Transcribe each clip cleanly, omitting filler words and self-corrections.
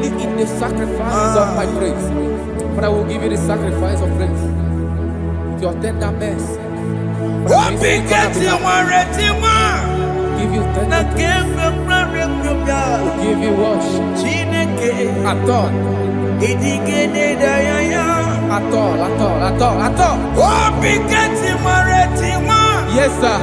only in the sacrifice of my praise. But I will give you the sacrifice of praise. With your tender mercy. Give you tender praise. We'll give you worship. At all. At all. Yes, sir.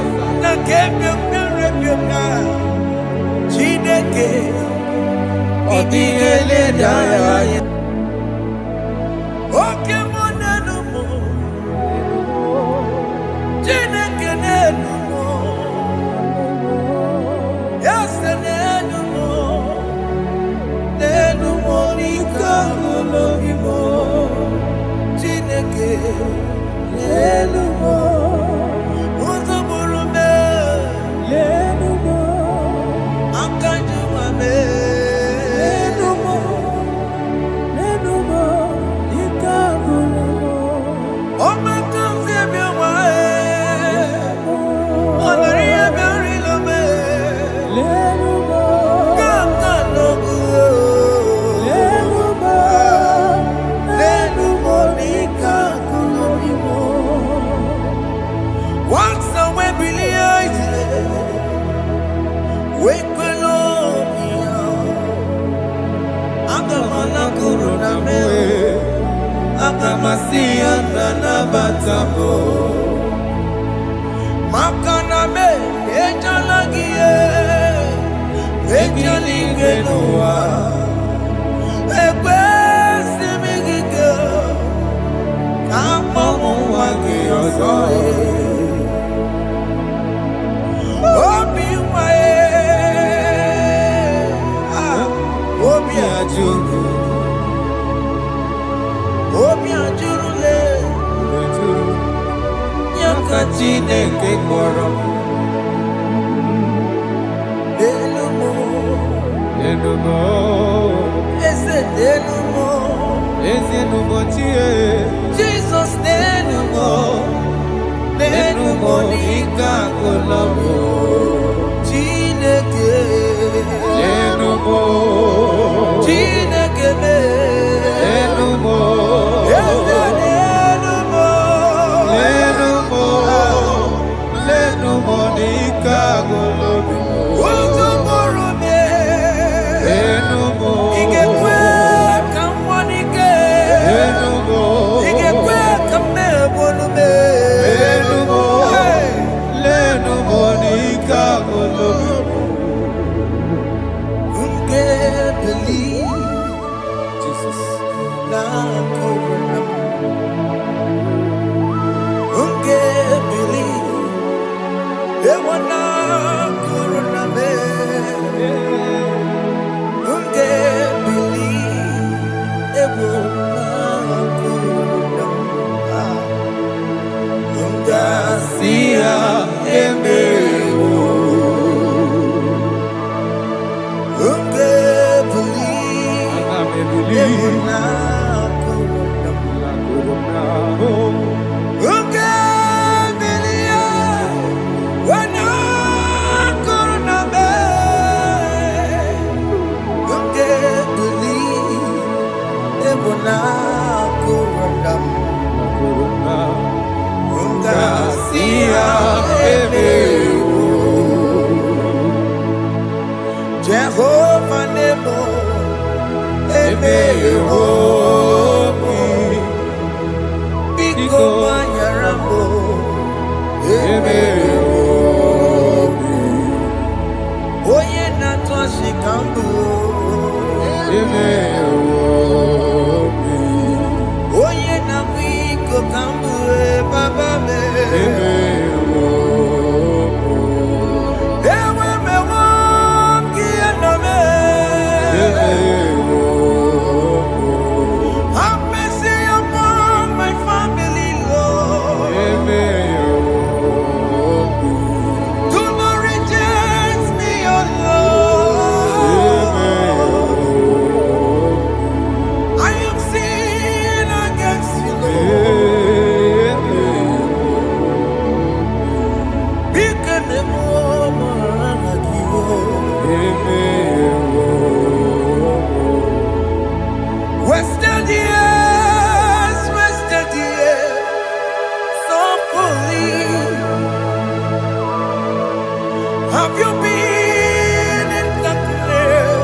Have you been in the grave?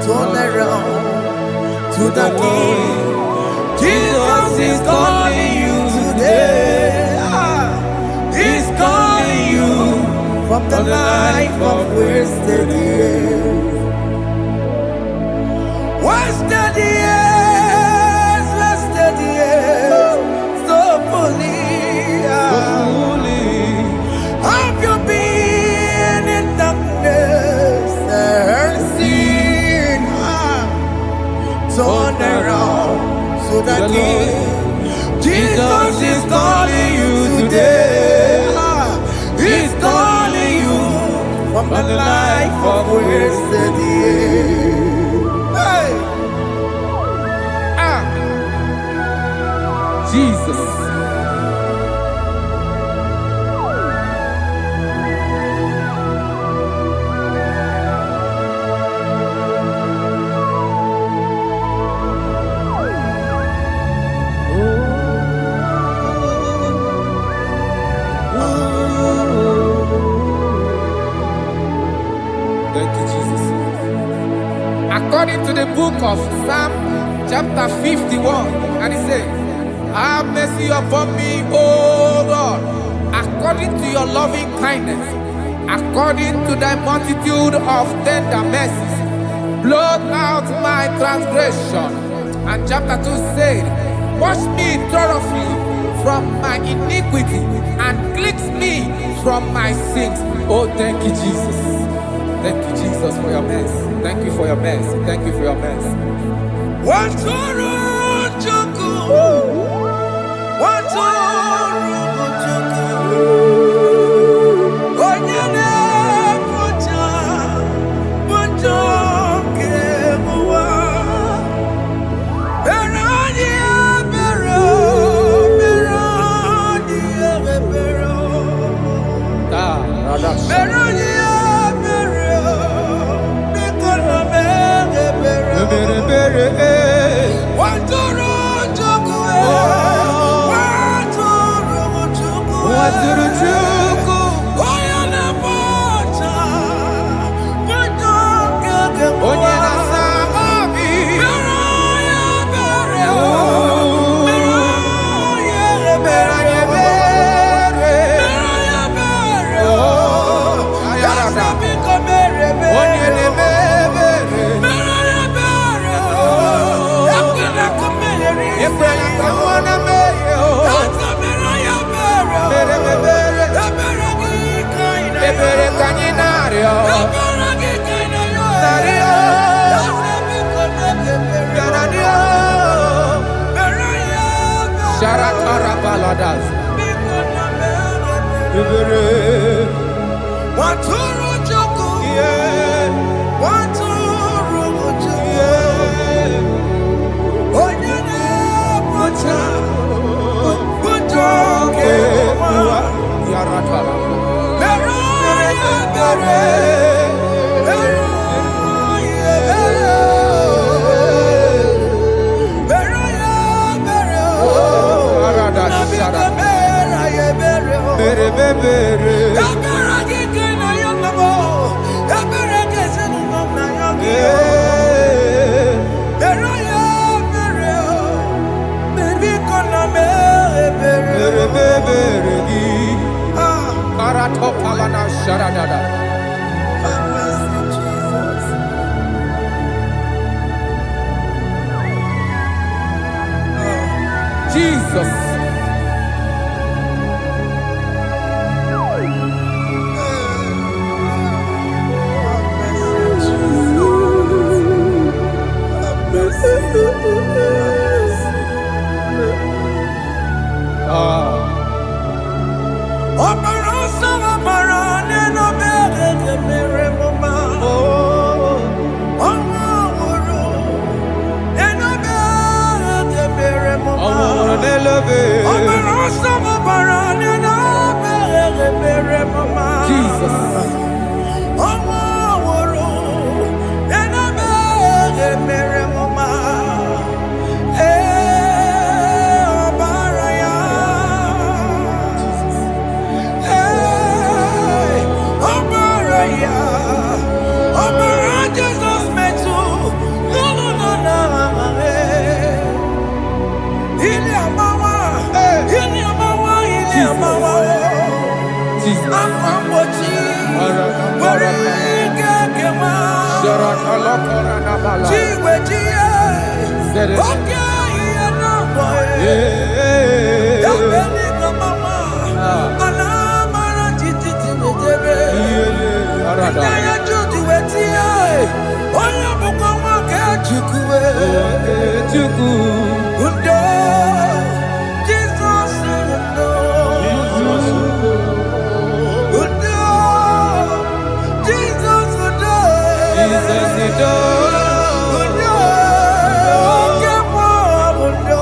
Turn around to the King. Jesus is calling you today. He's calling you from the life of wasted years. Wasted years, wasted years, so fully. Have you been in darkness and seen? Turn around to the King. Jesus is calling you today. He's calling you from the life of wasted years. Hey. Jesus. Thank you, Jesus. According to the book of Psalm chapter 51, and it says, have mercy upon me, O Lord, according to your loving kindness, according to thy multitude of tender mercies, blot out my transgression. And chapter 2 said, wash me thoroughly from my iniquity and cleanse me from my sins. Oh, thank you, Jesus. Thank you, Jesus, for your mercy. Thank you for your mercy. Thank you for your mercy. Jesus. Jesus. Akwambochi. Warike kema. Chiwejiye. Okay, boy. Dabeni mama. Alamara titi tibetebe. Inaya judu wetie. Oya buka wake chukwe. Undo. Jesus undo. Undo. Jesus undo. Jesus undo. Undo. Kemo undo.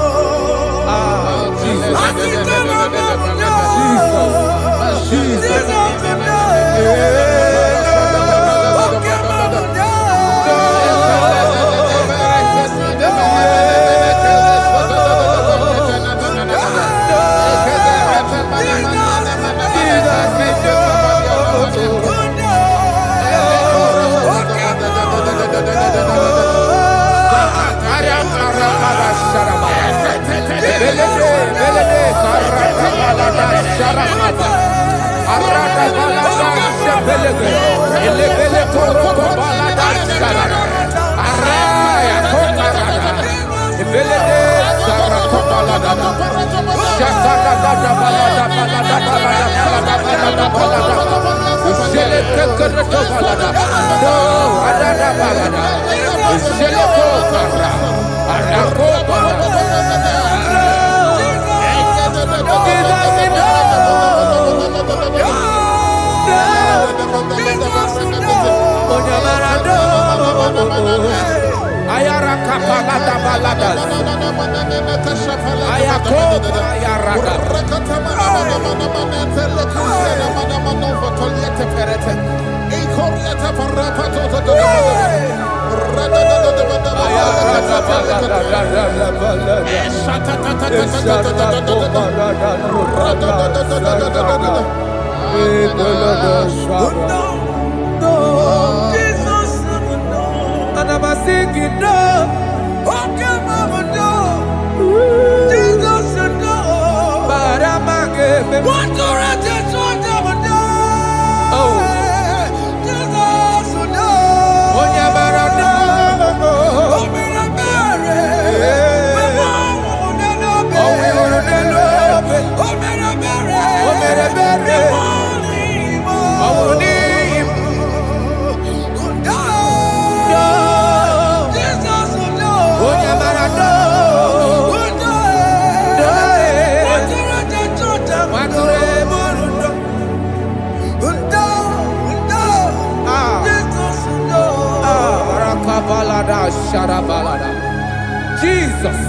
Jesus.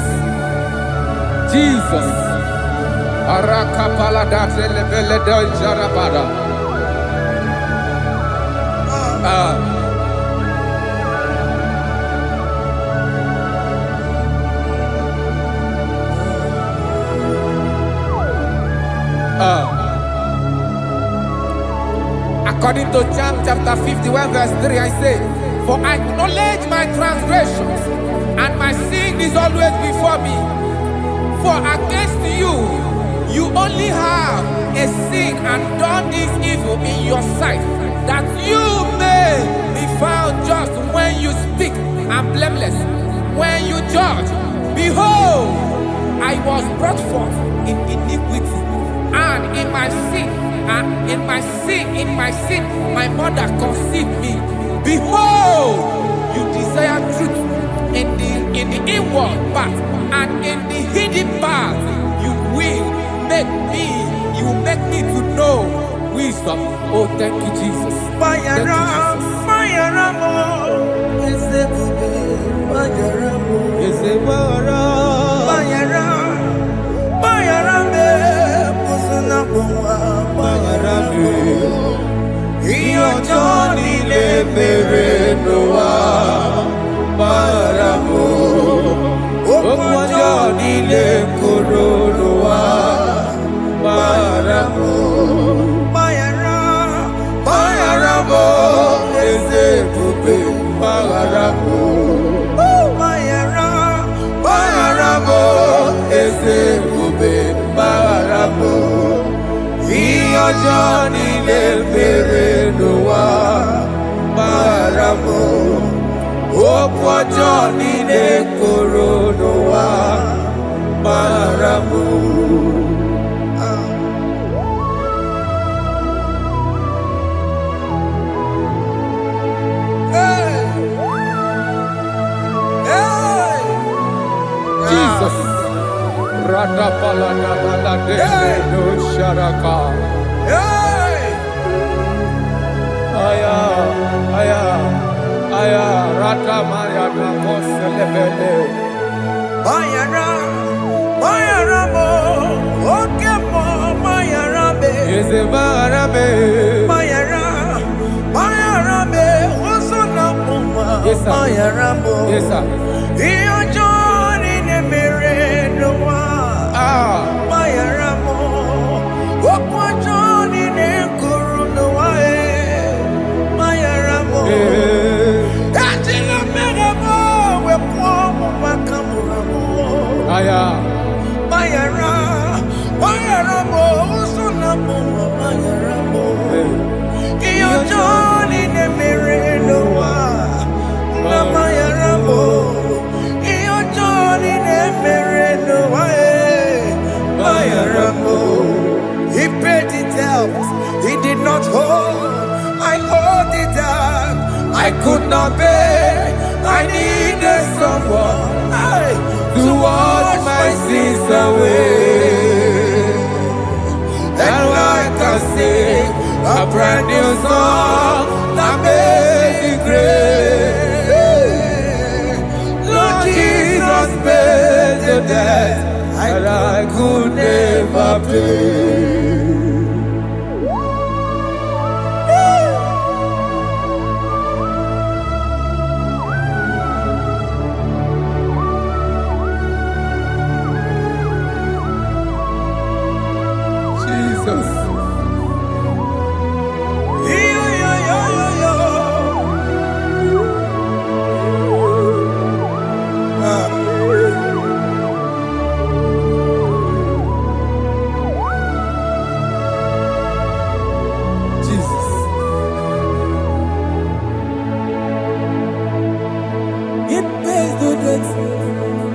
Jesus. Arakapalada zelebeleda jarabada. According to John chapter 51 verse 3, I say, for I acknowledge my transgressions, and my sin is always before me. For against you, you only have a sin and done this evil in your sight, that you may be found just when you speak, and blameless when you judge. Behold, I was brought forth in iniquity, and in my sin, my mother conceived me. Behold, you desire truth in the inward part, and in the hidden part you will make me to know wisdom. Oh, thank you, Jesus. Thank Johnny le mere no wa maramo. Opo Johnny le koro no wa maramo. Jesus. Rada palada balade no sharaka. Aya, aya, aya. Rada maya na koselebele. Mayara, Mayara mo, okemo Mayara be. Yeze Mayara be. Mayara, Mayara be. Osona muma. Yes sir. Mayara mo. Yes sir. Iyo Johnny ne mere no wa. Mayara mo. Opo Johnny ne kuru no wa Mayara mo. Ajila mere mo we po mo makamura mo. Aya. Mayara, Mayara mo, usuna mo, Mayara mo. Iyo Johnny ne mere no wa, na Mayara mo. Iyo Johnny ne mere no wa, Mayara mo. He paid it out, he did not hold. I owed it out, I could not bear. I needed someone to wash my sins away. And I can sing a brand new song that made me great. Lord Jesus paid the debt that I could never pay. Jesus. Jesus. It pays the debt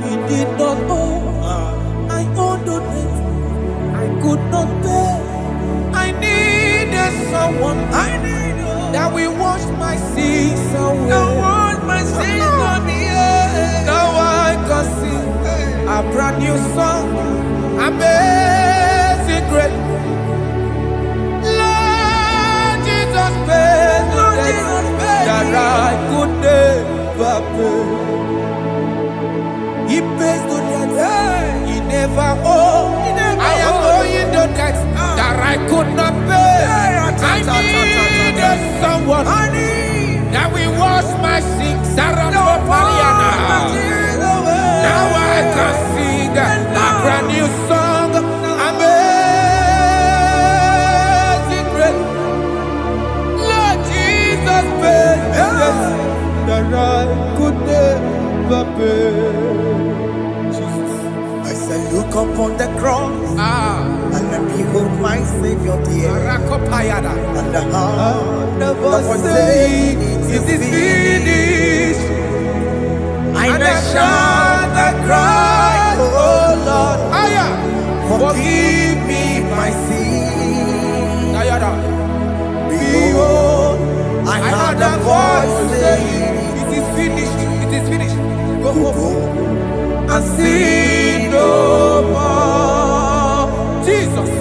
he did not owe. I owed the debt I could not pay. I needed someone that will wash my sins away. Now I can sing a brand new song, amazing grace. Lord Jesus paid the debt that I could never pay. He pays the debt he never owed. I am owing the debt that I could not pay. I needed someone that will wash my sins. Now I can sing a brand new song, amazing grace. Lord Jesus paid the debt that I could never pay. I say, look upon the cross and behold my Savior dear. And the heart that was saying, it is finished. And I shout and cry, oh Lord, forgive me my sin. Behold, I heard a voice saying, it is finished, it is finished. go And sin no more. Jesus.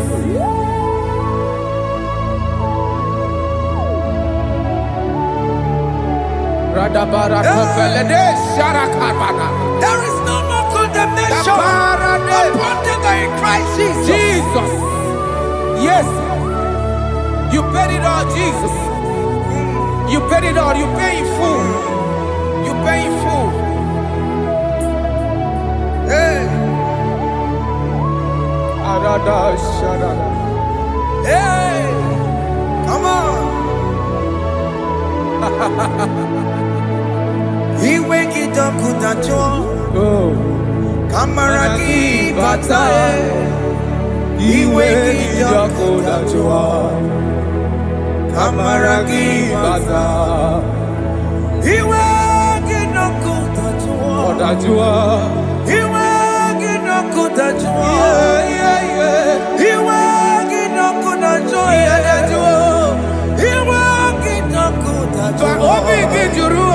There is no more condemnation upon them that in Christ Jesus. Jesus. Yes. You paid it all, Jesus. You paid it all. You pay in full. You pay in full. Hey. Hey. Come on. He wake it up kutacho. Oh. Kamaraki batae. iwe gijokodajwa, kamaragi baza. Iwe gijokodajwa, Kodajwa. iwe gijokodajwa, iwe gijokodajwa, iwe gijokodajwa. Obi gijuru.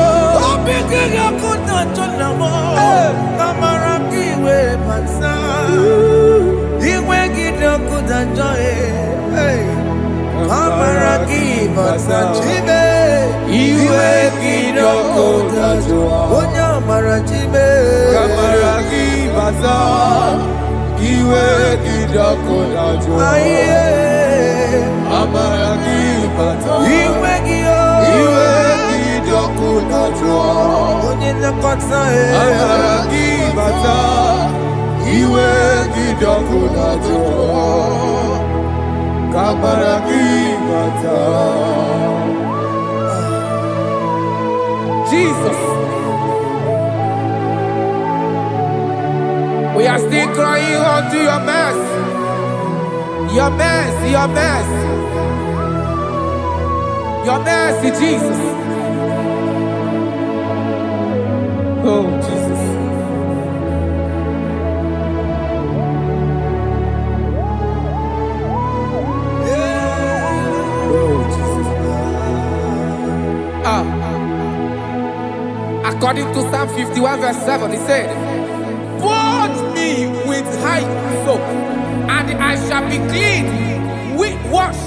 Obi gijokodajwa namo, kamaragi iwe baza. Iwe gijokodajwa, kamaragi baza. Chibe, Iwe gijokodajwa. Onyamara chibe, Kamaragi baza. Iwe gijokodajwa. aye, Amaragi baza. iwe giyo, Iwe gijokodajwa. onyinekọta Amaragi baza. Iwe gijokodajwa. Kamaragi baza. Jesus. We are still crying unto your mercy. Your mercy, your mercy. Your mercy, Jesus. Oh, Jesus. Oh, Jesus. According to Psalm 51 verse 7, he said, "Wash me with hyssop, and I shall be clean. Wash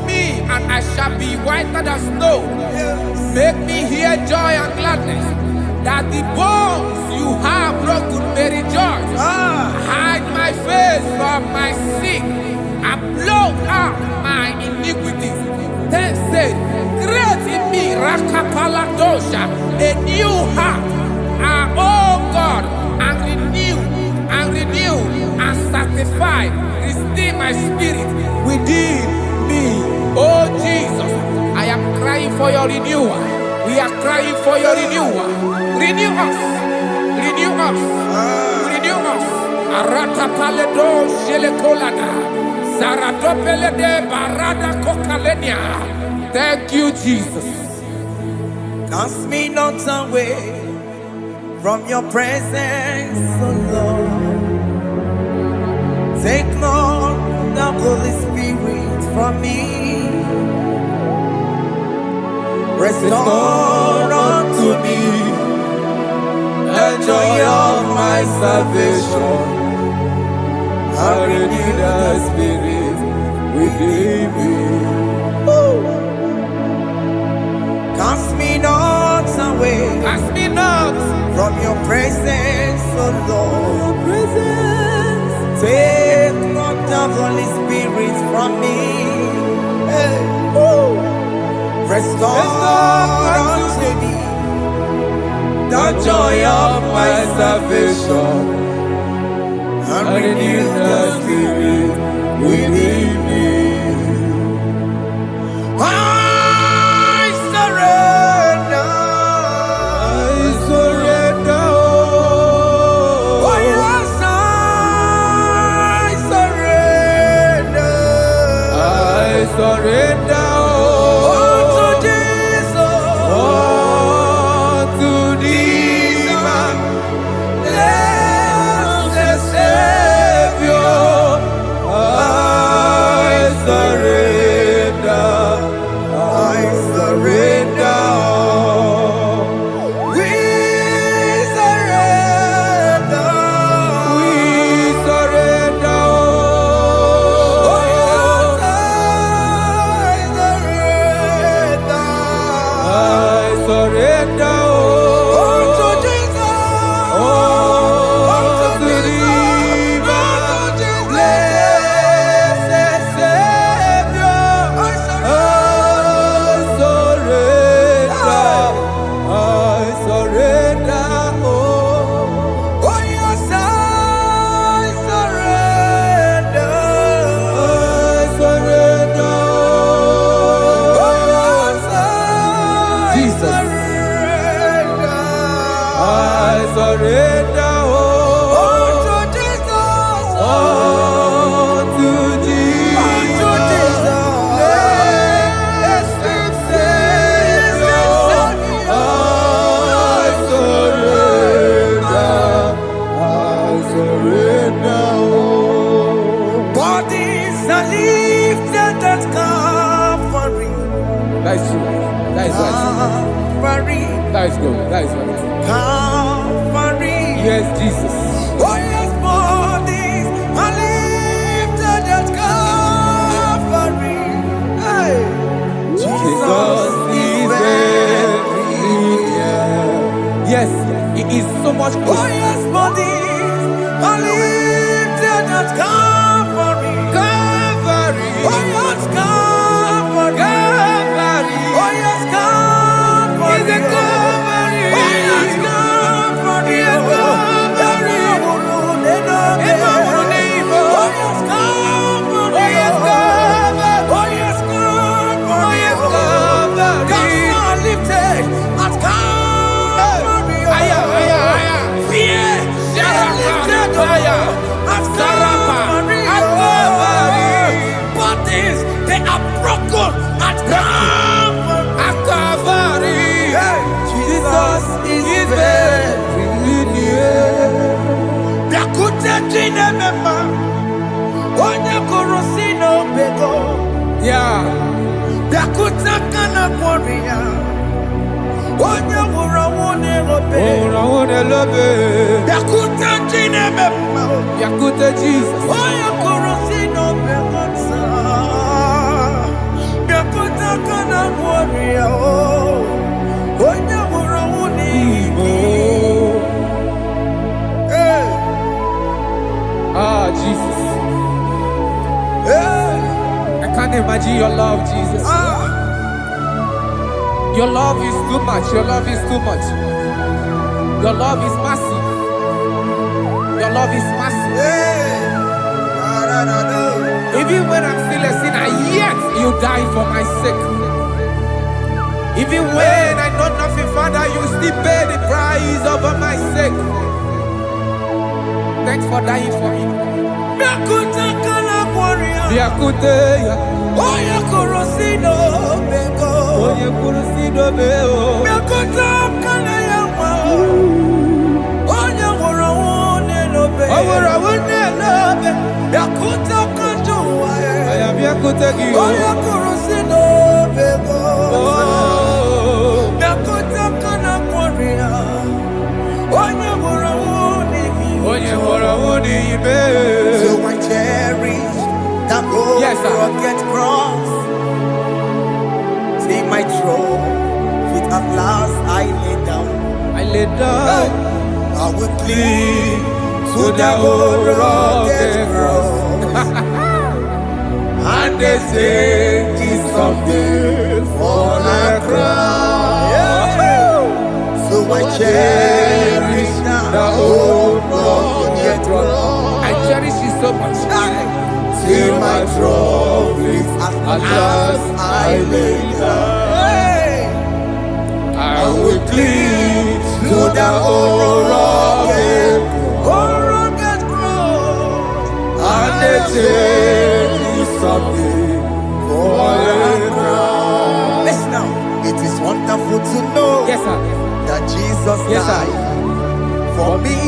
me, and I shall be whiter than snow. Make me hear joy and gladness, that the bones you have broken may rejoice. Hide my face from my sin, and blot out my iniquities." Then said, "Create in me Rakapaladosha, a new heart, oh God, and renew, and sanctify, restore my spirit within me." Oh Jesus, I am crying for your renewal. We are crying for your renewal. Renew us, renew us, renew us. Arata paledo shelekolada, zaradopele de barada kokalenia. Thank you, Jesus. Cast me not away from your presence, O Lord. Take not the Holy Spirit from me. Restore unto me the joy of my salvation. And renew the spirit within me. Cast me not away Cast me not from your presence, O Lord. Take not the Holy Spirit from me. Hey. Restore unto me the joy of my salvation, and renew the spirit within me. I surrender. I surrender. Oh yes, I surrender. I surrender. Unto Jesus. Unto thee, my blessed Savior. I surrender. I surrender. We surrender. We surrender. Oh yes, I That is true. That is right. Calvary. That is good. That is right. Calvary. Yes, Jesus. Oh yes, bodies are lifted at Calvary. Hey. Jesus is very near. Yes, it is so much Oh closer. yes, bodies are lifted at Calvary. Calvary. Oh yes, Calvary. Calvary. Oh yes, Calvary. Is a Calvary. Oh yes, Calvary. Is a Calvary. Oh yes, Calvary. Oh yes, Calvary. Oh yes, Calvary. Oh yes, Calvary. Gods are lifted at Calvary. Aya, aya, aya. Fear is lifted Aya. at Sarapa. Calvary. At Calvary. Bodies, they are broken at Calvary. At Calvary. Jesus is very near. Yeah. Oh, I wanna love it. Yakuta Jesus. Ah, Jesus. I can't imagine your love, Jesus. Your love is too much. Your love is too much. Your love is massive. Your love is massive. Even when I'm still a sinner, yet you die for my sake. Even when I know nothing, Father, you still pay the price over my sake. Thanks for dying for me. Biakuteya. Oye Kurosino Beko. Oye Kurosino Beko. Biakuta Kanayama. Oye Wurawune Lobe. Wurawune Lobe. Biakuta Kanjuwa. Aya Biakuta Giyo. Oye Kurosino Beko. Biakuta Kanakwaria. Oye Wurawune Ibe. Oye Wurawune Ibe. So I cherish that old rugged cross. See my throne, feet at last I lay down. I lay down. I will cling to the old rugged cross. And they say it's something for a crown. So I cherish the old rugged cross. I cherish it so much. Till my trophies at last I lay down. I will cling to the old rugged cross. And they tell me something for a crown. Listen now, it is wonderful to know that Jesus died for me.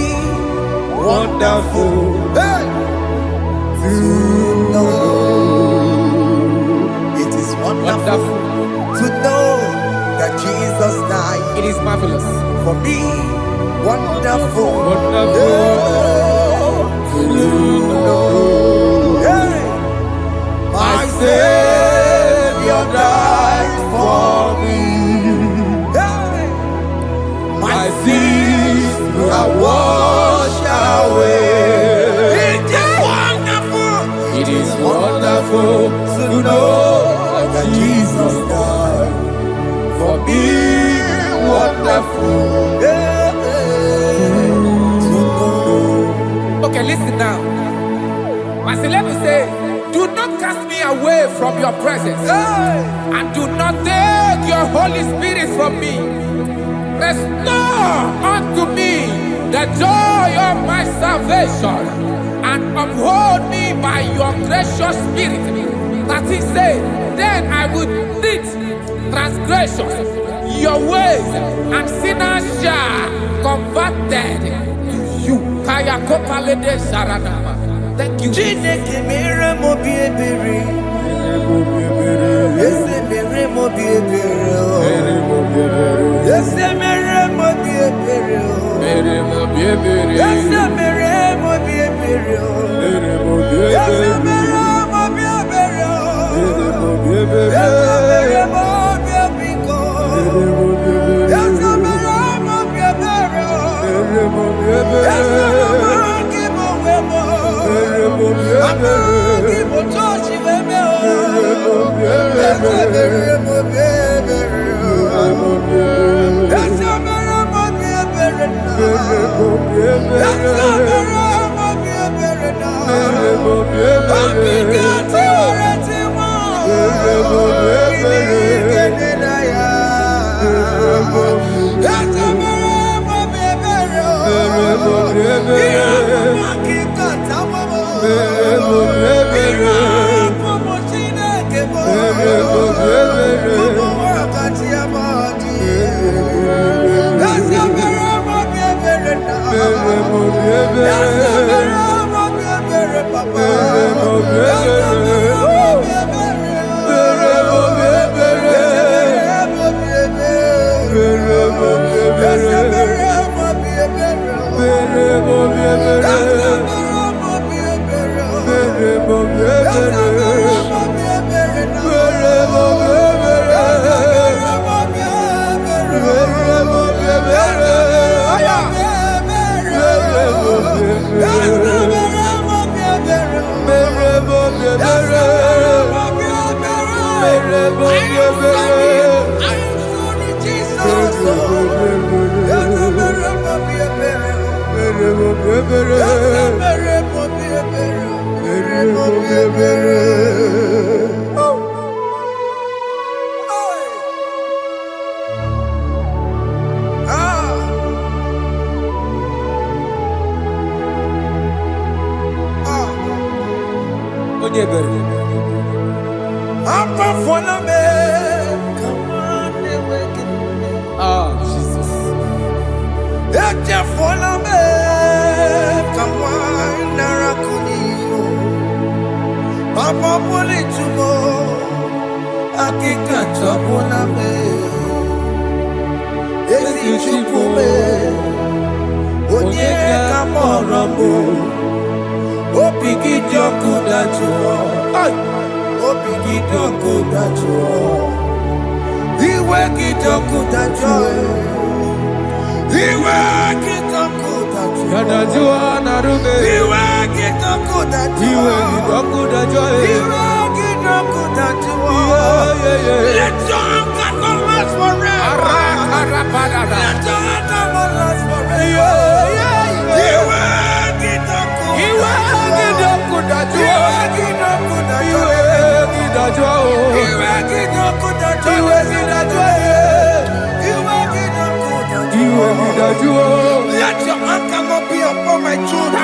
Wonderful. Hey. To know. It is wonderful to know that Jesus died. It is marvelous. For me, wonderful. To know. Hey. My Savior died for me. Hey. My sins are washed away. It is wonderful to know that Jesus died for me. Wonderful to know. Okay, listen now. Pastor, let me say, do not cast me away from your presence, and do not take your Holy Spirit from me. Restore unto me the joy of my salvation, and uphold me by your gracious spirit. That he said, then I would teach transgressions your ways, and sinners shall converted to you. Thank you. Yes, Jesus. Papa poli tumo, akika chapona me. Ezi chupume, onye kamorabo. Opiki joku dachuo, opiki joku dachuo. Iwe kijoku dachuo, iwe kijoku dachuo. Yanajua narume. Iwe kijoku dachuo, iwe kijoku dachuo. Iwe kijoku dachuo. Let your anger not last forever. Let your anger not last forever. Iwe kijoku, iwe kijoku dachuo. Iwe kijoku dachuo. Iwe kidachuo. Iwe kijoku dachuo. Iwe kidachuo. Iwe kidachuo. Let your anger not be upon my children.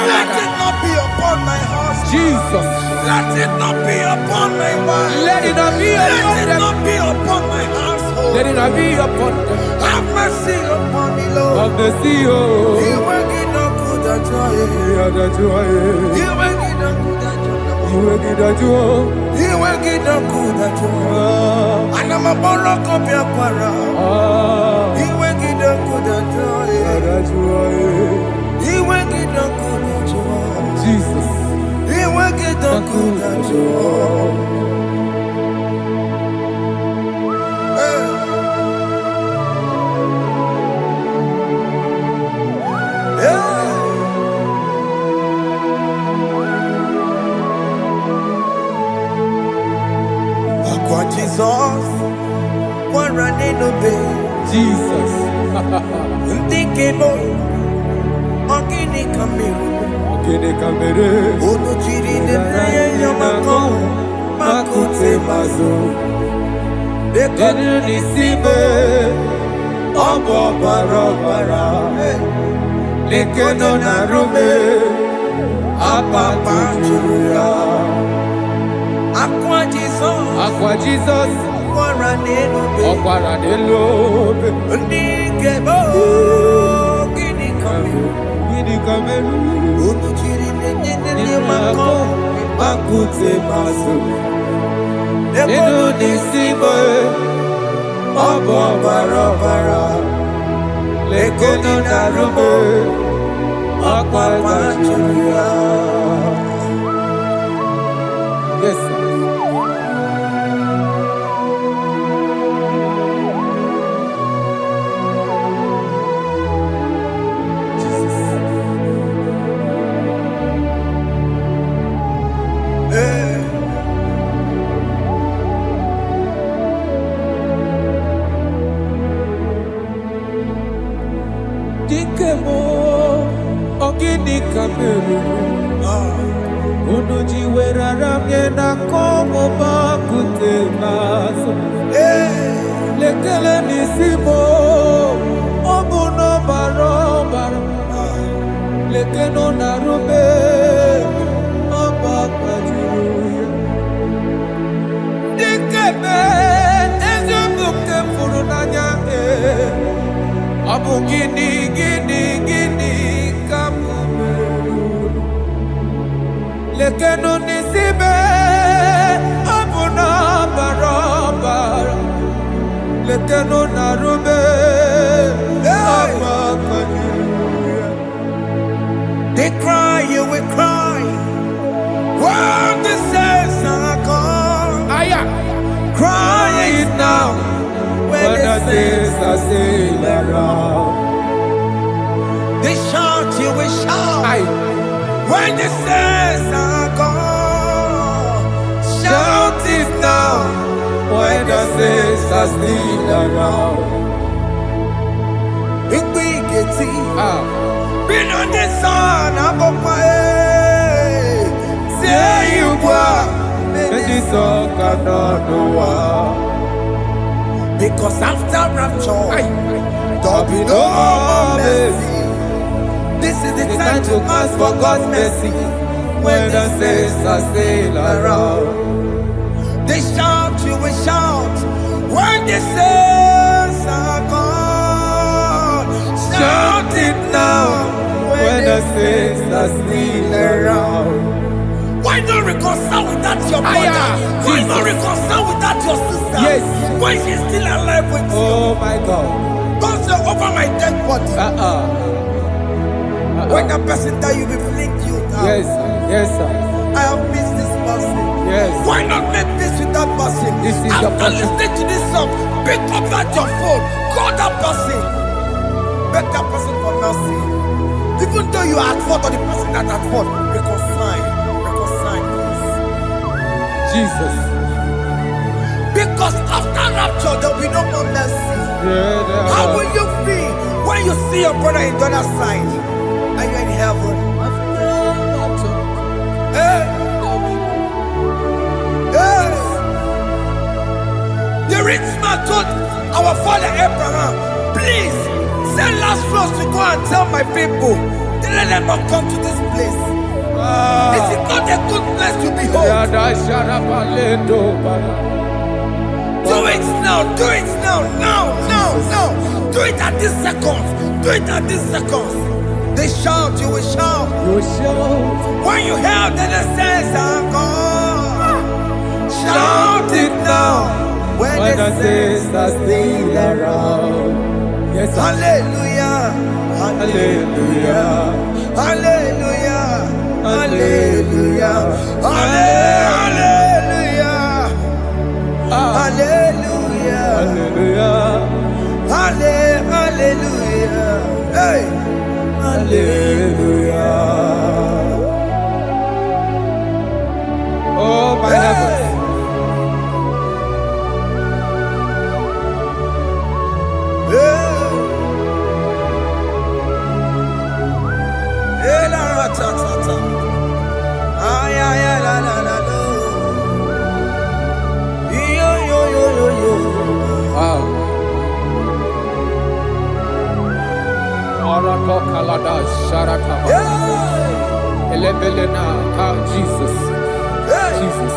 Let it not be upon my husband. Jesus. Let it not be upon my wife. Let it not be upon Let it not be upon my household. Let it not be upon them. Have mercy upon me, Lord. Of the sea, oh. Iwe kijoku dachuo. Iwe kijoku dachuo. Iwe kidachuo. Iwe kijoku dachuo. Anamaboro kopya para. Iwe kijoku dachuo. Iwe kijoku dachuo. Jesus. Iwe kijoku dachuo. Aqua Jesus, one running obey. Jesus. Ntikebo, ogini kamiru. Ogini kamere. Onuchiri nebreye yamako, makute mazo. Dekonu nisibe, obo barabara. Lekeno narume, apa tuya. Aqua Jesus, Aqua Jesus. one running obey. Okwara delobe. Ntikebo, ogini kamiru. Ogini kamere. Onuchiri nebreye yamako, Makute mazo. Dekonu Dekonu nisibe, obo barabara. Lekeno narume, apa tuya. Yes, sir. Dikemo. Unuji weraramye na komo bakute maso. Lekele nisimo obuno barobara. Lekeno narube obakajuya. Dikeme ezubuke furunanya abu gini kamume. Lekeno nisibe abuna barabara. Lekeno narube abakajuya. They cry, you will cry. When the saints are gone, cry it now. When the saints are still around, they shout, you will shout. When the saints are gone, shout it now. When the saints are still around, if we get it, been on the sun, I'm up my say you were, and this song cannot do. Because after rapture, there'll be no more mercy. This is the time to ask for God's mercy. When the saints are still around, they shout, you will shout. When the saints are gone, shout it now. When the saints are still around. Why not reconcile with that your brother? Why not reconcile with that your sister? Yes. Why she's still alive with you? Oh my God. Don't say over my dead body. When the person die, you will fling you down. Yes, yes, sir. I have missed this person. Yes. Why not make peace with that person? This is after listening to this song, pick up that your phone, call that person, beg that person for mercy. Even though you are at fault or the person that at fault, reconcile, please. Jesus. Because after rapture, there will be no more mercy. How will you feel when you see your brother in the other side? Are you in heaven? Hey. Hey. The rich man told our father Abraham, please send Lazarus to go and tell my people, let them not come to this place. This is not a good place to behold. Do it now, do it now, now. Do it at this second. Do it at this second. They shout, you will shout. You will shout. When you hear that the saints are gone, shout it now. When the saints are still around. Yes, hallelujah, hallelujah, hallelujah, hallelujah, hallelujah, hallelujah, hallelujah, hallelujah, hey, hallelujah. Oh my heavens. Jesus. Jesus.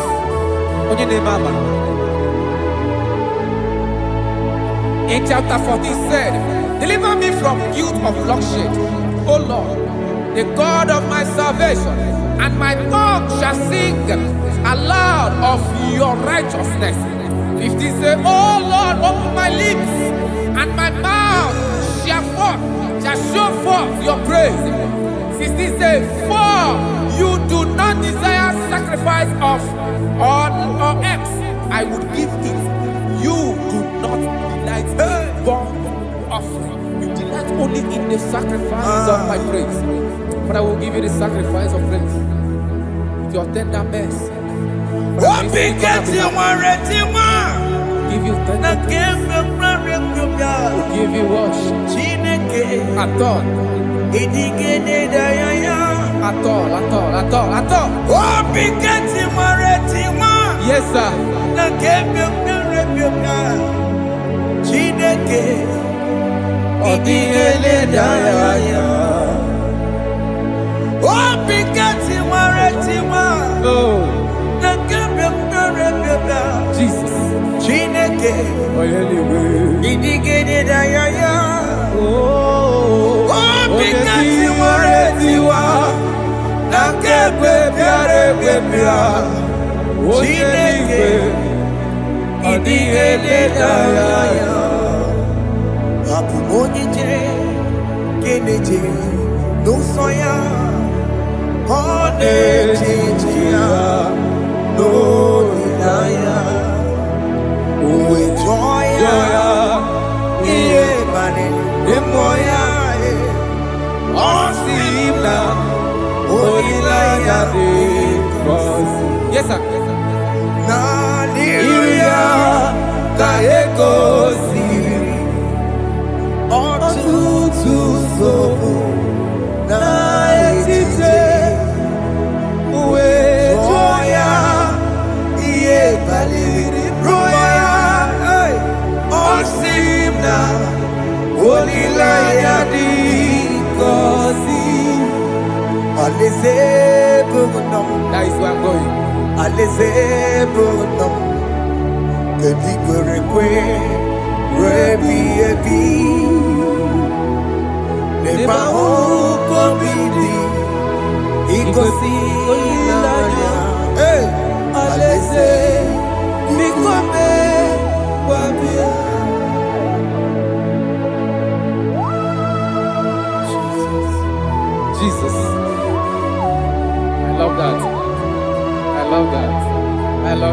In chapter 14 said, deliver me from guilt of bloodshed, O Lord, the God of my salvation, and my tongue shall sing aloud of your righteousness. 15 say, O Lord, open my lips, and my mouth shall show forth your praise. 16 say, for you do not desire sacrifice of or eggs, I would give it. You do not delight in burnt offering. You delight only in the sacrifice of my praise. But I will give you the sacrifice of praise with your tender mercy. Give you tender praise. Will give you worship. Adore. At all. Oh, Bigati Maretima. Yes, sir. Chineke Odigele Daya. Oh, Bigati Maretima. Oh, Jesus. Chineke Odigele Daya. Oh, Bigati Maretima. Nakebe Biare Bebia. Chineke Odigele Daya. Apu Monije Keneje no soya Onejia no Ilaya Uwe joya Iye bane Emoya Osimna Olilaya de Cross. Yes, sir. Na Liria Kaeko Siri Otutu Sopo Na Etite Uwe Joya Iye Baliri Roya Osimna Olilaya di Kosi Aleze Bugunam. That is where I'm going. Aleze Bugunam. Kedi Kwerekwe Rebi Ebi Neba Oko Bidi Ikosi Olilaya. Hey, Aleze Nikome Wabia. Jesus. I love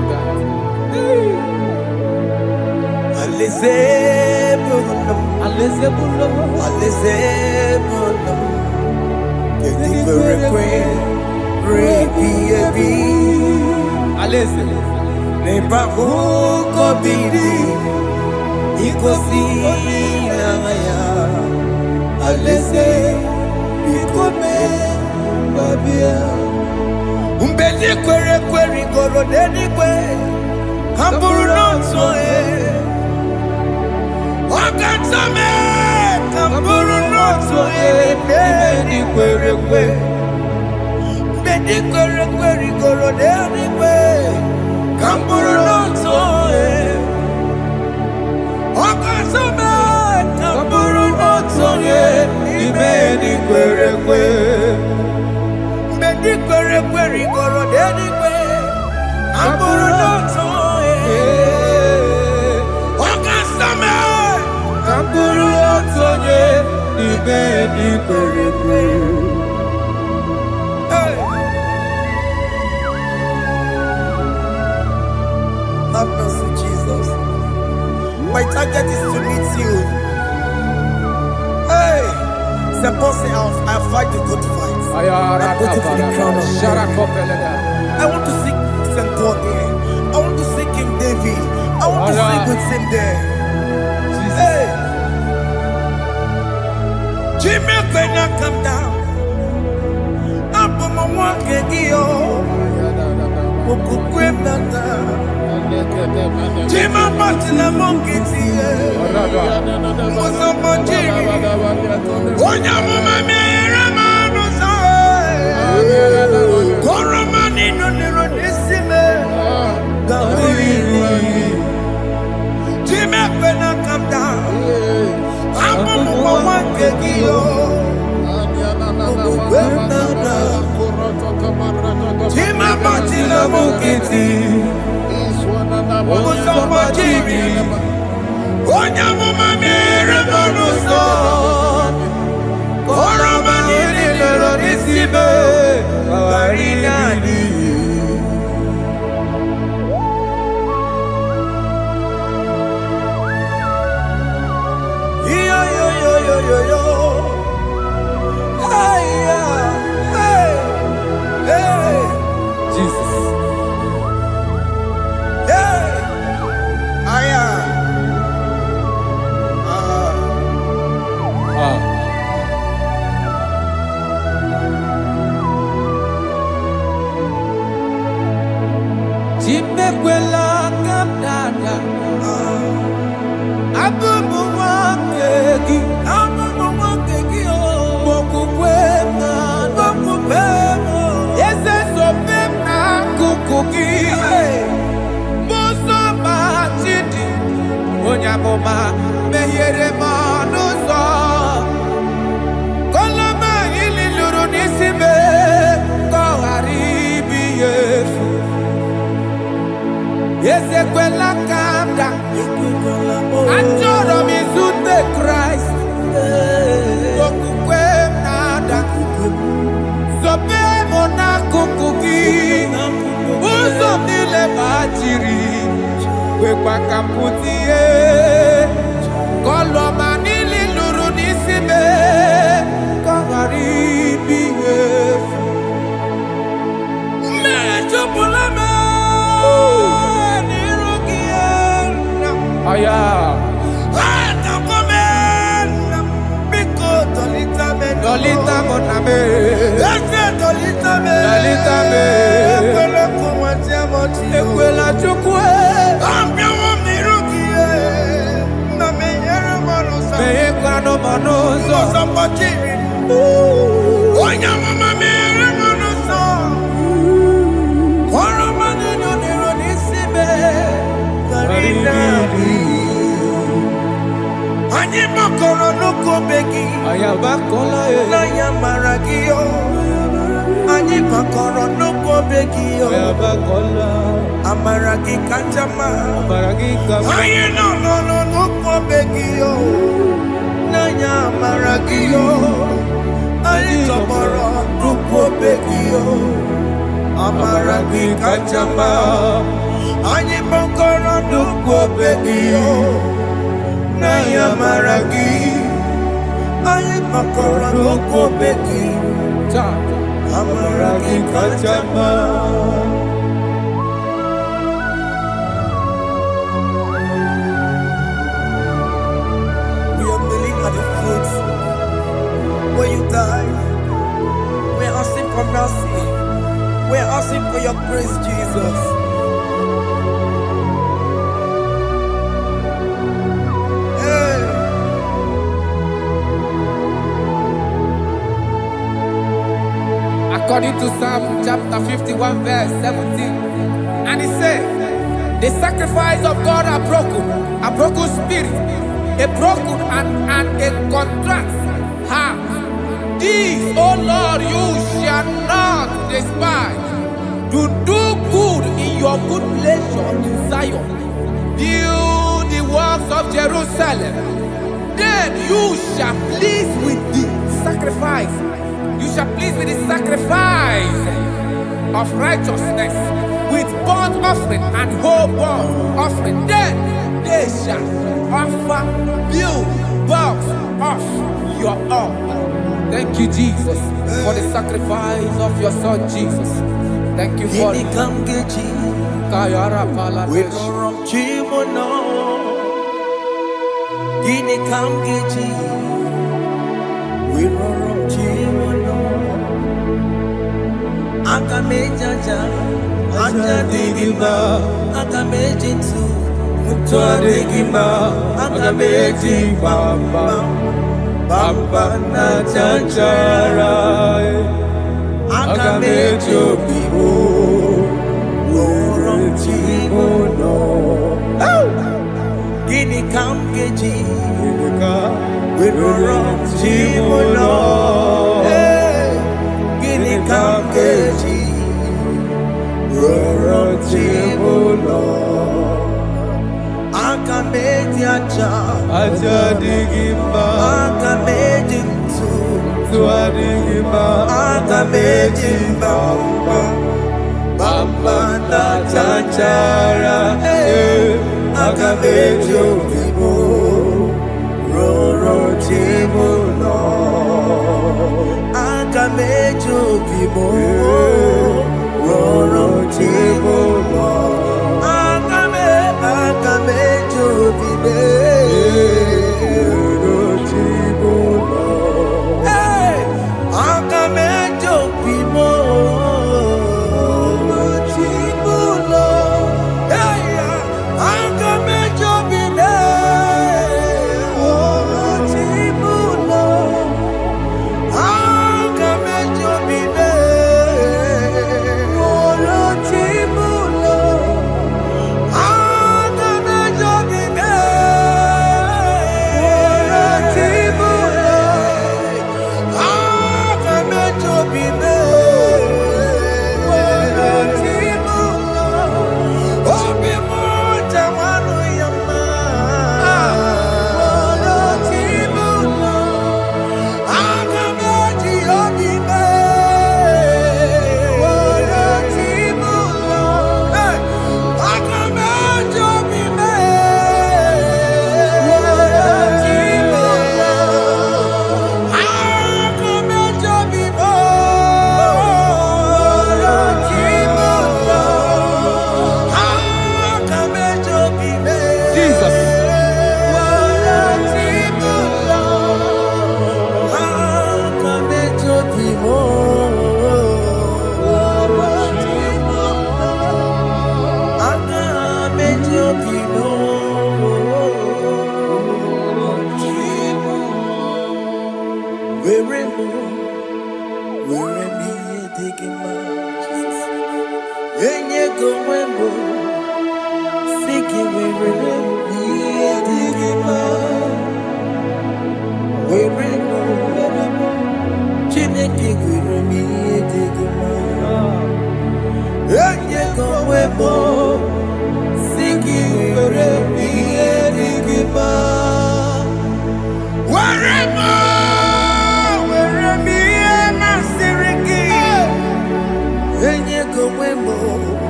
that. Aleze Bugunam. Aleze Bugunam. Kedi Kwerekwe Rebi Ebi Aleze. Neba Oko Bidi Ikosi Olilaya. Aleze Nikome Wabia. Umbedi Kwerekwe Goro Denikwe Kamburu Nonso Wakatame Kamburu Nonso Umbedi Kwerekwe Goro Denikwe Kamburu Nonso Wakatame Kamburu Nonso Umbedi Kwerekwe Goro Denikwe Kamburu Nonso Wakatame Kamburu Nonso Umbedi Kwerekwe. Have mercy, Jesus. My target is to meet you. Hey, suppose I fight the good fight. I put it in the crown of I want to seek St. God there. I want to seek King David. I want to sing with him there. Hey, Jimmy, when I come down, I'm on my walk again. Jima Martina Monkey, was a monkey. Onya Mama Ramano, Coromani, no Neronissime, Jimmy, when I come down, I'm on my walk Jima Martina Monkey. Onya mama mere bonuso Koromani nero nisibe Awarinani Yo Hey Jesus amụma mehiere m ọnụ ụzọ koloma ili lụrụ n'isi m ka ọ ghara ibu ihe efu ezekwela ka m da achọrọ m izute Kraịst okwukwe m na-ada zobe m n'akụkụ gị ụzọ m niile gbachiri kwekwa ka m pụta ihe kọlọma niile lụrụ n'isi m ka ọ ghara ibu ihe efu mmejupụla m n'iru gị ọya Dolita mo na me, dolita me, ekwela chukwe, me ekwano manozo, onya mama me manozo, koro maneno nero nisibe, dolita me. Ani makoro nuko begi ayabakola naya maragio ani makoro nuko begi ayabakola amaragi kanjama amaragi kama aye no nuko begi naya maragio ani tomoro nuko begi amaragi kanjama ani makoro nuko begi Naya maragi, aye makora loko beki, amaragi kachama. We are kneeling at the foot where you died. We are asking for mercy. We are asking for your grace, Jesus. According to Psalm chapter 51 verse 17, and he said, the sacrifice of God are broken spirit, a broken and a contrite heart. These, O Lord, you shall not despise. To do good in your good pleasure in Zion. Build the works of Jerusalem. Then you shall please with the sacrifice. You shall please with the sacrifice of righteousness, with burnt offering and whole burnt offering. Then they shall offer build works of your own. Thank you, Jesus, for the sacrifice of your Son, Jesus. Thank you for it. Akamejaja, ajadigima, akamejitu, mutuadigima, akamejibamba, bamba na chanchara, akamejobibo, oromchimono. Gini kamgeji, oromchimono. Kamkeji, Rorochimulo, Akameji aja digimba, Akameji tuadigimba, Akameji bamba, bamba na chanchara, Akameji obibo, Rorochimulo. Akamejo bibo, roro chibo, akamejo bibe, roro chibo, akamejo bibo, roro chibo, akamejo bibe, roro chibo. Akamejo bibe, roro chibo.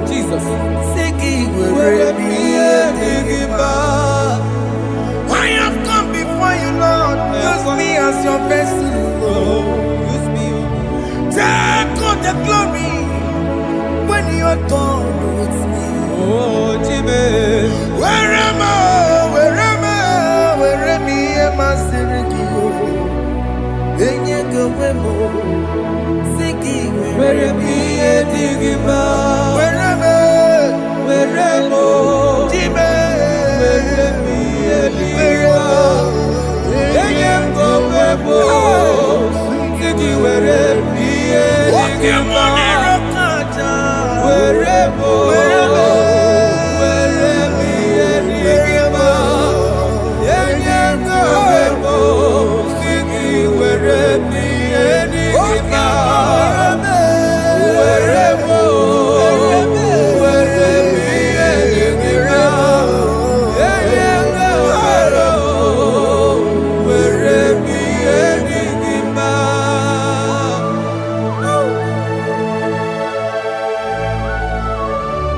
Jesus. I have come before you, Lord. Use me as your vessel, Lord. Use me. Take all the glory when you are done with me. Oh, Jimmy. Where am I? Where am I? Masirikio. Enye gowemo. Siki where am I? Digima. Where am I? Jimmy. Where am I? Enye gowemo. Siki where am I? Digima. Where am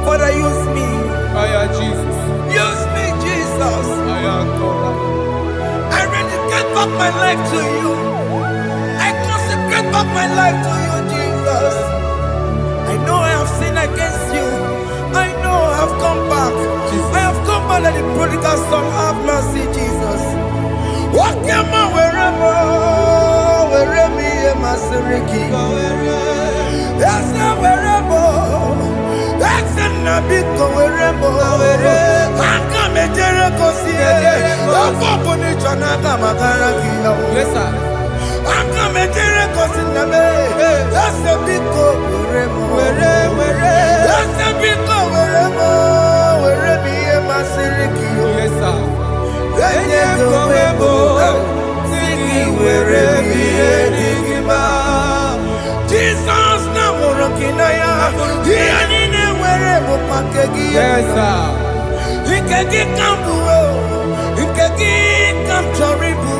Father, use me. Jesus. Use me, Jesus. I rededicate back my life to you. I consecrate back my life to you, Jesus. I know I have sinned against you. I know I have come back. Jesus. I have come back like the prodigal son. Have mercy, Jesus. Walk your man wherever me and my Siriki. Yes, now wherever. That's a big wherever. I come a Jericho, see Yes, sir. I come a Jericho, in the bay. That's a big wherever. That's a big wherever me and my Siriki. Yes, sir. Jesus now working Yes, sir. He can get comfortable. He can get comfortable.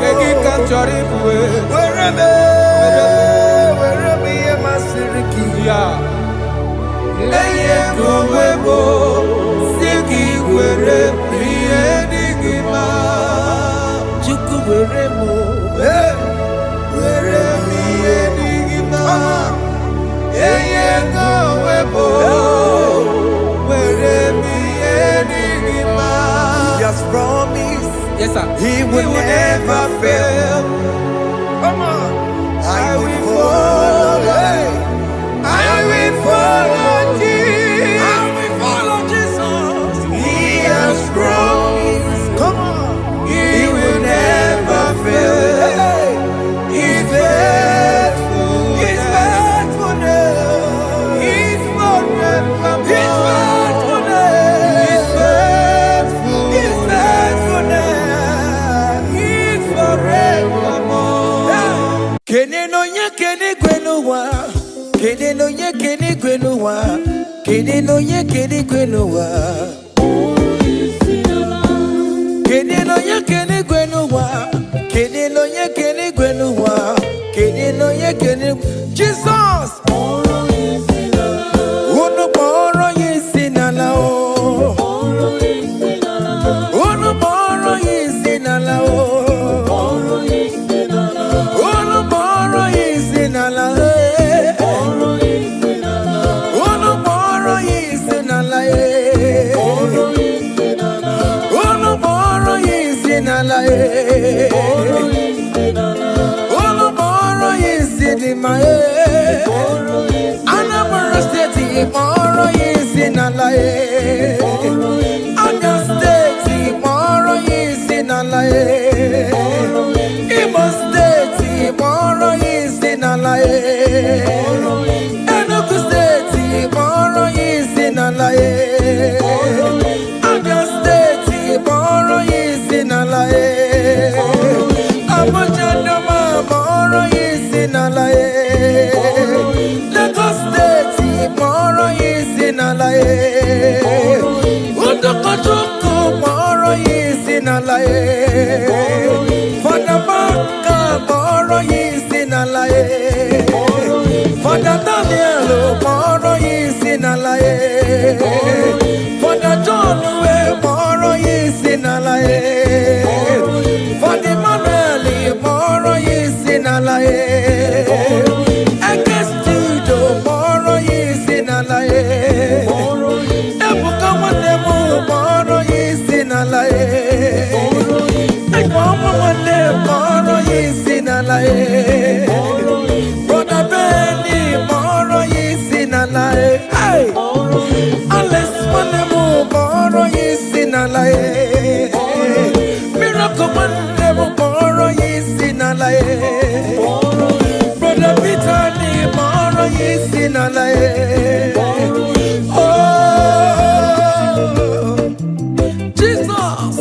Wherever my Siriki. Yeah. He has promised. Yes, sir. He will never fail. Come on. I will follow. I will follow Jesus. I will follow Jesus. He has promised. Come on. He will never fail. He's faithful. He's faithful. He's forever. He's faithful. He's faithful. He's faithful. He's forevermore. Kene no nye kene gwenuwa. Kene no nye kene gwenuwa. Kene no nye kene gwenuwa. Kene no nye kene gwenuwa. Kene no nye kene gwenuwa. Kene no nye kene. Jesus. Unu boro yisinala o. Unu boro yisinala o. Unu boro yisinala e. Unu boro yisinala e. Unu boro yisinala e. Unu boro yisinima e. Anambra State moro yisinala e. Abia State moro yisinala e. Imo State moro yisinala e. Enugu State moro yisinala e. Abia State sinalaye. For the Maka moro yi sinalaye. For the Daniel moro yi sinalaye. For the John moro yi sinalaye. For the Manuel moro yi sinalaye. Against you moro yi sinalaye. Ebuka wanemu moro yi sinalaye. Mama wande moro yi sinalaye. Brother Benny moro yi sinalaye. Hey, Alice wanemu moro yi sinalaye. Miracle wanemu moro yi sinalaye. Brother Peter ni moro yi sinalaye. Oh, Jesus.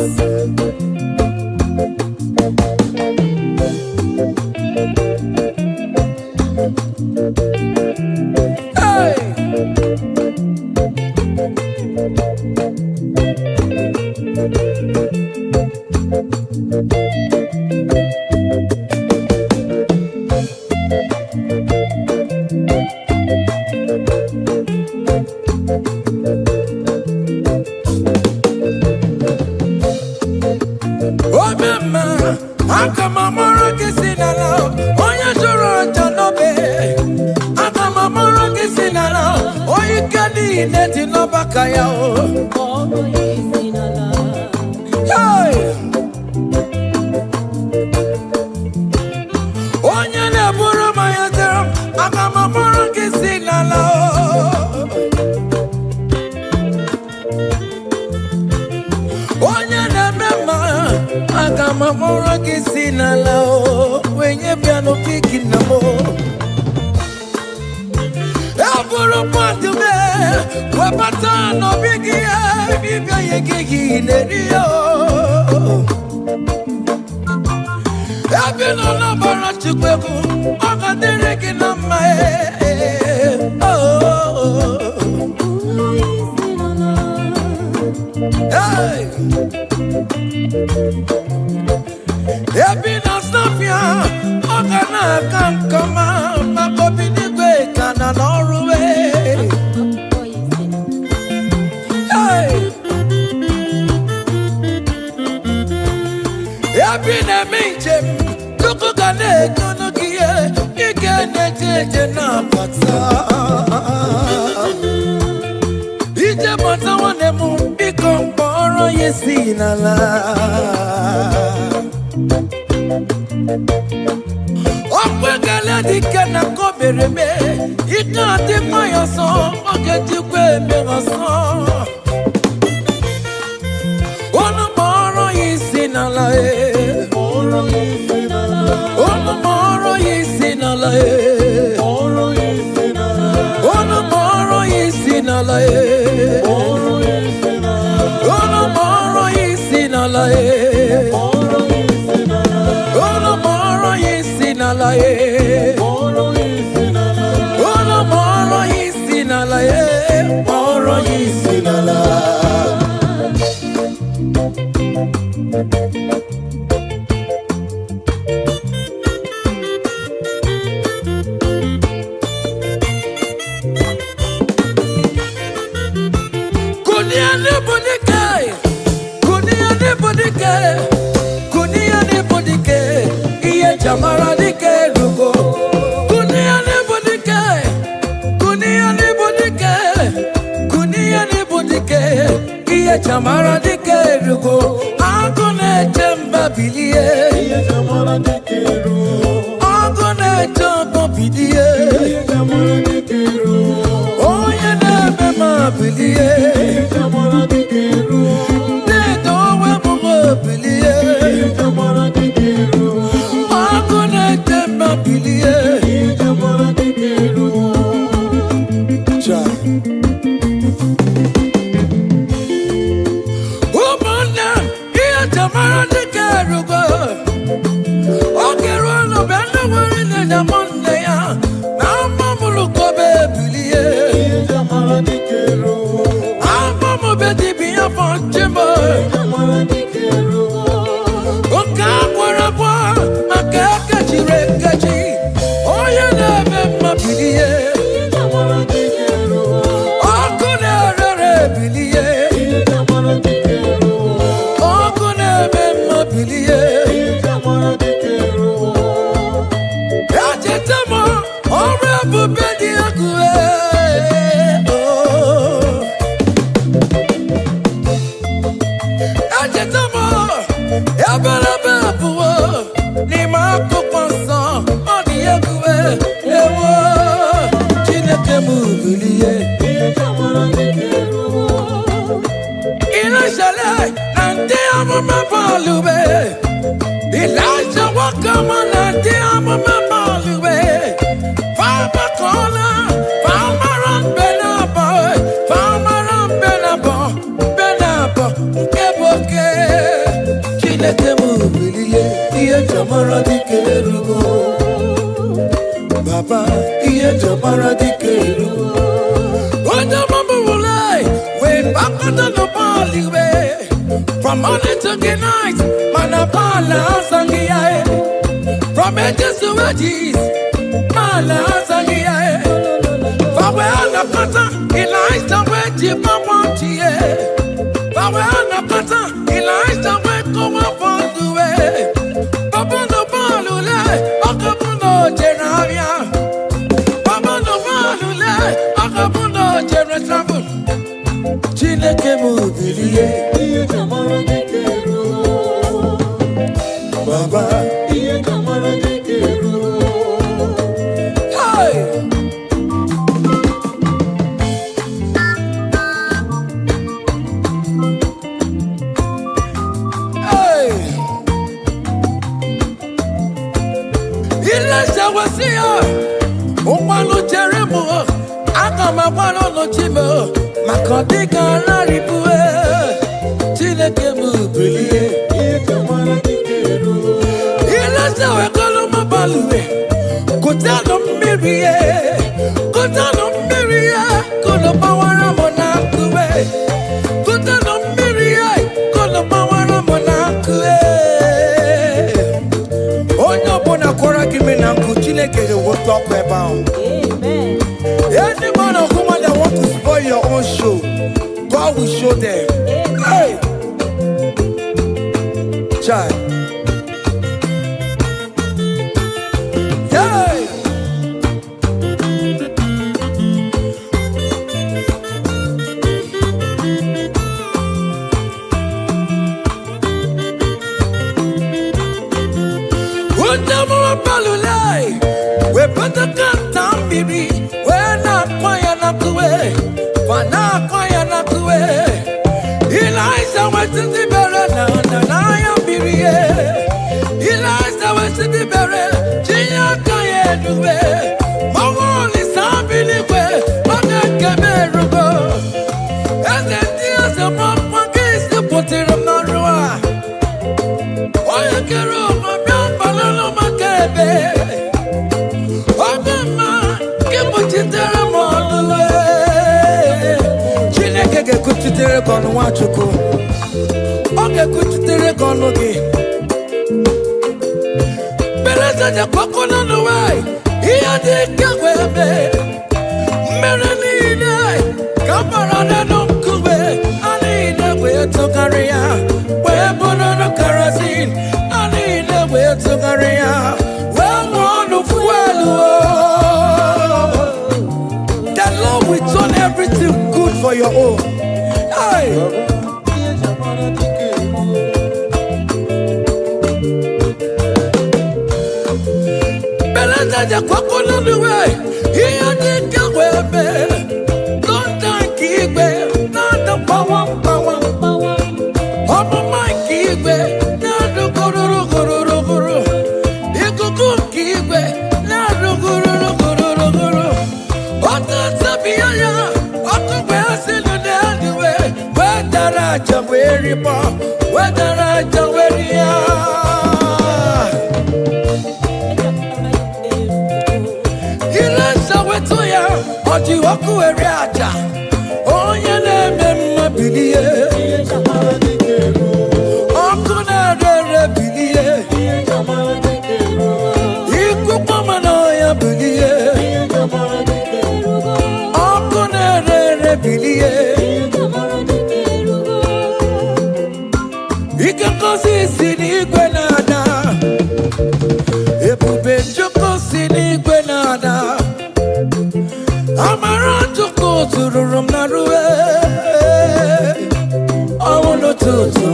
Elijah walk come on and dear mama Maluwe. Farmer corner, farmer on Benabo, farmer on Benabo, Benabo, Keboke. Chinekemu Billy, Ia Jamara di Kerugo. Baba, Ia Jamara di Kerugo. What the mama will lie, way back on the Baliwe. From morning to the night, Manapala Sangiae. From edges to edges, Mala Sangiae. Fawela Pata, Elijah Weji Papantie. Fawela Pata, Elijah Weko Wapandue. Papuno Balule, Akapuno Geravia. Papuno Balule, Akapuno Geratravel. Chinekemu Bilie. Baba, Ia Kamara de Keru. Hey! Hey! Elijah was here. Omalo Jeremo. Akama Wano no Chimo. Makodiga Laribue. Chinekemu Bilie. We're going to Baluwe. Go down on Miria. Go down on Miria. Go to Bawara Monakue. Go down on Miria. Go to Bawara Monakue. Oh, no, Bonacora, give me an Kuchine, get a work up about. Amen. Any man or woman that wants to spoil your own show, God will show them. Hey, child. We put the gun down, baby. We're not quiet enough to wait. We're not quiet enough to wait. Elijah went to the barrel, and I am baby. Elijah went to the barrel. Gia can't do it. My wall is happy way. But I can't go. And then there's a one case to put it on the road. Why you can't roll my balloon, my cabin? Chineke kuchitere kono wachuko. Oge kuchitere kono gi. Beleza de koko no way. Iya de kawebe. Merenine kamara na nkuwe. Anine we to career. We bono no kerosene. Anine we to career. We want fuel. We turn everything good for your own. Hey! Beleza de kwako no the way. Here they go away. Don't thank you, not the power. Oh my kiwe, not the guru. You go kiwe, not the guru.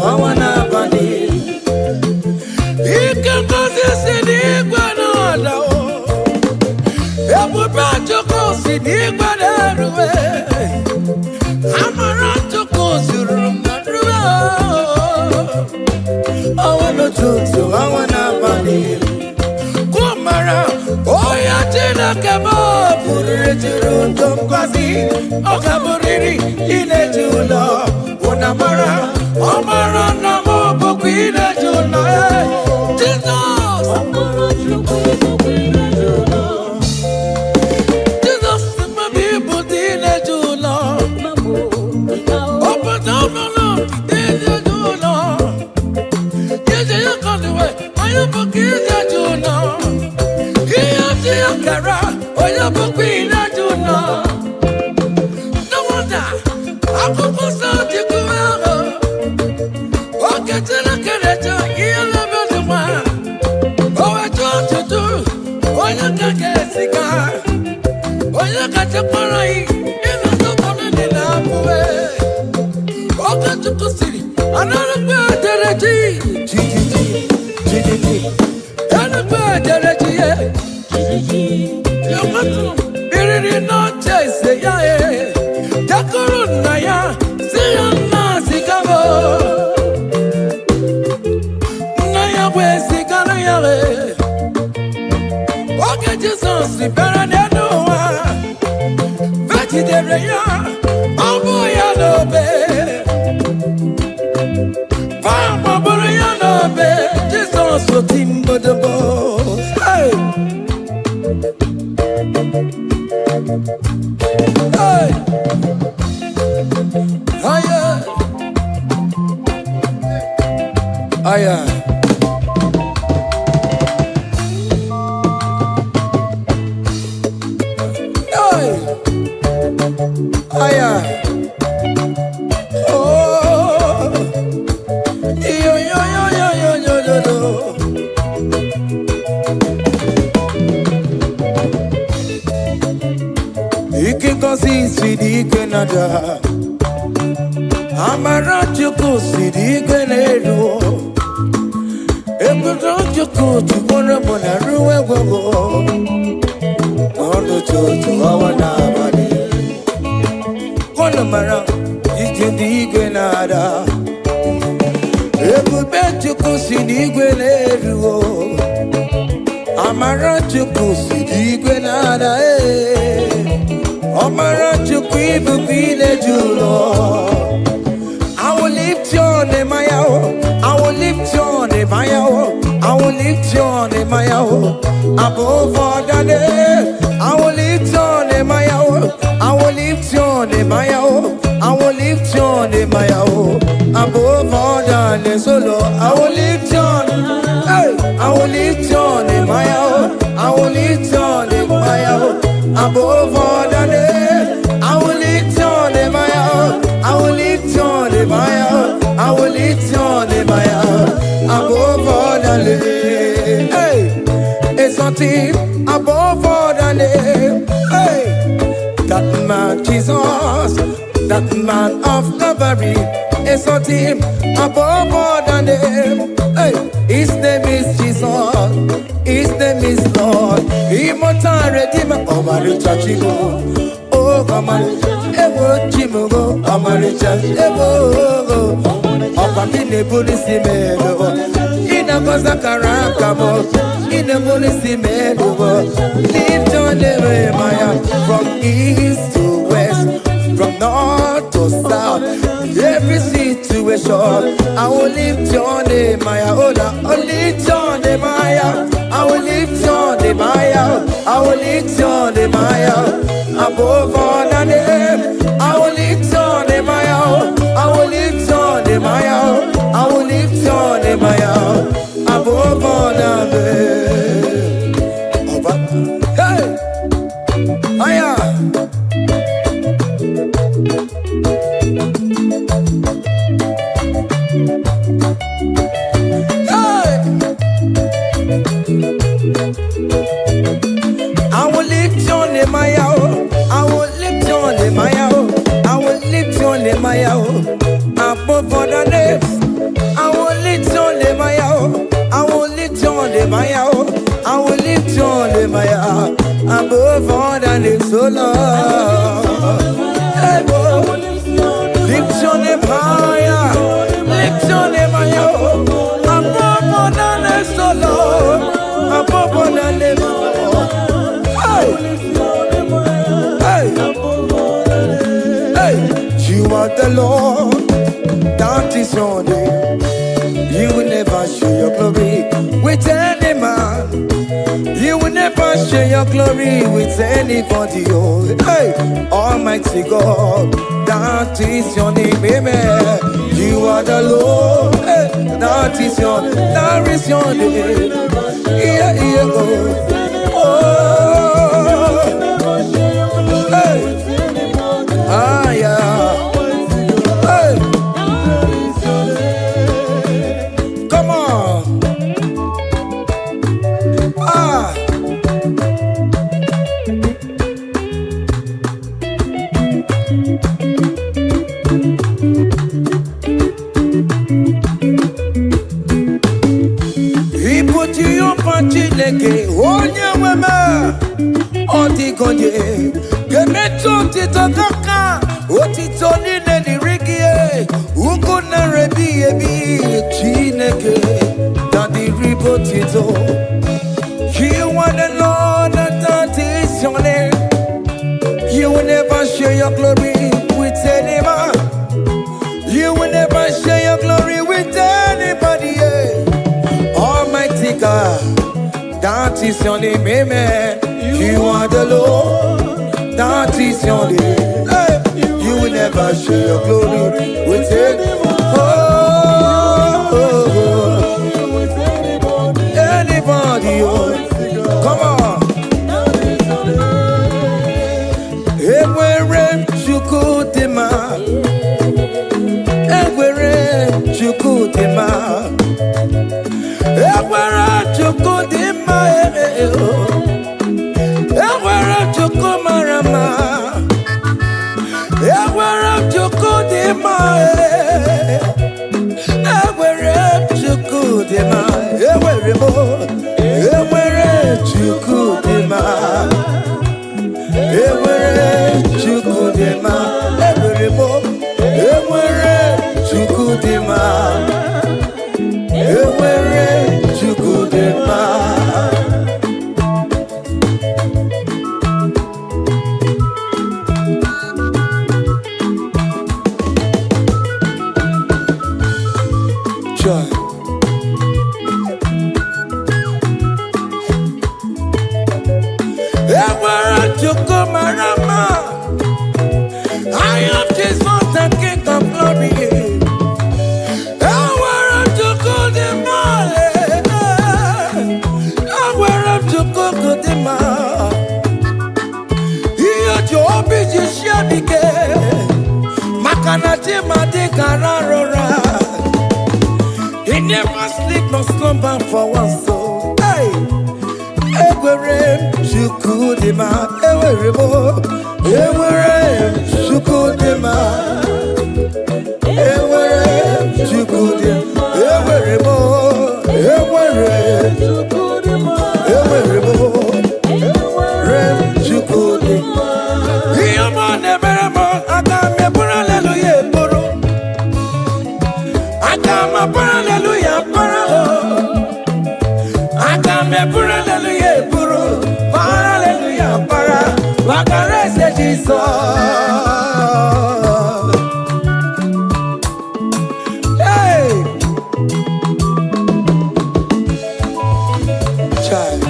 I wanna From east to west, from north to south, every situation, I will lift your name, I will lift your name, I will lift your name, I will lift your name, above all the name, I will lift your name, I will lift your name, I will lift your name, above all the name. Hey, aya. I will lift your name, I will lift your name, I will lift your name, above all the names. I will lift your name, I will lift your name, I will lift your name, above all the names. so Lord. Hey, boy. Lift your name higher. Lift your name higher. Above all the names, so Lord. Above all the names, Lord. Hey. Hey. You are the Lord. That is your name. You will never share your glory with any man. You will never share your glory with anybody. Oh, hey, Almighty God, that is your name, amen. You are the Lord, hey, that is your name. Yeah, yeah, oh, hey, ah, yeah. Chineke onye nweme odigonye gemetu otito kaka otito niile dịrị gị ugwu na ebi ebi Chineke na dịrị otito. You are the Lord that is your name. You will never share your glory with any man. You will never share your glory with anybody. Almighty God, that is your name, amen. You are the Lord, that is your name. Hey. You will never share your glory with anyone. Anybody, come on. Everywhere you go, everywhere you go, everywhere you go, everywhere you go, marama. Everywhere you go, everywhere you go, everywhere you go, everywhere you go, I am Jesus, the King of Glory. Everywhere you go, everywhere you go, you be just shabike. Makanati made kararora. He never sleep nor slumber for one soul. Hey, everywhere you go, everywhere you go, everywhere you go, hey, child.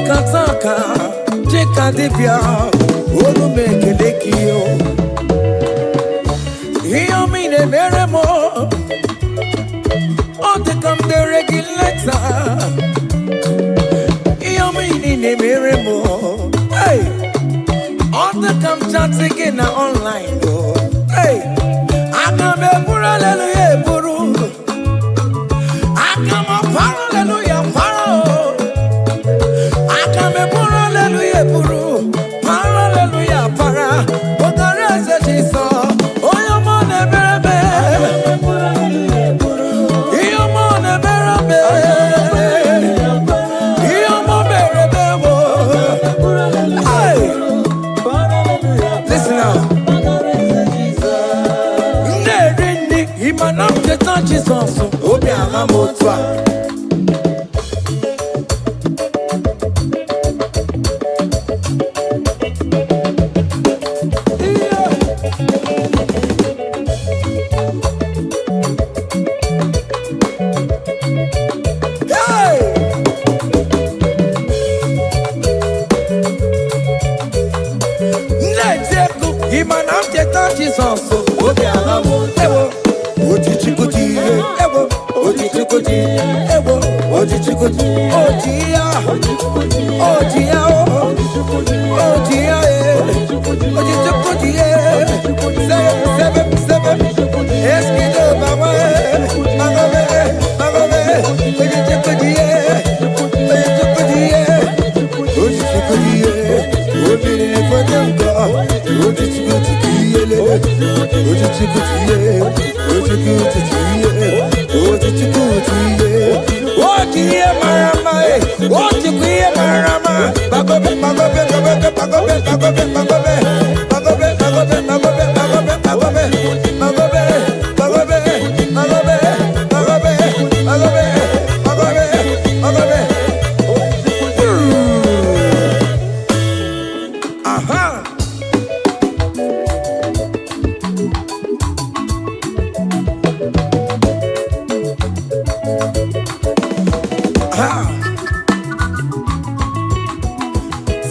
Kataka, Jeka Dibia, Olu Mekelekio. Hear me the very more. Oh, they come the regulator. Hear me in the very more. na online. Oh, hey, akame pura hallelujah puru. Akame pura hallelujah paro. Akame pura hallelujah puru. Paro hallelujah para. Ogare se jiso. Oyo mo ne berebe. Iyo mo ne berebe. Iyo mo berebe wo. Hey, listen now. Nerini imanam jetan Jesus. Obi ahamotwa. Jesus, Obi Alamo, Ewo, Oji Chikuti, Ewo, Oji Chikuti, Ewo, Oji Chikuti, Ojia, Ojia, Ojia, Oji Chikuti, seven, Eskido, Baba, Magobe, Oji Chikuti, Oji Chikuti, Oji Chikuti, Oji Chikuti.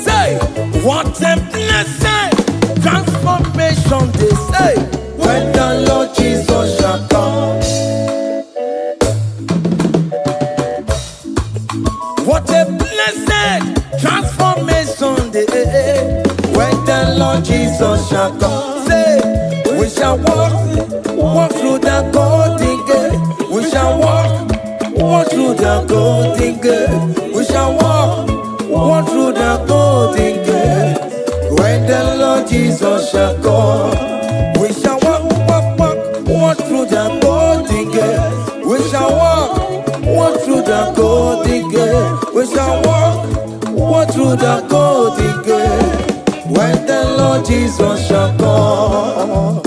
Say, what a blessing, transformation they say, when the Lord Jesus shall come. What a blessing, transformation they say, when the Lord Jesus shall come. Say, we shall walk through the golden gate. We shall walk through the golden gate. We shall walk through the golden gate. When the Lord Jesus shall come, we shall walk through the golden gate. We shall walk through the golden gate. We shall walk through the golden gate. When the Lord Jesus shall come.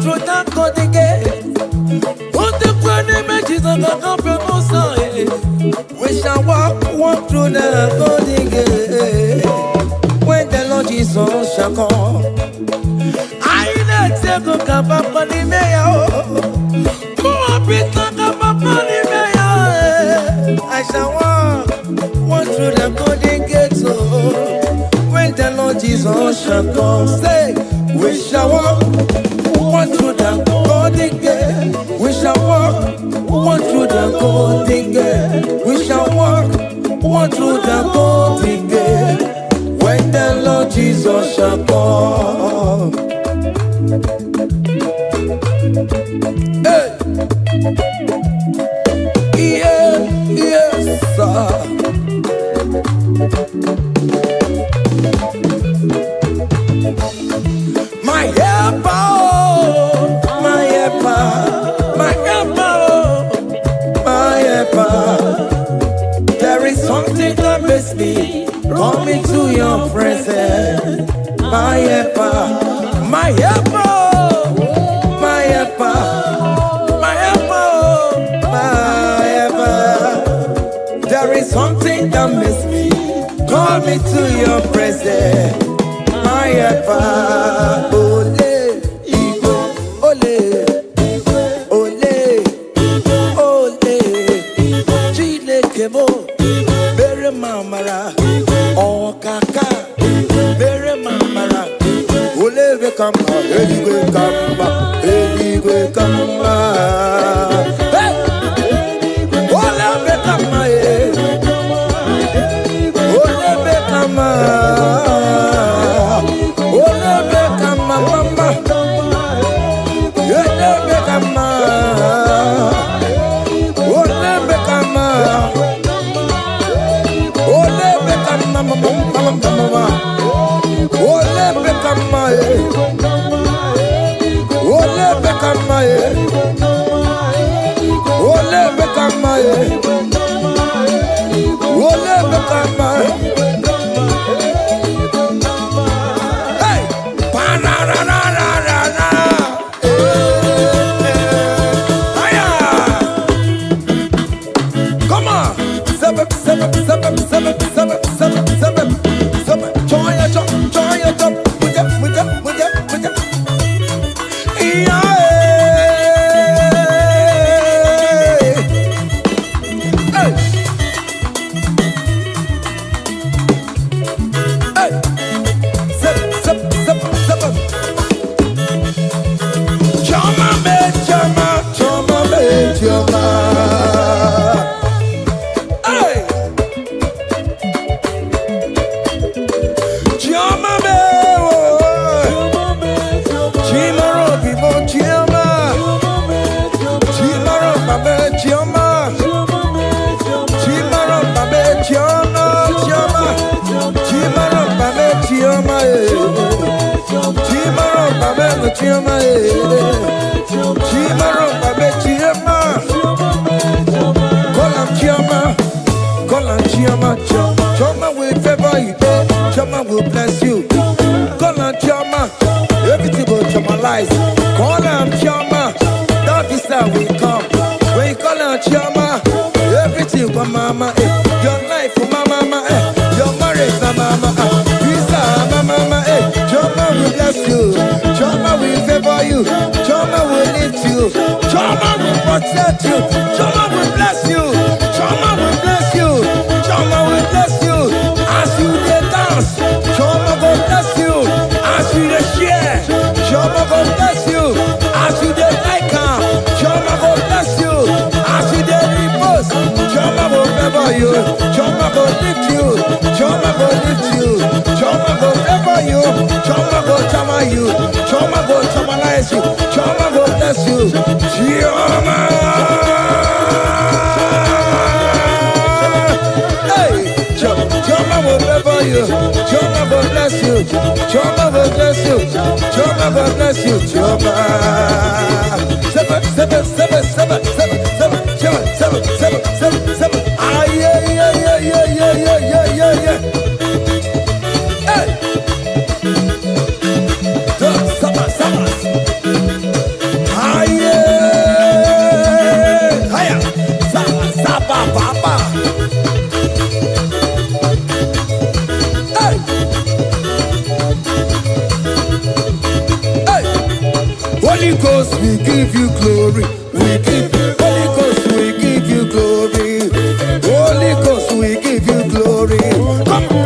Through that golden gate, what the grand images of the company. We shall walk through the golden gate. When the Lord Jesus shall come, I not take a cup of money, I shall walk through the golden gate. So when the Lord Jesus shall come, say, we shall walk through the golden gate. We shall walk through the golden gate. We shall walk through the golden gate. When the Lord Jesus shall come. Hey. Yes, sir. My helper. There is something that makes me come into your presence. My helper, my helper, my helper, my helper, my helper. There is something that makes me come into your presence. My helper, ole, ole. Bere mamara, oh kaka, bere mamara, Choma will favor you, Choma will bless you. Call on Choma, everything will Chomalize. Call on Choma, that visa will come. When you call on Choma, everything for mama, your life for mama, your marriage for mama, visa mama, Choma will bless you, Choma will favor you, Choma will lift you, Choma will protect you, Choma will bless you, Choma will bless you, Choma will bless you. As you dance, Choma will bless you. As you share, Choma will bless you. As you like her, Choma will bless you. As you repose, Choma will favor you. Choma will lift you. Choma will lift you. Choma will favor you. Choma will chama you. Choma will chamalize you. Choma will bless you. Choma. Choma will favor you. Choma will bless you. Choma will bless you. Choma will bless you. Choma. Seven. Ah, yeah. Hey. Seven. Ah, yeah. Hiya. Saba, papa. Holy Ghost, we give you glory. Holy Ghost, we give you glory. Holy Ghost, we give you glory.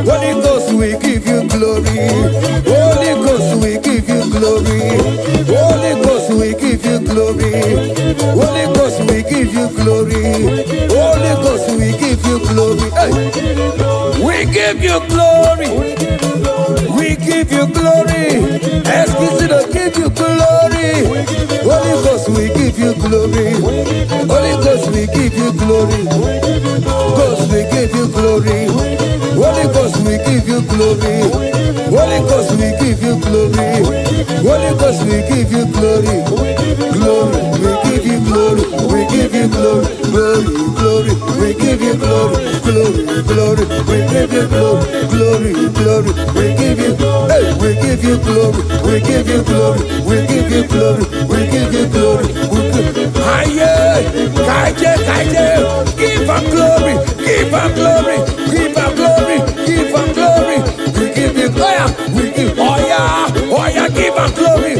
Holy Ghost, we give you glory. Holy Ghost, we give you glory. Holy Ghost, we give you glory. Holy Ghost, we give you glory. Holy Ghost, we give you glory. We give you glory. We give you glory. Excuse me, give you glory. Holy Ghost, we give you glory. Holy Ghost, we give you glory. Ghost, we give you glory. Holy Ghost, we give you glory. Holy Ghost, we give you glory. Holy Ghost, we give you glory. Glory, we give you glory. We give you glory. Glory, we give you glory. Glory, we give you glory. Glory, we give you glory. We give you glory. We give you glory. We give you glory. We give you glory. Kaije, give her glory. Give her glory. Give her glory. Give her glory. We give you glory. We give give her glory.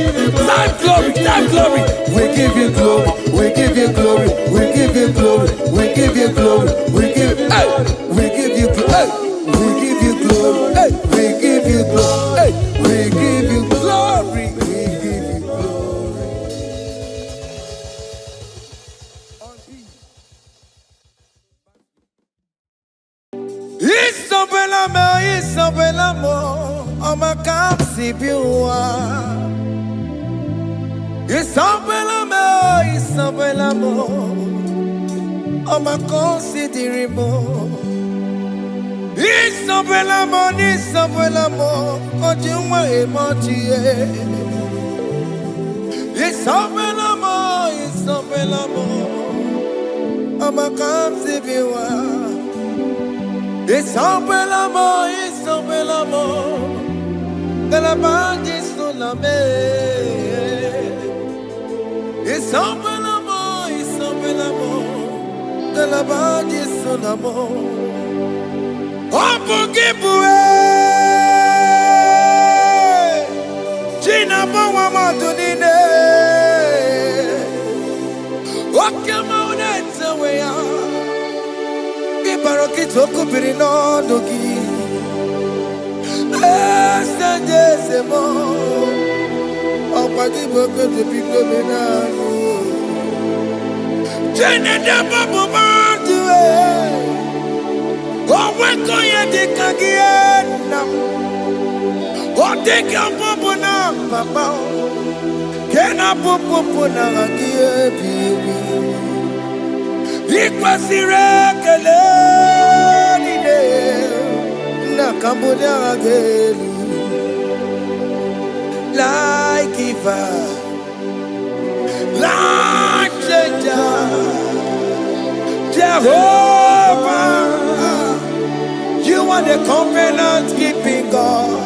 Time glory. We give you glory. We give you glory. We give you glory. We give you glory. We give you glory. We give you glory. We give you glory. We give you glory. We give you glory. Isabelamo, ama kapsi biwa. Isabelamo, ama considerimo. Isabelamo, ojuma emotie. Isabelamo, mama comes if you are. It's open l'amor, it's open l'amor. Que la bande sur la mer. It's open l'amor, it's open l'amor. Que la bande sur la mer. Oh, pour qui pourrait. Gina, bon, maman, donne. Ok, mon être, ouais. Ibaroki toko pirino doki. C'est bon. On va dire que depuis que menano. Je n'ai pas pour m'entuer. On va qu'on y a des caguiennes. On dit qu'il y a un peu pour nous, papa. Qu'il y a un peu pour nous, baby. Ikwasire kelele na kambonya agelu like Eva, like Jehovah. You are the covenant keeping God,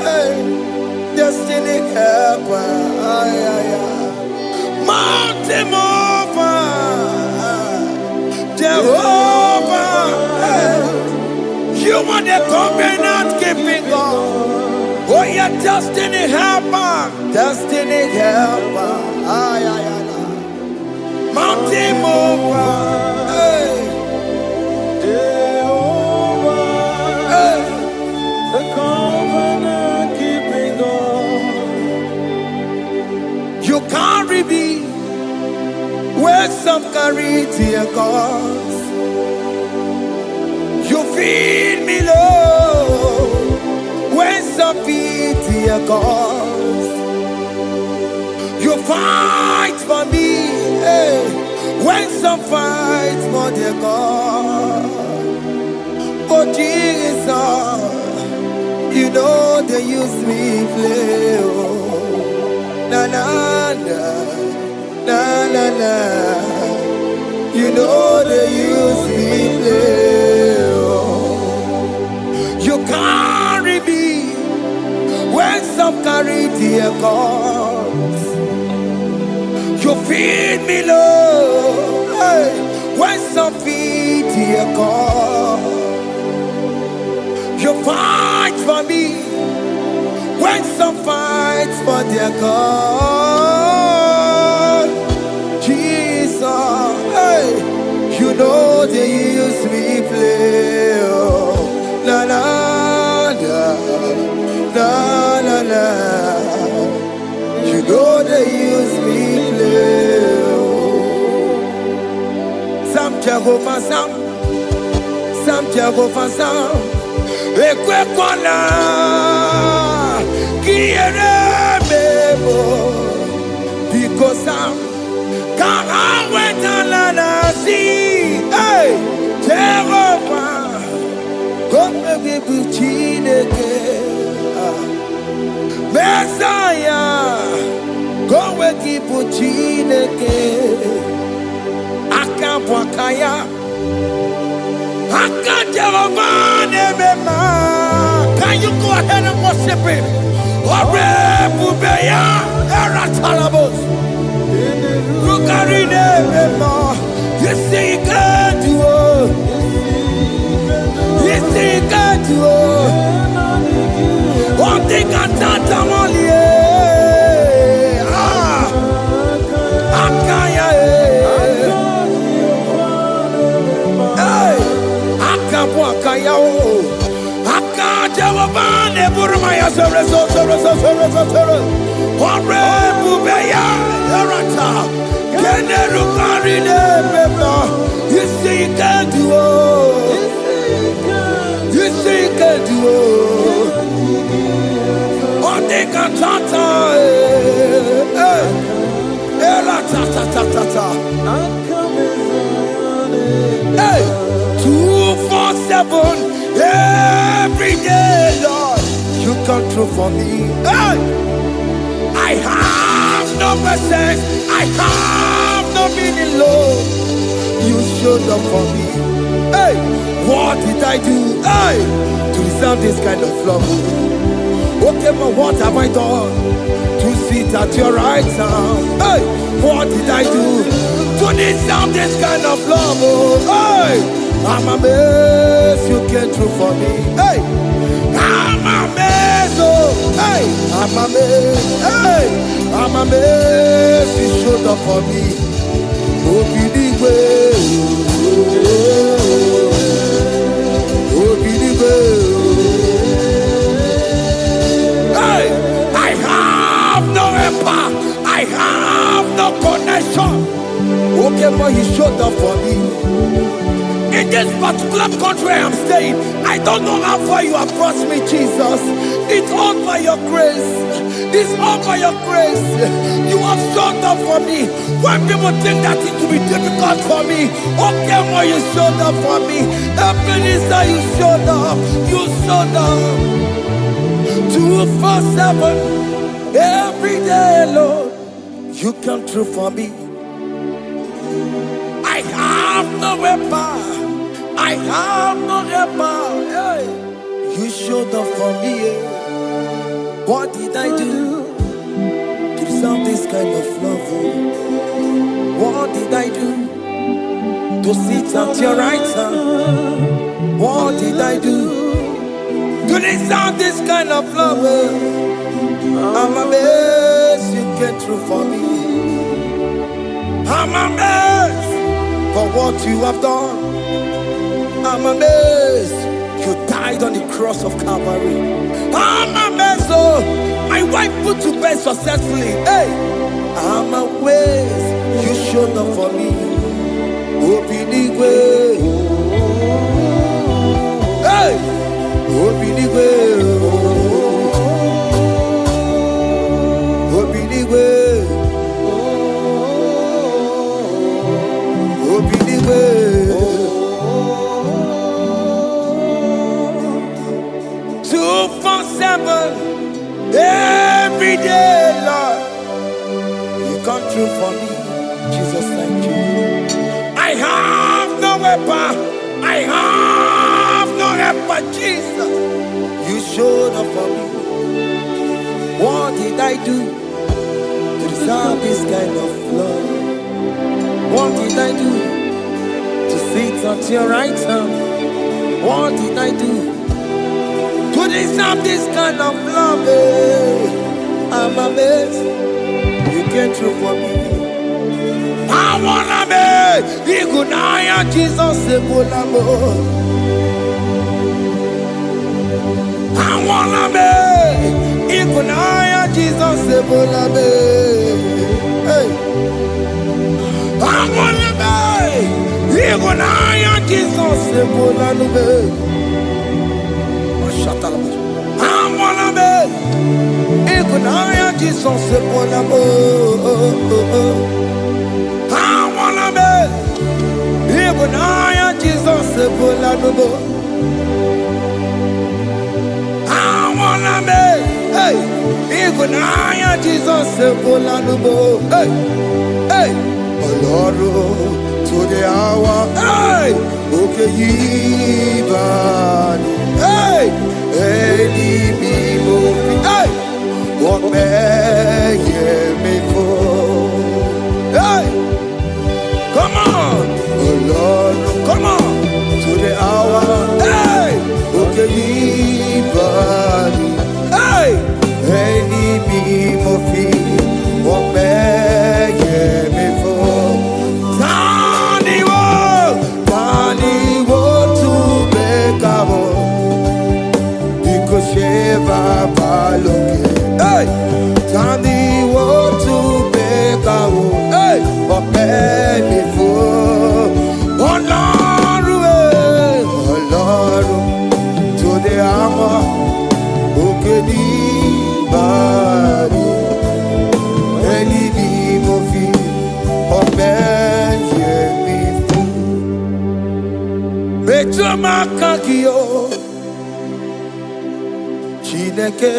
hey, destiny helper, mountain mover. Jehovah, you are the covenant keeping God. Oh, your destiny helper, destiny helper. Mountain mover, Jehovah, the covenant keeping God. You carry me where some carry tear gas. You feed me low when some feed tear gas. You fight for me, hey, when some fight for their God. Oh Jesus, you know they use me play. Oh, na na na. Na na na, you know they use me play. Oh. You carry me when some carry their cause. You feed me low, hey, when some feed their cause. You fight for me when some fight for their cause. Jesus, hey, you know they use me play. Oh, la la la, la la la. You know they use me play. Oh, Sam Jehovah Sam, Sam Jehovah Sam. Ekwe kwana, kiere bebo, because Sam. Quand on went dans la nasi, hey, Jehovah, comme le bouchineke, Messiah, comme le bouchineke, Akabwakaya, Jehovah, Nemema. Can you go ahead and worship him? Ore Bubeya, Eratalabos. Rukarine Mema, you see you can do it. You see you can do it. One thing I can't only Akaya, hey, Akabwakaya, Akajawabane Burmaya, Ore Bubeya, Erata. You see you can do it. You see you can do it. On the cantata, hey, 247 every day, Lord. You come through for me. Hey, I have no patience. I have no meaning, Lord. You showed up for me. Hey, what did I do? Hey, to deserve this kind of love? Okay, but what have I done to sit at your right hand? Hey, what did I do to deserve this kind of love? Hey, I'm amazed you came through for me. Hey, I'm amazed. Oh, hey, I'm amazed. Hey, I'm amazed you showed up for me. Obinigwe, Obinigwe. Hey, I have no helper, I have no connection. Okay, but he showed up for me. In this particular country I'm staying, I don't know how far you have brought me, Jesus. It's all by your grace. It's all by your grace. You have showed up for me. When people think that it will be difficult for me, okay, well, you showed up for me. Ebenezer, you showed up. You showed up. 247 every day, Lord. You come through for me. I have no weapon. I have no helper. Hey. You showed up for me. What did I do to deserve this kind of love? What did I do to sit at your right hand? What did I do to deserve this kind of love? I'm amazed you came through for me. I'm amazed for what you have done. I'm amazed you died on the cross of Calvary. I'm amazed, oh, my wife put to bed successfully. Hey, I'm amazed you showed up for me. Obinigwe, hey, Obinigwe, Obinigwe, Obinigwe. 247 every day, Lord. You come through for me, Jesus. Thank you. I have no weapon. I have no helper, Jesus. You showed up for me. What did I do to deserve this kind of love? What did I do to sit at your right hand? What did I do to deserve this kind of love? I'm amazed you came through for me. I wanna be Igunaya Jesus Ebulamo. I wanna be Igunaya Jesus Ebulamo. Hey, I wanna be Igunaya Jesus Ebulamo. I wanna be Igunaya Jesus Ebulamo. I wanna be Igunaya Jesus Ebulamo. I wanna be, hey, Igunaya Jesus Ebulamo. Hey, hey, Oloro to the hour. Hey, okay, Yibani. Hey, IGBO. Hey, what may me for? Hey, come on, oh Lord, come on to the hour. Hey, okay, Yibani. Hey, IGBO. What may me for? Tani wo to make up. Sheva baloke, hey, Tandi wo to beka wo, hey, ope mi fo, Ọlọ́run, to the hour, oke ni bari, eni ni mo fi, ope ye mi fo, mejo makakiyo. Chineke,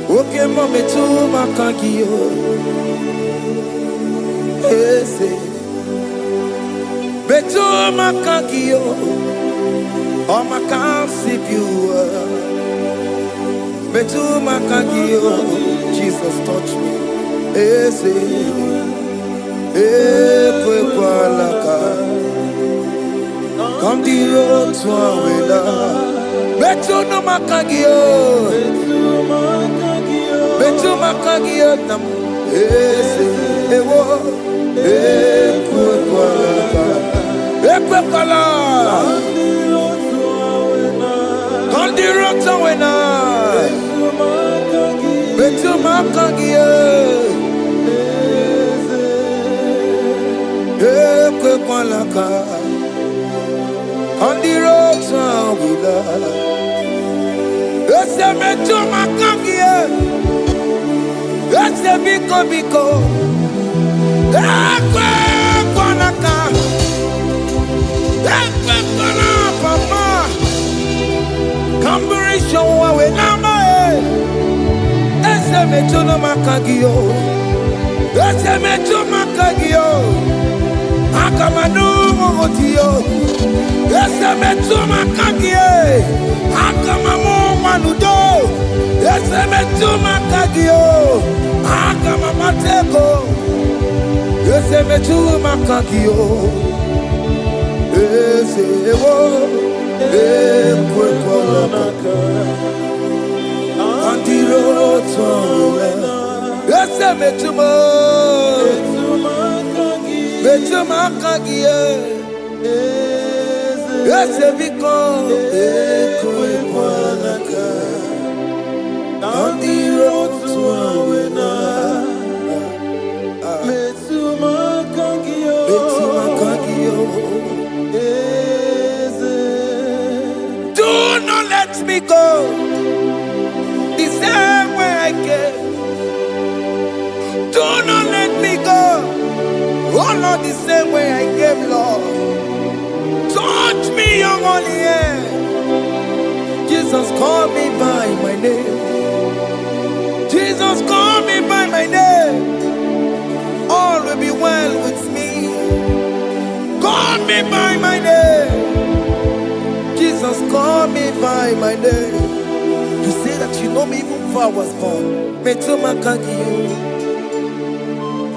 oke mome tu makagiyo, ese, Betu makagio, oh makasipyu. Betu makagio, Jesus touch me. Ese, ekwalaka. Come the road to Awela. Betu no makagio, Betu makagio nam. Ese, ewo, ekwalaka. Ekwala, come the road to Awela. Betu makagio, ekwalaka. On the road to Awela. Ese Betu makagio, ese biko. Ekwalaka. Papa, Camberisha we nama. Ese Betu makagio, ese Betu makagio. Akamanu motio, ese Betu makagio. Akamamu manudo, ese Betu makagio. Akamamateko, ese Betu makagio. Ese ewo, ekwalaka. Andiro towe, ese Betu makagio. Ese biko, ekwalaka. Andiro towe na. Betu makagio. Do not let me go the same way I came. Do not let me go. Oh Lord, the same way I came, Lord. Touch me, young only hand. Jesus, call me by my name. Jesus, call me by my name. All will be well with me. Call me by my name. Jesus, call me by my name. You say that you know me even before I was born. Betu makagio,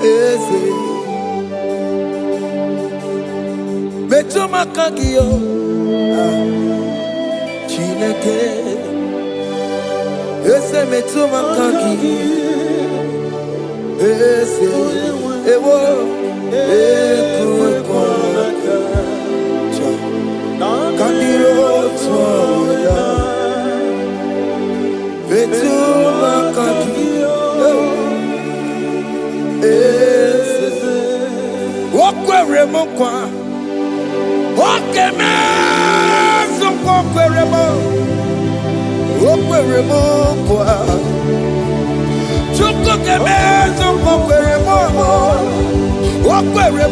ese. Betu makagio, chineke. Ese Betu makagio, ese. Ewo, ekwalaka. Kandiro toya. Betu makagio. Ese. Wokwere mokwa. Okeme zonkokwere mo. Wokwere mokwa. Chukokeme zonkokwere mo. Okwere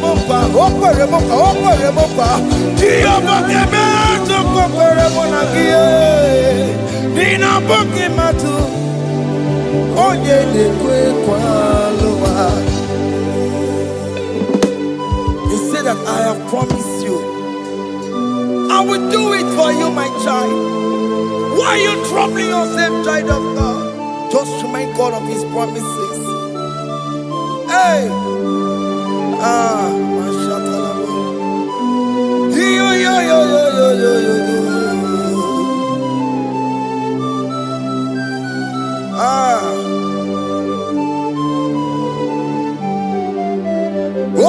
mokwa. Diyobo keme zonkokwere mo na gie. Nina boki matu. Onye dekwe kwalowa. He said that I have promised you. I will do it for you, my child. Why are you troubling yourself, child of God? Just remind God of His promises. Hey! Mashatalabo. Yo.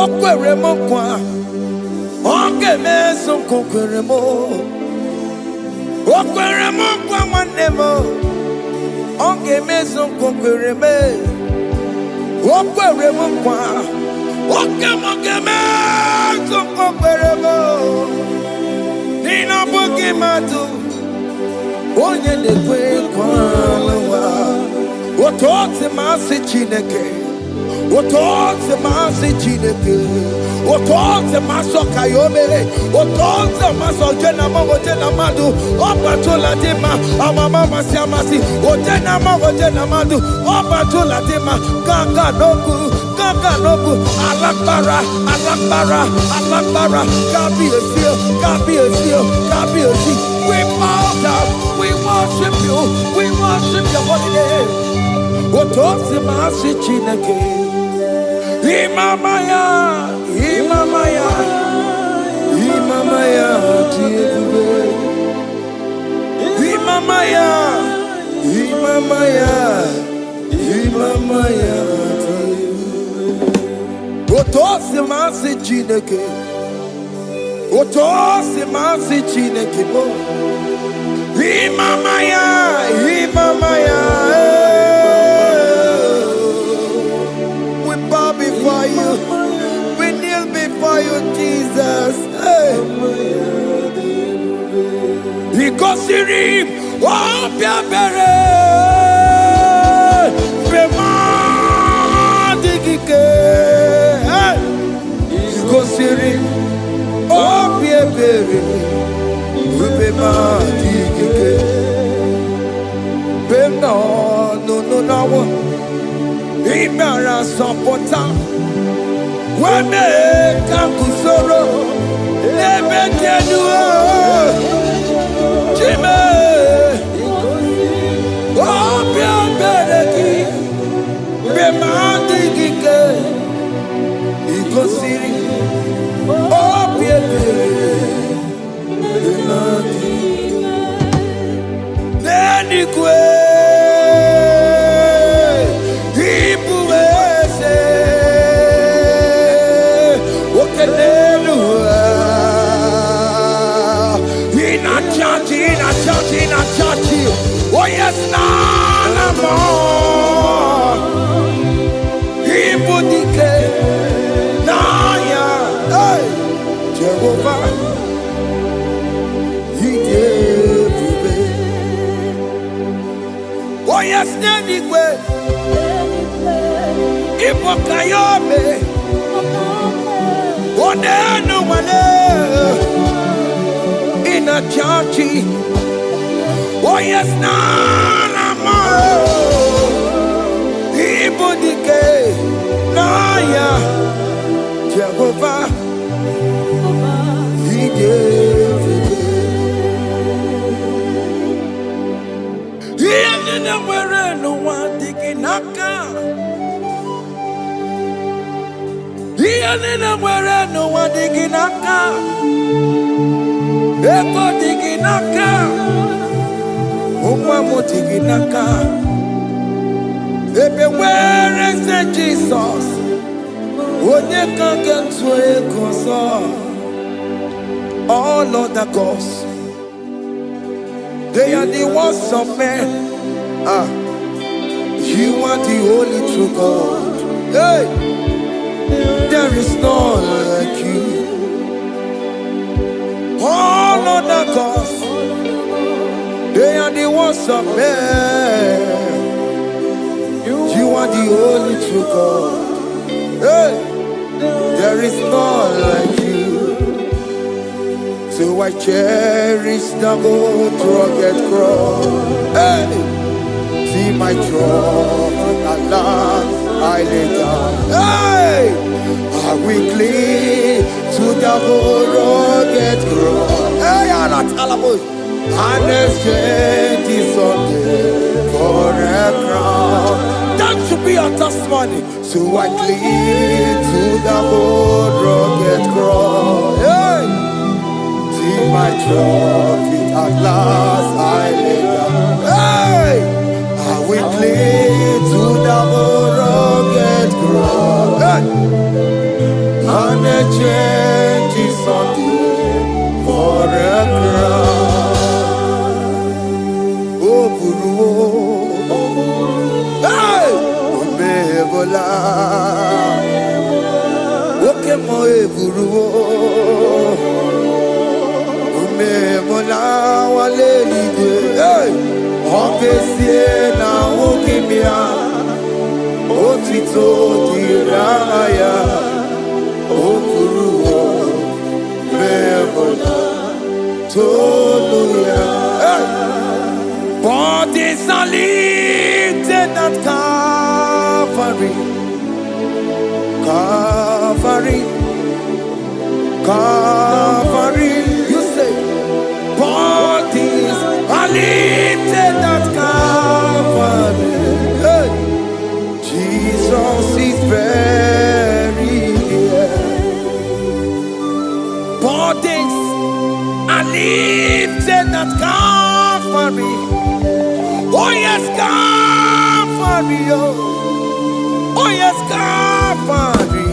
Okwere mokwa. Onge meso kokwere mo. Okwere mokwa manemo. Onge meso kokwere me. Okwere mokwa. Oke meso kokwere mo. Nina boki matu. Onye dekwe kwalawa. Otote masi chineke. Otote masi chineke. Otonze maso kayome. Otonze maso jena mamo jena madu. Opatola dema. Amama masiamasi. Ojena mamo jena madu. Opatola dema. Ganga nogu. Ganga nogu. Alakbara. Alakbara. Alakbara. Gabi esio. Gabi esio. Gabi esi. We bow down. We worship you. We worship your holy name. Otonze masi chineke. Imamaya. Imamaya. Imamaya. Imamaya. Imamaya. Imamaya. Otosi masi chineke. Otosi masi chineke bo. Imamaya. Imamaya. We bow before you. We kneel before you, Jesus. Ikosirim. Oh, Piabere. Ikosirim. Oh, Piabere. No, no, no, no. Imara Sampota. Wame Kakusoro. Nebetenua. Jime. Oh, Piabereki. Bemandi Gike. Ikosiri. Oh, Piabereki. Nenikwe. Oh yes, nana more. Ibudike, naya, hey, Jehovah, he gave me. Oh yes, anyway, Ibokayobe, oh no one in a church. Oh yes, nana more. Ibudike, naya, Jehovah, he gave it. He ended up where no one digging naka. He ended up where no one digging naka. Echo digging naka. Umamotiginaka. Where is the Jesus? When you can get to a console, all other gods, they are the ones of men. You are the only true God. Hey, there is none like you. All other gods, they are the ones of men. You are the only true God. Hey, there is none like you. So I cherish the old rugged cross. Hey, see my trouble, Allah, I lay down. Hey, I will cling to the old rugged cross. Hey, Allah, Alamus. And exchange is Sunday for a crown. That should be our testimony. So I cling to the old rugged cross. Hey, see my trophy at last I lay down. Hey, I will cling to the old rugged cross. Hey, and exchange is Sunday for a crown. Hey, Umebola, Oke mo eburu, Umebola wale ide. Hey, Okesie na okimia, Otito diraya, Okuru. Calvary, Calvary, Calvary. You say, bodies are lifted at Calvary. Hey. Jesus is very near. Bodies are lifted at Calvary. Oh yes, Calvary. Oh yes, Calvary.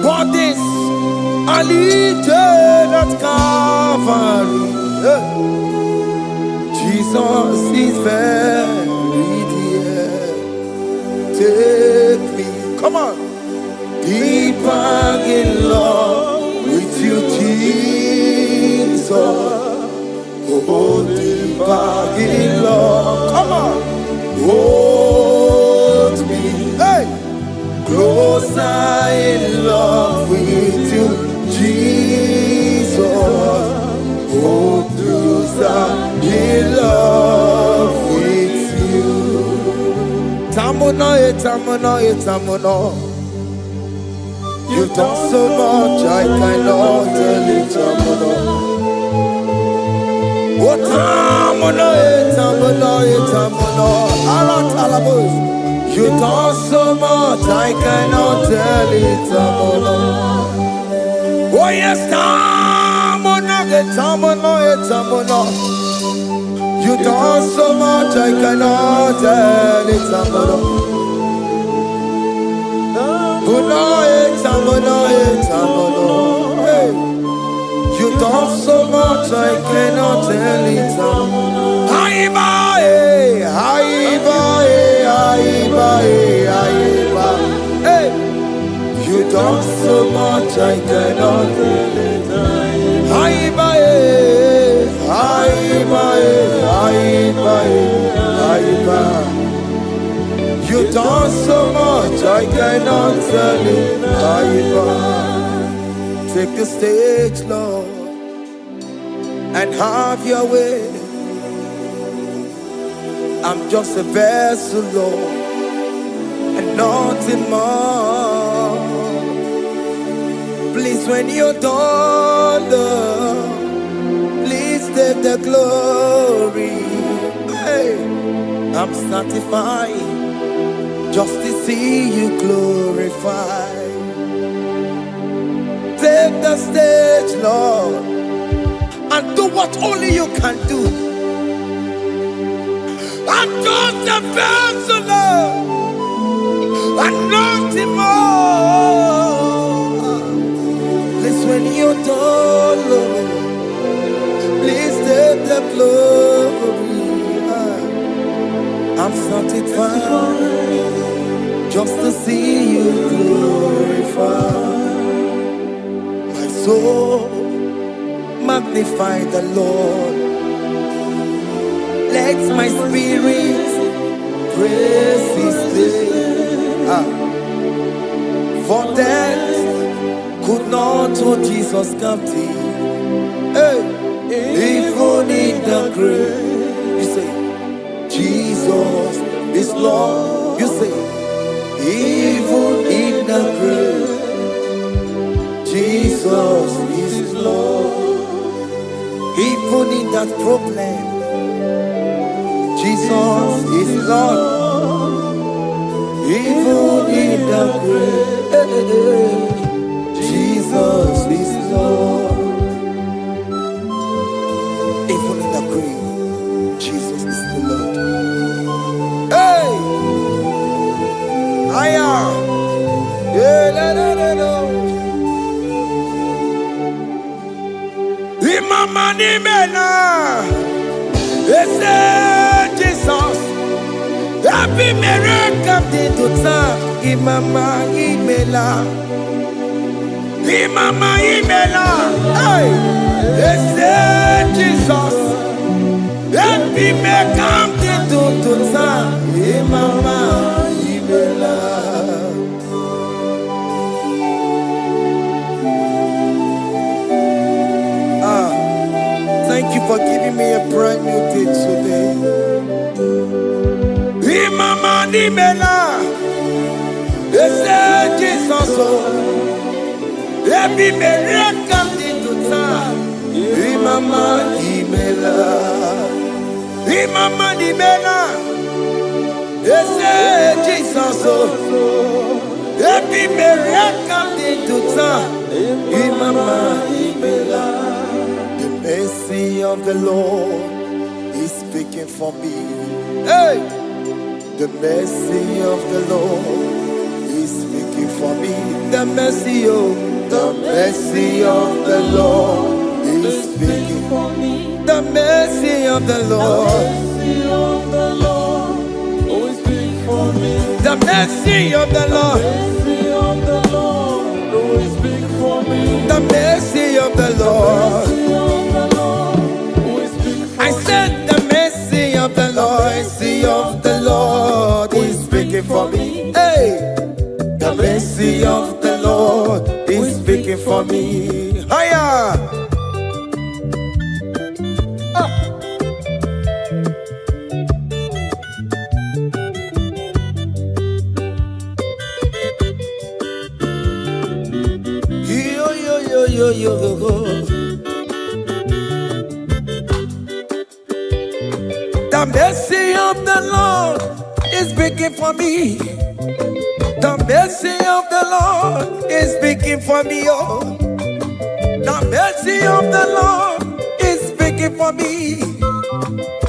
Bodies are lifted at Calvary. Jesus is very dear. Take me, come on, deeper in love with you, Jesus. Oh, deeper in love, come on, hold me, hey, closer in love with you, Jesus. Oh, closer in love with you. Tamuno, tamuno, tamuno. You've done so much, I cannot tell it, tamuno. Oh, tamuno, tamuno, tamuno. Aratalabos. You've done so much, I cannot tell it, tamuno. Oh yes, tamuno, tamuno, tamuno. You've done so much, I cannot tell it, tamuno. Hey. You've done so much, I cannot tell it. Hey. You've done so much, I cannot tell it. You've done so much, I cannot tell it. Take the stage, Lord, and have your way. I'm just a vessel, Lord, and nothing more. Please, when you're done, Lord, please take the glory. Hey, I'm satisfied just to see you glorified. Take the stage, Lord, and do what only you can do. I'm just a vessel, Lord, and nothing more. Please, when you're done, Lord, please take the glory. I'm satisfied just to see you glorified. My soul magnify the Lord. Let my spirit praise His name. For death could not hold Jesus captive. Hey, even in the grave, you say, Jesus is Lord. You say, even in the grave, Jesus is Lord. Even in that problem, Jesus is Lord. Even in the grave, Jesus is Lord. Even in the grave, Jesus is the Lord. Hey! I am. Imama ni mena, ese Jesus. Happy miracle de tutsa. Imama imela, Imama imela. Hey, ese Jesus. Happy miracle de tutsa. Imama imela. Thank you for giving me a brand new day today. Imama nimela, Yes, Jesus, every miracle into time. Imama Imela, Imama Imela. Yes, Jesus, every miracle into time. Imama Imela. The mercy of the Lord is speaking for me. Hey, the mercy of the Lord is speaking for me. The mercy of the Lord is speaking for me. The mercy of the Lord, always speak for me. the mercy of the Lord, Always speak for me. the mercy of the Lord. Always speak for I said the mercy of the Lord is speaking for me. Hey, the mercy of the Lord is speaking for me. Higher. Yo, yo, yo, yo, yo. The mercy of the Lord is speaking for me. The mercy of the Lord is speaking for me. Oh, the mercy of the Lord is speaking for me.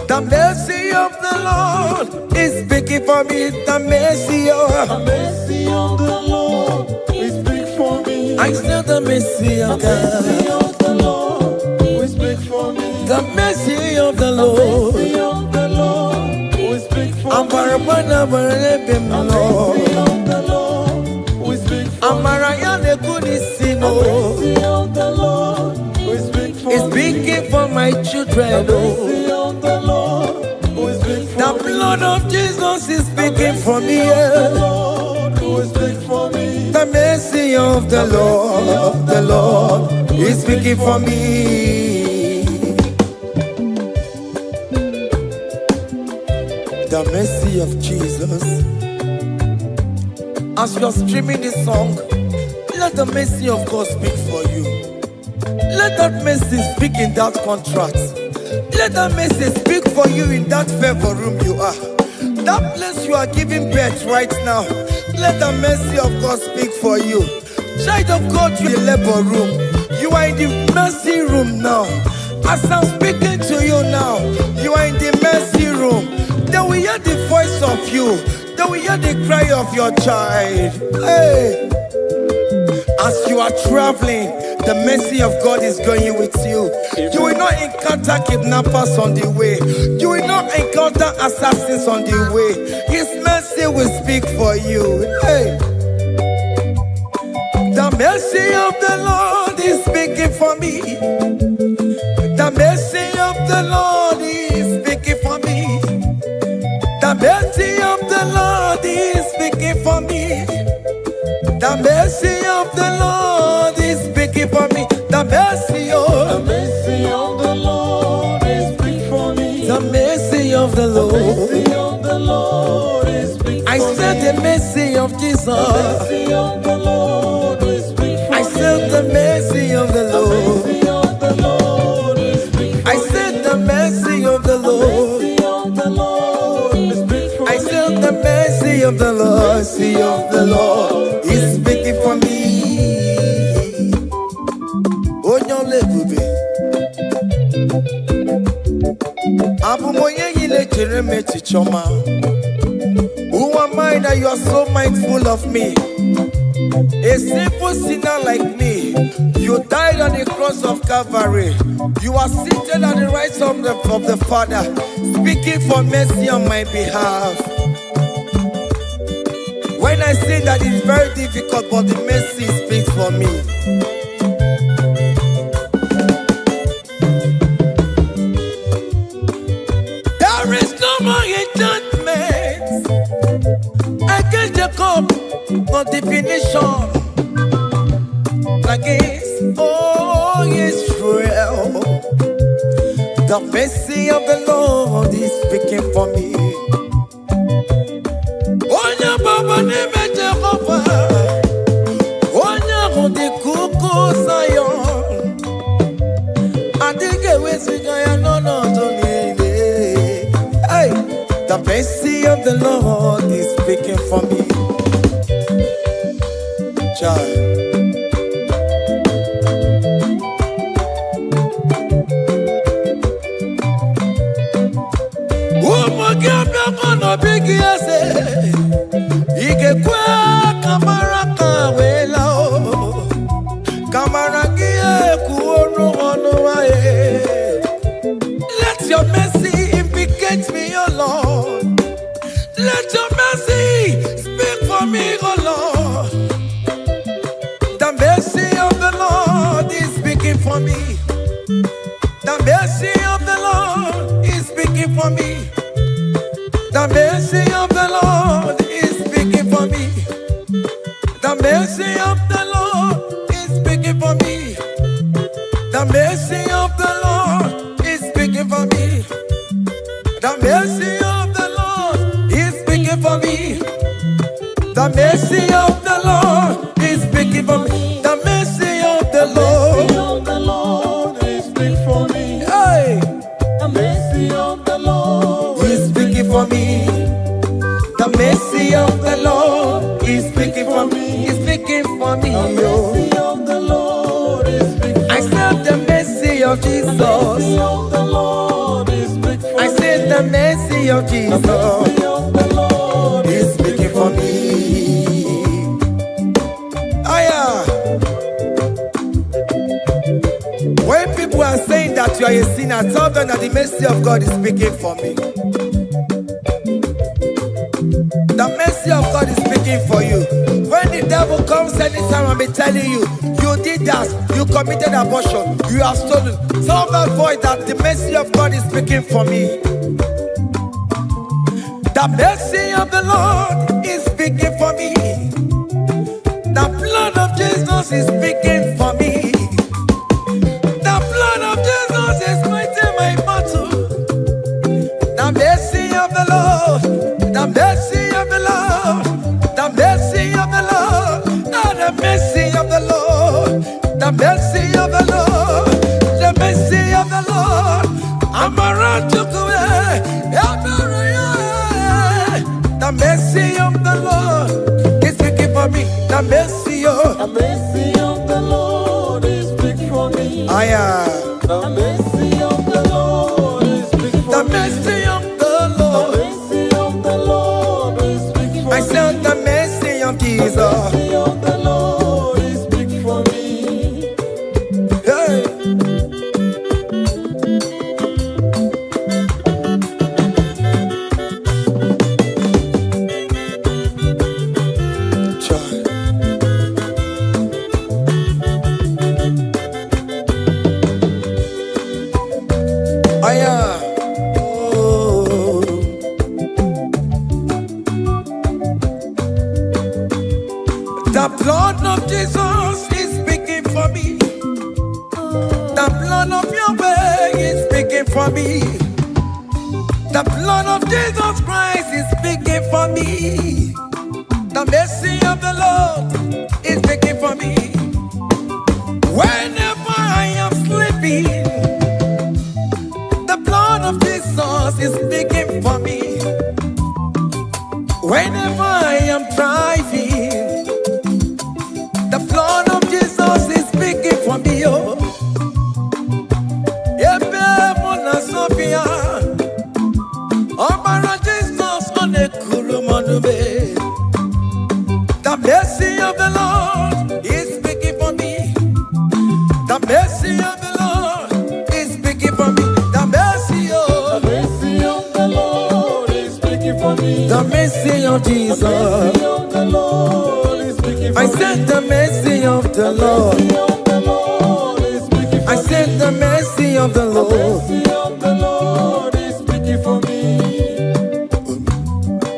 The mercy of the Lord is speaking for me. The mercy of the mercy of the Lord. We speak for me. I still the mercy of God. Mercy of the Lord. We speak for me. The mercy of the Lord. Mercy of the Lord. We speak for I'm me. Lord. Mercy of the Lord. We speak for me. Amarayane Kunisino Mercy of the Lord. We speak for is me. speaking for my children. Oh, Mercy of the Lord. We speak for the me. blood of Jesus is speaking for me. The Lord. We speak for me. The mercy of the Lord is speaking for me. The mercy of Jesus. As you are streaming this song, let the mercy of God speak for you. Let that mercy speak in that contract. Let that mercy speak for you in that favor room you are. That place you are giving birth right now. Let the mercy of God speak for you. Child of God, you are in the labor room. You are in the mercy room now. As I'm speaking to you now, you are in the mercy room. They will hear the voice of you. They will hear the cry of your child. Hey, as you are traveling, the mercy of God is going with you. You will not encounter kidnappers on the way. You will not encounter assassins on the way. His mercy will speak for you. Hey, the mercy of the Lord is speaking for me. The mercy of the Lord is speaking for me. The mercy of the Lord is speaking for me. The mercy of the Lord is speaking for me. The mercy of The Lord is speak for me. the mercy of the Lord. Mercy of the Lord is speak for I me. said the mercy of Jesus. Mercy of the Lord is speak for I me. said the mercy of the Lord. Mercy of the Lord is speak for I me. said the mercy of the Lord. Mercy of the Lord is speak for I me. said the mercy of the Lord. Mercy of the Lord is speaking for me. Oh, no, baby. Abumoye yile jereme chichoma. Who am I that you are so mindful of me? A simple sinner like me. You died on the cross of Calvary. You are seated at the right of the Father, speaking for mercy on my behalf. When I say that it's very difficult, but the mercy speaks for me. There is no more enchantment against Jacob, no definition against all Israel. The mercy of the Lord is speaking for me. Oh, yeah, Baba, name Jehovah. of the Lord is speaking for me. Child. Let your mercy implicate me, oh Lord. Let your mercy speak for me, oh Lord. The mercy of the Lord is speaking for me. The mercy of the Lord is speaking for me. The mercy of the Lord is speaking for me. The mercy of the Lord is speaking for me. The mercy of the Lord is speaking for me. The mercy of the Lord is speaking for me. The mercy of the Lord is speaking for me. The mercy of the Lord is speaking for me. Hey. The mercy of the Lord is speaking for me. The mercy of the Lord is speaking for me. Is speaking for me. The mercy of the Lord is speaking for me. I said the mercy of Jesus. The mercy of the Lord is speaking for me. I said the mercy of Jesus. The mercy of the Lord is speaking for me. Aya. When people are saying that you are a sinner, tell them that the mercy of God is speaking for me. The mercy of God is speaking for you. When the devil comes anytime and be telling you, you did that, you committed abortion, you have stolen, tell that voice that the mercy of God is speaking for me. The mercy of the Lord is speaking for me. The blood of Jesus is speaking for me. The blood of Jesus is fighting my battle. The mercy of the Lord, the mercy of the Lord, the mercy of the Lord, oh, the mercy of the Lord, the mercy of the Lord, the mercy of the Lord. I'm around to go away. The mercy of the Lord is speaking for me. The mercy of the Lord is speaking for me. I am. The mercy of the Lord is speaking for The me. mercy of the Lord. The mercy of the Lord is speaking for me. I said the mercy of Jesus. The mercy of the Lord is speaking for me. Hey. I am. Oh. The blood of Jesus is speaking for me. The blood of Yahweh is speaking for me. The blood of Jesus Christ is speaking for me. The mercy of the Lord is speaking for me. Whenever I am sleeping, the blood of Jesus is speaking for me. Whenever I am driving, the blood of Jesus is speaking for me. Oh, Ebe Mona Sophia, Obara Jesus on a Kulumanube. The mercy of the Lord is speaking for me. The mercy of the Lord is speaking for me. The mercy of The Lord is speaking for me. the mercy of Jesus. The mercy of the Lord is speaking for I me. said the mercy of the Lord. The mercy of the Lord is speaking for I me. said the mercy of the The Lord. mercy of the Lord is speaking for me.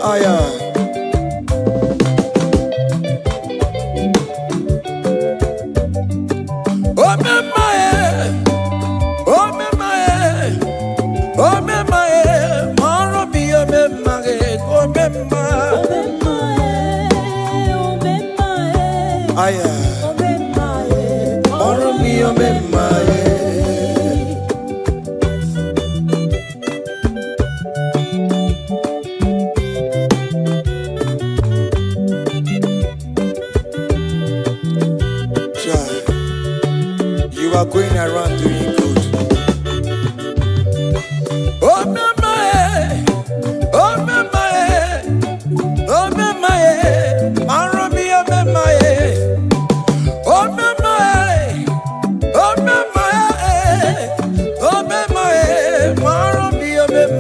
I am. Oh, my, oh, my, oh, my, Mara be a memory, oh, my, I am. you are going around doing good. Oh, mama, oh, mama, oh, mama, Maromi, oh, mama, oh, mama, oh, mama, oh, mama, Maromi, oh, mama,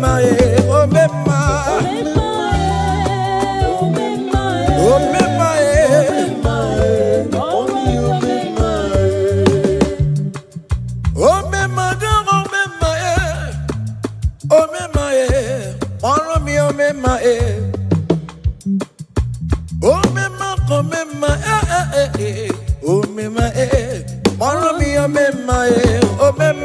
oh, mama, oh, mama,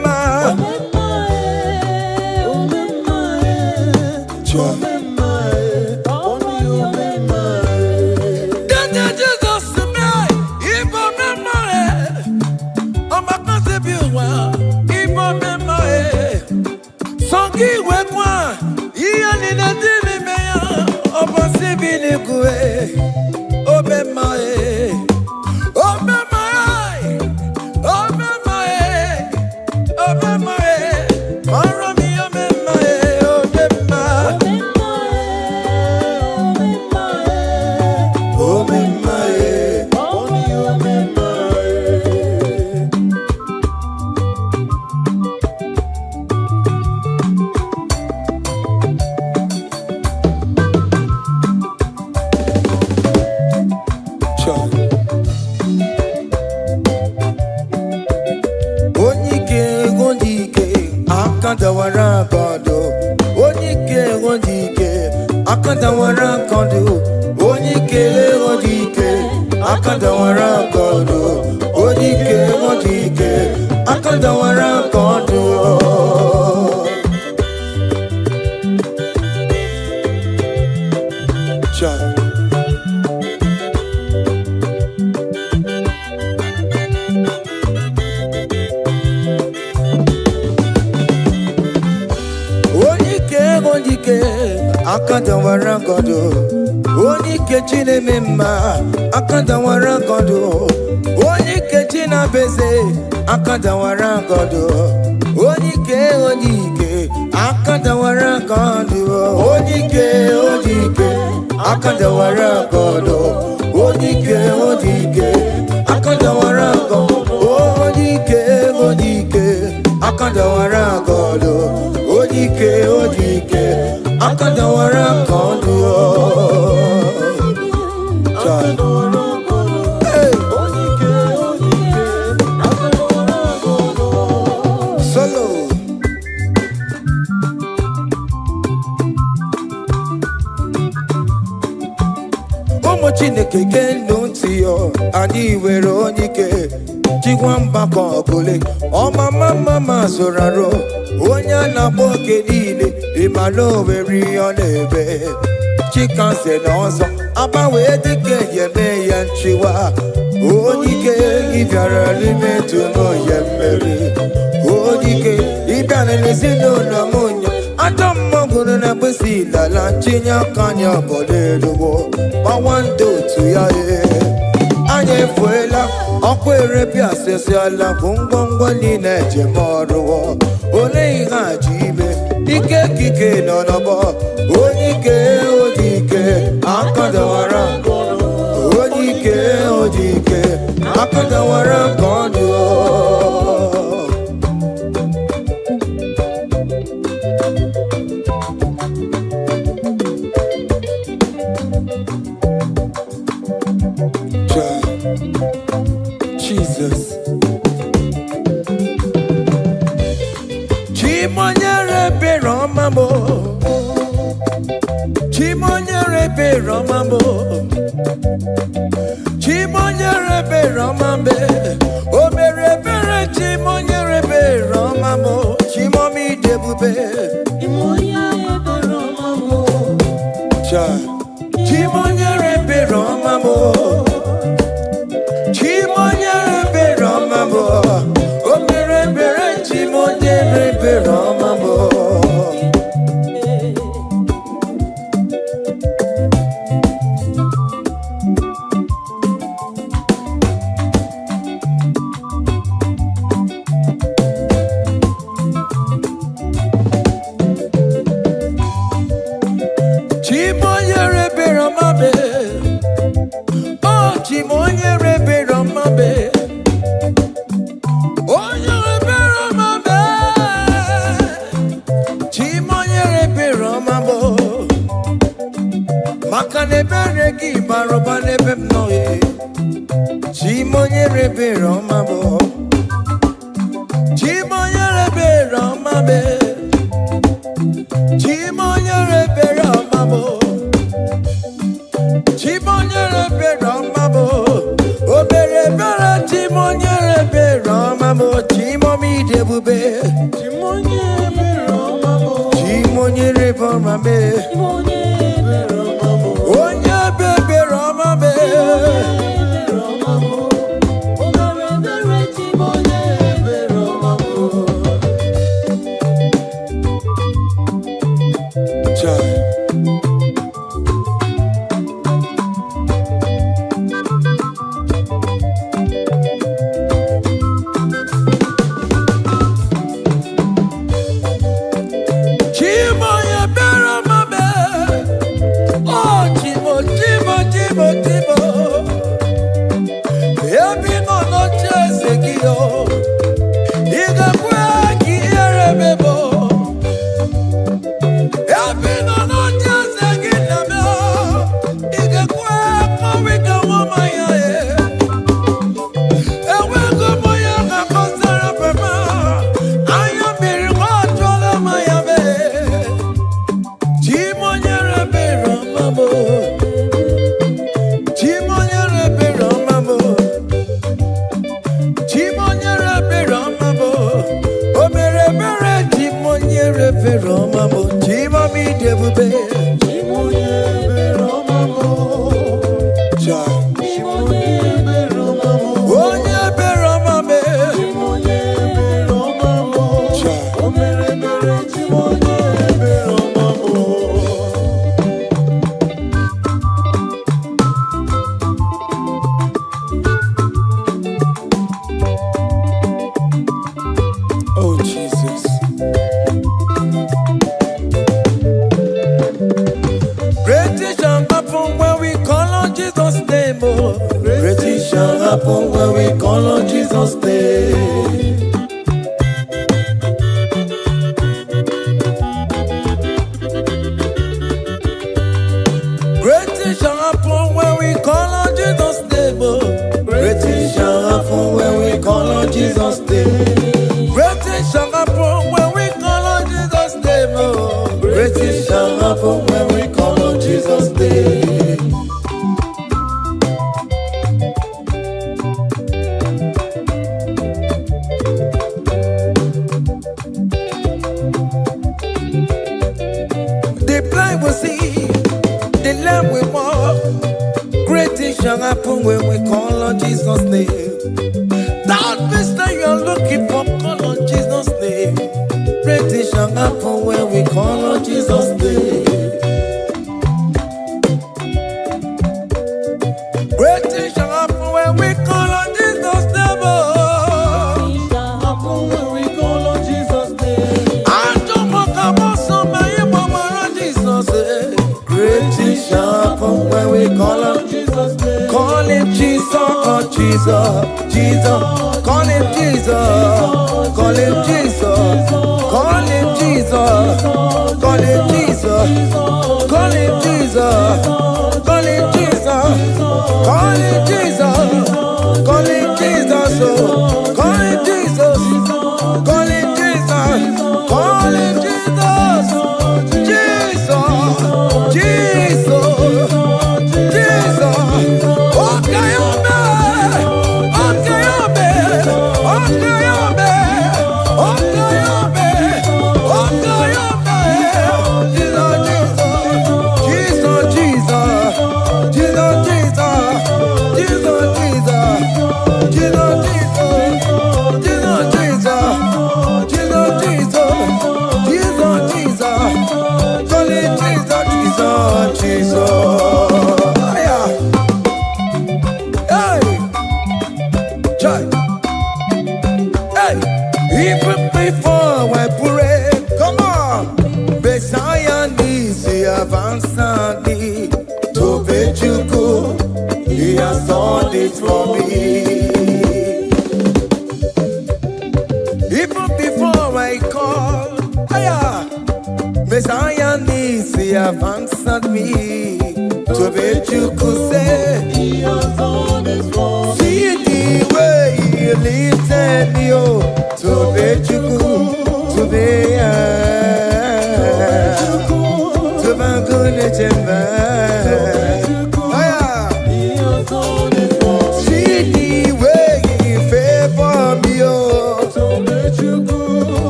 See the way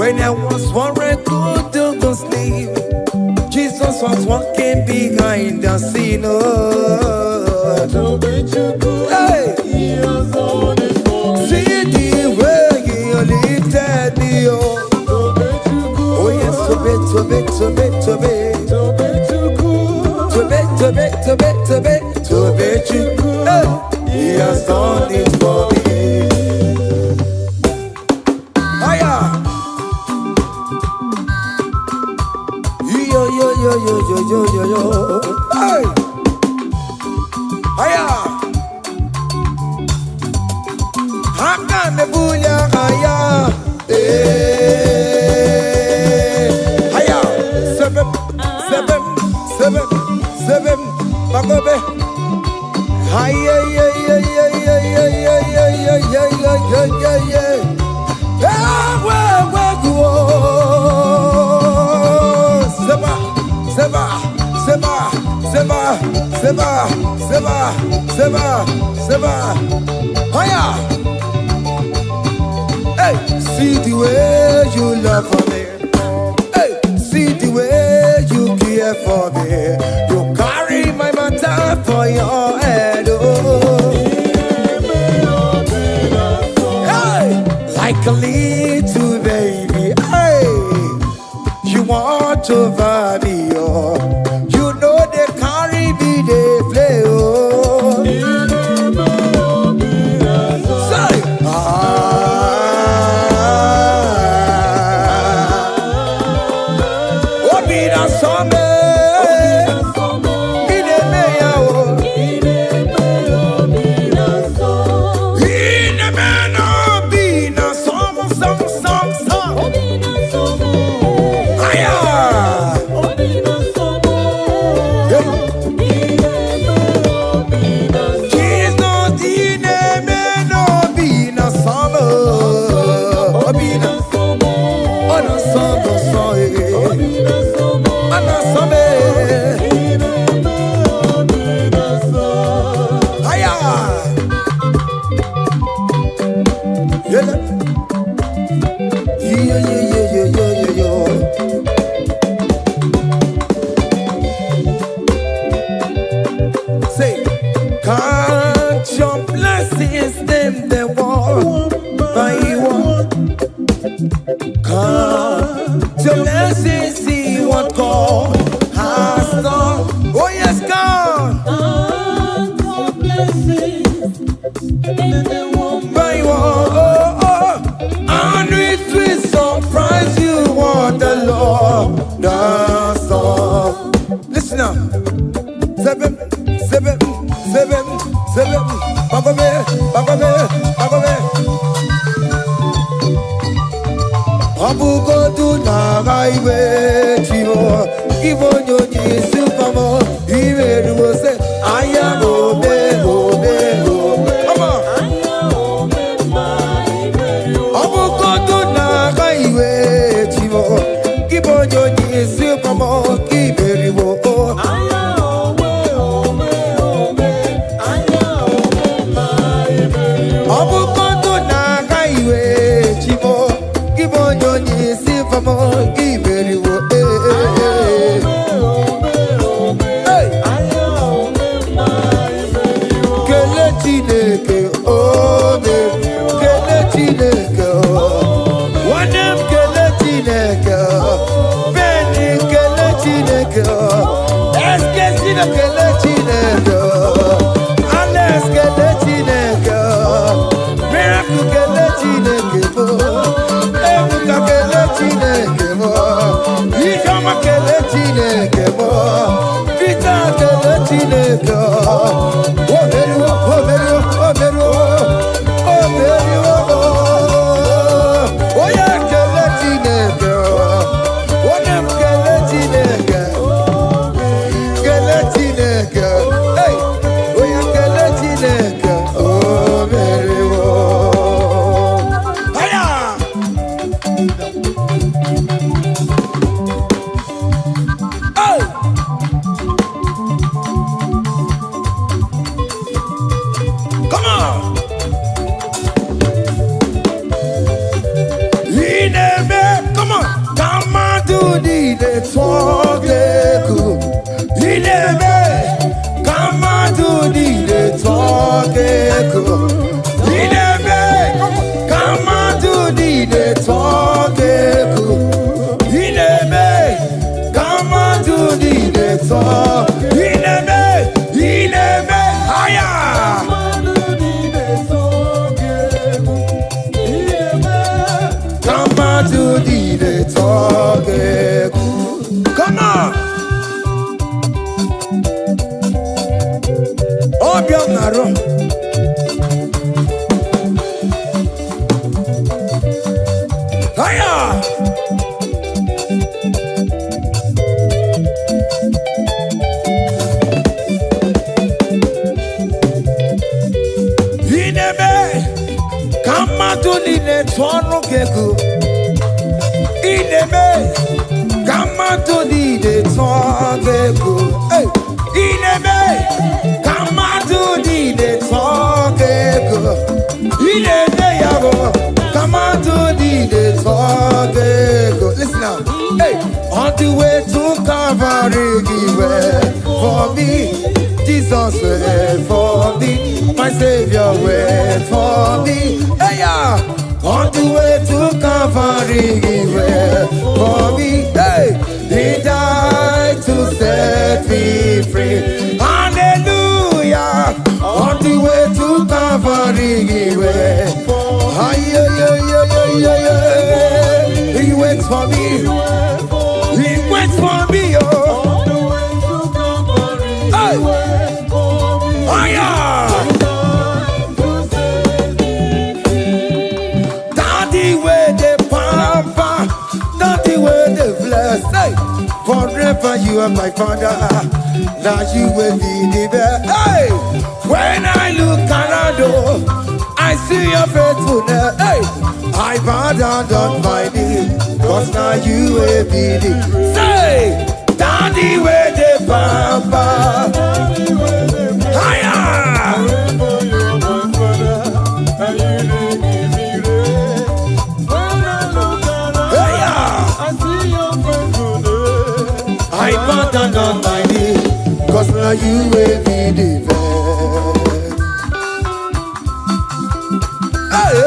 When I was worried, couldn't go sleep, Jesus was walking behind the scene. Hey! See the way you lifted me up. Oh yes, to be. He has done it for me. Hiya! Yo. Hey! Hiya! Haka nebuya hiya! Hiya! Seven. Bagobe! Hiya! Seba. Hiya! Hey, see the way you love for me. Hey, see the way you care for me. You carry my matter for your head. Oh. Hey, like a little baby. Hey, you want over me. Oh, you know they carry me, they play. Oh. Say, count your blessings, them they one by one. Count your blessings, see what God has done. Oh yes, God. Count your blessings, By one, and it will surprise you what the Lord does. Listen up. Seven. Bagobe. Abugo do na highway chivo. Ibo nyonyi supamo. Iwe do say aya obe. Come on. Abugo do na highway chivo. Ibo nyonyi supamo. Iwe do Miracle need a talk. Come on. Obiom Naro. Hiya. Kamadunine twano keku. Ineme. Kamadunine twano keku. Hey. Ineme. Kamadunine twano keku. Ineme yago. Kamadunine twano keku. Listen now. Hey. On the way to Calvary, he went for me. Jesus went for me. My Savior wait for me. Hey, yeah. On the way to Calvary, he wait for me. Hey, he died to set me free. Hallelujah. On the way to Calvary, he wait. He waits for me. He waits for me. Oh. Hey. Oh, yeah. Forever you are my father, now you will be the best. Hey, when I look around, I see your faithfulness. Hey, I bow down on my knees, cause now you will be the. Say, Daddy, where the papa. Higher. I bow down on my knees, cause now you will be the best. Hey.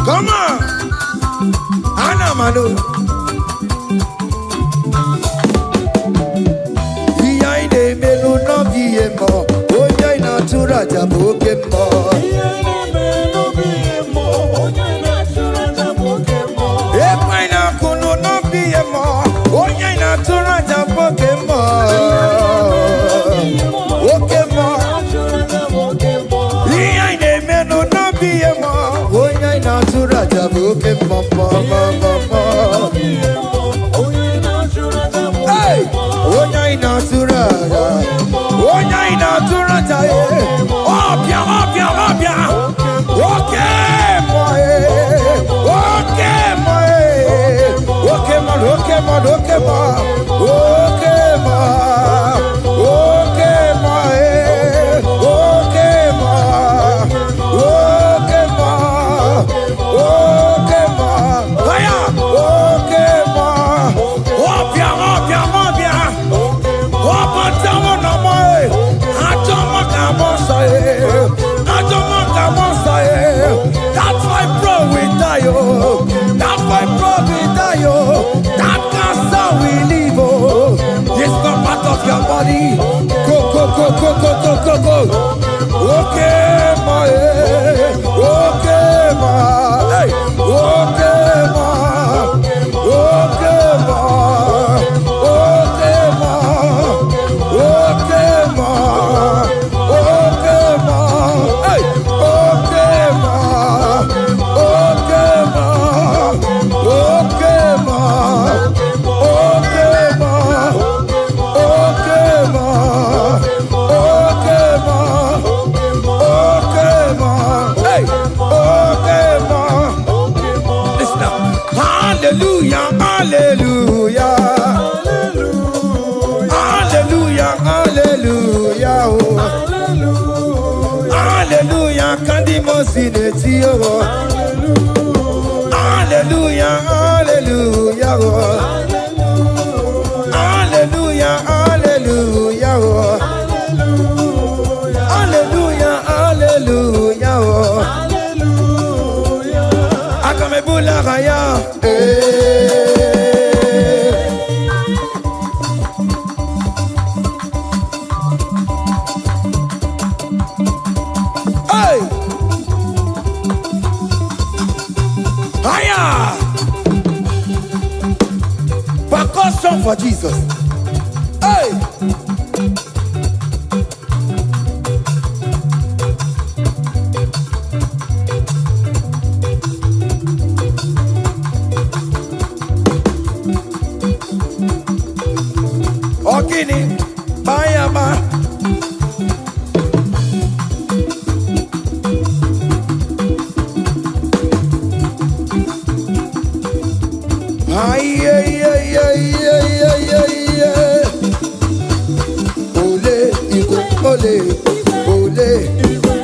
Come on, Anna Manu. Behind the melu no biemo, oya ina tura jabokemo. That's why bro we die, oh. That's why bro we die, oh. That cancer we live, oh. It's not part of your body. Go, go, go, go, go, go, go, go. Okay, my, okay, my, hey, okay, my, okay, my, okay, my, okay, my, okay, my, hey, okay, my, okay, my, okay, my, okay, my, okay, ma, okay, ma, okay, ma, hey, okay, ma. Listen now. Hallelujah, hallelujah, hallelujah, hallelujah, oh. Hallelujah, kandi mosineti, oh. Hallelujah, hallelujah, oh. Hallelujah, hallelujah, oh. Hallelujah, hallelujah, oh. Akamebula raya, for Jesus. Hey! Ogini, Bayama.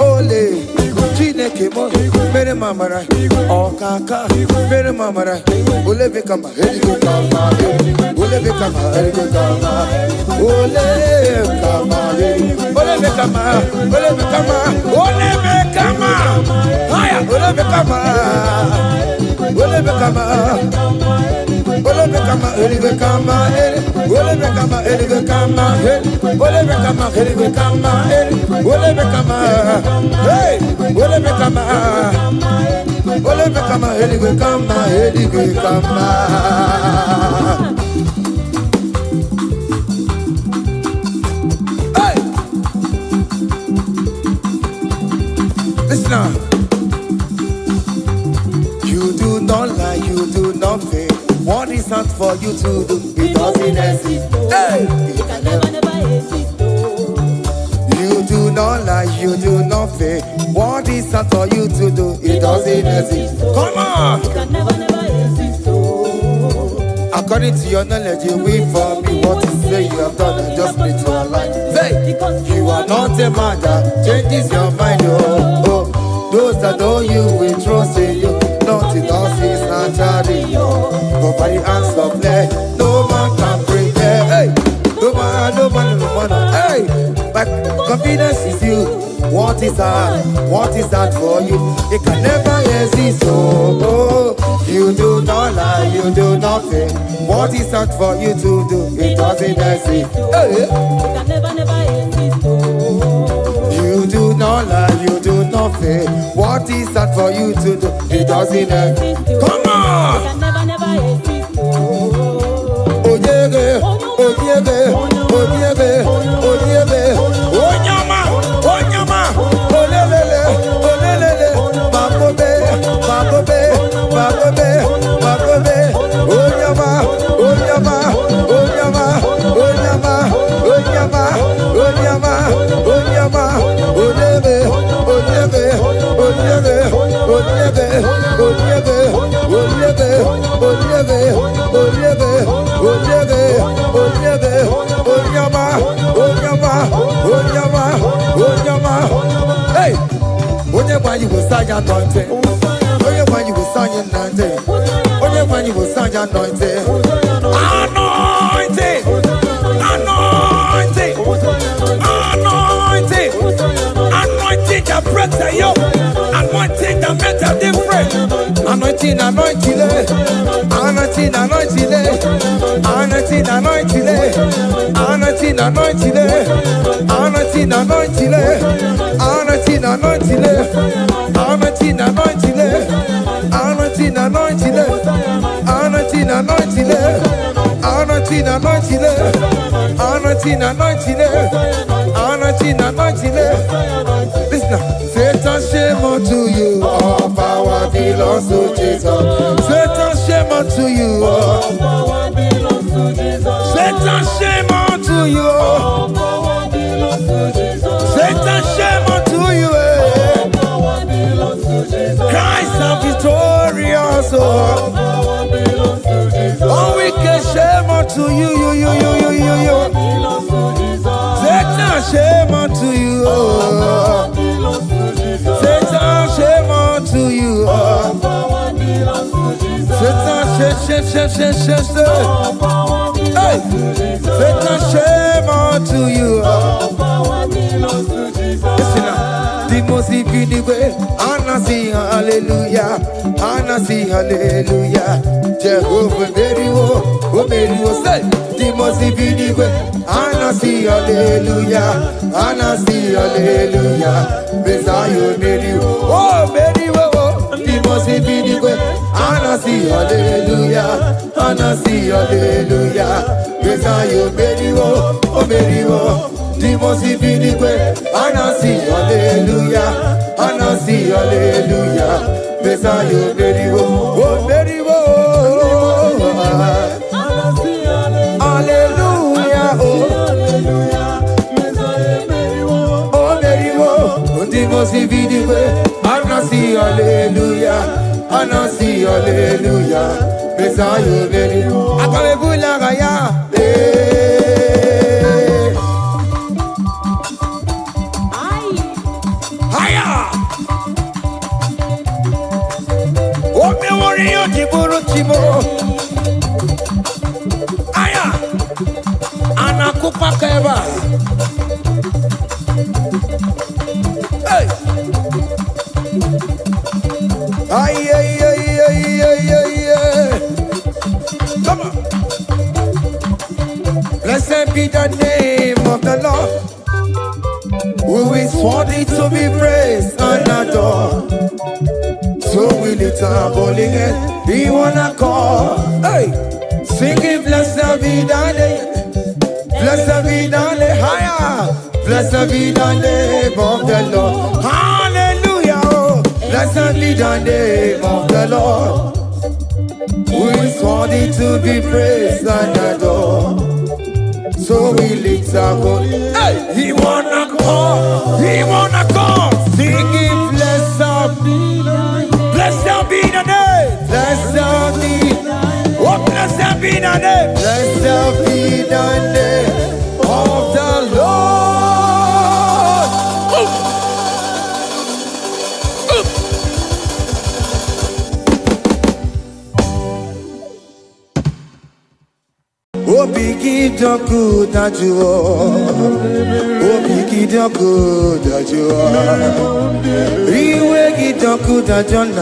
Ole, Chineke mo, mere mamara, Okaka, mere mamara, ole bekama, heligo kama, ole bekama, heligo kama, ole bekama, ole bekama, ole bekama, haya, ole bekama, ole bekama. Ole bekama, heligo kama, ole bekama, heligo kama, ole bekama, heligo kama, ole bekama, hey, ole bekama, heligo kama, heligo kama. Hey, listen now. You do not lie, you do not fail. What is not for you to do? It doesn't exist. Hey! It can never exist. You do not lie, you do not fail. What is not for you to do? It doesn't exist. Come on! It can never exist. According to your knowledge, you will for me. What you say you have done, I just need to align. Say, you are not a man that changes your mind. Oh. Those that know you will trust in you. Nothing else is naturally. But by the hands of flesh, no man can break them. Hey, no man. Hey, but confidence is you. What is that? What is that for you? It can never exist. Oh, you do not lie, you do not fail. What is that for you to do? It doesn't exist. Hey, it can never exist. you do not lie, you do not fail. What is that for you to do? It doesn't exist. Come on! It can never exist. Oh yeah, Onyama, olelele, babobe, hey, whenever you will sign anointing, whenever you will sign anointing, whenever you will sign anointing, anointing, that breaks the yoke, anointing that makes a difference, anointing, listen now. Satan, shame unto you, all power belongs to Jesus. Satan, shame unto you, all power belongs to Jesus. Satan, shame unto you, all power belongs to Jesus. Satan, shame unto you, all power belongs to Jesus. Christ is victorious, all power belongs to Jesus. All wicked shame unto you. Satan, shame unto you, Satan, shame unto you, Satan, shame. Hey, Satan, shame unto you. Listen now. The most infinite Anasi, hallelujah, Jehovah, very well, say, the most infinite Anasi, hallelujah, Messiah, very well, oh, very well, the most infinite Anasi, Anasi, hallelujah. Anasi, hallelujah. Besayo, beriwo, oh beriwo. Dimosi bidigwe. Anasi, hallelujah. Anasi, hallelujah. Besayo, beriwo, oh beriwo. Hallelujah, oh beriwo. Dimosi bidigwe. Anasi, hallelujah. Anasi, hallelujah. Besayo, beriwo. Akalebula gaya. Haya. O me wori yo jiburu chibo. Haya. Anakupa keba. Hey. Ay ay ay ay ay ay. Come on. Blessed be the name of the Lord, who is worthy to be praised and adored. So we lift our holy hand, we wanna call. Hey, singing blessed be the name, blessed be the name, higher, blessed be the name of the Lord. Hallelujah, oh. Blessed be the name of the Lord, who is worthy to be praised and adored. So we lift our voice. Hey, he wanna call, singing blessed be the name, blessed be the name, blessed be, oh blessed be the name, blessed be the name of the Lord. Oh, biggie, don't good that you are. Oh, biggie, don't good that you are. Iwe don't good that you are.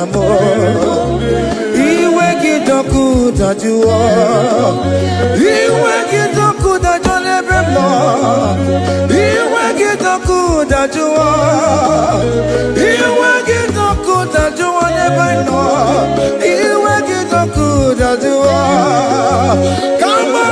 Iwe don't good that you are. Iwe don't good that you are. Iwe don't good that you are. Iwe don't good that you are. Iwe don't good that you are. Come on.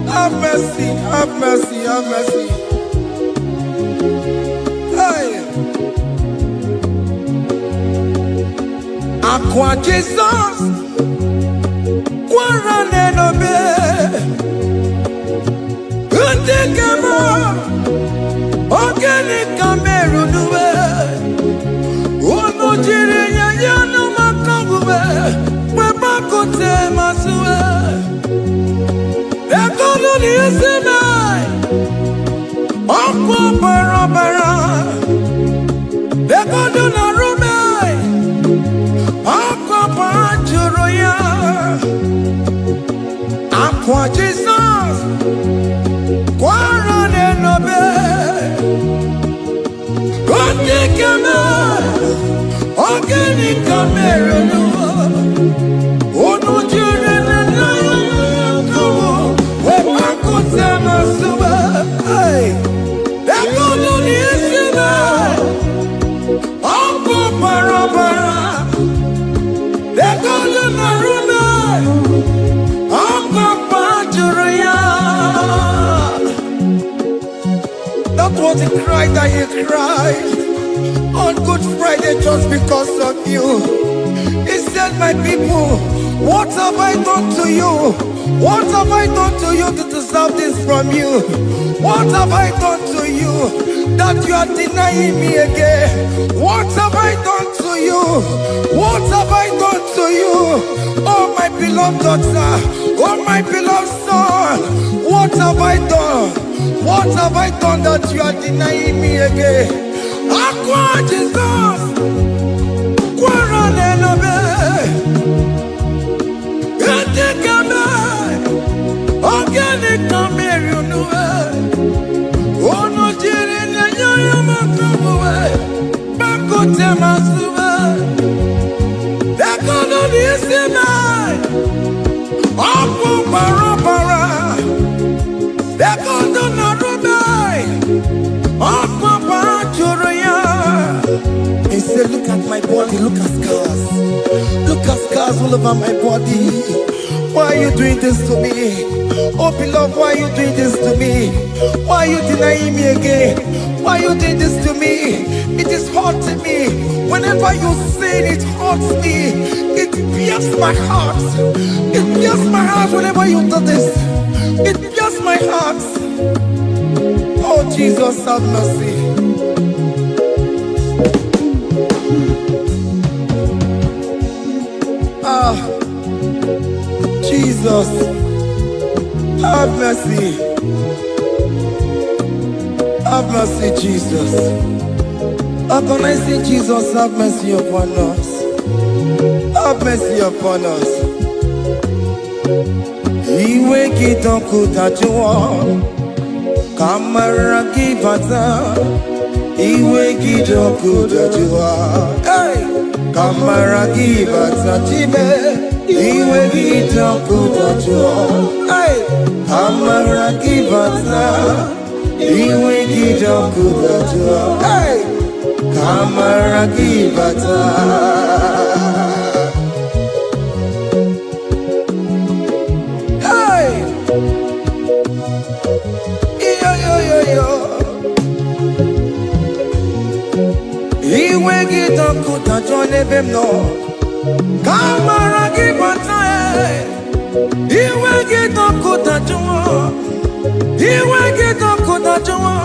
Have mercy, have mercy. Hey. Aqua Jesus, Quarane no be. Untekemo, Organic Cameru nuwe. Uno jiri nyanyano makangube. Weba kote masuwe. Ekolo ni esime. Aqua bara. Ekolo na rume. Aqua panchuroya. Aqua Jesus. Quarane no be. Untekemo. Organic Cameru nuwe. Uno jiri Hey, why he cried on Good Friday just because of you. He said, my people, what have I done to you? What have I done to you to deserve this from you? What have I done to you that you are denying me again? What have I done to you? What have I done to you? Oh my beloved daughter, oh my beloved son, what have I done? What have I done that you are denying me again? Aqua Jesus, Quaranelabe, Etikame, Organic Namirunue, Ono Jirin Yayamakawe, Bakote Masue, Dekono Nisime, Apu Barabara, Dekono Narube, Apu Barachuria. He said, look at my body, look at scars. Look at scars all over my body. Why are you doing this to me? Oh beloved, why are you doing this to me? Why are you denying me again? Why are you doing this to me? It is hurting me. Whenever you sin, it hurts me. It pierces my heart. It pierces my heart whenever you do this. It pierces my heart. Oh Jesus, have mercy. Jesus, have mercy. Have mercy, Jesus. Upon I say, Jesus, have mercy upon us. Have mercy upon us. Iwe kidoku tajua, kamara kibata. Iwe kidoku tajua, hey, kamara kibata tibe. Iwe kidoku tajua, hey, kamara kibata. Iwe kidoku tajua, hey, kamara kibata. Hey, yo. Iwe kidoku tajua nebemno, kamara kibata. Iwe kidoku tajua. Iwe kidoku tajua.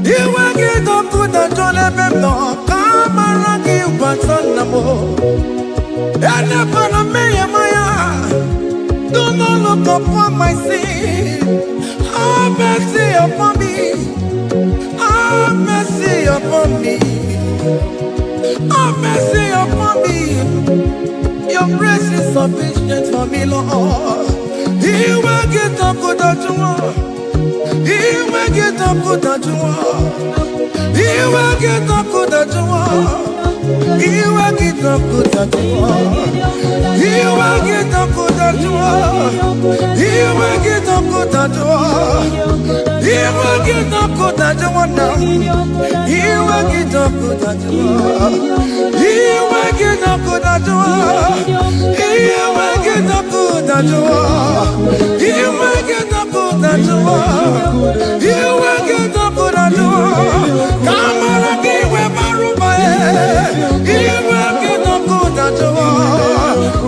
Iwe kidoku tajua nebemno, kamara kibata namo. Ene pana meya maya, do not look upon my sin. Have mercy upon me. Have mercy upon me. Have mercy upon me. Your grace is sufficient for me, Lord. He will get up good at you. He will get up good at you. He will get up good at you. He will get up good at you. He will get up good at you. He will get up good at you. He will get up good at you now. He will get up good at you. He will get up good at you. He will get up good at you. He will get up good at you. He will get up good at you. Come on again, we're Baruba. He will get up good at you.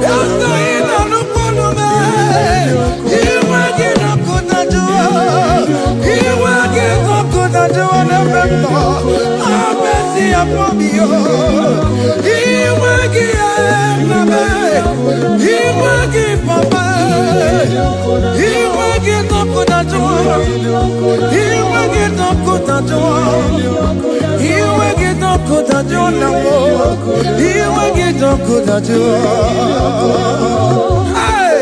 That's the end of the problem. He will get up good at you. He will get up good at you. Have mercy upon me. He will give He will give Papa. He will get up good at you. He will get up good at you. He will get up good at you now. He will get up good at you. Hey,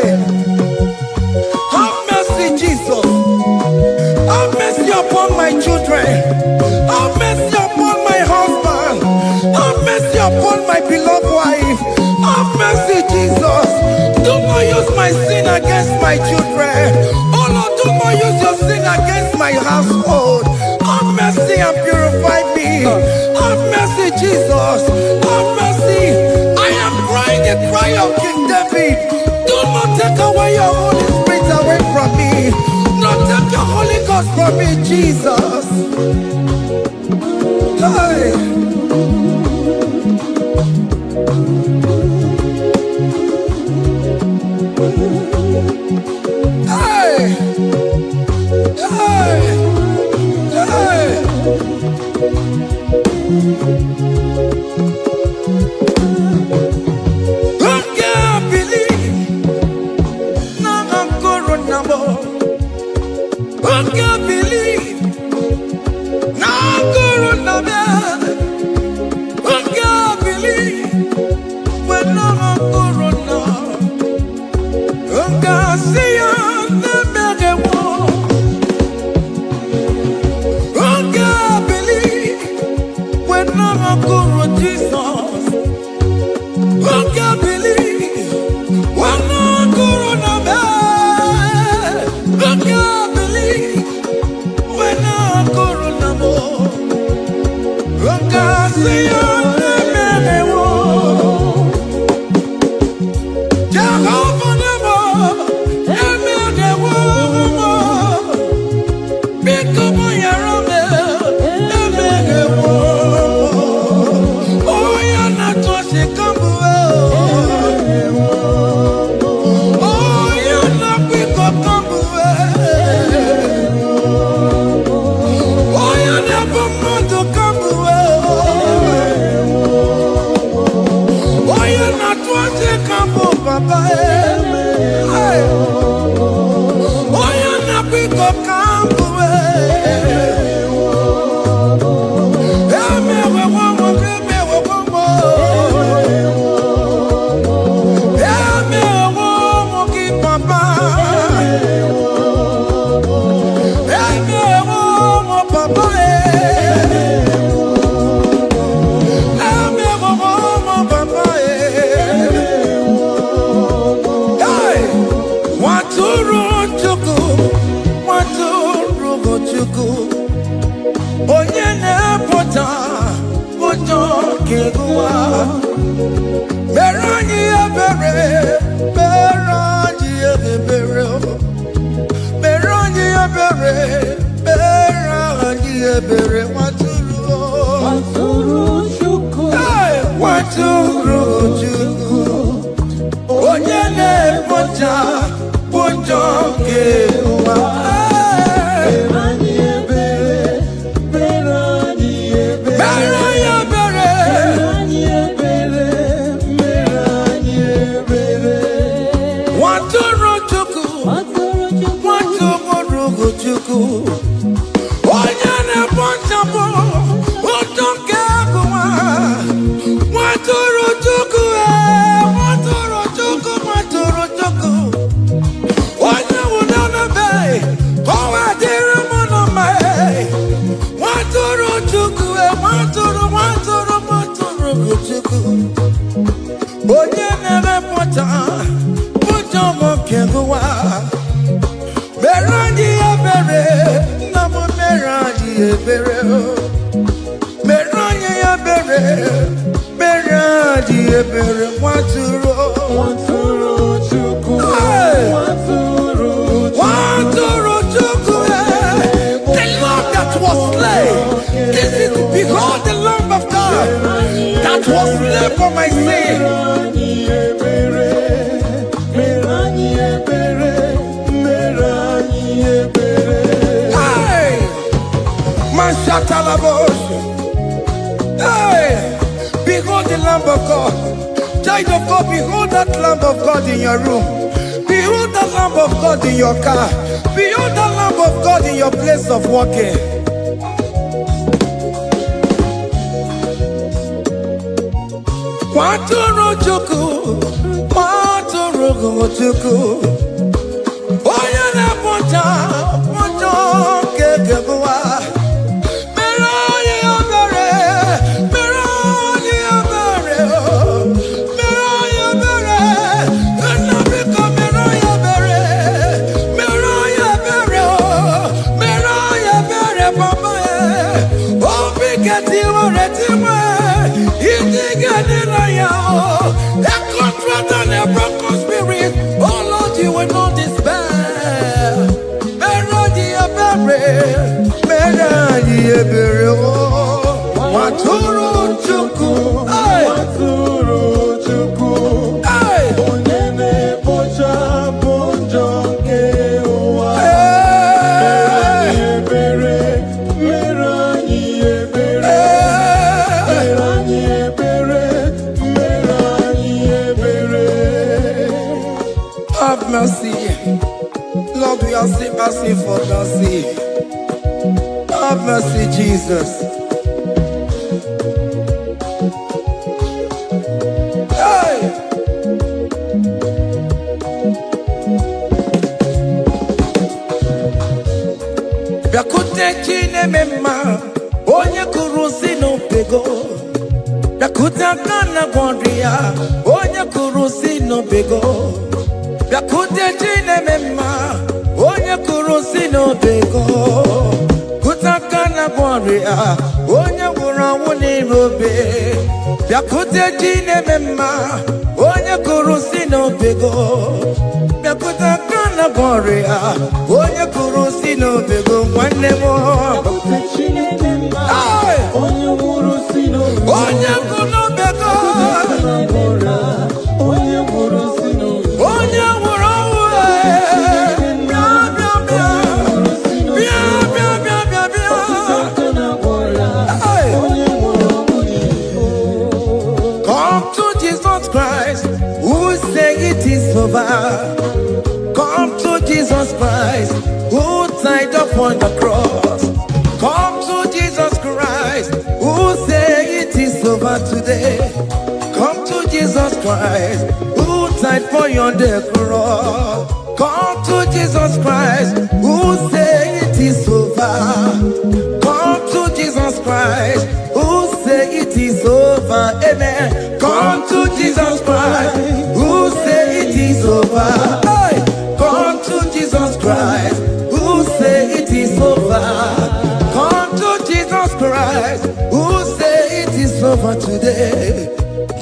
have mercy, Jesus. Have mercy upon my children. Have mercy upon my husband. Have mercy upon my beloved wife. Have mercy, Jesus. Do not use my sin against my children. Oh Lord, do not use your sin against my household. Have mercy and purify me. Have mercy, Jesus. Have mercy. I am crying the cry of King David. Do not take away your Holy Spirit away from me. Not take your Holy Ghost from me, Jesus. Behold the Lamb of God. Child of God, behold that Lamb of God in your room. Behold that Lamb of God in your car. Behold that Lamb of God in your place of working. Watoro chuku, watoro chuku. Oya na ponta, ponta kekewa. Waturu Chuku, Waturu Chuku, Onyene Bocha Bonjonge Owa, Merani Ebere, have mercy, Lord, we are still asking for mercy. Have mercy, Jesus. Hey! Biakute chine mema, onye kurusi no pego. Biakute kana gwandria, onye kurusi no pego. Biakute chine mema, onye kurusi no pego. Kutakana warrior, onye wura wuni robe. Biakute chine mema, onye kurusi no pego. Biakutakana warrior, onye kurusi no pego. One mo. Biakute chine mema, onye kurusi no pego. Onye kuno pego. Onye kurusi no pego. Onye wura wura. Come to Jesus Christ, who say it is over. Come to Jesus Christ, who died upon the cross. Come to Jesus Christ, who say it is over today. Come to Jesus Christ, who died for you on the cross. Come to Jesus Christ, who say it is over. Come to Jesus Christ, who say it is over. Amen. Come to Jesus Christ, who say it is over. Hey! Come to Jesus Christ, who say it is over. Come to Jesus Christ, who say it is over today.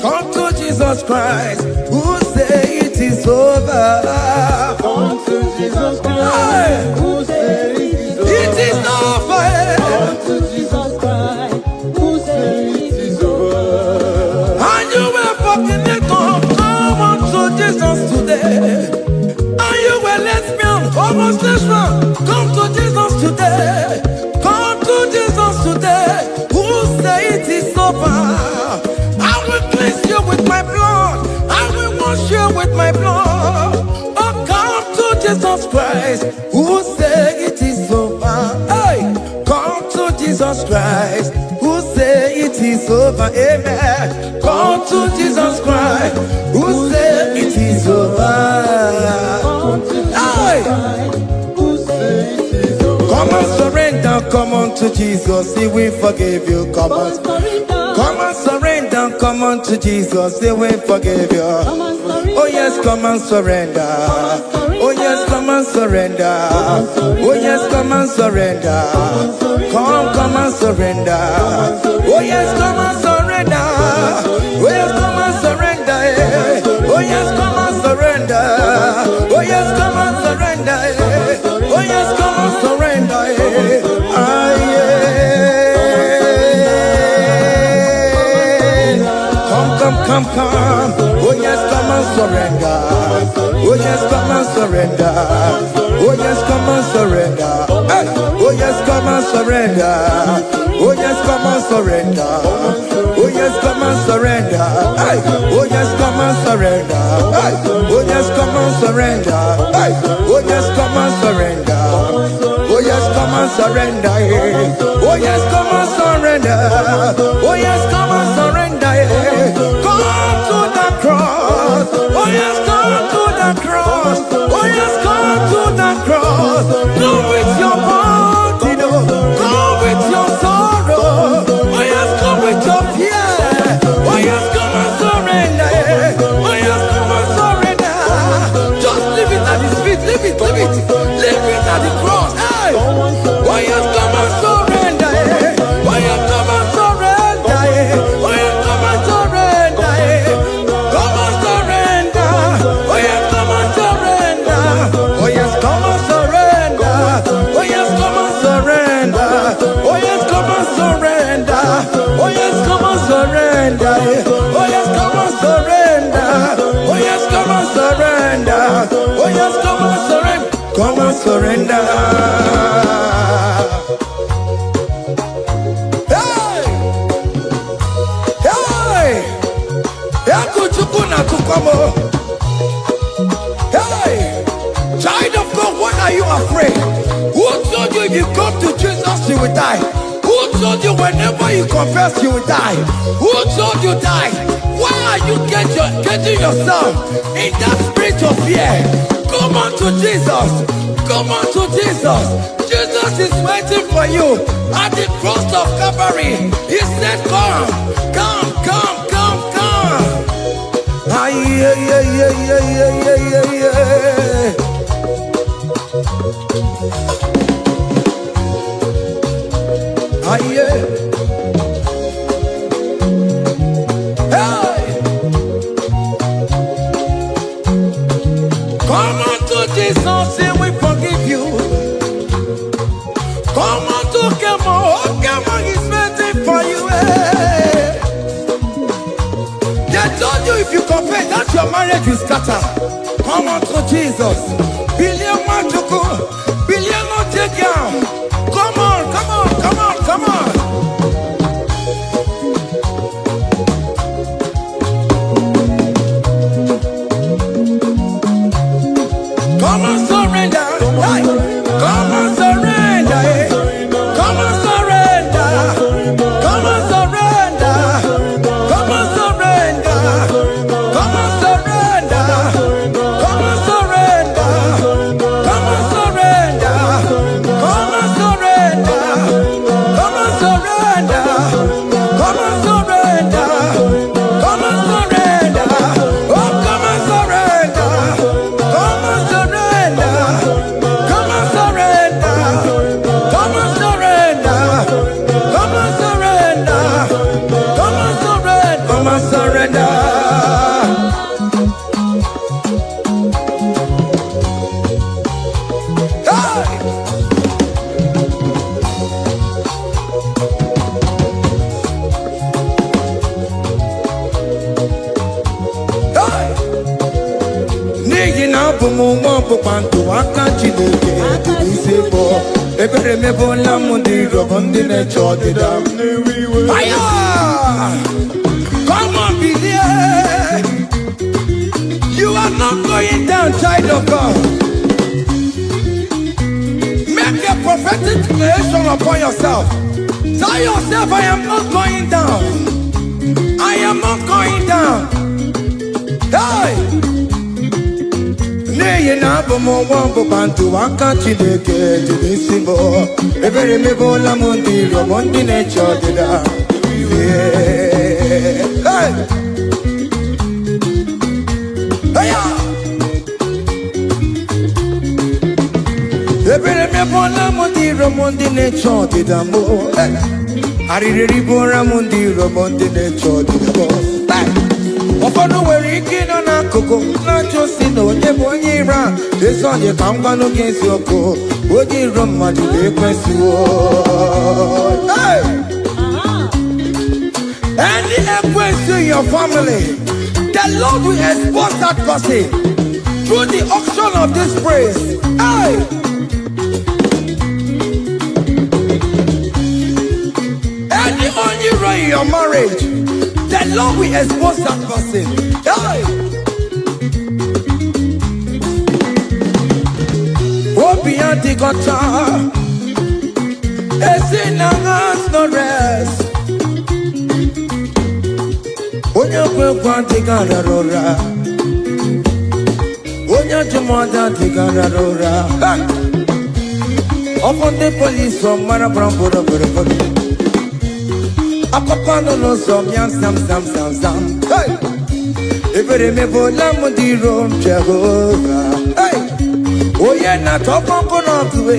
Come to Jesus Christ, who say it is over. Come to Jesus Christ, who say it is over. Come to Jesus Christ, who say it is over. And you will fucking come on to Jesus today. And you will lesbian, homosexual, come to Jesus today. Come to Jesus today, who say it is over. I will cleanse you with my blood. I will wash you with my blood. Oh, come to Jesus Christ, who say it is over. Hey, come to Jesus Christ, who say it is over. Amen. Come to Jesus Christ, who say it is over. Hey, come and surrender. Come on to Jesus, He will forgive you. Come on. Come and surrender, come on to Jesus, He will forgive you. Oh yes, come and surrender. Oh yes, come and surrender. Oh yes, come and surrender. Come and surrender. Oh yes, come and surrender. Oh yes, come and surrender. Oh yes, come and surrender. Oh yes, come and surrender. Oh yes, come and surrender. Ah yeah. Come. Oh yes, come and surrender. Oh yes, come and surrender. Oh yes, come and surrender. Oh yes, come and surrender. Oh yes, come and surrender. Oh yes, come and surrender. Oh yes, come and surrender. Oh yes, come and surrender. Oh yes, come and surrender. Oh yes, come and surrender. Oh yes, come and surrender. Oh yes, come and surrender. Come to the cross. Oh yes, come to the cross. Oh yes, come to the cross. Go with your body, go with your sorrow. Oh yes, come with your fear. Oh yes, come and surrender. Oh yes, come and surrender. Just leave it at His feet. Leave it at the cross. Hey. Oh yes, come and surrender. Oh surrender. Oh yes, come on, surrender. Oh yes, come on, surrender. Oh yes, come on, surrender. Come on, surrender. Hey, hey, hey, child of God, what are you afraid? Who told you if you come to Jesus you will die? Who told you whenever you confess you will die? Who told you die? Why are you getting yourself in that spirit of fear? Come on to Jesus. Come on to Jesus. Jesus is waiting for you at the cross of Calvary. He said, come, come, come, come, come. Ah, yeah, yeah, yeah, yeah, yeah, yeah, yeah. Ah, yeah. Hey. Come on to Jesus and we forgive you. Come on to come on, he's waiting for you. Hey. They told you if you confess that your marriage will scatter. Come on to Jesus. Billion want to go, billion not take down. Come on, come on, come on, come on. Come on, surrender. Hey. Come on, surrender. Hey. Come on, surrender. Come on, surrender. Come on, surrender. Come on, surrender. Come on, surrender. Come on, surrender. Come on, surrender. Come on, surrender. Come on, surrender. Come on, surrender. Oh, come on, surrender. Come on, surrender. Come on, surrender. Come on, surrender. Come on, surrender. Come on, surrender. Come on, surrender. Hey! Hey! N'ihi na abụ m nwa ọgbụgba ndụ aka Chineke dị n'isi bụ ebere mebụla m ndị rọbọ ndị na-eche ọdịda m. Aya! Come on, believe. You are not going down, child of God. Make a prophetic declaration upon yourself. Tell yourself, I am not going down. I am not going down. Hey! N'ihi na abụ m nwa ọgbụgba ndụ aka Chineke dị n'isi bụ ebere mebụla m ndị rọbọ ndị na-eche ọdịda. Hey! Aya! Ebere mebụla m ndị rọbọ ndị na-eche ọdịda m. Arịrịrị bụra m ndị rọbọ ndị na-eche ọdịda m. Ụfọdụ nwere ike ịnọ n'akụkụ na-achọ si na onye bụ onye iro a. Ezi onye ka m gwanụ gị eziokwu, onye iro mmadụ na-ekwesịwo. Any equence in your family, the Lord will expose that person through the auction of this praise. Hey! Any onion in your marriage, the Lord will expose that person. Hey! Obian the gutter, it's in has no rest. Onye kwekwa tigara rora, onye jumada tigara rora. Upon the police from Marabram Bodo. Akopano no som yam sam. Hey, ebere me bola mundi rom Jehovah. Hey, oye na topo kono tuwe.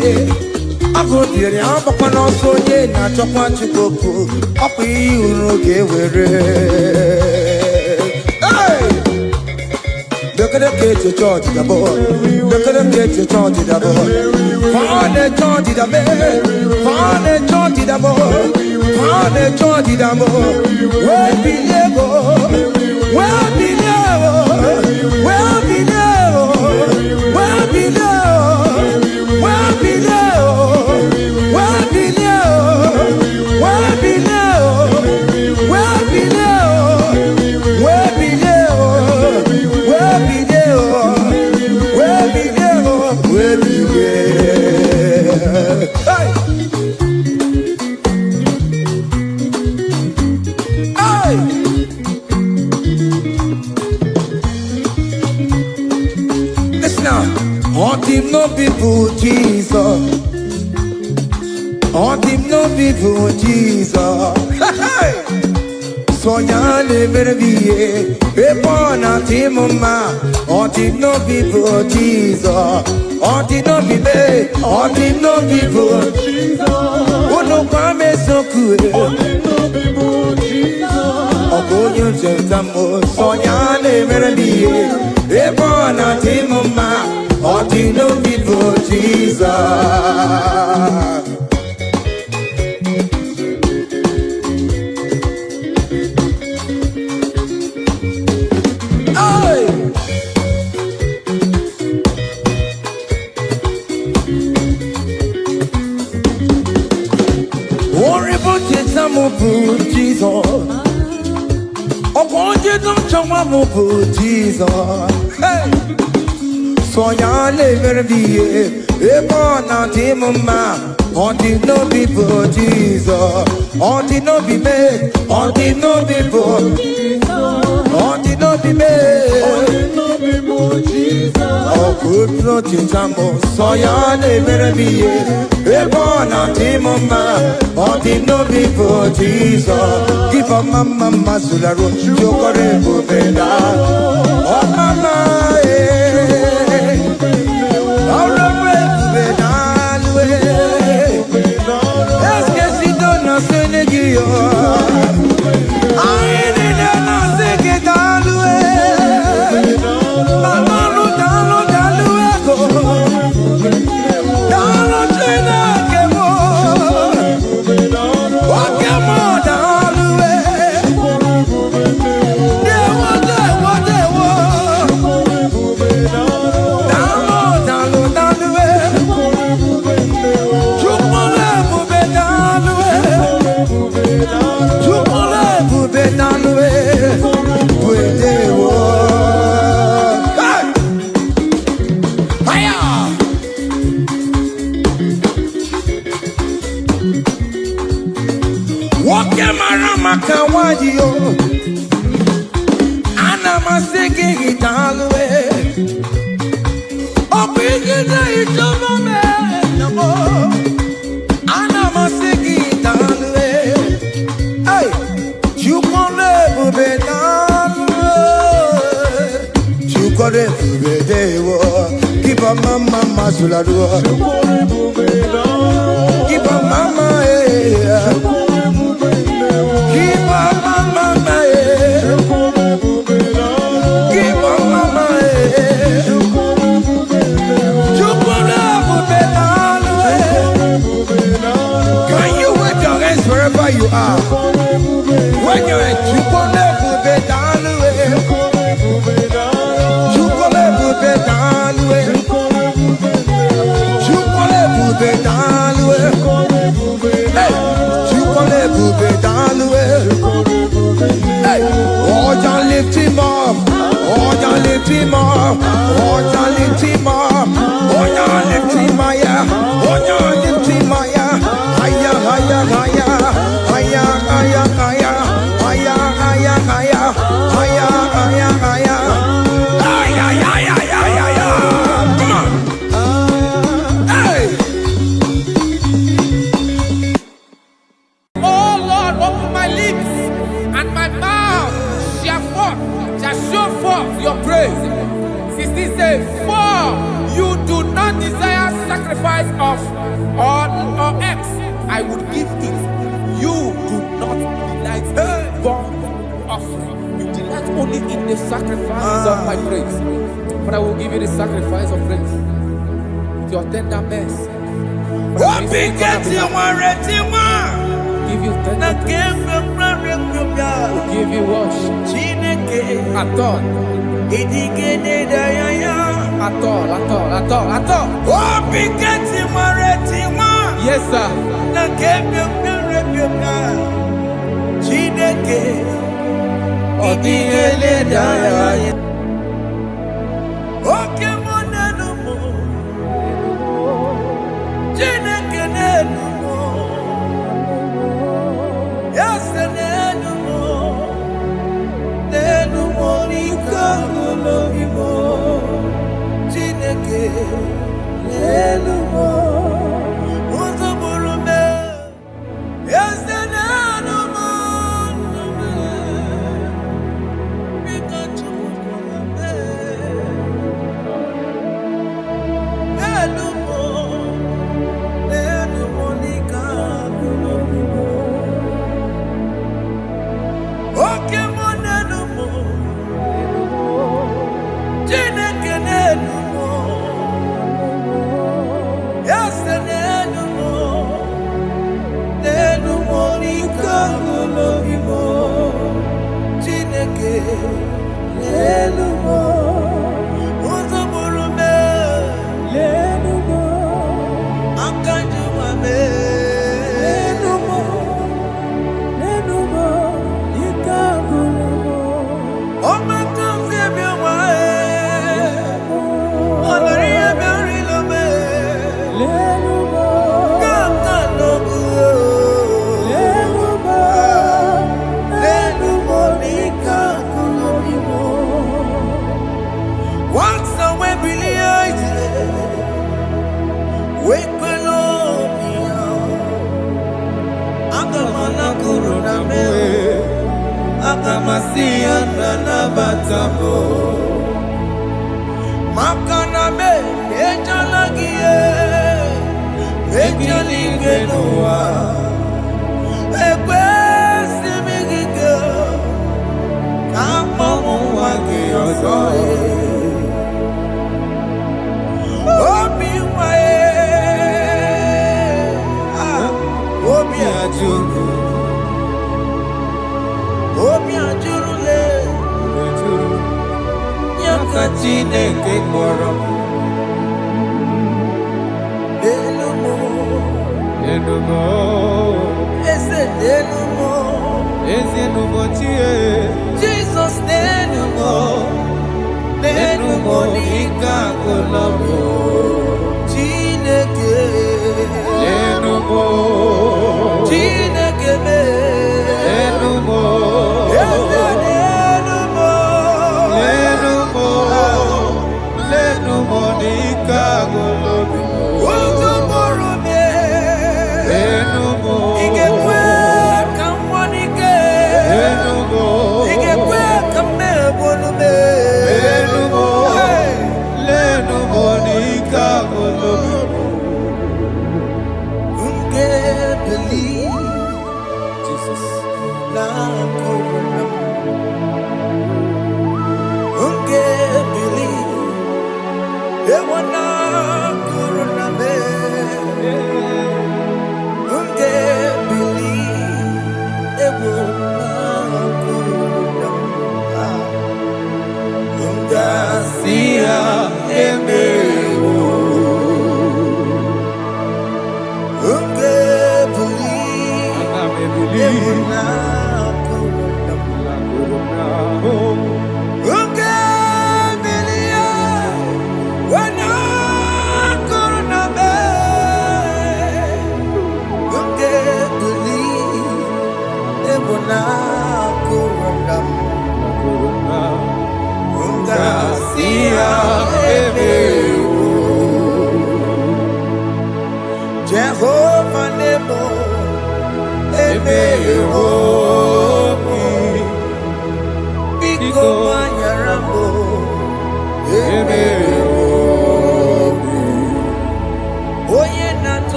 Ako dire apokono so ye na chokwa chikoku. Api uroge were. Hey, look at them get your charge the boy. Look at them get your charge the boy. Fane charge the boy. Fane charge the boy. Fane charge the boy. We believe him no people Jesus. On him no people Jesus. So ya never be a born at him ma. On him no people Jesus. On him no be me. On him no people Jesus. Oh no kwame so cool. On him no people Jesus. Oh go you jentamo. So ya never be a born at him ma. On him no people Jesus. Jesus, oh, won't you don't show up Jesus? Hey, so ya never be a born out him ma. On the no people Jesus, on the no be made, on the no people Jesus, on the no be made, on the no people Jesus. Oh, good no chinchamo, so ya never be a born out him ma. On the no people Jesus, give a mama masula ro, chokore bubeda, oh mama keep a mama masula do. Keep a mama keep a mama keep a mama can you wave your hands wherever you are? When you're at lift him up, oh, you lift him up, oh, you lift him up, oh, you lift him higher, oh, you lift him higher, higher, higher, higher, higher, higher, higher, higher, higher, higher, higher, higher, your praise. 16 says, for you do not desire sacrifice of or X, I would give it. You do not delight in burnt offering. You delight only in the sacrifice of my praise. But I will give you the sacrifice of praise with your tender mercy. Give you tender will give you worship. At all. Yes, sir.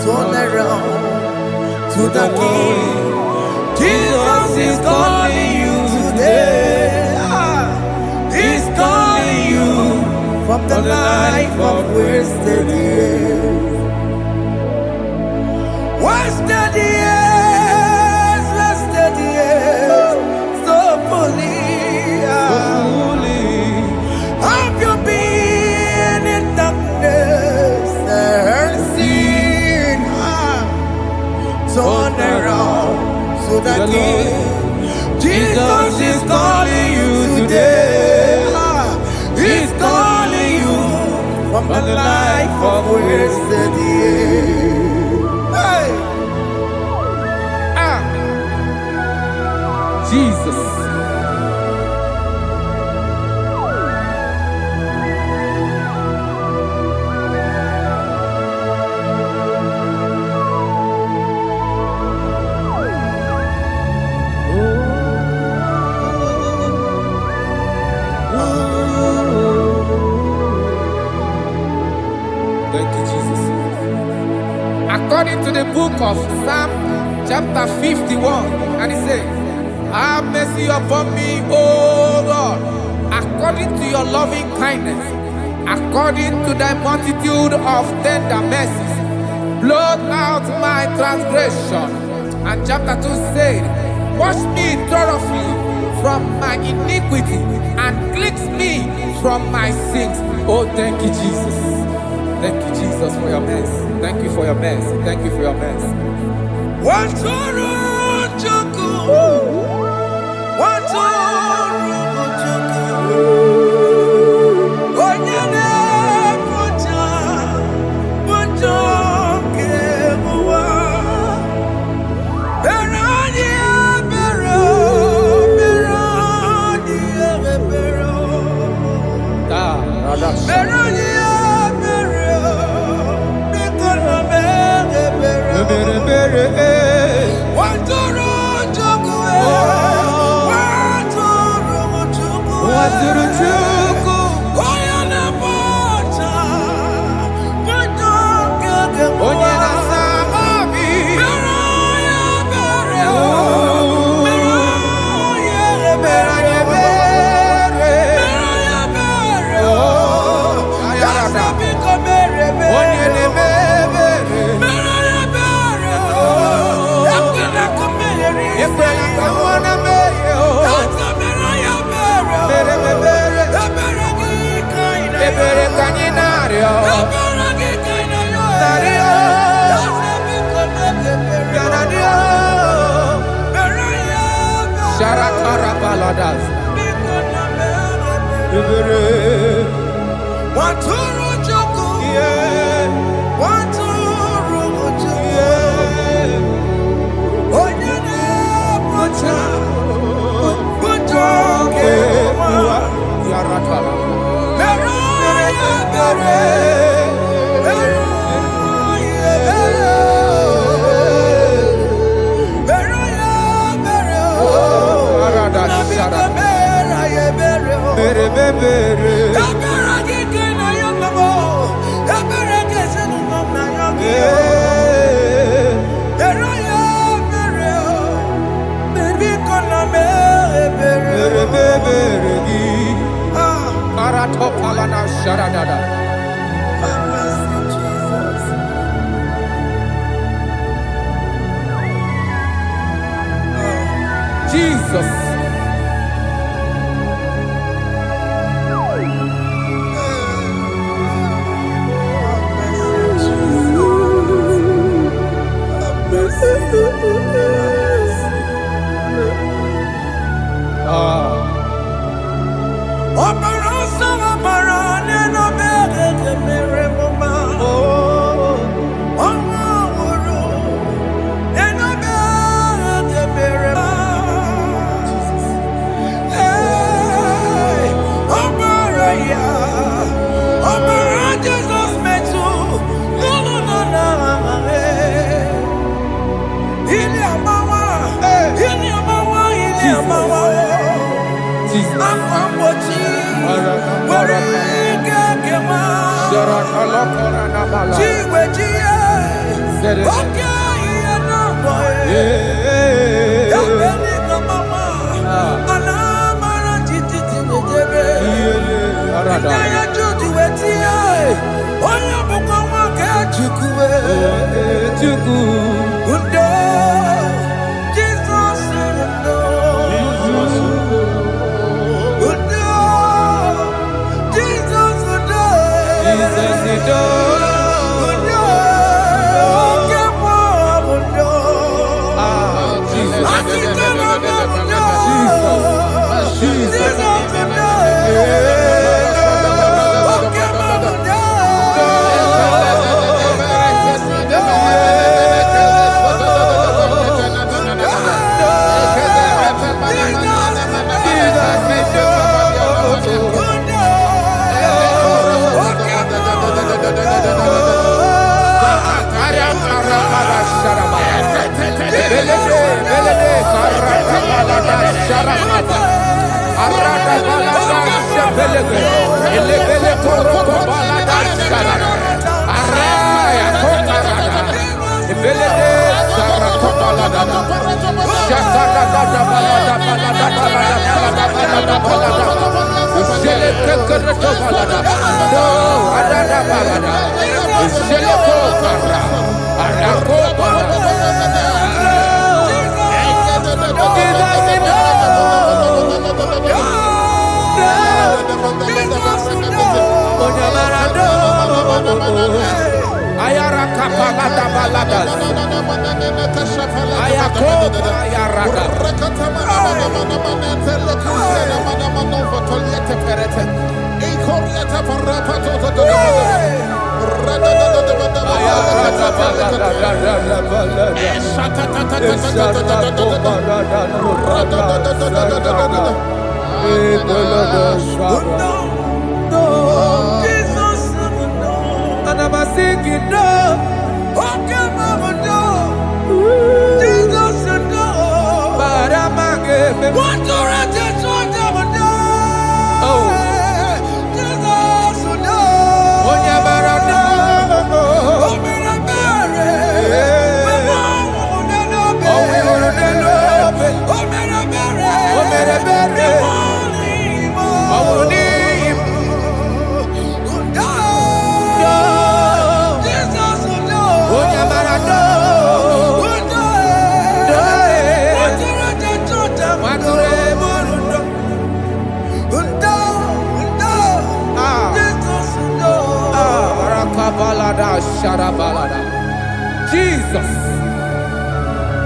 turn around to the King. Jesus is calling you today. He's calling you from the life of wasted years. Wasted years, wasted years, so fully. Have you been in darkness and seen? Turn around to the King. Jesus is calling you today. He's calling you from the life of wasted years. Hey. Jesus. Thank you, Jesus. According to the book of Psalm, chapter 51, and it says, have mercy upon me, O God, according to your loving kindness, according to thy multitude of tender mercies, blot out my transgression. And chapter 2 said, wash me thoroughly from my iniquity and cleanse me from my sins. Oh, thank you, Jesus. Thank you, Jesus, for your mercy. Thank you for your mercy. Thank you for your mercy. Jesus.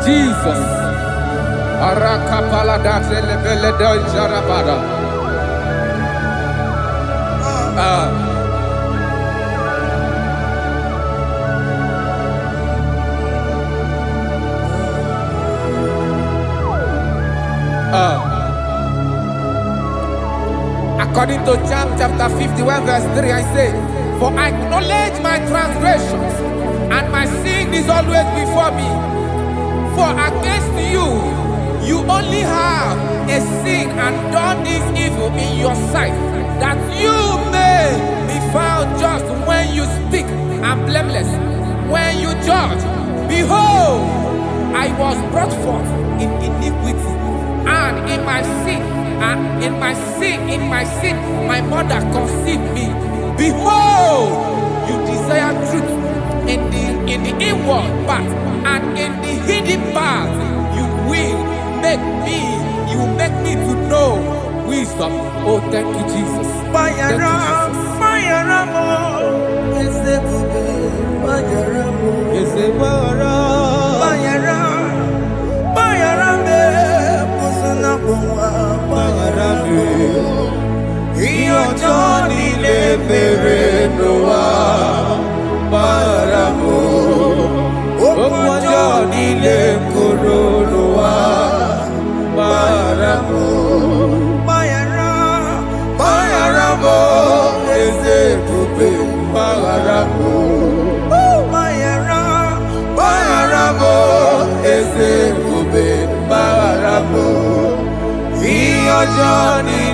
Jesus. Arakapalada zelebeleda jarabada. According to John chapter 51 verse 3, I say, for I acknowledge my transgressions, and my sin is always before me. For against you, you only have a sin and done this evil in your sight, that you may be found just when you speak, and blameless when you judge. Behold, I was brought forth in iniquity, and in my sin, my mother conceived me. Behold, you desire truth in the inward part, and in the hidden part you will make me to know wisdom. Oh, thank you, Jesus. Thank you, Johnny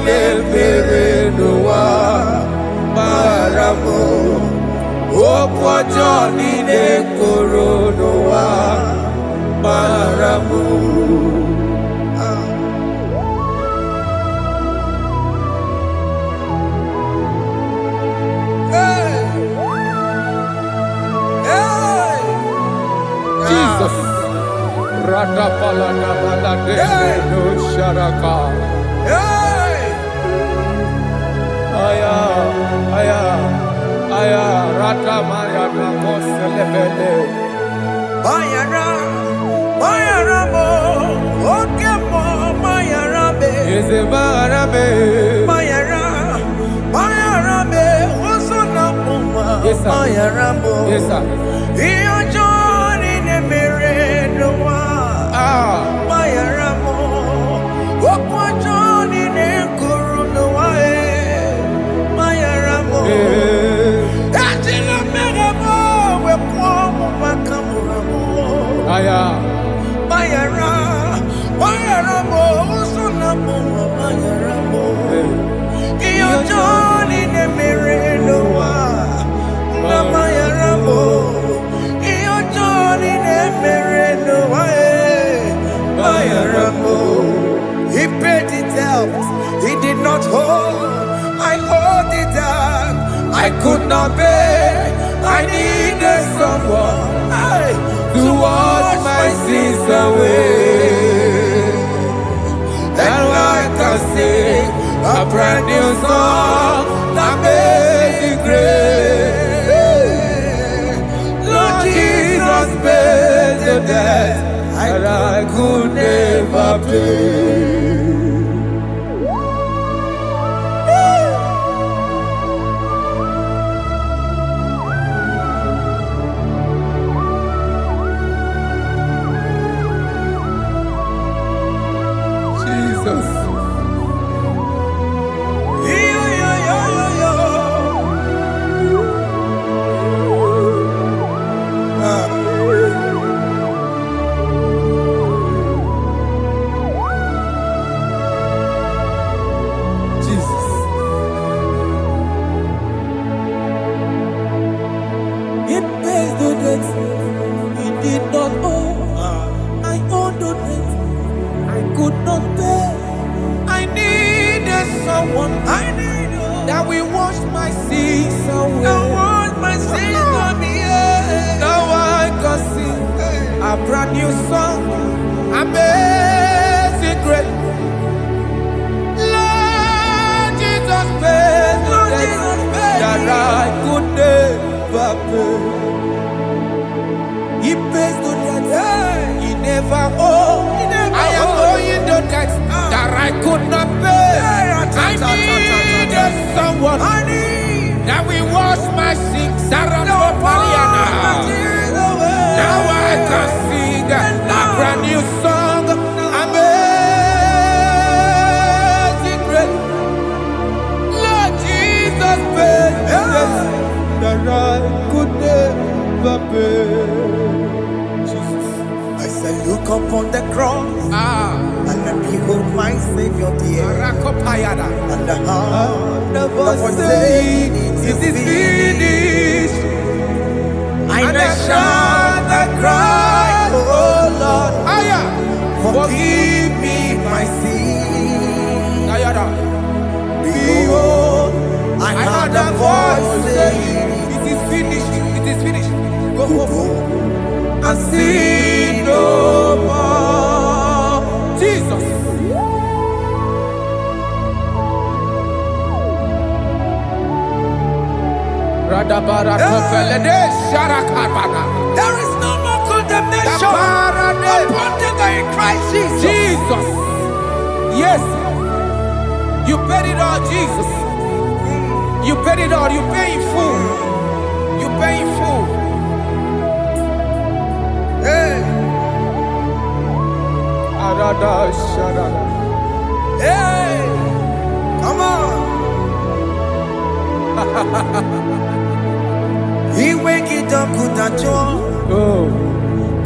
Noah, Baramo, Johnny Yes, sir. He paid it out. He did not hold. I hold it out. I could not pay. I needed someone to wash my sins away. And I can sing a brand new song that makes it great. Lord Jesus paid the debt that I could never pay. That we wash my sins away. Now I can sing a brand new song. Amazing grace. Lord Jesus paid the debt that I could never pay. He pays the debt he never owed. I am owing the debt that I could not pay. I needed someone that will wash my sins. Now I can sing a brand new song. Amazing grace. Lord Jesus paid the debt that I could never pay. Jesus. I said, look upon the cross. And behold my Savior dear. And the heart of us saying it is finished. I shout and cry, oh Lord, forgive me my sin. Behold, I heard a voice saying, it is finished, it is finished. Go and sin no more. Jesus. There is no more condemnation upon them in Christ Jesus. Jesus. Yes. You paid it all, Jesus. You paid it all. You pay in full. You pay in full. Hey. Hey. Come on. He wake it up with a joy.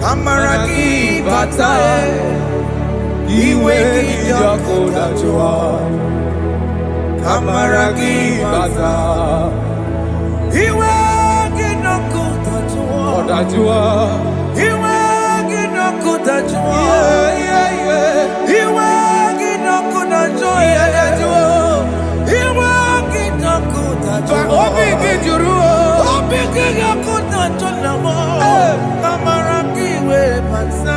Kamaraki batae. He wake it up with a joy. Kamaraki batae. He wake it up with a joy. He wake it up with a joy. He wake it up with a joy. He wake it up with a joy. Kamaraki we pansa.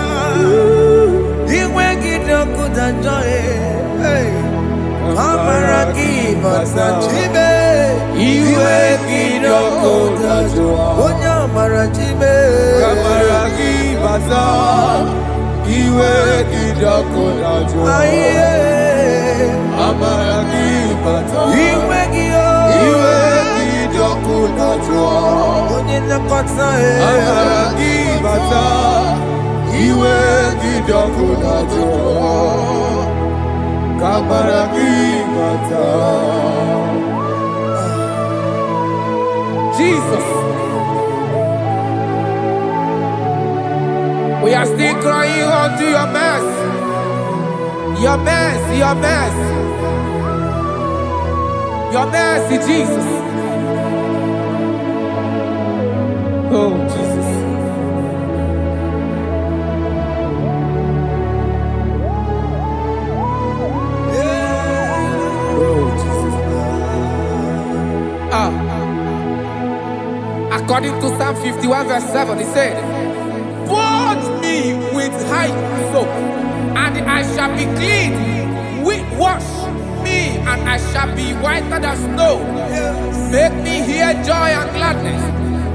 Amaraki Basachibe, Iwe Kidoko Dajua, Onya Marachibe, Amaraki Basa, Iwe Kidoko Dajua, Amaraki Basa, Iwe Kidoko Dajua, Onya Kotsa, Amaraki Basa, Iwe Kidoko Dajua. Jesus, we are still crying unto your mercy, your mercy, your mercy, your mercy, Jesus. Oh, Jesus. According to Psalm 51 verse 7, he said, "Wash me with hyssop, and I shall be clean. Wash me, and I shall be whiter than snow. Make me hear joy and gladness,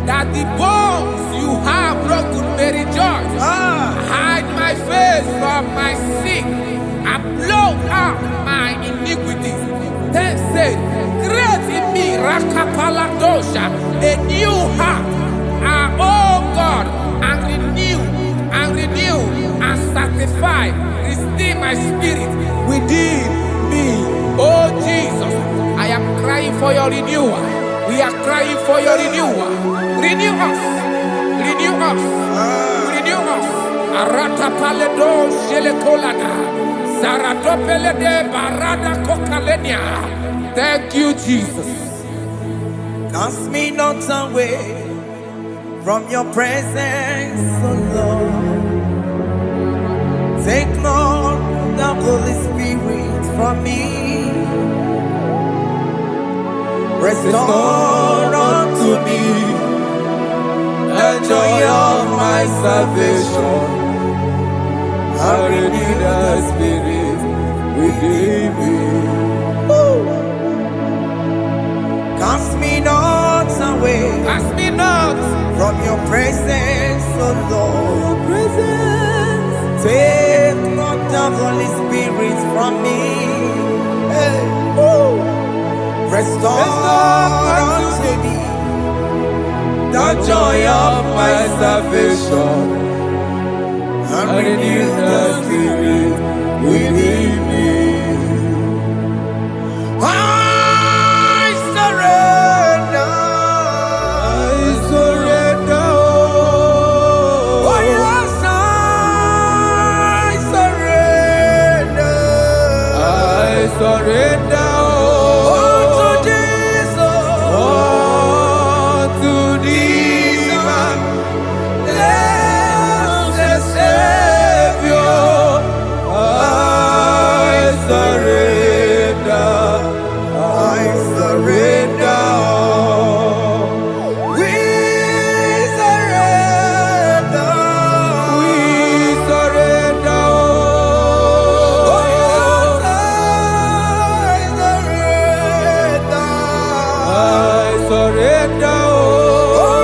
that the bones you have broken may rejoice. Hide my face from my sin, and blot out my iniquities." Then said, "Create in me Rakapaladosha, a new heart, oh God, and renew, and sanctify, restore my spirit within me." Oh Jesus, I am crying for your renewal. We are crying for your renewal. Renew us, renew us, renew us. Arata paledo shelekolada, zaradopele de barada kokalenia. Thank you, Jesus. Cast me not away from your presence, oh Lord. Take not the Holy Spirit from me. Restore unto me the joy of my salvation. I renew the spirit within me. Cast me not away, Cast me not from your presence, oh Lord. Take not the Holy Spirit from me. Hey. Restore unto me the joy of my salvation, and renew the spirit within me. surrender, to Jesus, to thee, my blessed Savior, I surrender, I surrender. We surrender, surrender,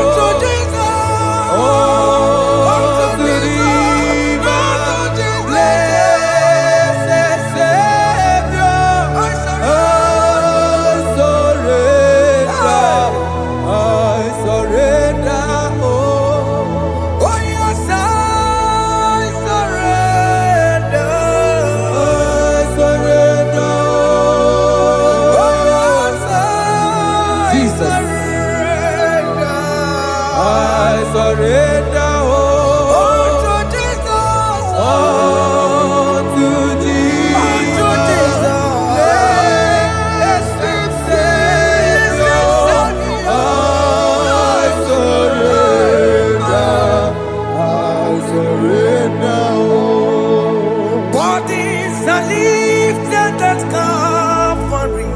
to Jesus, to thee, my blessed Savior, I surrender, oh yes, I surrender, Jesus, I surrender, to Jesus, to thee, blessed Savior, I surrender, bodies are lifted at Calvary.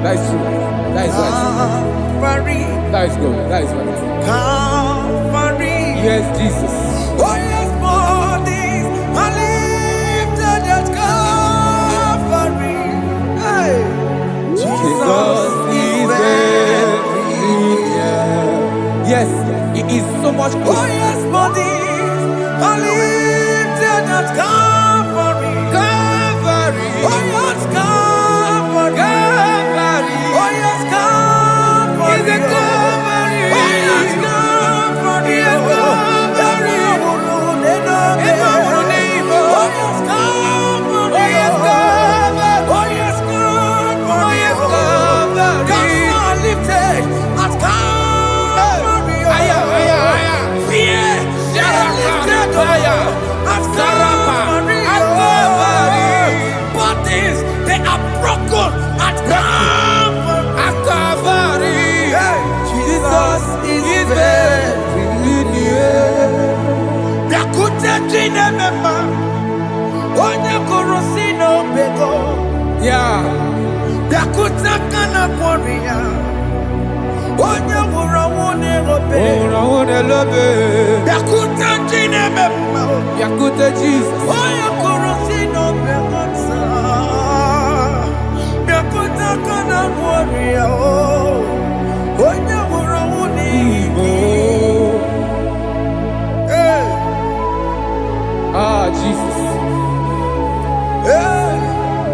That's true. That is right. Calvary, That is good. That is right. Calvary. Yes, Jesus. Oh yes, bodies are lifted at Calvary. lifted at Calvary. Calvary. Oh yes, Calvary. Calvary. Oh yes, Calvary. Is it Calvary? Oh yes, Calvary. Yes, Calvary. Oh yes, Calvary. Oh yes, Calvary. Oh yes, Calvary. Oh yes, Calvary. Oh yes, Calvary. God lifted at Calvary. Aya, aya, aya. Fear lifted at Calvary. At Calvary. Bodies, they are broken at Calvary. At Calvary. Jesus is very near. Yakute Jinemema, Onye Korosino Bego, Yeah. Yakuta Kana Korea, Onye Wurawone Robe, Oh, I want to love it. Yakuta Jinemema, Yakute Jesus. Onye Korosino Bego, Yakuta Kana Korea, Onye Wurawone Oh. Hey, Ah, Jesus. hey,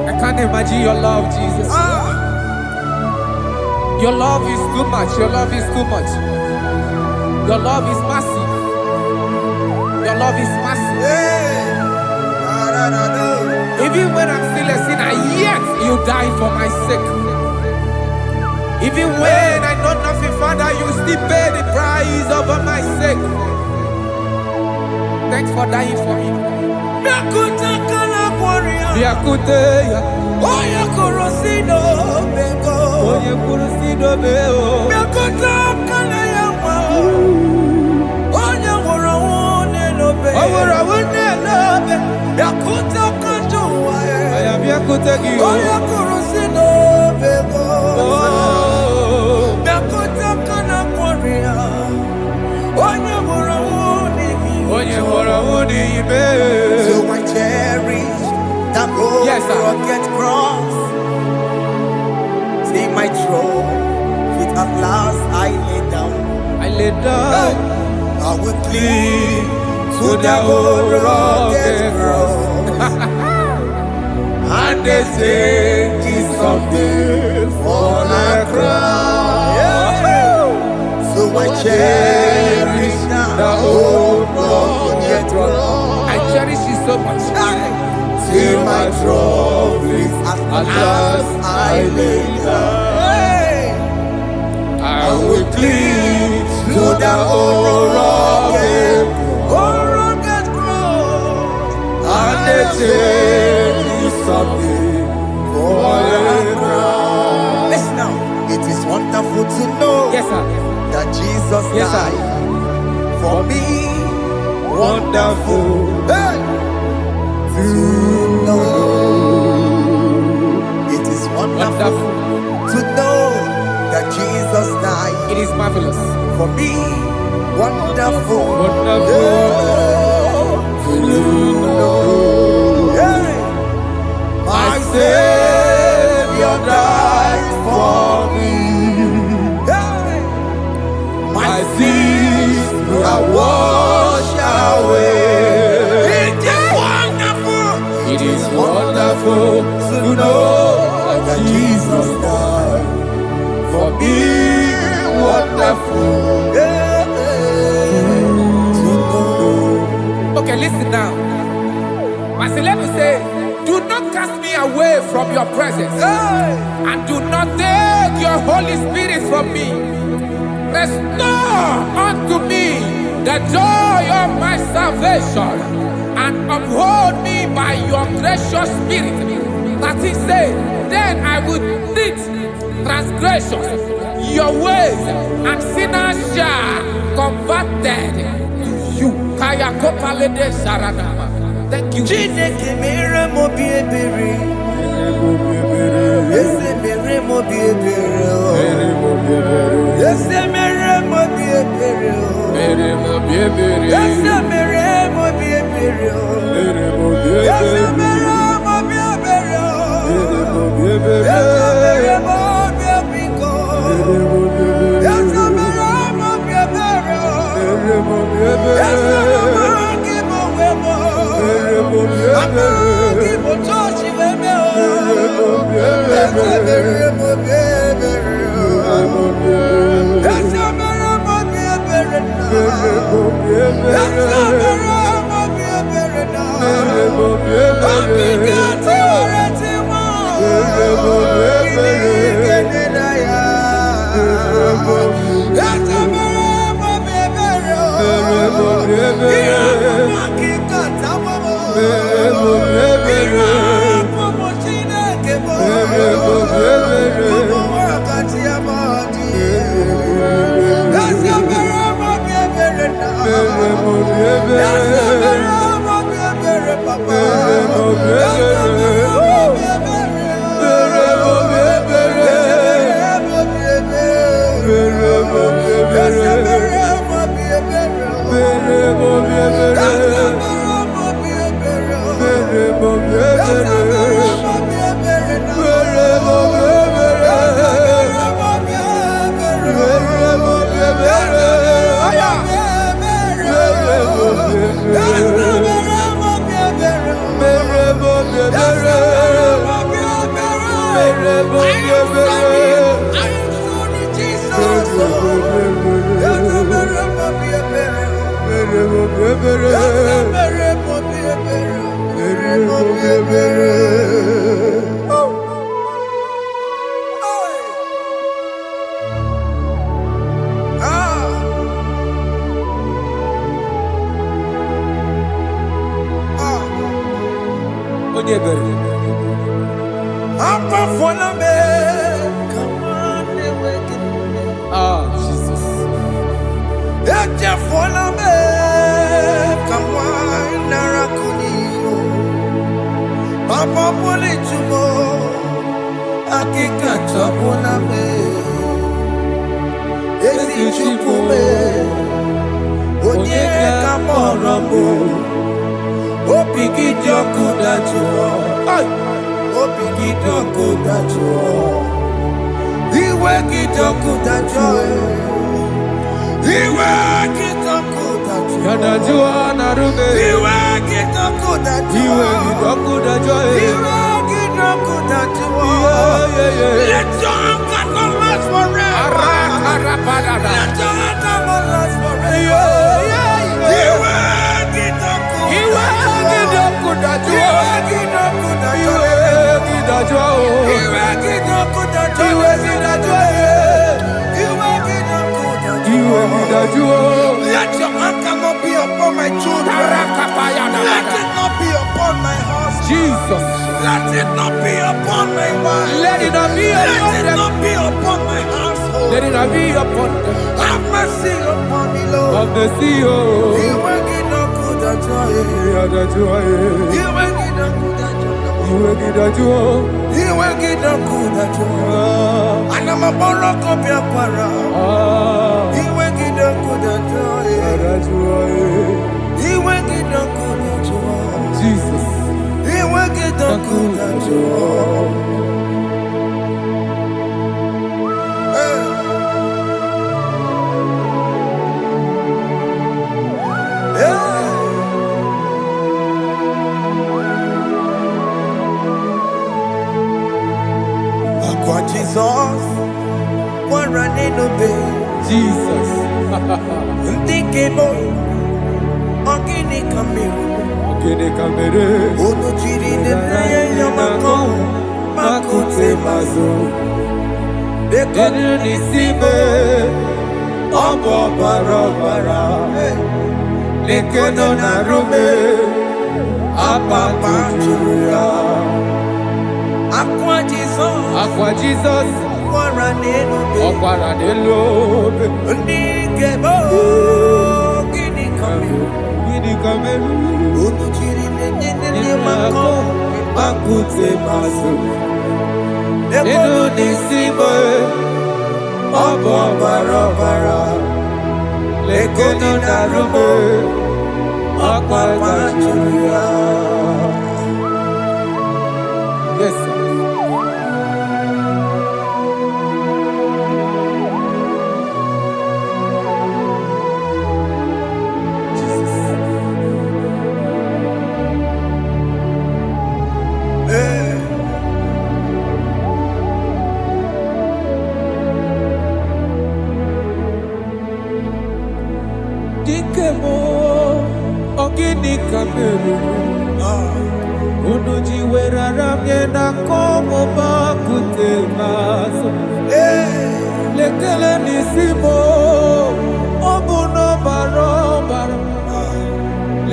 I can't imagine your love, Jesus. Your love is too much. Your love is too much. Your love is massive. Your love is massive. hey, Even when I'm still a sinner, yet you die for my sake. Even when I know nothing, Father, you still pay the price over my sake. Thanks for dying for me. Yakuta Kana Korea. Yakute, Oya Korosino Bego. Oye Kursido Beo. Yakuta Kana Yawa. Oya Wurawone Lobe. Awura wune love. Yakuta Kanjuwa. I am Yakute Gio. Oya Korosino Bego. Oh. Yakuta Kana Korea. Oya Wurawone Oye Wura wune ibe. So I cherish that gold Yes, sir. rugged cross. See my throne, feet at last I lay down. I lay down I will cling to to the that old old rugged rugged cross. and they say it's someday for a crown. So I cherish The old rugged cross. I cherish it so much. Till my troubles at last I lay down. I will cling To the old rugged cross. and they say it's someday for a crown. Listen now. It is wonderful to know Yes, sir. that Jesus Yes, sir. died for me. Wonderful. Hey! To know. It is wonderful Wonderful. to know that Jesus died It is marvelous. for me. Wonderful. Wonderful. To know. Hey! My Savior died for me. Hey! My sins are washed away. It is wonderful. It is wonderful to know that Jesus died for me. Wonderful. To know. Okay, listen now. As the level say, do not cast me away from your presence, Hey! and do not take your Holy Spirit from me. Restore unto me the joy of my salvation, and uphold me by your gracious spirit. That is say, then I will teach transgressions your ways, and sinners shall converted to you. Kaya kopalede saranama. Thank you. Chineke mere mo bi ebere. Ese mere mo bi ebere. Ese mere mo bi ebere. Ese mere mo bi ebere. Ese mere mo bi ebere. Ese mere mo bi ebere. Ese mere mo bi ebiko. Ese mere mo bi ebere. Ese mere mo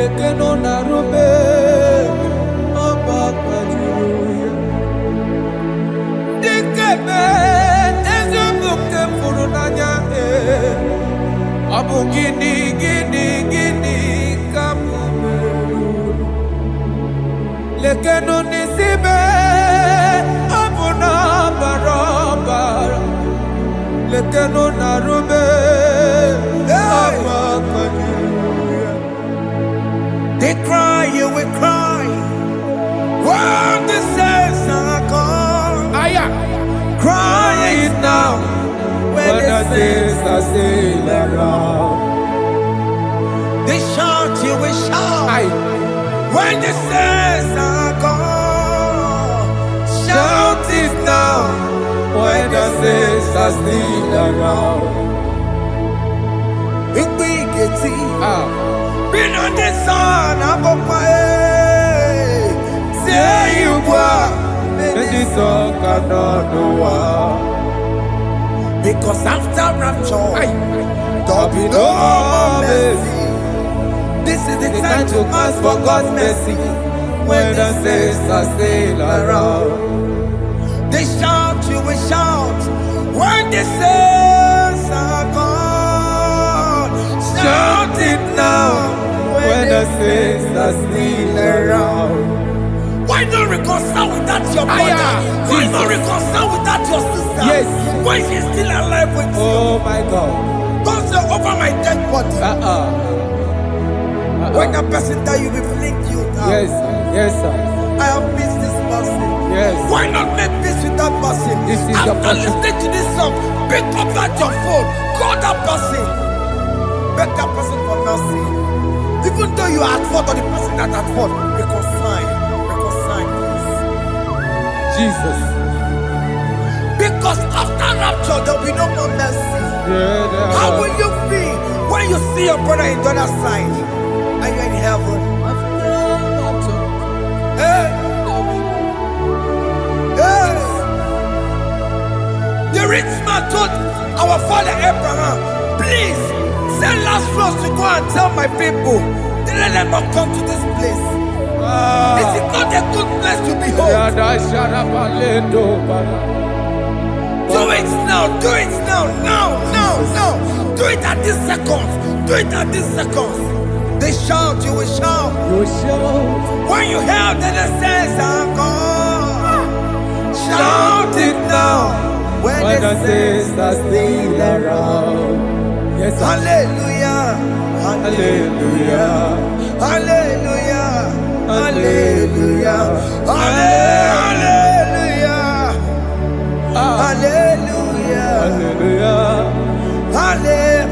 lekeno narube abakajuya dikebe ezebukte furunanya abu gini kamumeru lekeno nisibe abu na barabara lekeno narube abakajuya. They cry, you will cry. When the saints are gone, cry it now. When the saints are still around, they shout, you will shout. When the saints are gone, shout it now. When the saints are still around, it will get been on the sun, I'm on my way. Say you were, and the sun cannot do. Because after rapture, there'll be no more mercy. This is the time to ask for God's mercy. When the saints are still around, they shout, you will shout. When the saints are gone, shout it now. When the saints are still around. Why not reconcile with that your brother? Why not reconcile with that your sister? Yes. Why is she still alive with you? Oh my God. Don't say over my dead body. When that person die, you will fling you down. Yes, sir. Yes, sir. I have missed this person. Yes. Why not make peace with that person? This is your After person. listening to this song, pick up that your phone, call that person, beg that person for mercy. Even though you are at fault or the person that at fault, reconcile, please. Jesus. Because after rapture, there will be no more mercy. How will you feel when you see your brother in the other side and you're in heaven? Hey. Hey. The rich man told our father Abraham, please send Lazarus to go and tell my people, let them not come to this place. This is not a good place to behold. Do it now, do it now, now. Do it at this second. Do it at this second. They shout, you will shout. When you hear that the saints are gone, shout it now. When the saints are still around. Yes, hallelujah, hallelujah, hallelujah, hallelujah, hallelujah, hallelujah, hallelujah,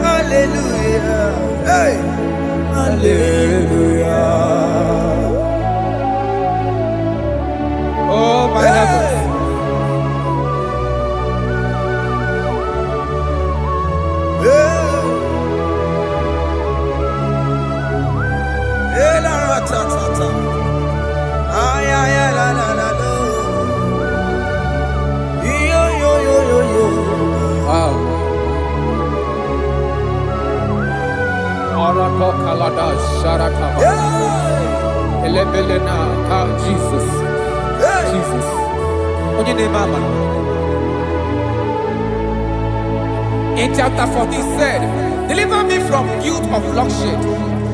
hallelujah, hey, hallelujah. Oh my heavens. Jesus. Jesus. In chapter 14 said, deliver me from guilt of bloodshed,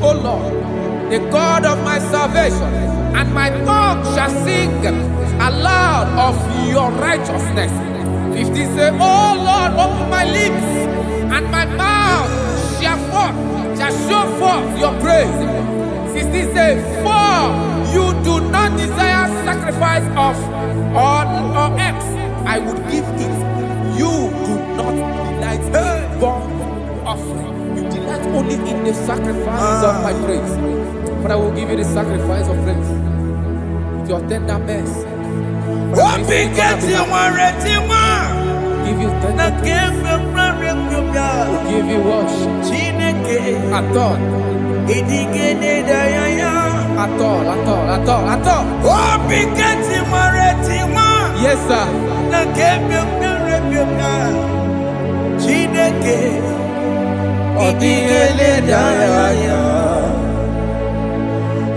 O Lord, the God of my salvation, and my tongue shall sing aloud of your righteousness. 15 say, O Lord, open my lips, and my mouth shall show forth your praise. 16 say, for you do not desire sacrifice of or eggs, I would give it. You do not delight in burnt offering. You delight only in the sacrifice of my praise. But I will give you the sacrifice of praise. With your tender mercy. Give you tender praise. We'll give you worship. At all. Yes, sir.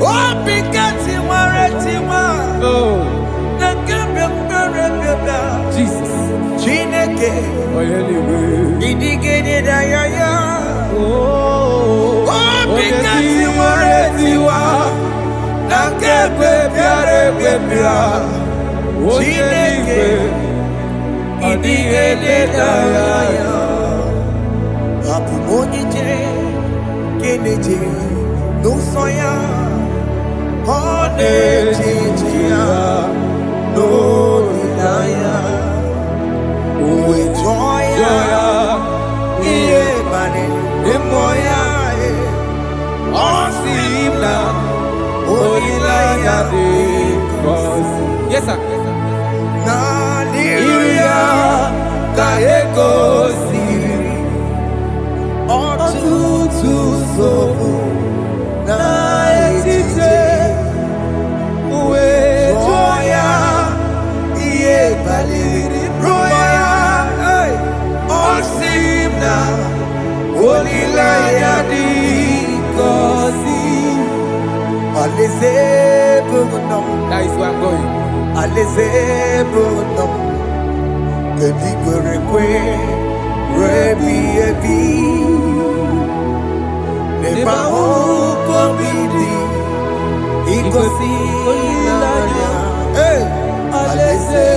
Oh, Pikati Maretiwa. Oh, Nakabia. Jesus. Chineke. Idigede Dayaya. Oh, Pikati Maretiwa. Nakabia. Chineke. Idigede Dayaya. Abu Monije. Keneje. No soya. Onejijia. No denial. We joya, iye mane, emoya, osibla, olilaya de kosi. Yes, sir. Na liria, kaeko siri, otutu sofu, na etite, we joya, iye baliri, roya. Osimna, olilaya di kosi. Aleze bono, That is where I'm going. aleze bono. Kedi kwerekwe, rebi ebi. Neba uko bidi, ikosi olilaya. Hey, aleze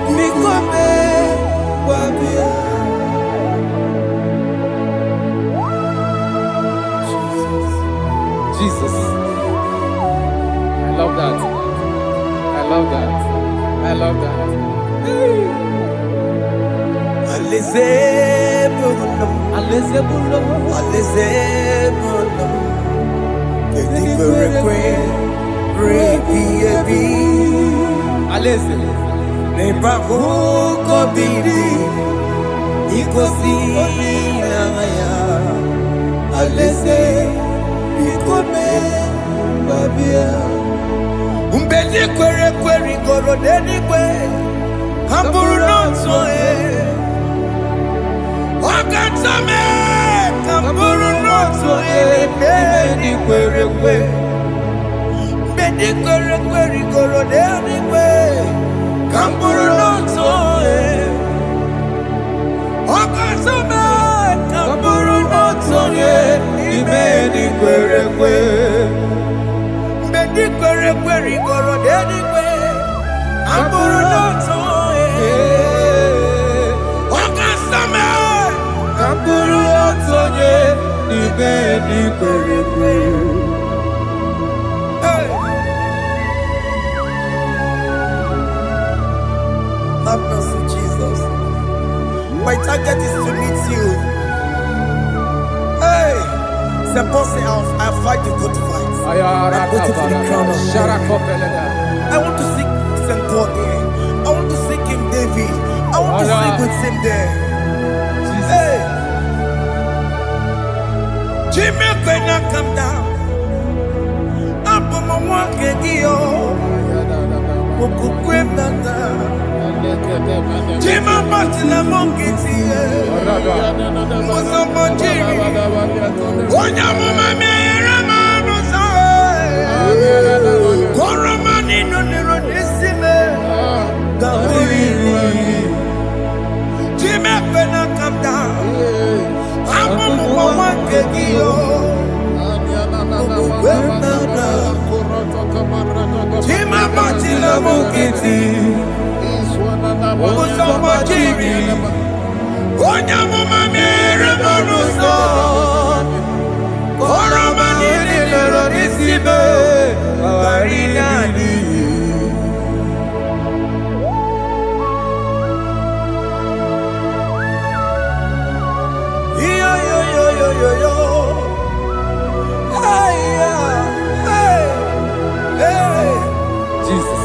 bikome wabia. Jesus. I love that. I love that. I love that. Aleze bono, Aleze bulo. aleze bono. Kedi kwerekwe, rebi ebi. Aleze. Neba uko bidi, ikosi olilaya. Aleze bikome wabia. Mbedi kwere kweri goro deni kwe. Hamburu noto Wakatame Hamburu noto Mbedi kwere kwe. Mbedi kwere kweri goro deni kwe. Hamburu noto Wakatame Hamburu noto Mbedi kwere kwe. Mbedi kwere kweri goro deni kwe. Hamburu noto Wakatame Hamburu noto Mbedi kwere kwe. Have mercy, Jesus. My target is to meet you. Hey, c'est pensé I fight the good fight. I'm waiting for the crown of glory. I want to seek Saint God there. I want to seek King David. I want to sing with him there. Hey, Jimmy Quena come down. I'm on my walk again. Jima Martina Monkiti, Mosamajiri, Onyama Mera Manusa, Koromani no Nirodissime, Gawiri, Jima Pena come down, I'm on one kegio, Jima Martina Monkiti. Mosamajiri, Onyama Mera Manusa, Koromani no Nirodissime, Gawiri. Jesus.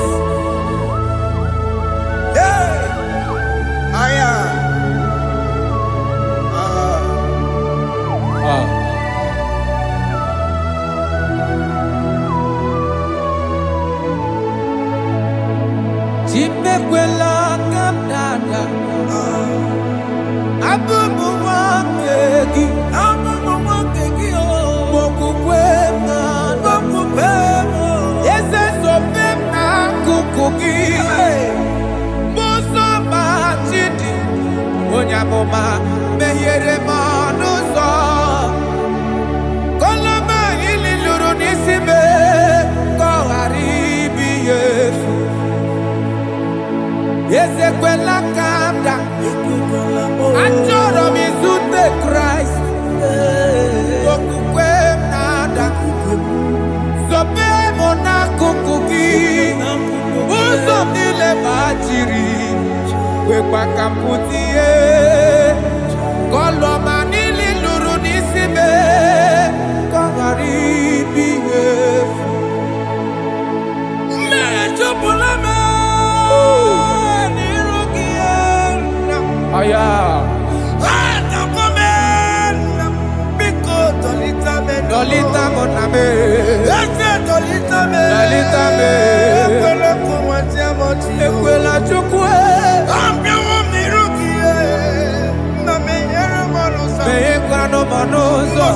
Jimekwela kamdada. Abubu wakegi. Abubu wakegi. Moku kwema. Moku kwema. Mekoma mehiere manuzo Koloma ili luru nisime Koharibi yefu Yezekwela kamda Anjoro mizute Christ Okukwe nada Zobe mona kukuki Uzo nile bajiri Wekwa kamputie Koloma nili luru nisime Koharibi yefu Mechopulame Aya. Dolita moname. Dolita me. Ekwela chukwe. Meye kwano manozo.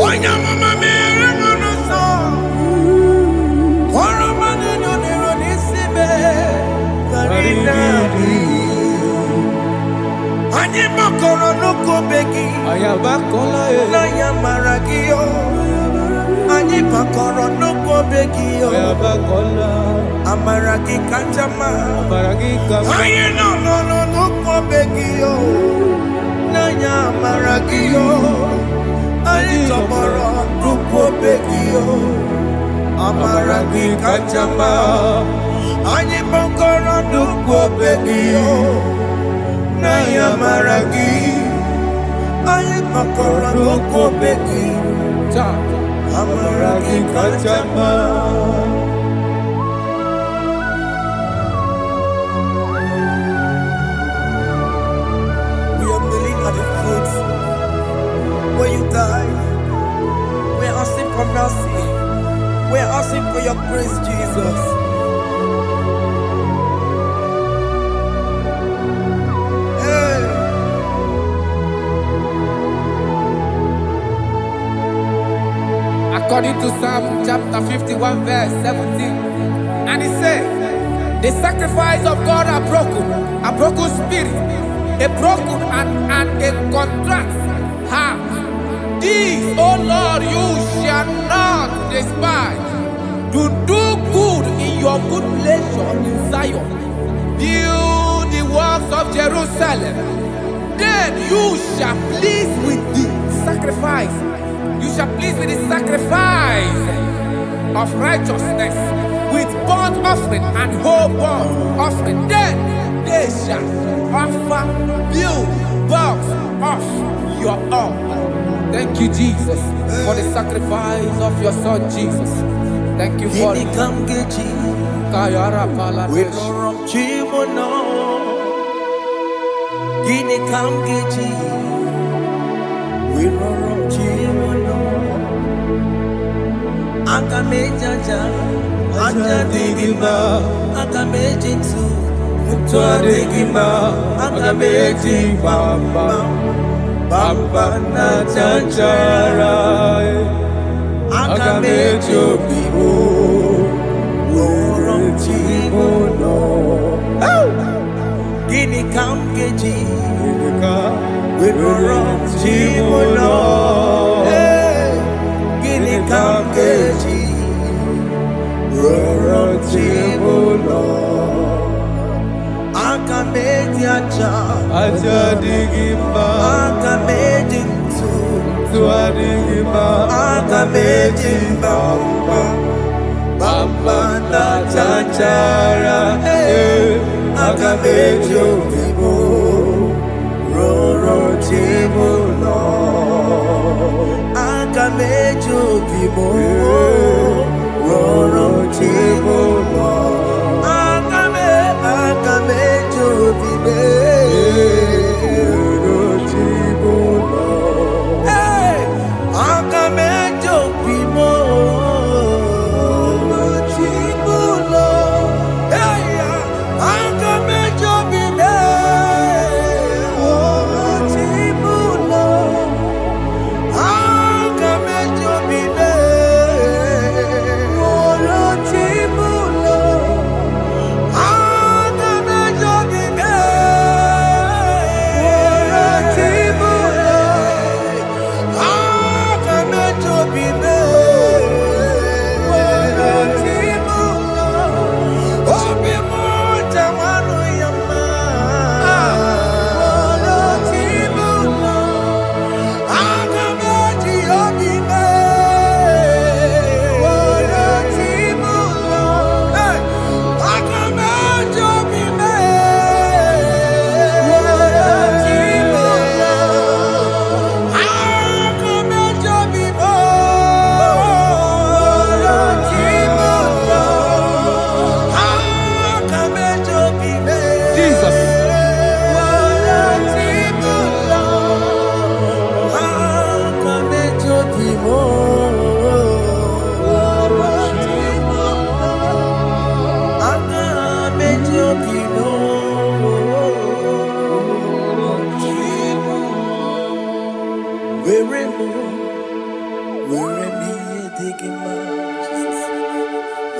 Onya mama mere manozo. Oro manino nero nisime. Ani makoro nuko begi ayabakola na yamaragio ani makoro nuko begi ayabakola amaragi kanjama amaragi kama ayi no nuko begi na yamaragio ani tomoro nuko begi amaragi kanjama ani makoro nuko begi Naya maragi, aye makora loko beki, amaragi kachama. We are kneeling at the foot where you died. We are asking for mercy. We are asking for your grace, Jesus. According to Psalm chapter 51 verse 17. And he said, the sacrifice of God are broken spirit, a broken and a contrite heart. These, O Lord, you shall not despise. To do good in your good pleasure in Zion. Build the works of Jerusalem. Then you shall please with the sacrifice. You shall please with the sacrifice of righteousness, with burnt offering and whole burnt offering. Then they shall offer build works of your own. Thank you, Jesus, for the sacrifice of your Son, Jesus. Thank you for it. Akamejaja, ajadigima, akamejitu, mutuadigima, akameji bamba, bamba na chanchara, akamejo bibo, worom chimono. Gini kamkeji, worom chimono. Kamkeji, Roro Chibulo, Akameji Aja Digima, Akameji Tuadigima, Akameji Bamba, Bamba na Chanchara, Akameji Obibo, Roro Chibulo. Akamejo bibo, roro chibulo. Akamejo bibe, roro chibulo. Hey, akamejo bibo, roro chibulo. Hey, akamejo bibe, roro chibulo. Akamejo bibe.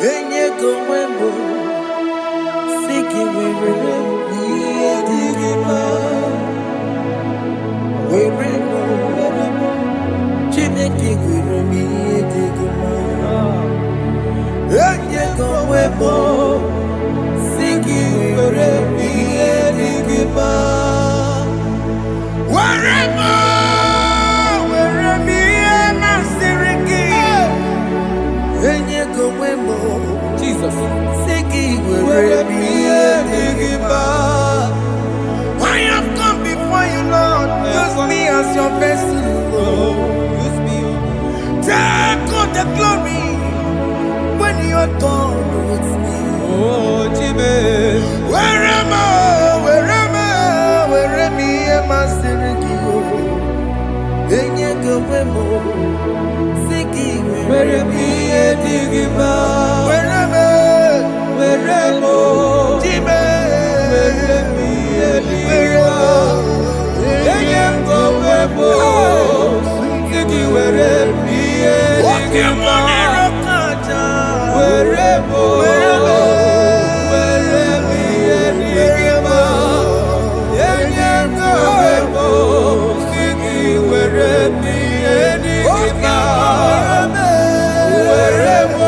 Enye gomwembo Siki weremo Iye digima Weremo Chineke weremo Iye digima Enye gomwembo Siki weremo Iye digima Weremo Weremo Iye nasiriki Enye gomwembo Jesus. Siki weremo Iye digima I have come before you, Lord. Use me as your vessel, Lord. Use me. Take all the glory when you're done with me. Oh, Jesus. Where am I? Am I singing? Enye gomemo, siki Where am I? Digima. Where am I? Where am I? Jime. Where am I? Digima. Enye gomemo, siki where am I? Digima. Where am I? Where am I? Digima. Enye gomemo, siki where am I? Digima. Where am I?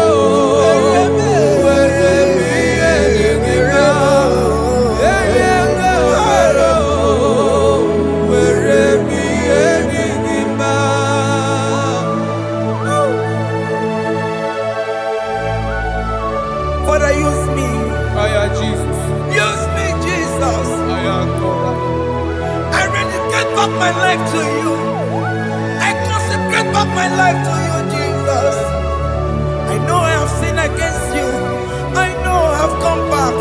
Father, use me. Jesus. Use me, Jesus. I am God. I dedicate back my life to you. I consecrate back my life to you, Jesus. I know I have sinned against you. I know I have come back.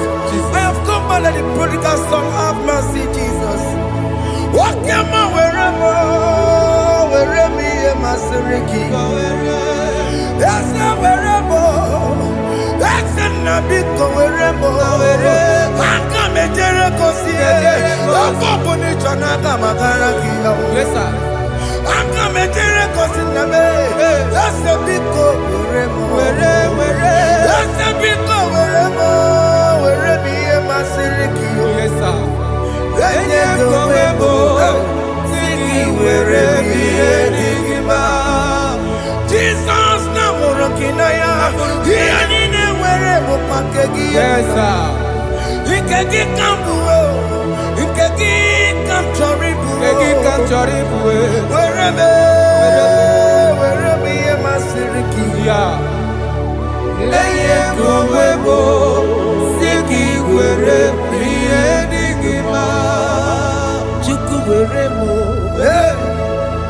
I have come back like the prodigal son. Have mercy, Jesus. Walk your man wherever am I seriki. Yes, wherever. That's a nabiko wherever. Come and Jericho see. Yes, sir. I'm a Jericho see. That's a big go wherever. That's a big go wherever am I seriki. Yes, sir. Enye gomebo, siki werebi Jesus na morokinaya, iyanine werebo pakegi. Yes, sir. Ikegi kambuo, ikegi kamchoribu. Kegi kanchoribu. Werebe emasiriki. Yeah. Enye gomebo, siki werebi enigima. Chuku weremo,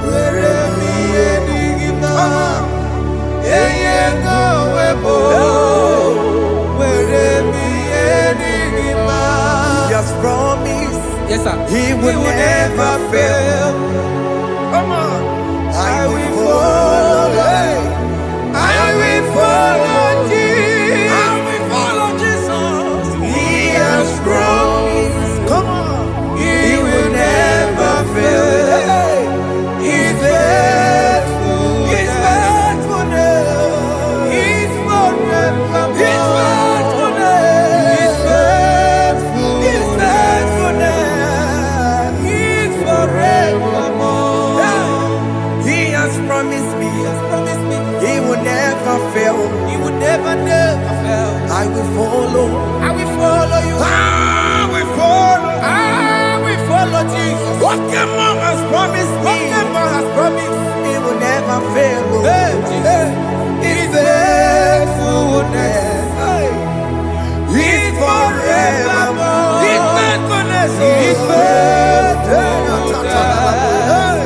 Werebi enigima. Enye gomebo, werebi enigima. He has promised. Yes, sir. He will never fail. Come on. I will follow. I will follow Jesus. I will follow Jesus. He has promised. Come on. He will never fail. He's faithful. His faithfulness. He's forevermore. His faithfulness. He's faithful. His faithfulness. He's forevermore. He has promised me. Promise me He will never fail. He will never fail. I will follow. I will follow you. I will follow. I will follow Jesus. What your mom has promised me. What the man has promised. He will never fail. Hey, Jesus. His faithfulness. He's forevermore. His faithfulness. His faithfulness.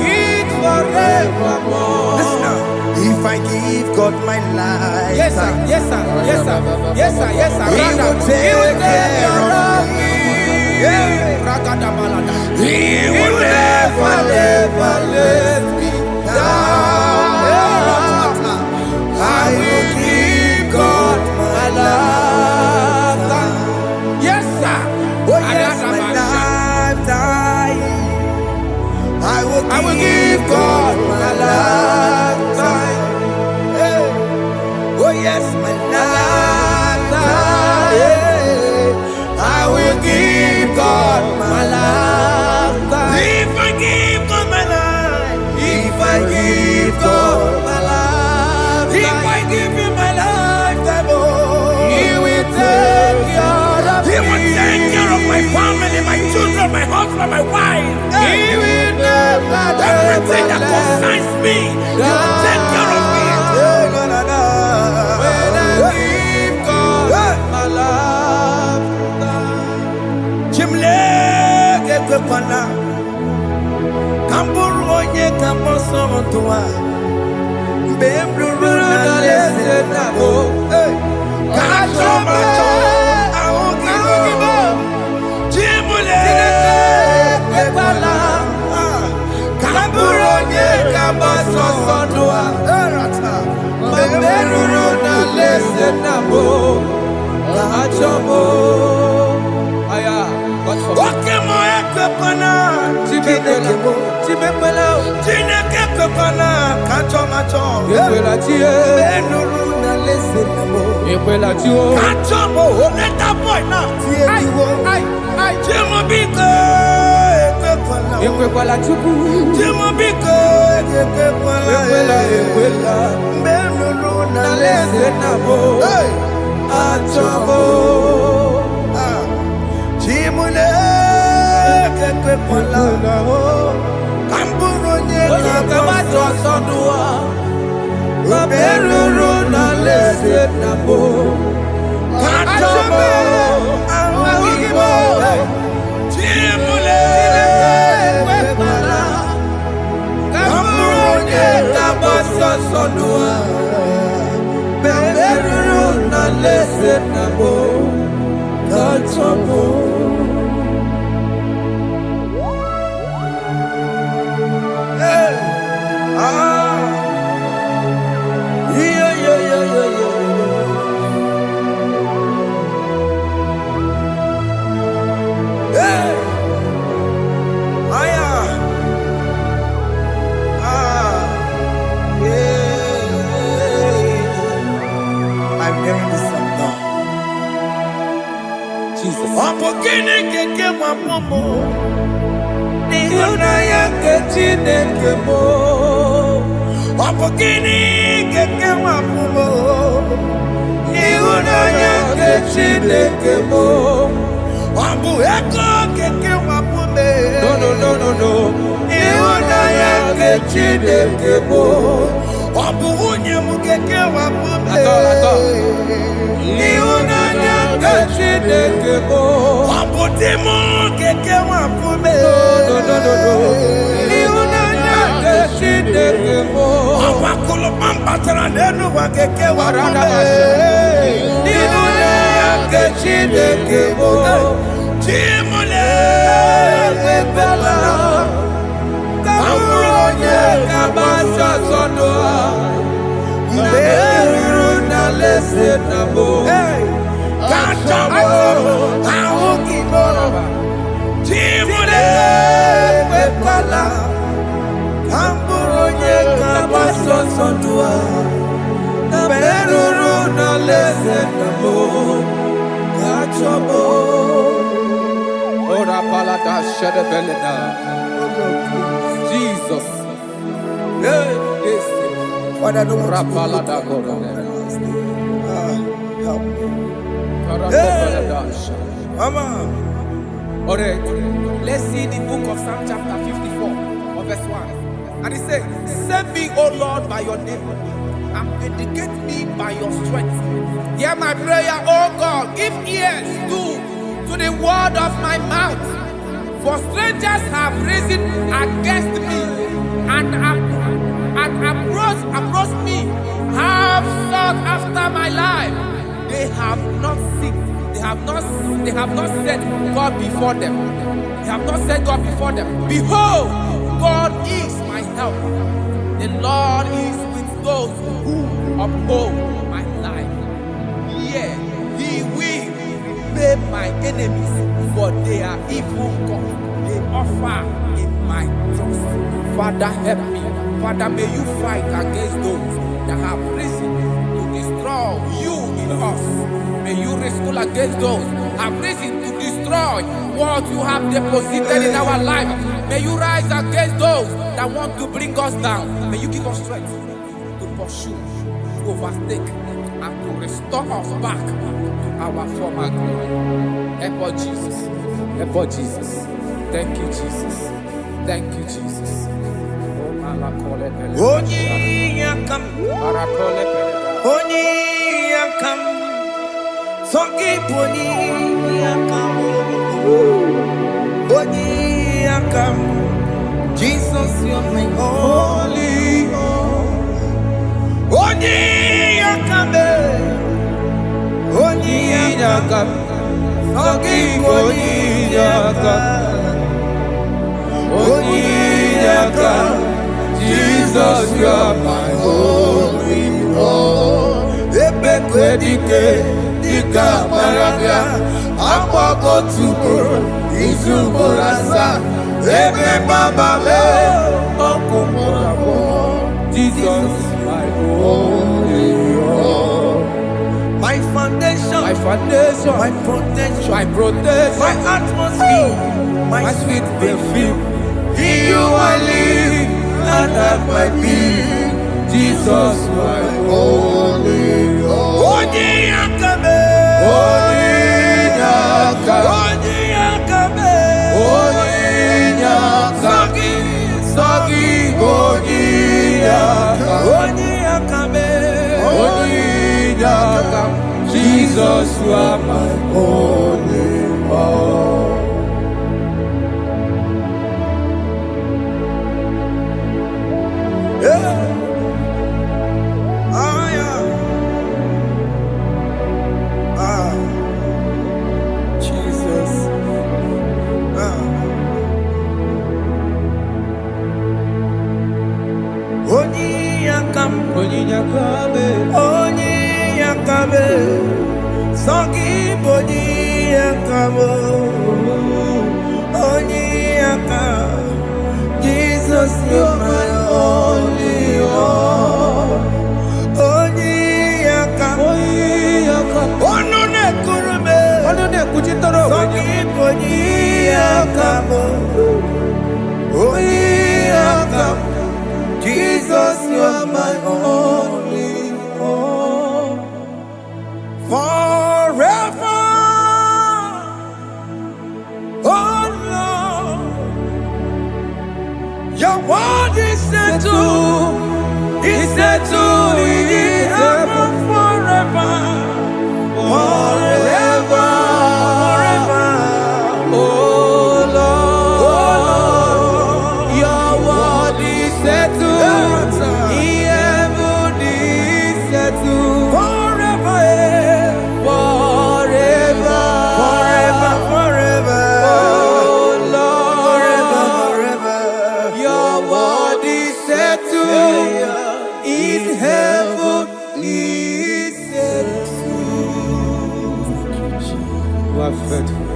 He's forevermore. Listen now. If I give God my life, Yes, sir. Yes, sir. Yes, sir. Yes, sir. Yes, sir. He will take care of me. He will never let me down. I will give God my life. Yes, sir. Oh yes, my lifetime. I will give God my lifetime. Oh yes, my lifetime. I will give God my lifetime. If I give God my life, if I give God my life, if I give Him my lifetime, oh, He will take care of me. He will take care of my family, my children, my husband, my wife. He will never everything that concerns me. He will take care of me. When I give God my lifetime. Chimle kekwana kamburu onye kamboso mtua mbembruru na lese nabo kachoma aogibo chimule kekwana kamburu onye kamboso mtua mbembruru na lese nabo kachomo aya. Okay, my equipana, Tibepela, Tinekepana, Kachomacho, Benuruna, listen, Kachomo, let that boy now. I Timobiko, Equipala, Timobiko, Benuruna, listen, Achomo. Chimule kekepala kamburonye kabato sondua kaberuru na lese nabo katomo awibo chimule kekepala kamburonye kabato sondua kaberuru na lese nabo katomo. Jesus. Father, don't help me. Mama. All right. Let's see the book of Psalm chapter 54, verse 1. And it says, "Save me, O Lord, by your name, and vindicate me by your strength. Hear my prayer, O God. Give ears to the word of my mouth. For strangers have risen against me and approached me, have sought after my life. They have not seeked. They have not set God before them. They have not set God before them. Behold, God is my help. The Lord is with those who uphold my life. Yeah, He will repay my enemies, for they are evil gods. They offer in my trust. Father, help me. Father, may you fight against those that have risen to destroy us. May you wrestle against those who have risen to destroy what you have deposited in our life. May you rise against those that want to bring us down. May you give us strength to pursue, to overtake, and to restore us back to our former glory. Help us, Jesus. Help us, Jesus. Thank you, Jesus. Thank you, Jesus. Oni yakam, sogi boni yakam, oni yakam. Jesus, you're my holy. Oni yakam, oni yakam, sogi boni yakam, oni yakam. Jesus, you are my holy Lord. Ebekwedike, dika marabia, akwako tuko, izuborasa, ebe baba me, okumorabo. Jesus, my holy Lord. My foundation, my protection, my atmosphere, my sweet perfume. In you I live and have my being. Jesus, my holy Lord. Oni yakame, oni yakame, oni yakame, sagi, oni yakame, oni yakame. Jesus, you are my holy Lord. Jesus. Oni yakame, Sogi boni yakamo, oni yakam. Jesus, you're my only Lord. Oni yakam, onune kurume, Sogi boni yakamo, oni yakam. Jesus, you're my only Lord. Forever, oh Lord, your word is settled in heaven forever, forever, forever. Oh Lord, your word is settled in heaven, is settled forever, forever, forever, forever. Oh Lord, forever, forever. Your word is settled in heaven, is settled. You are faithful.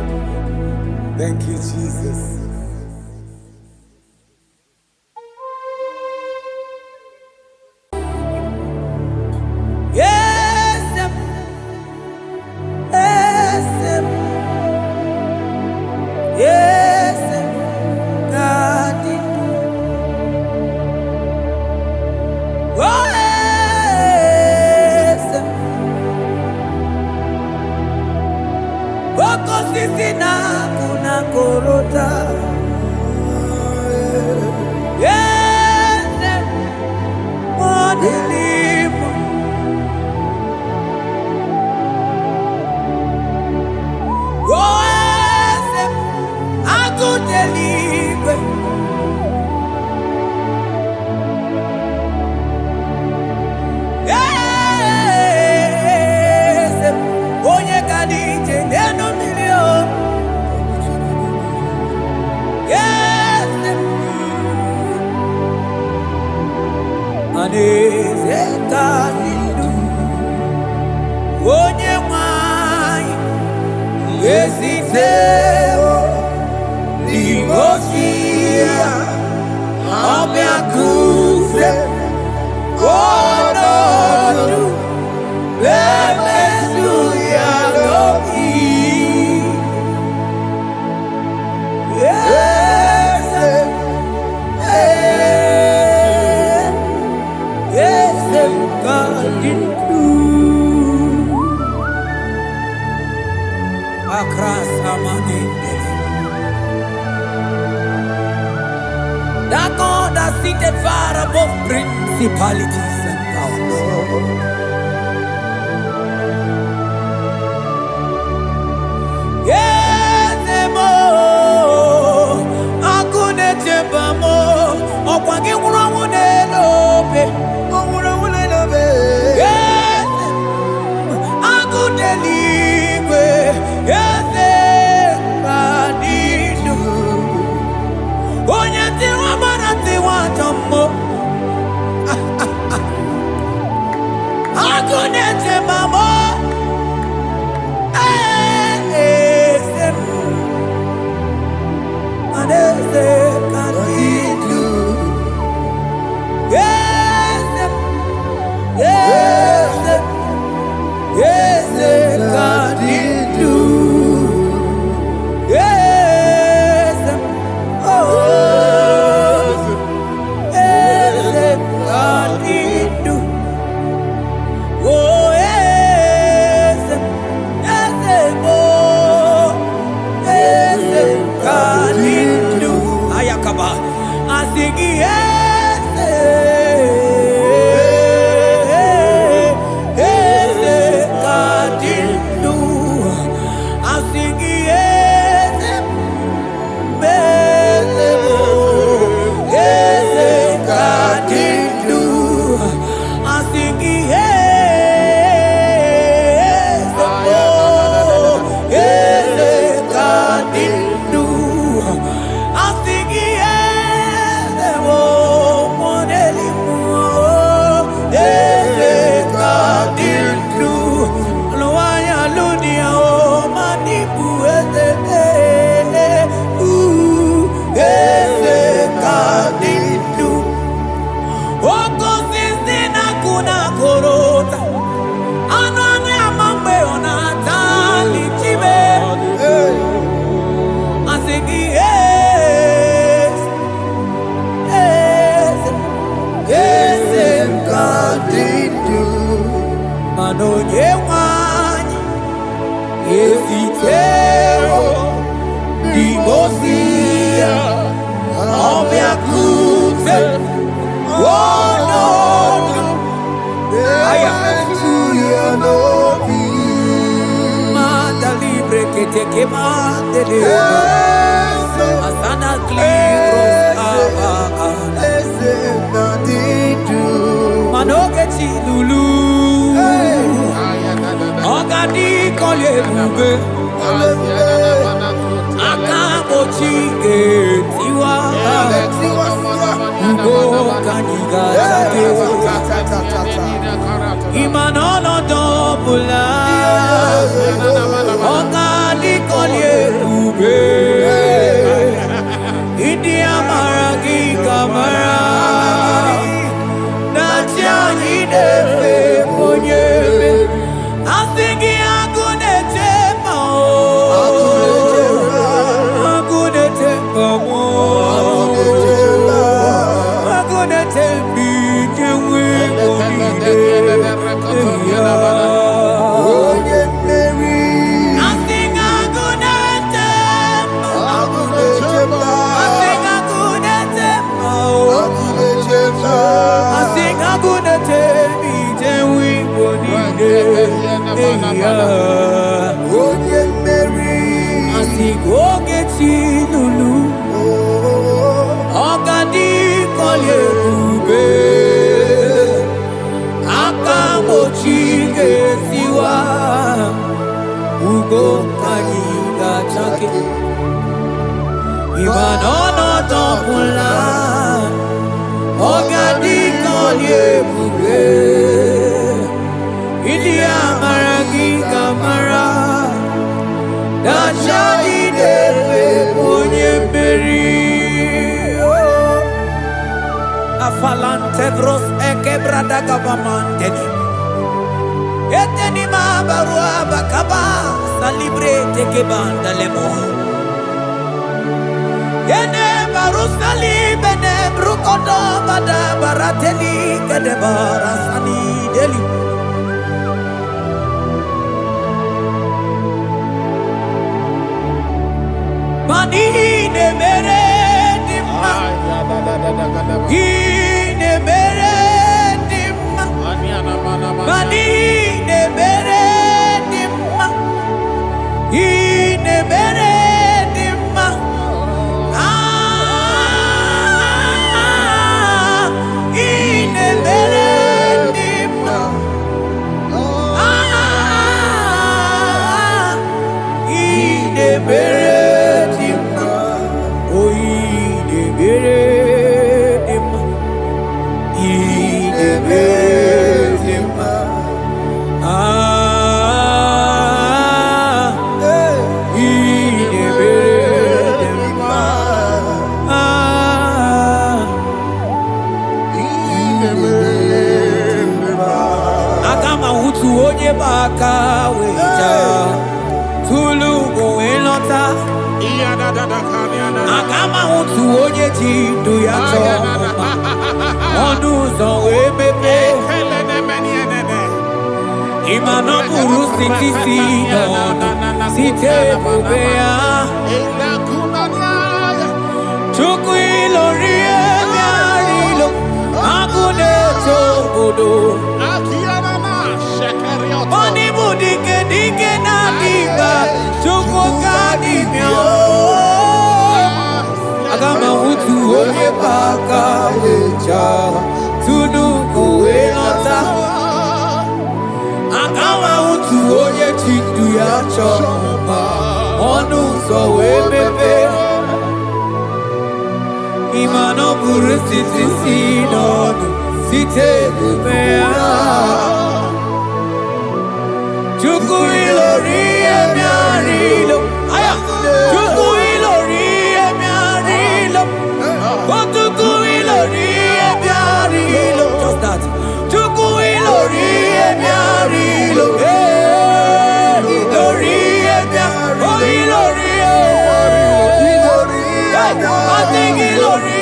Thank you, Jesus. That God that seated far above principalities and powers. Yes, mo, akune chebamo, okwangi urawune lobe, urawune lobe. Yes, akune liwe, yes, kadidu. Onyati wabarati watombo, akune chebamo. Falantevros ekebrada gabamante eteni ma barua bakaba salibrete ke banda lemo yene barusali bene brukodo bada barateli kede barasani Daily. Mani ne mere dimma. Ne mere dimma. Mani ne mere dimma. Ne mere dimma. Ne mere dimma. Ne mere. Baka weja tulu go elota agama utu onye ji ndu ya cho onu zo we bebe imano buru sitisi no site bobea chuku ilori ebiarilo agune tobodo Oni budike dike na diba chuko kadimyo agama utu onye baka weja tunu kuelota agama utu onye chindu ya choma onu so wepepe imano buru sitisi nono site bubea Chuku ilori emiarilo, aya. Chuku ilori emiarilo, chuku ilori emiarilo. Just that. Chuku ilori emiarilo, ilori emiarilo, oh ilori, I think ilori,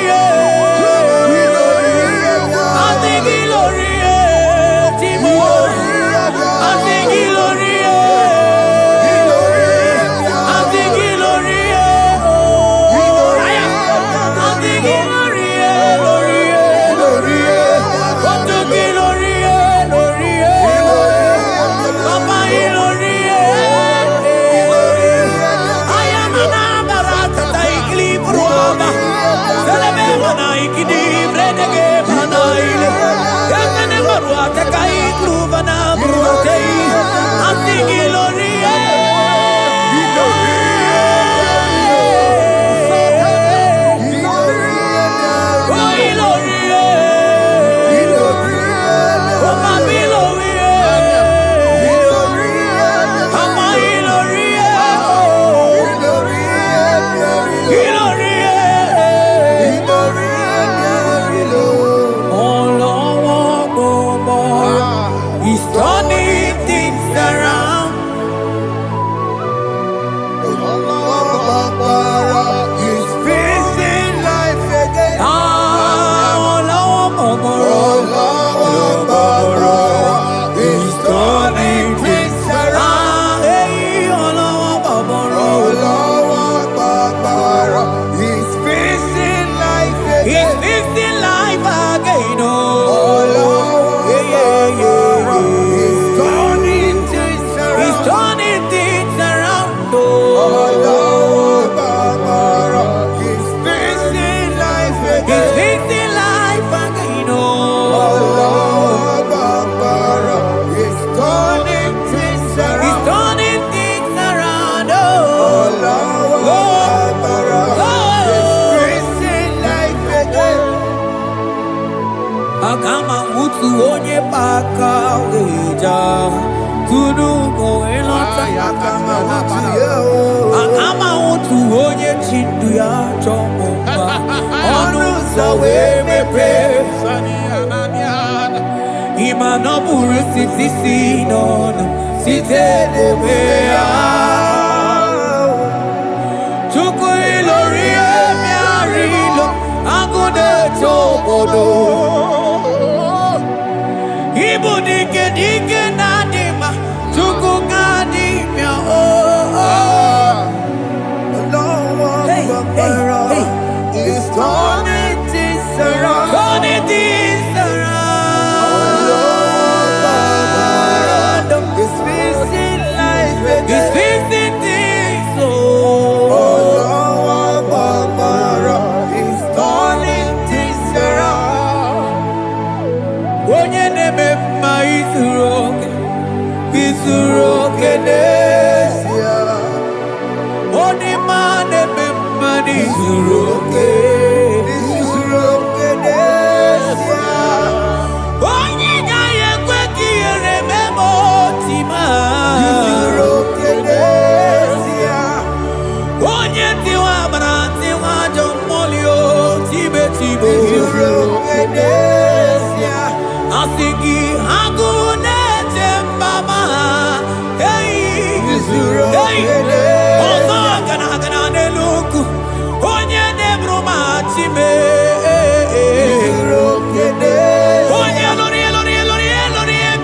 I think ilori, Timo. I think Ilori, I think Ilori, I think Ilori, what took Ilori, Papa Ilori, I am an Amarata, Taikli Bruaba, Salamana, Ikidi, Renege, Manaile, Yakanemaruata, Kai Gruvana, Bruate. I think Ilori, he's turning things around. He's facing life again. He's turning things around. He's facing life again. He's facing life again. He's turning things around. He's facing life again. He's facing life again. He's turning things around. He's turning things around. He's facing life again. Agama utu onye baka weja tunu go elota agama utu onye chindu ya chomo onu so we mepe imano buru sitisi nono site bobea chuku ilori emiarilo agune tobodo ibudi kenesia. Oni mane memani zuroke. Zuroke kenesia. Oni nyaye kwe kiere memo tima. Zuroke kenesia. Onye tiwa branti wa jomolio tibe tibo. Zuroke kenesia. Asigi agune tembama. Hey, hey, ozo gana neluku. Onye nebruma time. Onye lori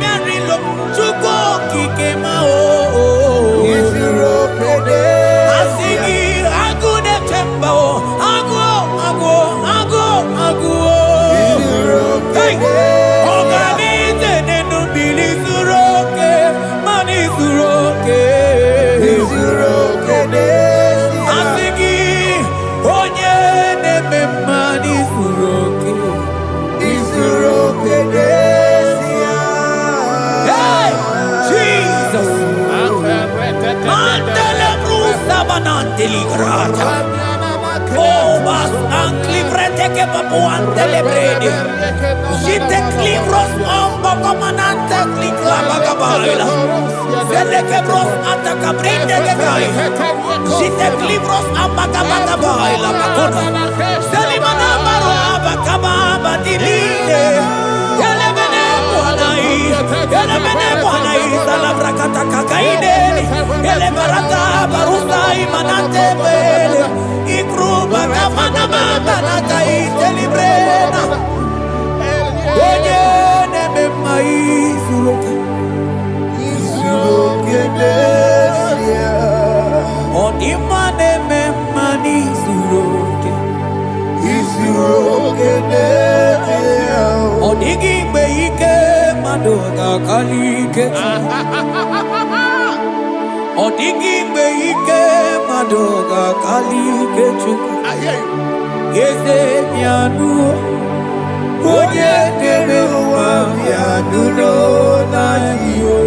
miarilo. Chuko kikema o. Asigi agune temba o. Agu. Hey, organize nenu bili zuroke. Mani zuroke. Asigi onye neme mani zuroke. Hey, Jesus. Mandele brusa bananteli grata. Oh, bas anclivrete che papuante le bredi. Jite clivros ombo comanante clicla bagabaila. Zelle che bros attacca brinde che gai. Jite clivros ambagabagabaila bakona. Selimana baro abagababa diline. Ele bene buanai salabrakata kakaineni. Ele barata barusa imanante bele. Ikruba kamana mabana kai telibrena. Onye neme mai zuroke. Onima neme mani zuroke. Onigi beike madoga kalike. Onigi beike madoga kalike chuku. Yeze mianu. Onye neme wa mianu no na yo.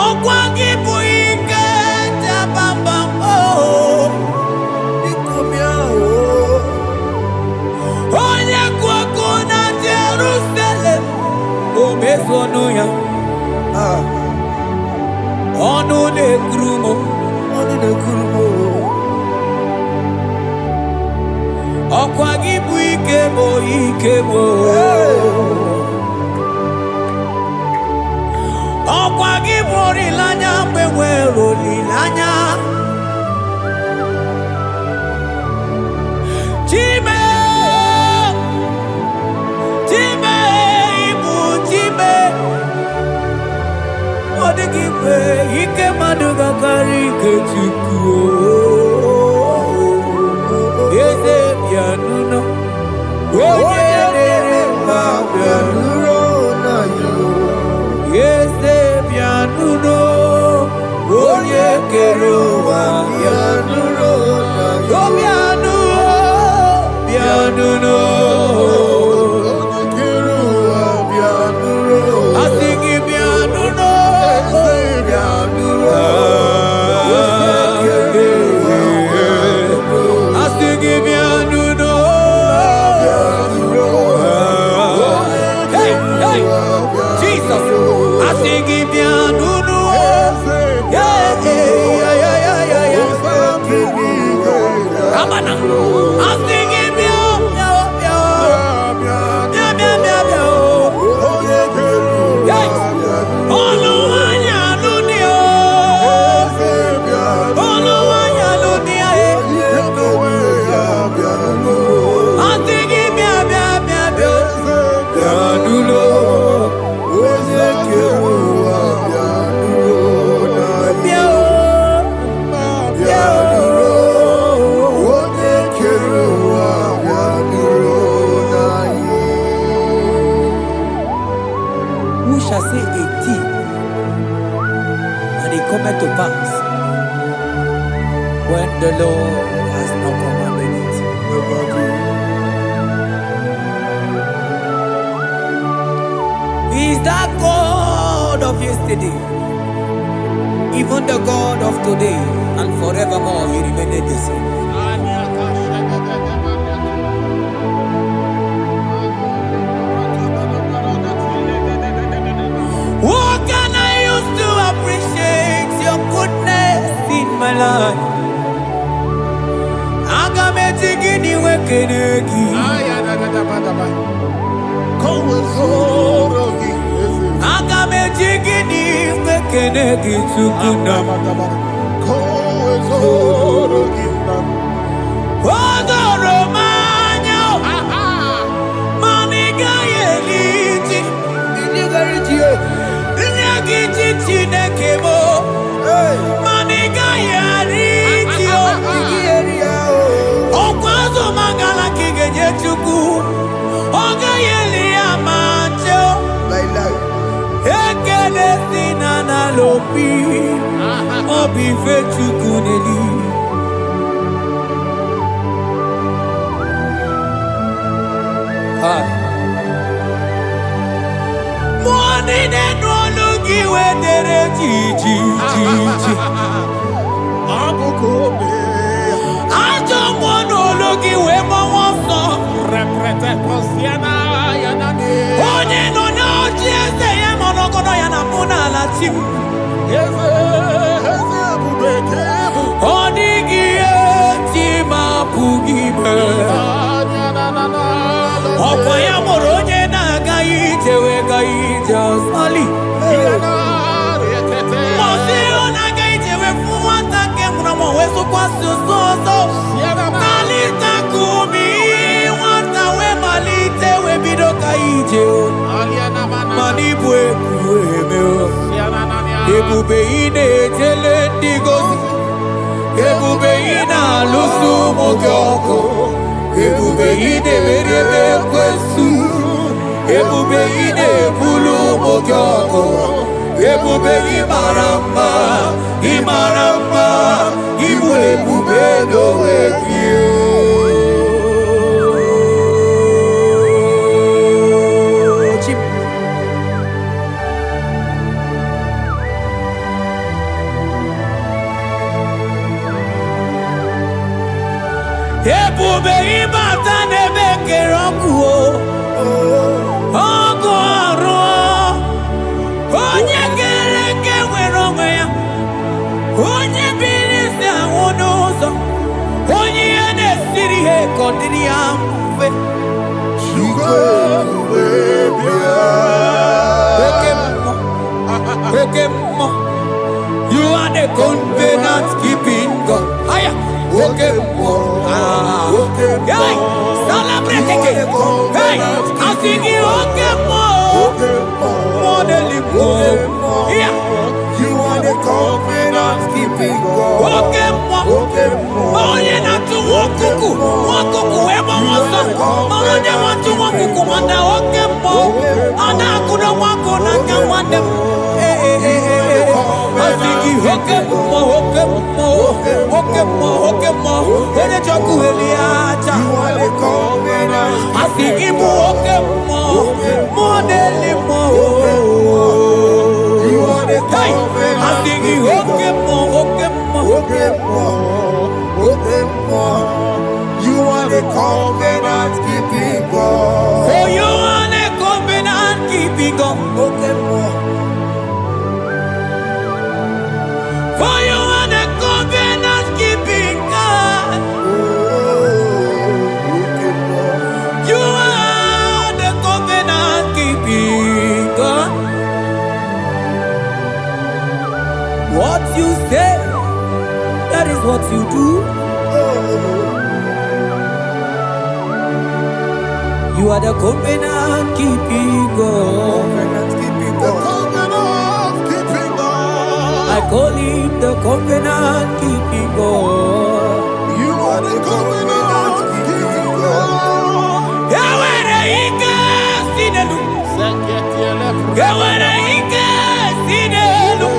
Okwagi buike jabamba o. Nikomia o. Onye kwako na Jerusalem. Omezono ya. Onu ne krumo. Okwagi buike bo. Okwagi bori lanya bewero lilanya. Time ibu time. Odigi pe ike maduga kari kechuku. Yeze pianuno. Onye nere ma pianuno na yo. Yeze pianuno. Onye keruwa pianuno na yo. Pianuno. Asigi pianuno. Asigi pianuno. Hey, Jesus. Asigi pianuno. Yeah. Amana. Asigi pianuno. Who shall say 18 cometh to pass when the Lord has not commanded it. He is that God of yesterday, even the God of today, and forevermore He remained the same. What can I use to appreciate your goodness in my life? Agametigini wekenegi. Agametigini wekenegi tukuna. Odoro manyo. Maniga yeliti. Nyagiti chinekemo. Maniga yariti. Okwazo mangala kigenye chuku. Oga yeli amacho. Ekele sinana lopi. Obi fe chuku neli. Money ne no logi we dere ji. Ajo mono logi we mo wonso. Reprete posiana yanani. Onye no no jese ye mono kono yana muna la tim. Yeze abubeke. Onigi tima pugibe. Opa ya moronye na gaite we gaite osali. Mosi ona gaite we fuwata ke muna weso kwa soso. Malita kumi wata we malite we bido gaite. Manibwe kuwemeo. Ebube ine tele ndigozi. Ebube ina lusu mogyoko. Ebube ine merebe kwesu. Ebube ine bulu mogyoko. Ebube imaramba. Ibu ebube do ekio. Ebube ibata nebe kerokuo. Ogo aro. Onye kereke weronwe ya. Onye bilisi awonozo. Onye ene siri he kondiri ya mfe. Okemo. You are the covenant keeping God. Aya. Okemo. Hey, celebrate again. Hey, I sing you Okemo. Modelimo. Yeah. You are the covenant keeping God. Okemo. Onye na tu wokuku. Wokuku eba wasa. Onye wa tu wokuku wanda Okemo. Ana kuna wako na kamande. I sing you Okemo. Onye choku eliacha. You are the covenant. I sing you Okemo. Modelimo. You are the covenant. I sing you Okemo. You are the covenant keeping God. For you are the covenant keeping God. For you are the covenant keeping God. You are the covenant keeping God. What you say, that is what you do. You are the covenant keeping God. I call him the covenant keeping God. You are the covenant keeping God. Yawere ike sinelu. Yawere ike sinelu.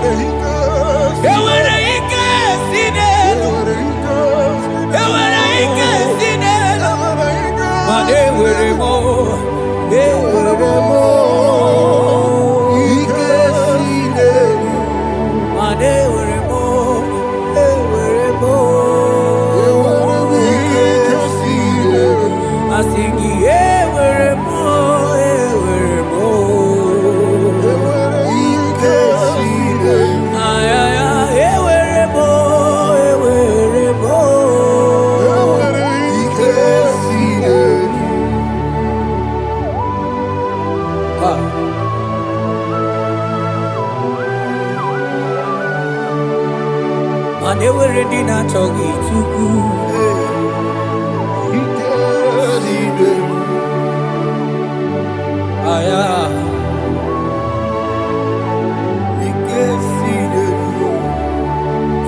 they were ready not to get too good.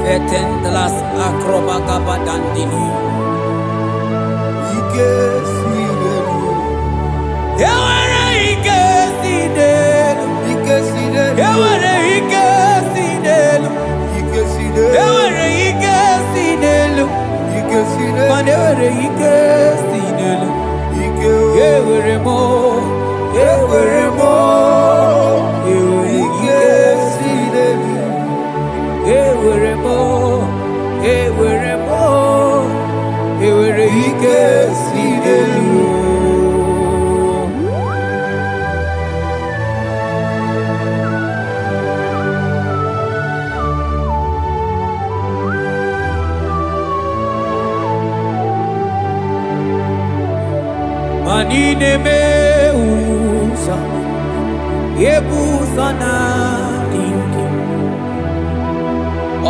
Fetendlas acrobaga dandini. Manine me usa, yebusa na dinki,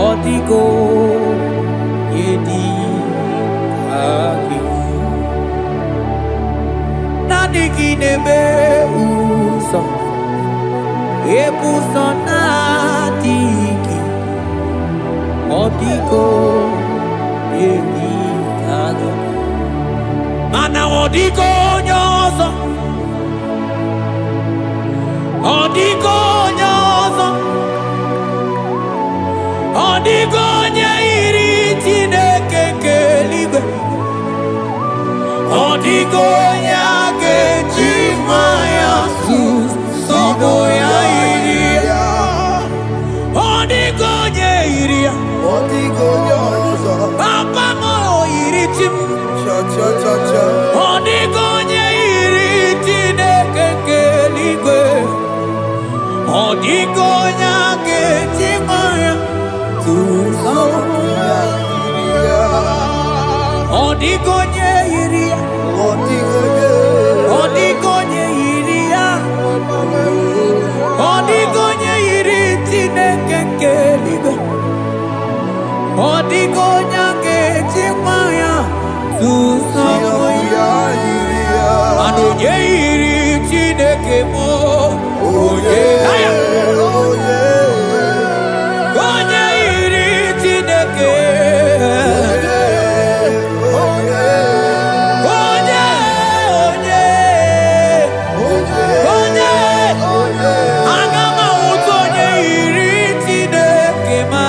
odigo yedi aki. Nadiki ne me usa, yebusa na dinki, odigo yedi aki. Mana odigo nyozo, odigo nyozo, odigo nyairi tineke kelibe, odigo nyake chimaya sus sobo ya iria, odigo nyairia, odigo nyozo, papa mo iritim. Odigonye iriti nekeke ligwe, odigonya ketimaya tusoya iria, odigonye iria, odigonye iria, odigonye iriti nekeke ligwe, odigonya ketimaya. Anoye iri chineke mo, oye onye iri chineke, onye agama uto onye iri chineke ma.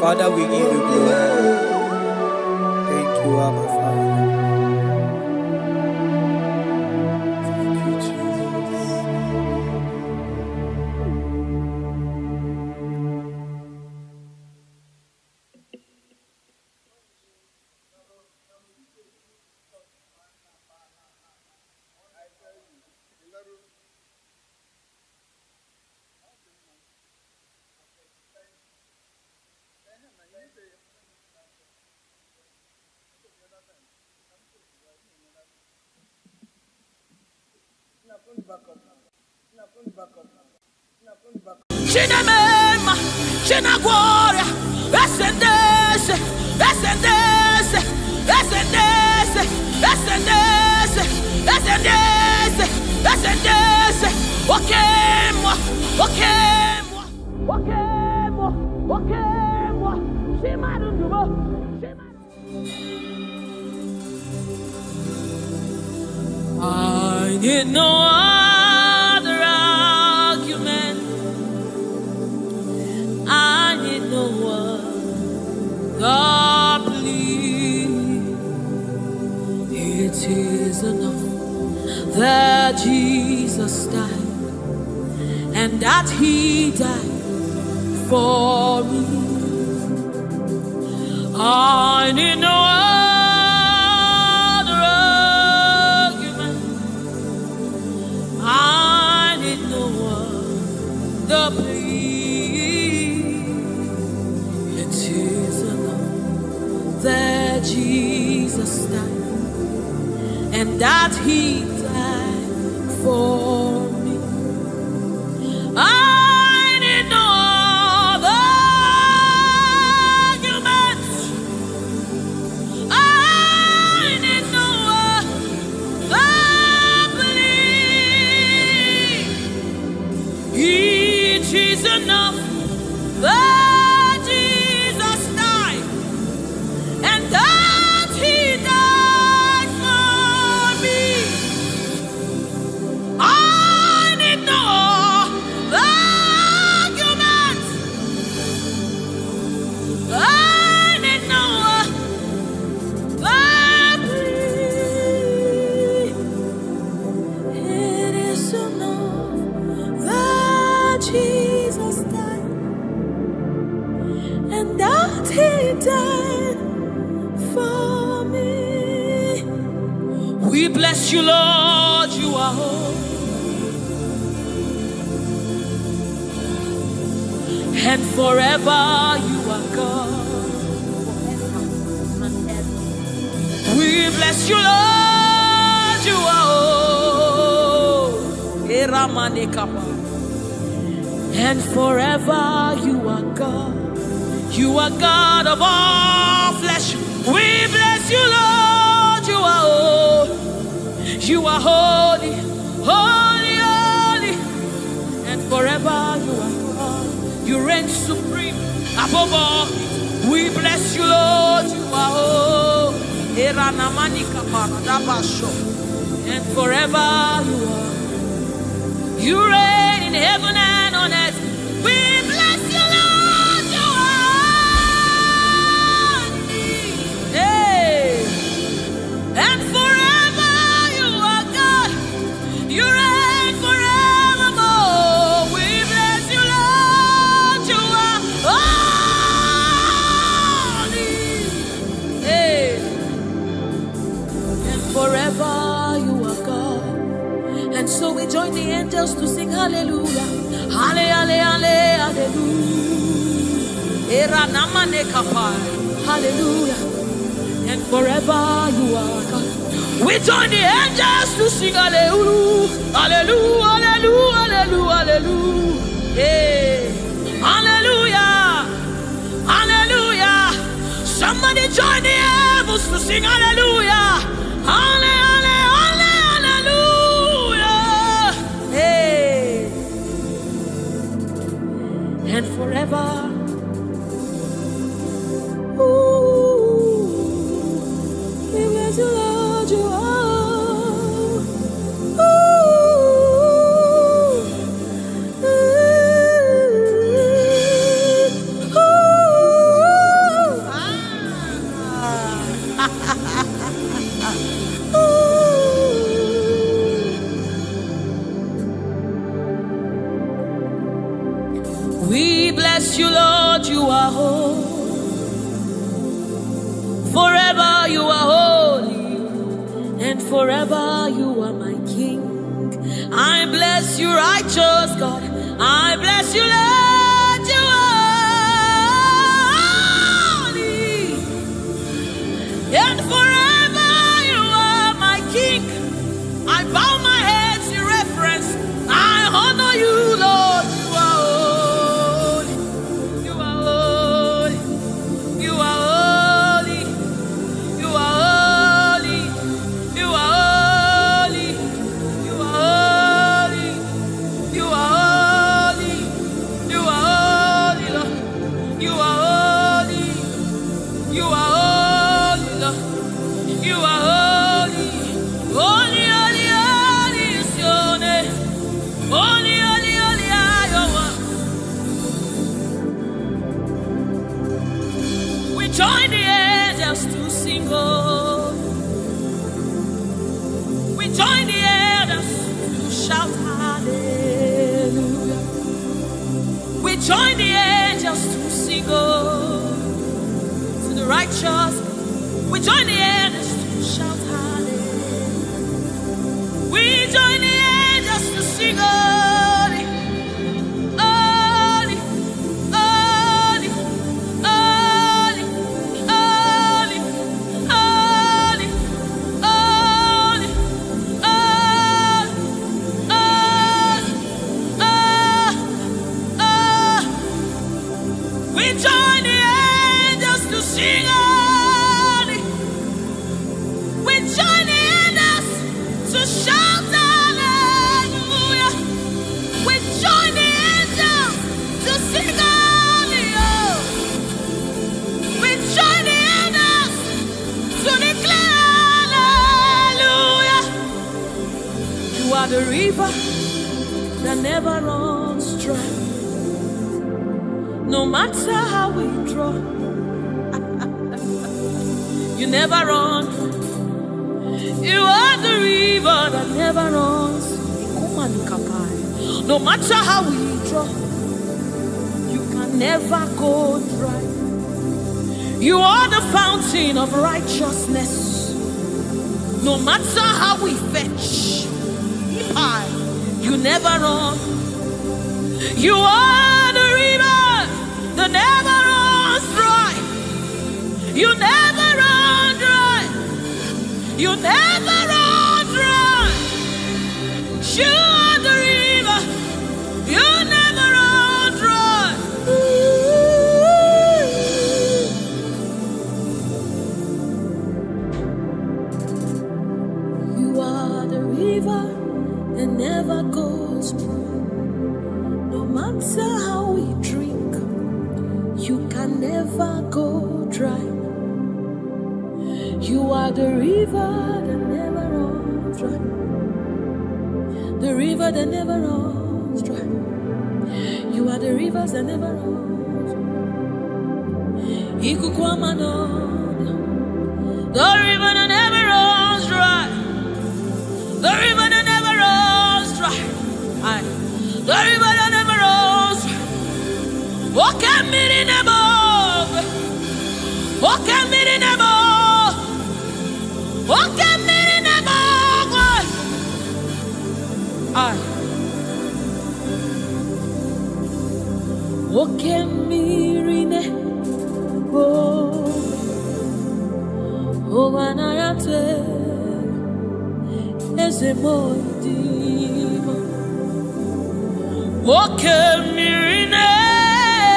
Father, we give you glory. Thank you, Abba Father. Thank you, Jesus. Shinamema, Shinagwaria, Ascendese, Ascendese, Ascendese, Ascendese, Ascendese, Ascendese, Wakemwa, Wakemwa, Wakemwa, Wakemwa, Shimarubo, I need no other argument that Jesus died, and that He died for me. I need no other argument. I need no other plea. It is enough that Jesus died, and that He died for me. I need no other arguments. I need no other plea. It is enough that Jesus died, and that He died for me. I need no arguments. I need no plea. It is enough that Jesus died, and that He died for me. We bless you, Lord, you are holy. And forever you are God. We bless you, Lord, you are holy. And forever you are God. You are God of all flesh. We bless you, Lord, you are holy. You are holy, holy, holy. And forever you are God. You reign supreme above all. We bless you, Lord, you are holy. And forever you are. You reign in heaven and on earth. We bless you, Lord, you are holy. Hey. And forever you are God. You reign forevermore. We bless you, Lord, you are holy. Hey. And forever you are God. And so we join the angels to sing hallelujah. Hallelujah, hallelujah. Hallelujah. And forever you are God. We join the angels to sing hallelujah. Hallelujah, hallelujah, hallelujah, hallelujah. Hey. Hallelujah. Hallelujah. Somebody join the heavens to sing hallelujah. Hallelujah, hallelujah. Hey. And forever. Ooh, we bless you, Lord, you are. We bless you, Lord, you are holy. Forever you are holy, and forever you are my King. I bless you, righteous God. I bless you, Lord, you are holy, and forever you are my King. I bow my head in reverence. I honor you, Lord. You hallelujah. We join the angels to sing to the righteous. We join the angels to shout hallelujah. We join the angels to sing holy, holy, holy, holy, holy, holy, holy, we join the angels to sing holy. We join the angels to shout hallelujah. We join the angels to sing holy. Oh. We join the angels to declare hallelujah. You are the river that never runs dry. No matter how we draw, you never run. You are the river that never runs. No matter how we draw, you can never go dry. You are the fountain of righteousness. No matter how we fetch, you never run. You are the river that never runs dry. You never run dry. You never run dry. You are the river. You never run dry. You are the river that never goes dry. No matter how we drink, you can never go dry. You are the river that never runs dry. The river that never runs dry. You are the rivers that never runs dry. The river that never runs dry. The river that never runs dry. The river that never runs dry. Walk a minute above. Walk a minute above. Walk a minute above. Walk a minute above. Oh, when I am as a motive. Walk a minute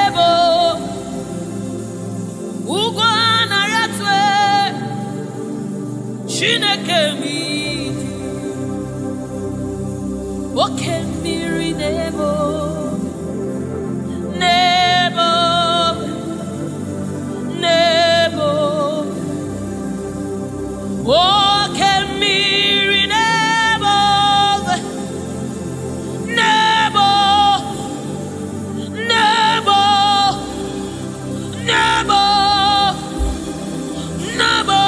above. Ugwana yatwe. Chineke miti. Walk a minute above. Nebo. Nebo. Walk a minute above. Nebo. Nebo. Nebo. Nebo.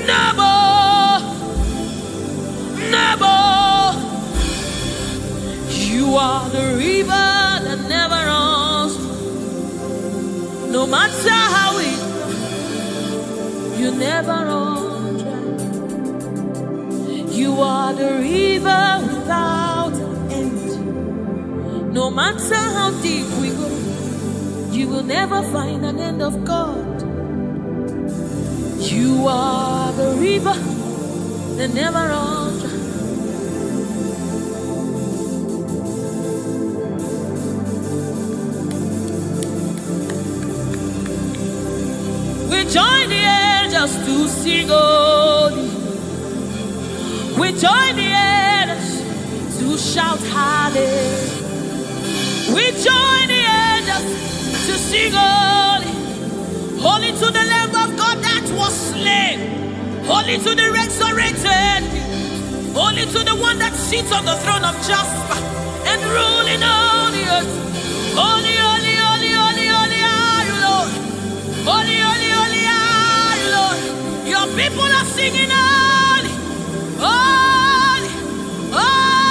Nebo. Nebo. You are the river that never runs. No matter how it, you never run dry. You are the river without end. No matter how deep we go, you will never find an end of God. You are the river that never runs dry. We join the angels to sing holy. We join the angels to shout hallelujah. We join the angels to sing holy. Holy to the Lamb of God that was slain. Holy to the resurrected. Holy to the one that sits on the throne of Jasper and ruling all the earth. Holy, holy, holy, holy, holy are you, Lord. Holy, holy, holy are you, Lord. Your people are singing holy, holy, holy.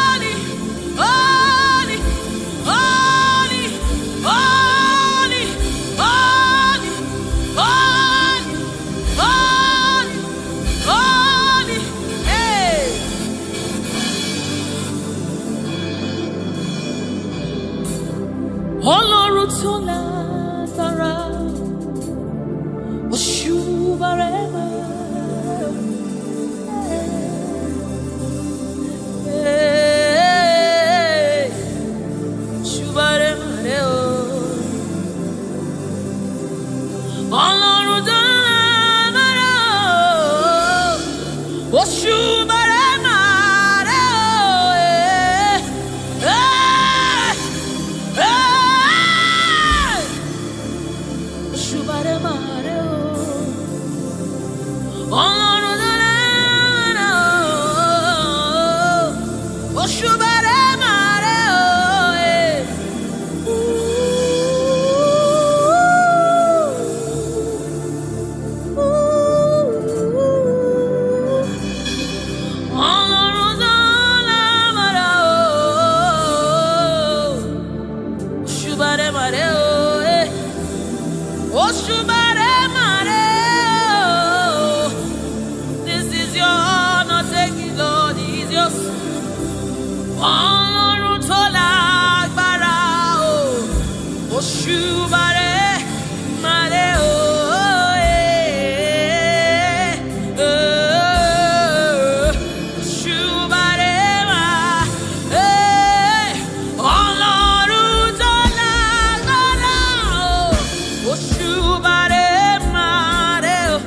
Ọlọ́run tó lágbára, Òṣùbàrẹ́mà. Òṣùbàrẹ́mà rẹ̀ o. Ọlọ́run tó lágbára, Òṣùbàrẹ́mà rẹ̀ o. Òṣùbàrẹ́mà rẹ̀ o. Ọlọ́run tó lágbára, Òṣùbàrẹ́mà rẹ̀ o. Ọlọ́run tó lágbára o. Òṣùbàrẹ́mà rẹ̀ o. Òṣùbàrẹ́mà rẹ̀ o. This is your honor, take it, Lord, it is yours. Ọlọ́run tó lágbára o. Òṣùbàrẹ́mà rẹ̀ o. Òṣùbàrẹ́mà, Ọlọ́run tó lágbára o. Òṣùbàrẹ́mà rẹ̀ o.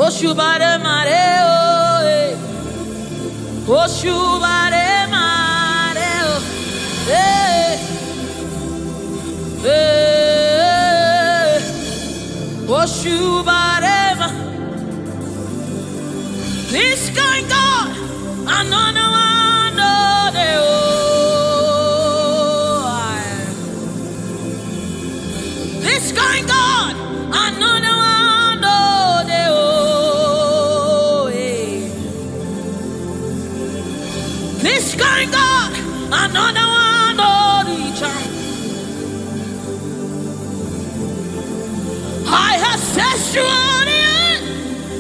Òṣùbàrẹ́mà rẹ̀ o. Òṣùbàrẹ́mà rẹ̀ o. Òṣùbàrẹ́mà. This kind God, another one, no, they oh. This kind God, another one, no, they oh. This kind God, another one, no, reach out. I have set you on the earth,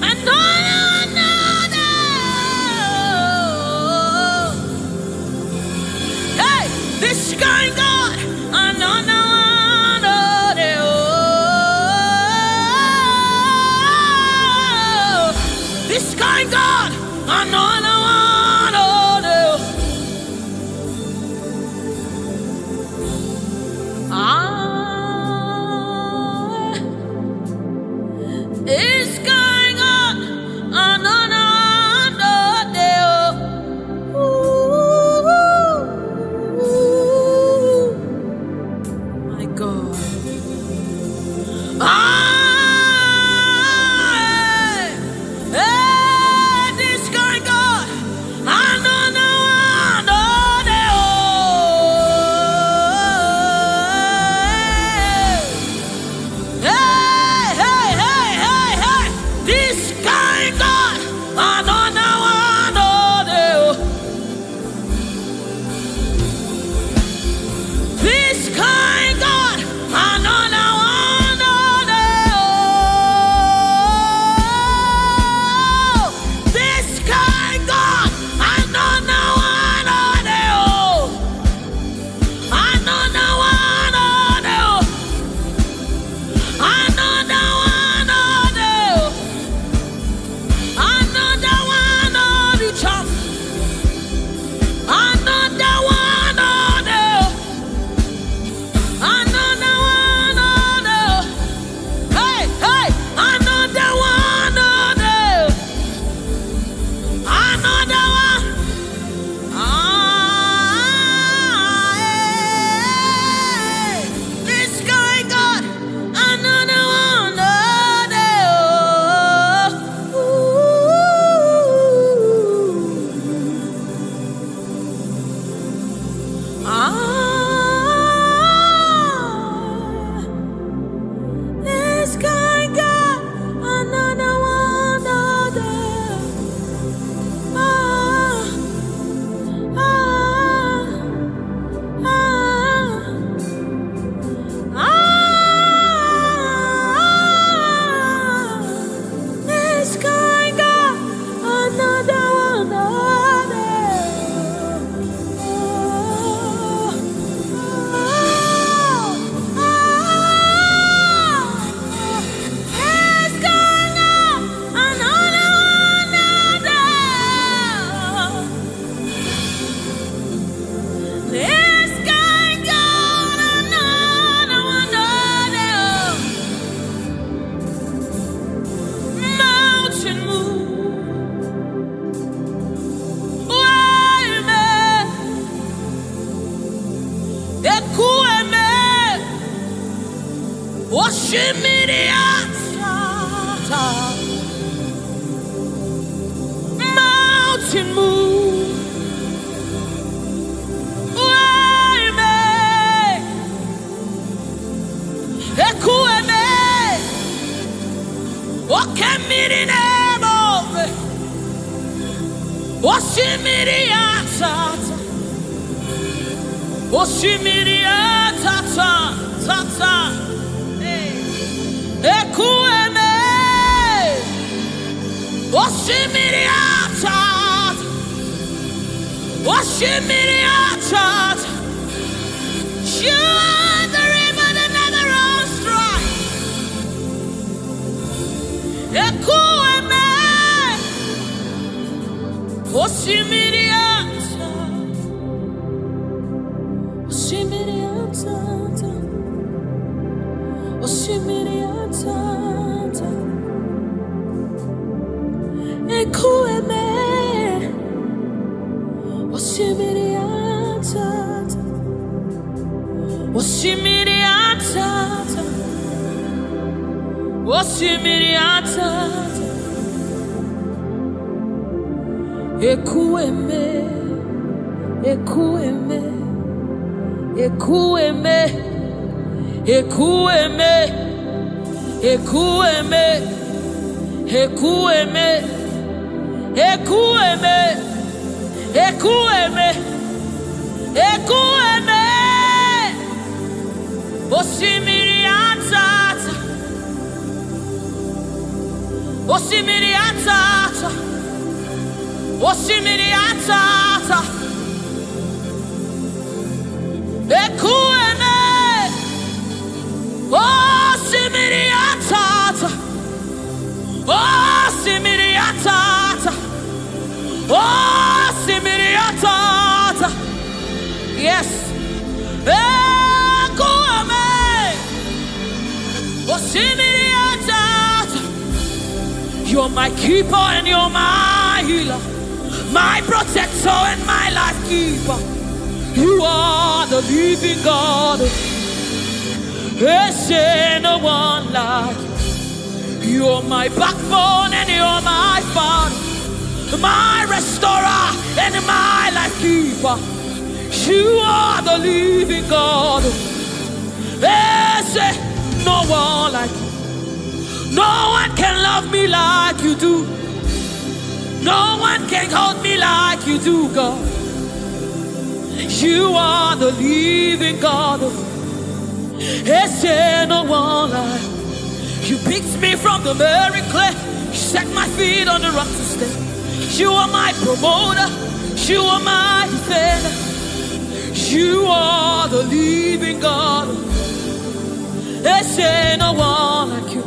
and another. Hey, this kind God, another one, oh, they oh. This kind God, another one, oh, they oh. It's going on, another one, oh, they oh. Mountain move. You are the river that never runs dry. Yes. You're my keeper and you're my healer, my protector and my life keeper. You are the living God. There's no one like you. You're my backbone and you're my father, my restorer and my life keeper. You are the living God. There's no one like you. No one can love me like you do. No one can hold me like you do, God. You are the living God. There's no one like you. Picked me from the very clay. You set my feet on the rock to stay. You are my promoter. You are my defender. You are the living God. There's no one like you.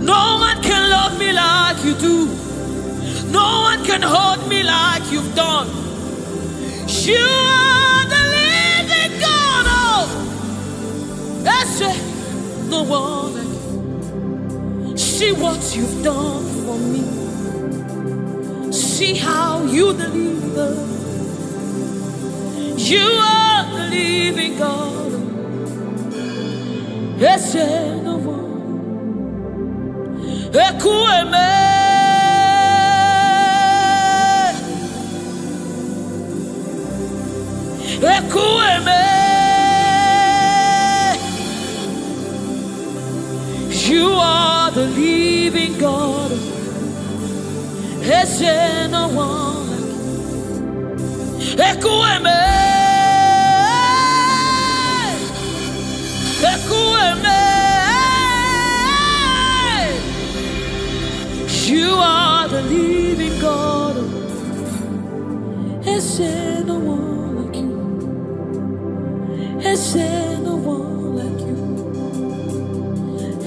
No one can love me like you do. No one can hold me like you've done. You are the living God. Oh, that's it. No one like you. See what you've done for me. See how you deliver. You are the living God. Yes, no one. Ekueme, ekueme. You are the living God. Yes, no one like you. Ekueme. You are the living God. Is there no one like you? Is there no one like you?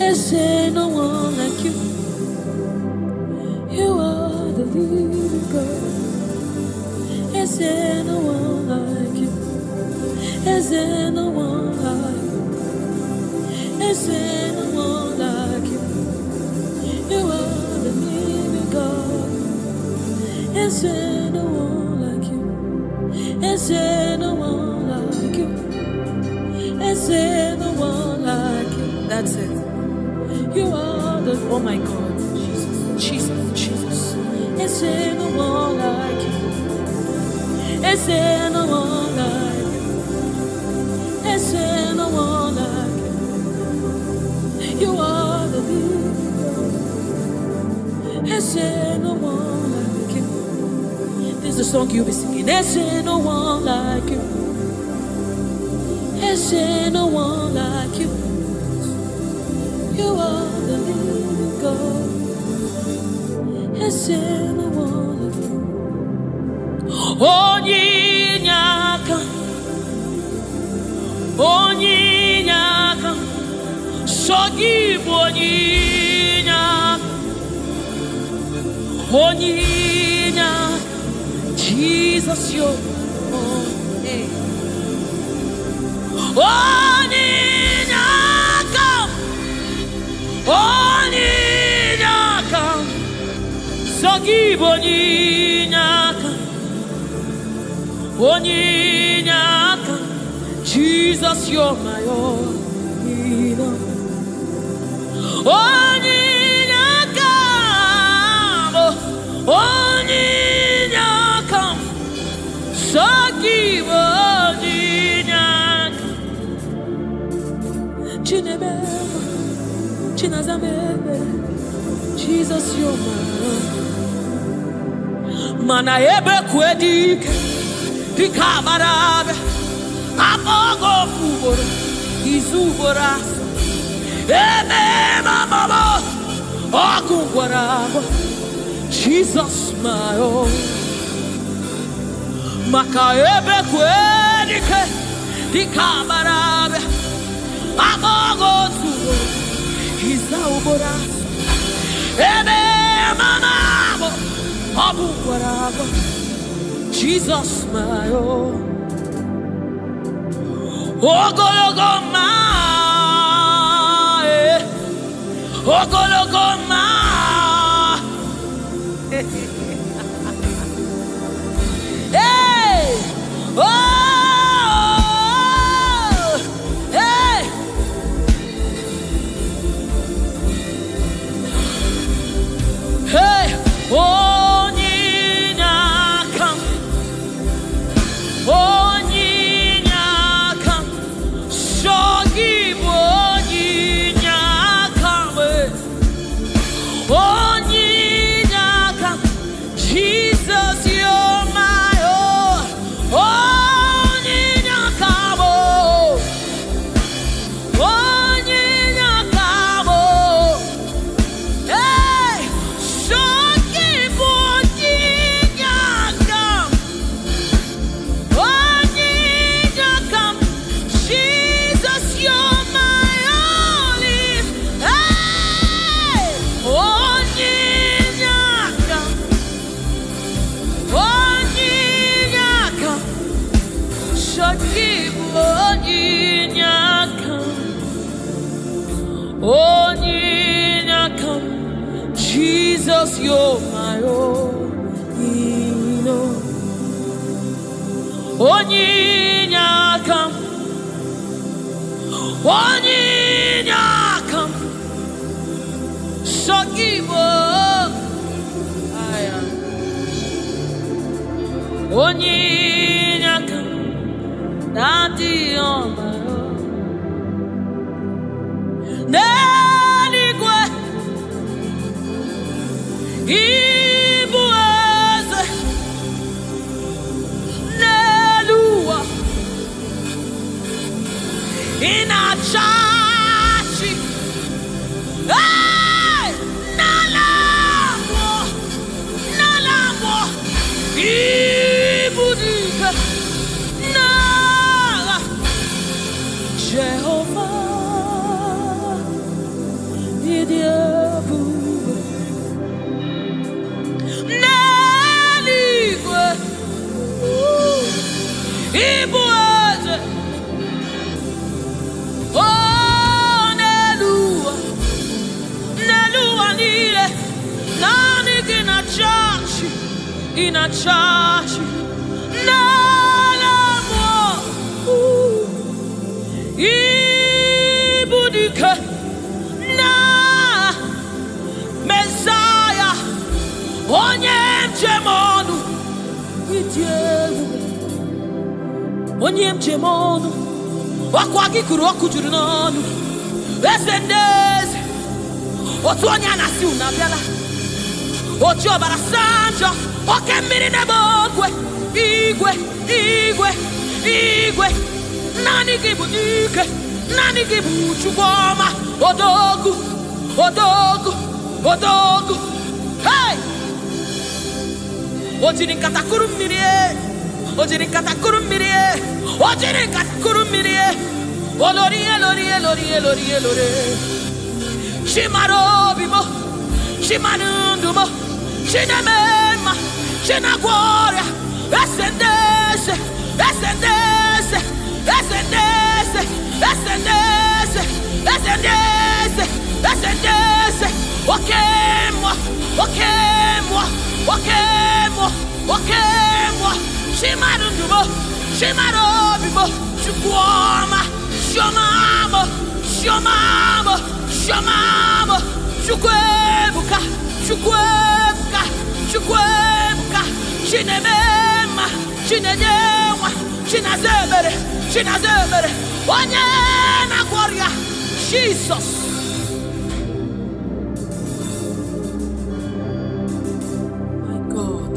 Is there no one like you? You are the living God. Is there no one like you? Is there no one like you? Is there no one like you? You are the living God. Is there no one like you? Is there no one like you? Is there no one like you? That's it. Oh my God, Jesus, Jesus, Jesus. Is there no one like you? Is there no one like you? Is there no one like you? You are the leader. Is there no one like you? This is the song you'll be singing. Is there no one like you? Is there no one like you? You are the living God. Is there no one like you? Onyinyaka, onyinyaka, sogibu onyinyaka, onyinyaka, Jesus yo, hey. Onyinyaka, onyinyaka, sogibu onyinyaka. Onyinyaka, Jesus, you're my own. Onyinyaka, onyinyaka, Saki onyinyaka, Chinebeba, Chinazamebe, Jesus, you're my own. Mana ebe kwedike. Dikabarabe, amogo fubora, izuboras, eme mama, ogungwarabo, Jesus my own. Makaebe kwedike, dikabarabe, amogo fubora, izuboras, eme mama, ogungwarabo. Jesus my own. Ogologoma, ogologoma. Hey, oh, hey. Hey, oh. Jesus, you're my own. Onyinyaka, onyinyaka, sogibo, aya, onyinyaka, daddy on my own. Neligwe, ibueze, nelua, inachachi, hey, nalamo, nalamo, ibudika, nala, Jehovah, idiabu. Ibueze, oh nelua, nelua nile, nani ina chachi, nalamo, ibudike, na, onye mjemono wakwa gị kuru ọkụ juru n'ọnụ eze ndị eze otu onye a na-asị unu abịala oji ọbara sanjọ oke mmiri n'ebe ogwe igwe igwe igwe naanị gị bụ dike naanị gị bụ Chukwu ọma odogwu odogwu odogwu hey o jiri nkata kuru mmiri o jiri nkata kuru mmiri o jiri nkata kuru mmiri olori elori elori elori elori chimara obi mo chimara ndụ mo chinemema chinagwa ọrịa esendeze esendeze esendeze esendeze esendeze esendeze okemwa okemwa okemwa okemwa chimara ndụ mo chimara obi mo Chukwu ọma Shomamo Shomamo Shomamo Chukwu ebuka Chukwu ebuka Chukwu ebuka chinemema chinedewa chinazebere chinazebere onye na-agwọ ọrịa Jesus. My God,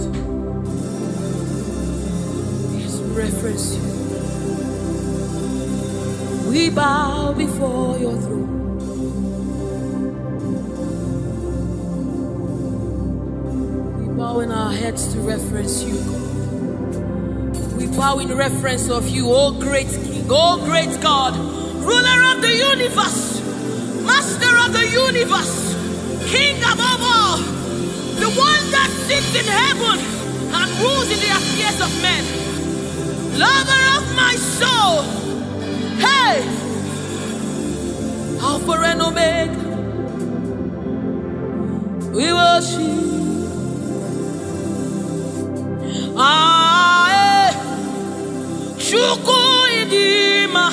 His reference you. We bow before your throne. We bow in our heads to reference you, God. We bow in reference of you, O great King, O great God, ruler of the universe, master of the universe, King above all, the one that sits in heaven and rules in the affairs of men, lover of my soul. Hey, Alpha and Omega, we worship. Chukwu idima,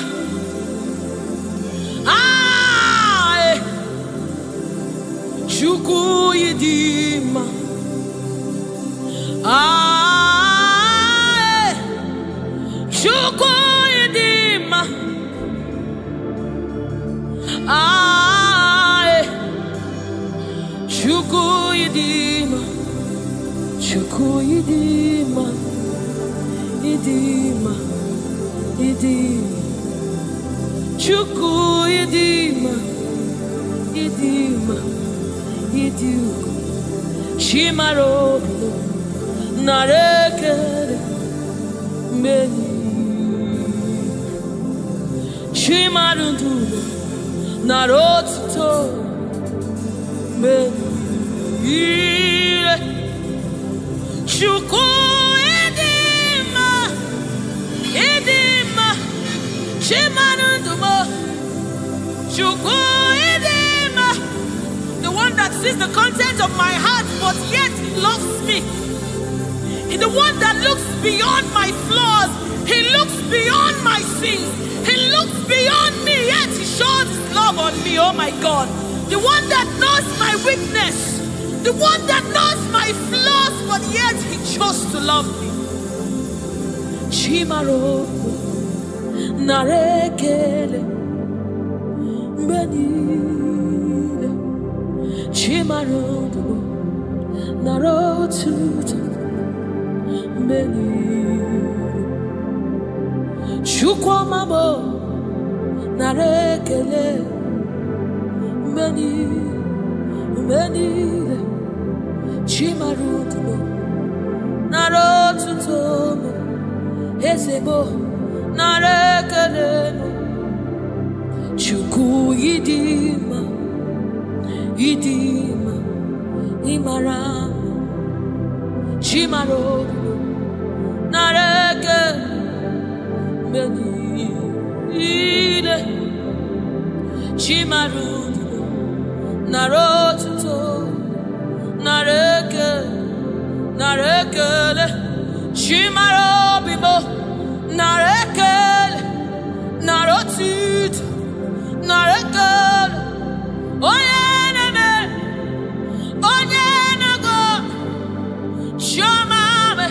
Chukwu idima, Chukwu idima. Chukwu idima, Chukwu idima, idima, idima. Chukwu idima, idima, idima. Chimaro narekere meni. Chimarundu narotuto meni. Chukwu idima, idima, chimanundumo. Chukwu idima, the one that sees the content of my heart, but yet loves me. He's the one that looks beyond my flaws. He looks beyond my sins. He looks beyond me, yet He shows His love on me. Oh my God. The one that knows my weakness, the one that knows my flaws, but yet He chose to love me. Chimaro narekele benile, Chimaro narotuto benile, Chukwamabo narekele benile, benile. Chimarudumo narotutomo ezebo narekeleno. Chukwu idima, idima, imarama. Chimarudumo nareke menile. Chimarudumo narotutomo nareke, narekele, chimaro bimo, narekele, narotit, narekele, oyeneme, oyenago, chomame,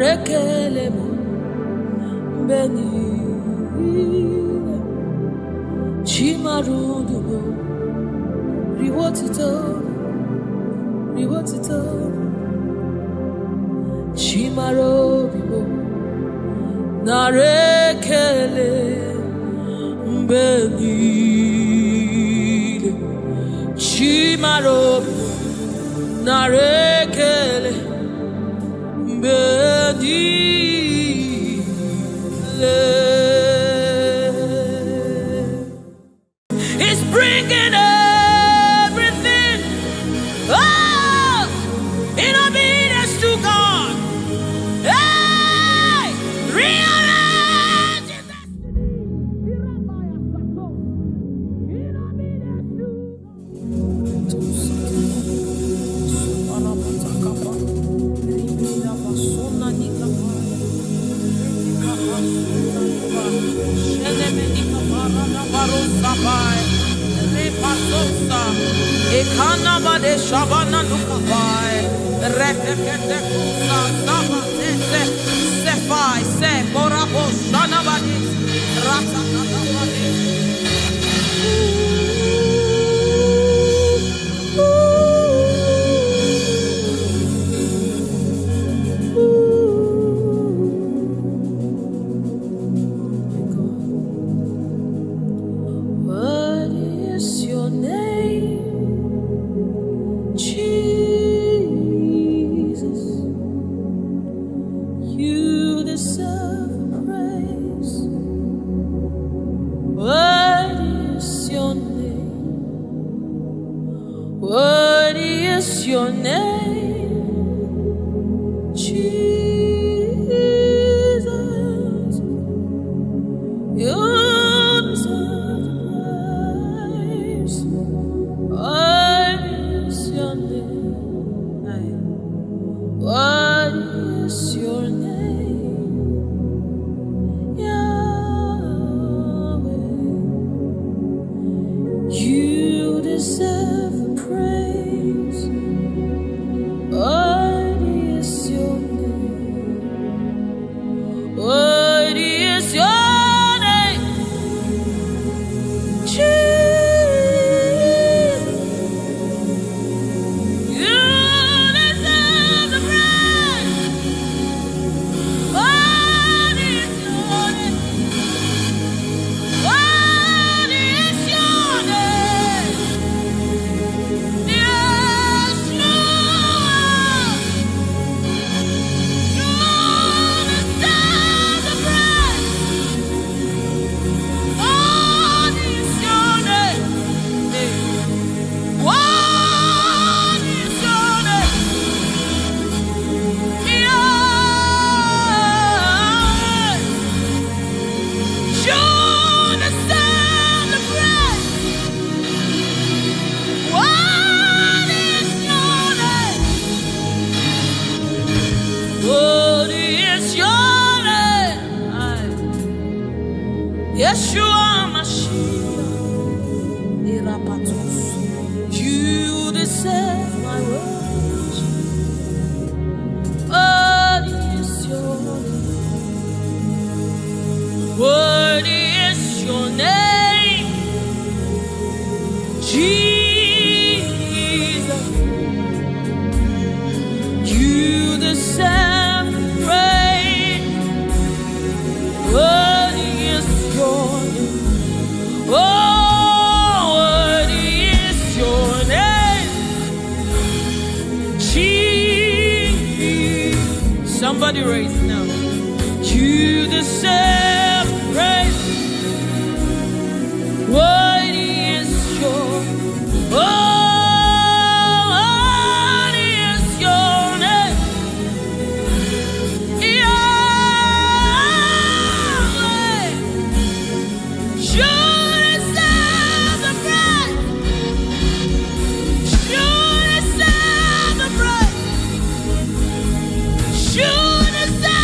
narekele mo beni chimarudu mo riwotito chimarobi mo narekele beni chimarobi narekele it's bringing everything in obedience to God. Hey, rearrange his destiny. In obedience to Ekanabade Shabana Nukabai, Rekete Kusa, Saba, Sefai, Se, Morabo, Shanabadi, Ratakabadi. What is your name? Jesus, you deserve praise. What is your name? What is your name? Jesus, you deserve praise. What is your name? What is your name? Yahweh, you deserve the praise. What is your name? What is your name? Jesus, you deserve the praise. What is your name? What is your name? Yeshua, you deserve the praise. What is your name? What is your name? Yahweh, you deserve the praise. What is your name? What is your name? Yeshua Mashiach, Irapatos. You deserve my worship. What is your name? What is your name? Jesus, you deserve praise. What is your name? Oh, what is your name? Jesus, somebody raise now. You deserve praise. What is your oh, what is your name? Yahweh, you deserve the praise. You deserve the praise. You deserve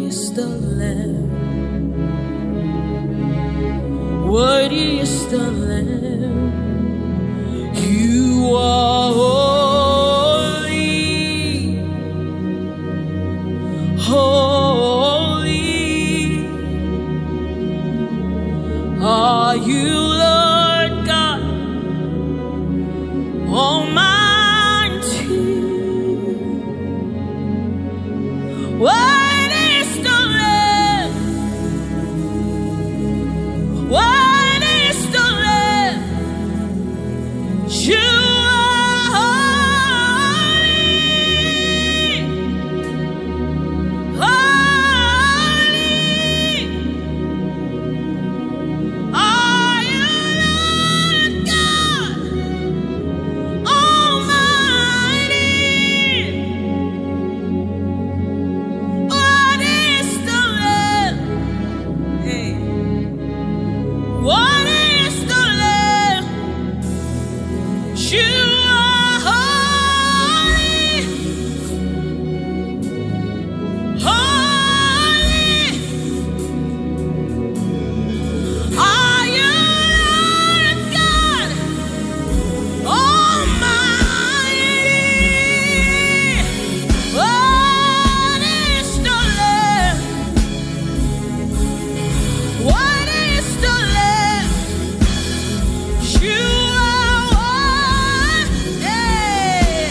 is the Lamb. Worthy is the Lamb. You are holy, holy. Are you Lord God Almighty? What is the Lamb? What is the Lamb? You are holy, holy. Are you Lord God Almighty? What is the Lamb? Hey. What is the Lamb? You are holy, holy. Are you Lord God Almighty? What is the Lamb? What is the Lamb? You are one. Hey.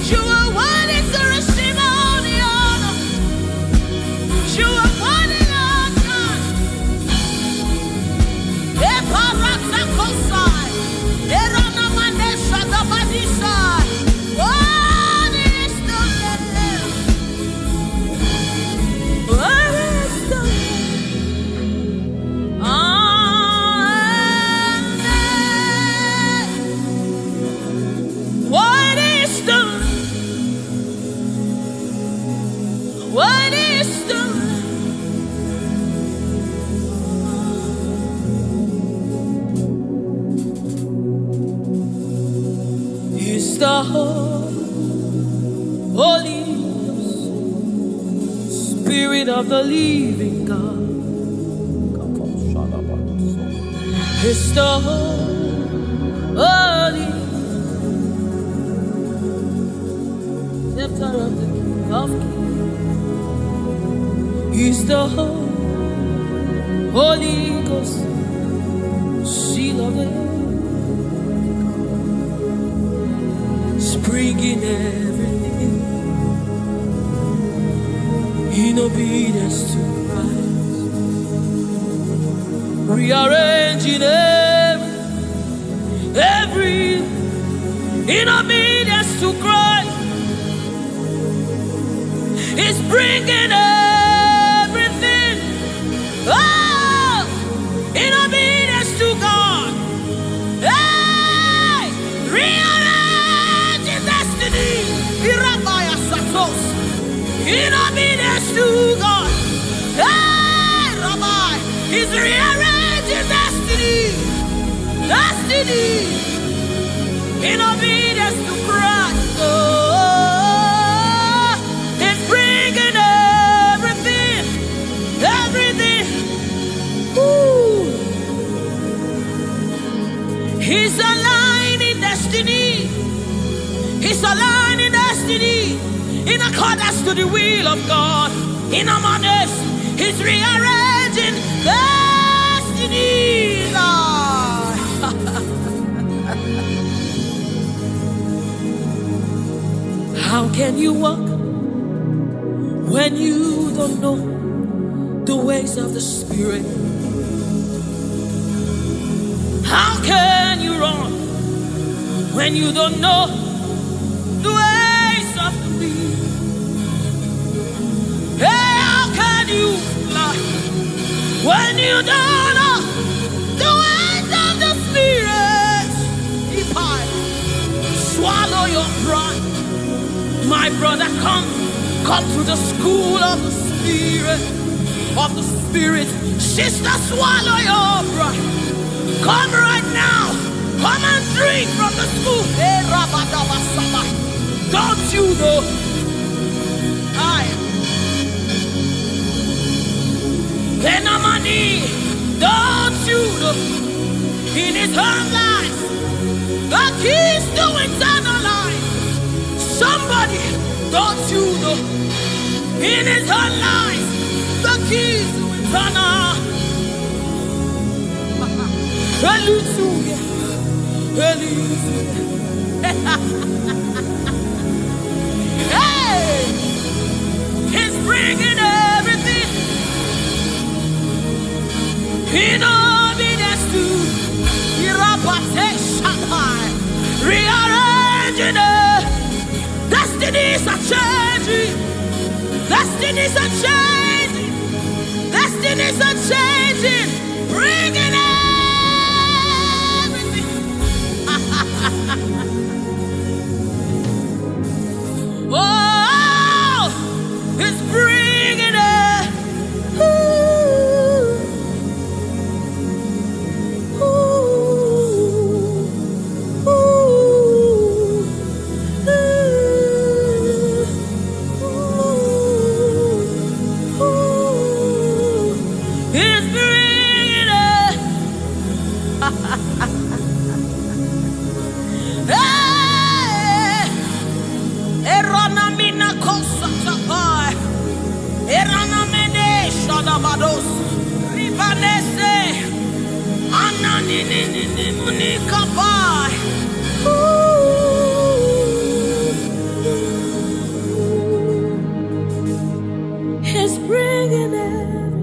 You are worthy to receive all the honor. You are worthy, Lord God. Eparakakosai. Eranamanesha-dabadisai. What is the Lamb? What is the Lamb? Amen. What is the What is the Is the Holy Spirit of the living God. Is the Holy Scepter of the King of Kings. Is the Holy Ghost, seal of the spring in everything, in obedience to Christ, rearranging every in obedience to Christ. It's bringing everything, oh, in obedience to God. Hey, rearrange your destiny. Irabaya Satos, in obedience to God. Hey, Rabbi, He's rearranging destiny, destiny, in obedience to Christ. Oh, it's bringing everything, everything. Ooh. He's aligning destiny. He's aligning destiny in accordance to the will of God. In Amanes, He's rearranging destiny. Lord. How can you walk when you don't know the ways of the Spirit? How can you run when you don't know the ways of the wind? Hey, how can you fly when you don't know the ways of the Spirit? If I swallow your pride, my brother, come to the school of the Spirit, Sister, swallow your pride. Come right now. Come and drink from the school. Hey, don't you know? in his own life, the keys to eternal life. Somebody, don't you know? In his own life, the keys to eternal. Hallelujah, hallelujah. Hey, he's bringing everything in obedience to rearranging it. Destinies are changing. Destinies are changing. Destinies are changing. Bringing everything. Oh, it's bringing it. He's bringing it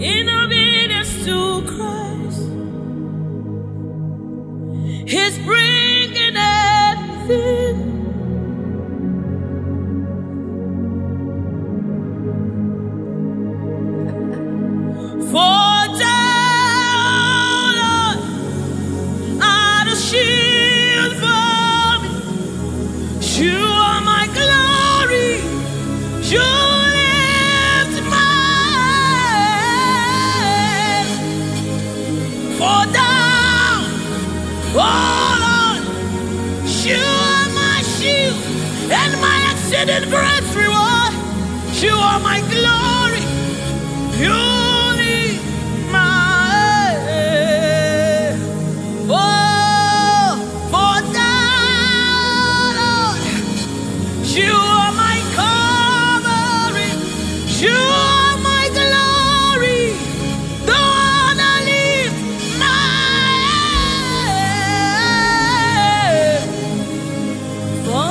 in obedience to Christ. He's bringing everything. For thou art a shield for me. You are my glory. You lift my head. For thou, oh Lord, you are my shield and my exceeding great reward. You are my glory. You lift my head. Oh, for thou, Lord, you are my covering. You are my glory. The one I lift my head. For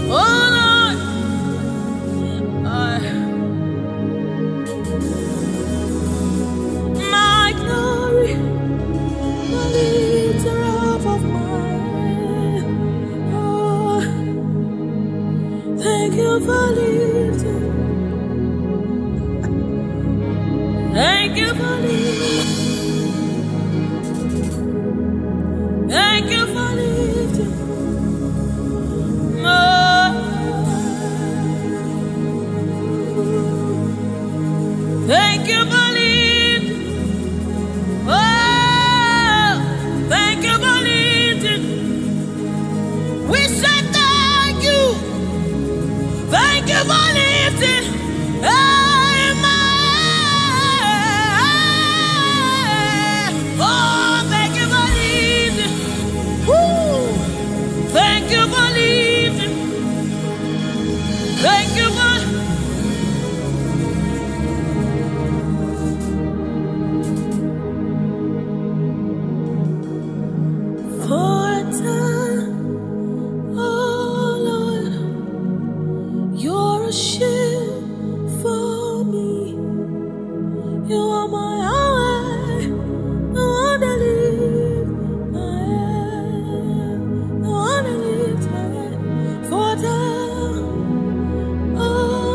oh Lord, my glory, the lifter up of my head. Oh, thank you for lifting. Thank you for lifting. Thank you for lifting. Thank you for lifting. Oh, thank you for lifting. We say thank you. Thank you for lifting. Hey, my head. Oh, thank you for lifting. Woo. Thank you for lifting. Thank you for for a time, oh Lord, you're a shield for me. You are my highway, the one that lifts my head, the one that lifts my head. For a time, oh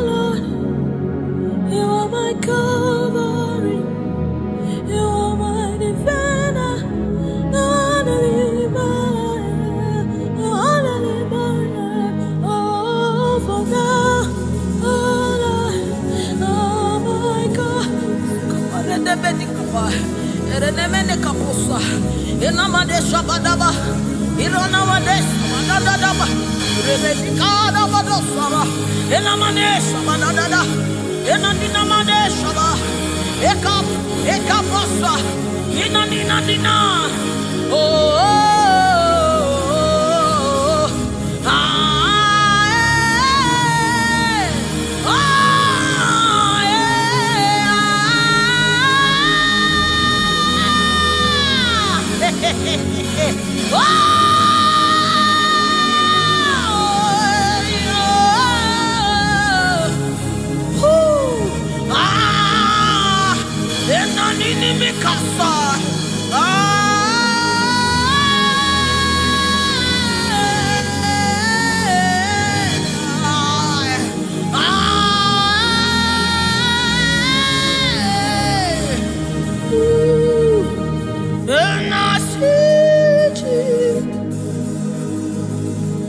Lord, you are my covering, you are my defender, the one that lifts my head, the one that lifts my head. Oh, for thou, oh Lord, oh my God. Enanina Madeshaba, Ekaposa, Inanina.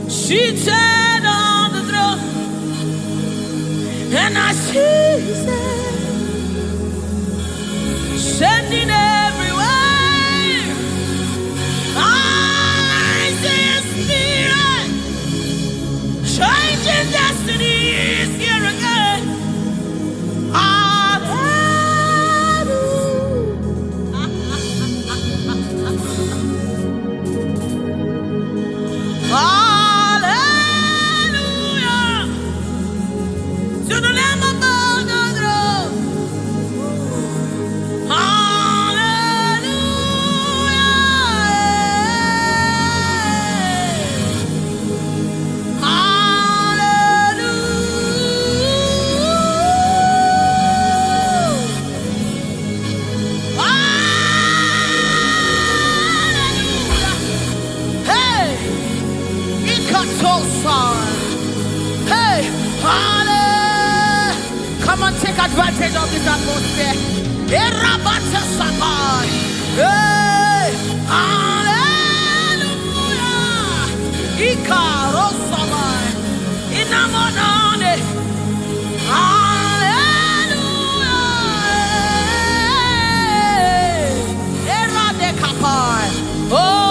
Seated on the throne, and I see His hand sending everywhere. I see His Spirit changing destinies here again. Hey, come on, take advantage of this atmosphere. Hey, hallelujah. Ikarosamai, inamonane. Hallelujah. Eradekapai. Oh.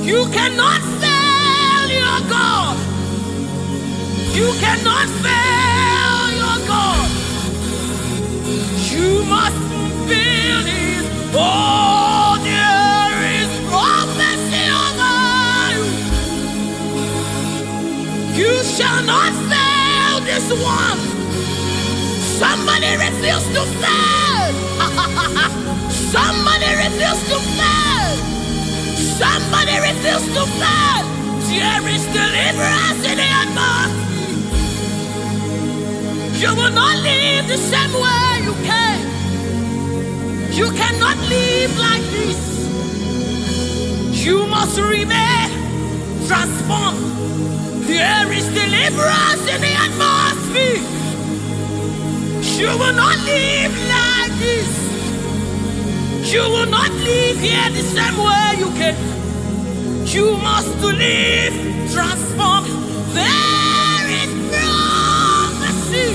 You cannot fail your God. You cannot fail your God. You must fulfill His. Oh, there is prophecy over you. You shall not fail this one. Somebody refuse to fail. Somebody refuse to fail. Somebody refuse to fail. There is deliverance in the atmosphere. You will not live the same way you came. You cannot live like this. You must remain transformed. There is deliverance in the atmosphere. You will not live like this. You will not live here the same way you came. You must live transformed. There is prophecy.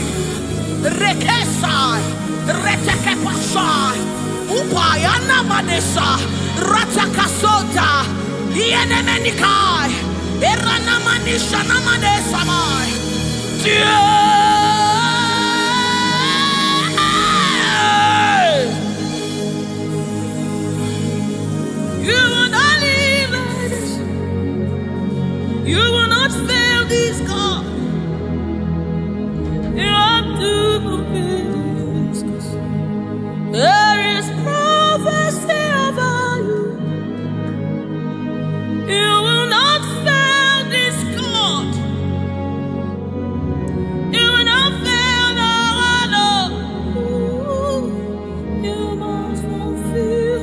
Rekesai, retekepashai, upayana manesa, ratakasota, ienemenikai, eranamanisha namanesa mai. You will not live like this. You will not fail this God. You have to fulfill this. There is prophecy about you. You will not fail this God. You will not fail the Lord. You must fulfill.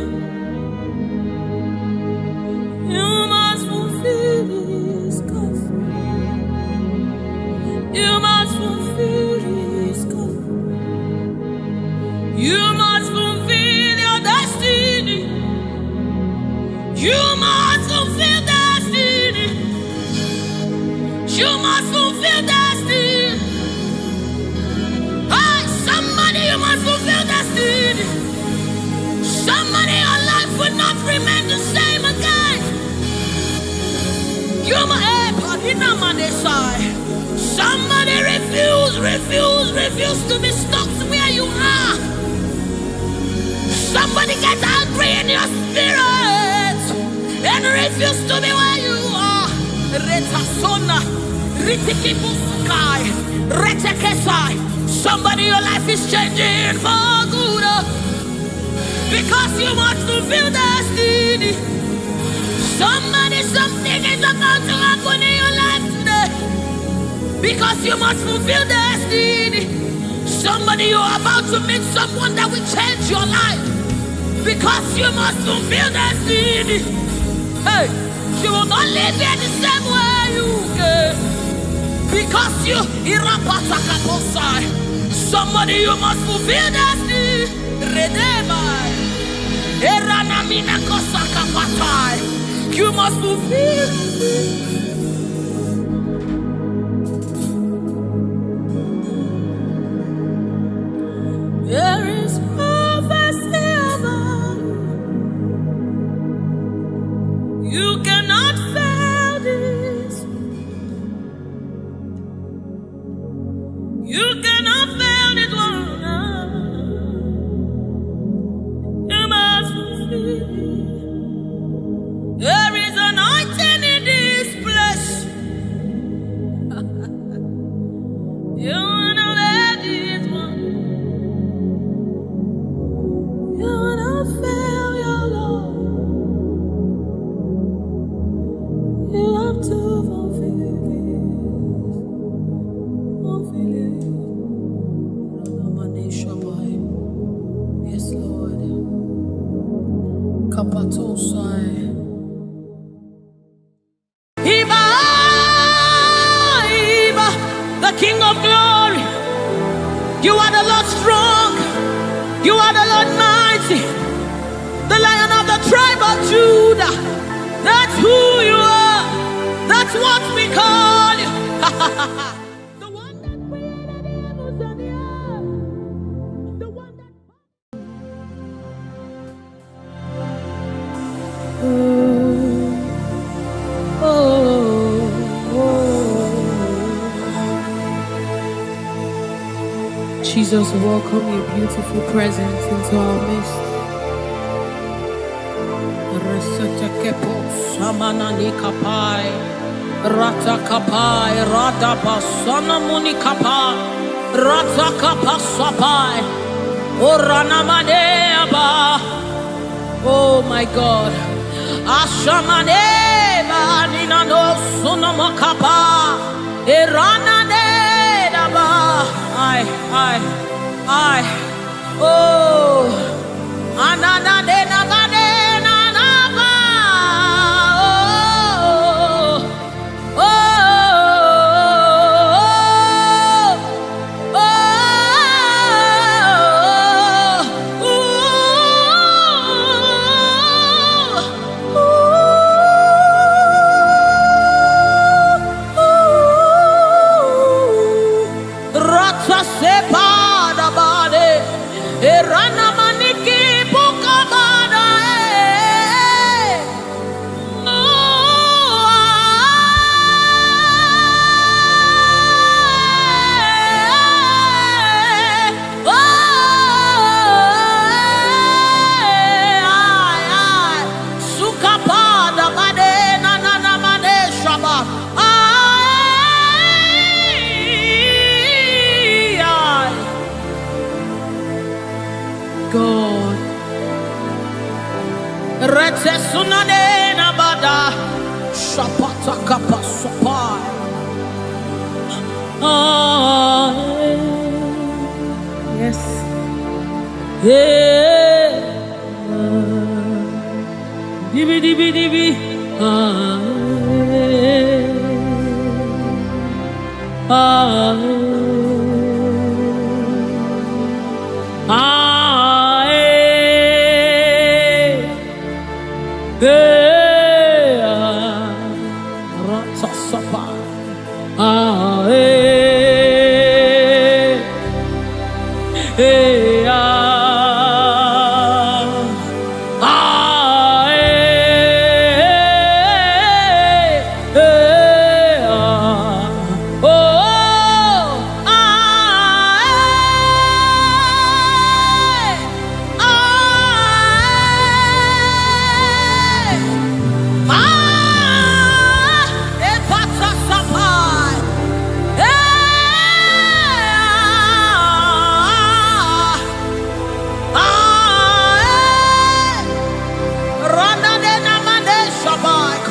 You must fulfill this God. You must fulfill this God. You must fulfill your destiny. You must fulfill destiny. You must fulfill destiny. Hey, somebody, you must fulfill destiny. Somebody, your life will not remain the same again. You must. Somebody refuse to be stuck where you are. Somebody get angry in your spirit and refuse to be where you are. Retasona, ritikibusukai, retekesai. Somebody, your life is changing for good because you must fulfill destiny. Somebody, something is about to happen in your life today because you must fulfill destiny. Somebody, you are about to meet someone that will change your life because you must fulfill destiny. Hey, you will not live here the same way you came because you irapatakaposai. Somebody, you must fulfill destiny. Redeemai. Eranamina kosakapatai. You must fulfill. There is prophecy about you. You cannot fail this. You cannot fail this one. You must fulfill. There is anointing in this place. You wanna let this one. You wanna fail your Lord. You have to fulfill it. Fulfill it. Yes, Lord. Kapatosai. The King of glory, you are the Lord strong, you are the Lord mighty, the Lion of the tribe of Judah. That's who you are, that's what we call you. The one that created the heavens and the earth, the one that... Jesus, welcome your beautiful presence into our midst. Samanani kapai, rata kapai, rada basana muni kapai, rata kapasapai, orana maneaba. Oh my God, ashamaneba ninano sunamakapa, erana nedaba. I, oh, anana de nabade nanaba, oh, oh. Erana maniki pukamada. Sukapada made na na na made shaba. God, rete sunane na bada, shapata kapa sopai. Yes, yeah. Dibi dibi dibi.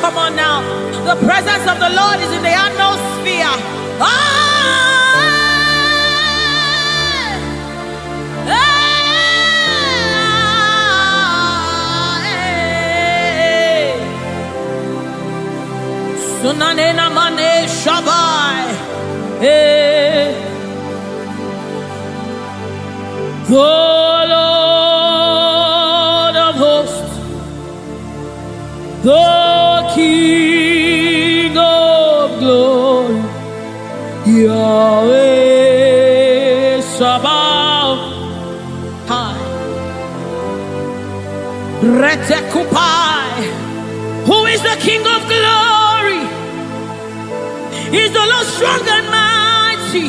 Come on now. The presence of the Lord is in the atmosphere. Sunanena mane shabai. The Lord of hosts, the King of glory, Yahweh Sabaoth. Retekupai. Who is the King of glory? He's the Lord strong and mighty.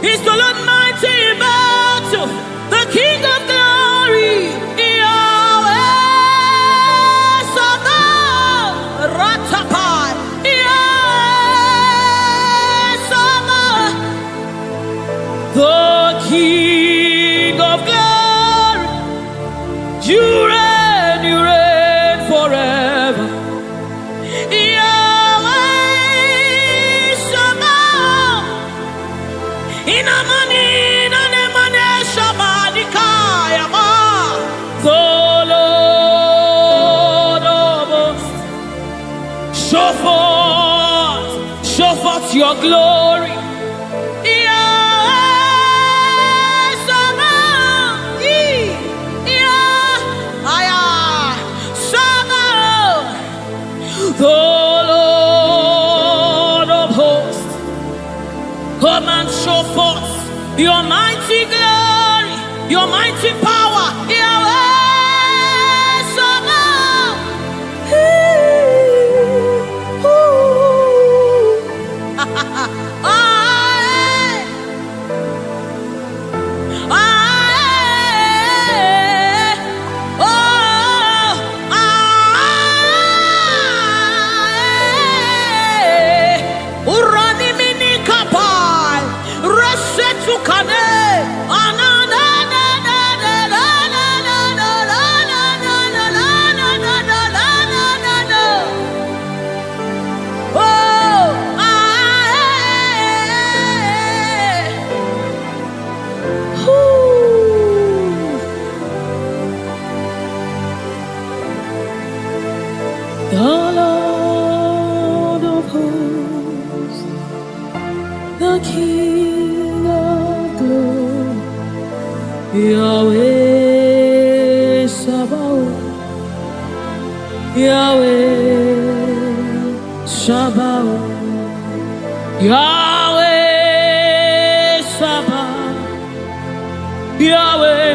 He's the Lord mighty in battle. The King of glory, Yahweh Sabaoth. Ratapai. Yahweh Sabaoth. The King of glory. You reign forever. Yahweh Sabaoth. Inamani nanemane shabadikaya ma. The Lord of hosts. Show forth your glory. The Lord of hosts, come and show forth your mighty glory, your mighty power, Yahweh Sabaoth. The Lord of hosts, the King of glory, Yahweh Sabaoth, Yahweh Sabaoth, Yahweh Sabaoth, Yahweh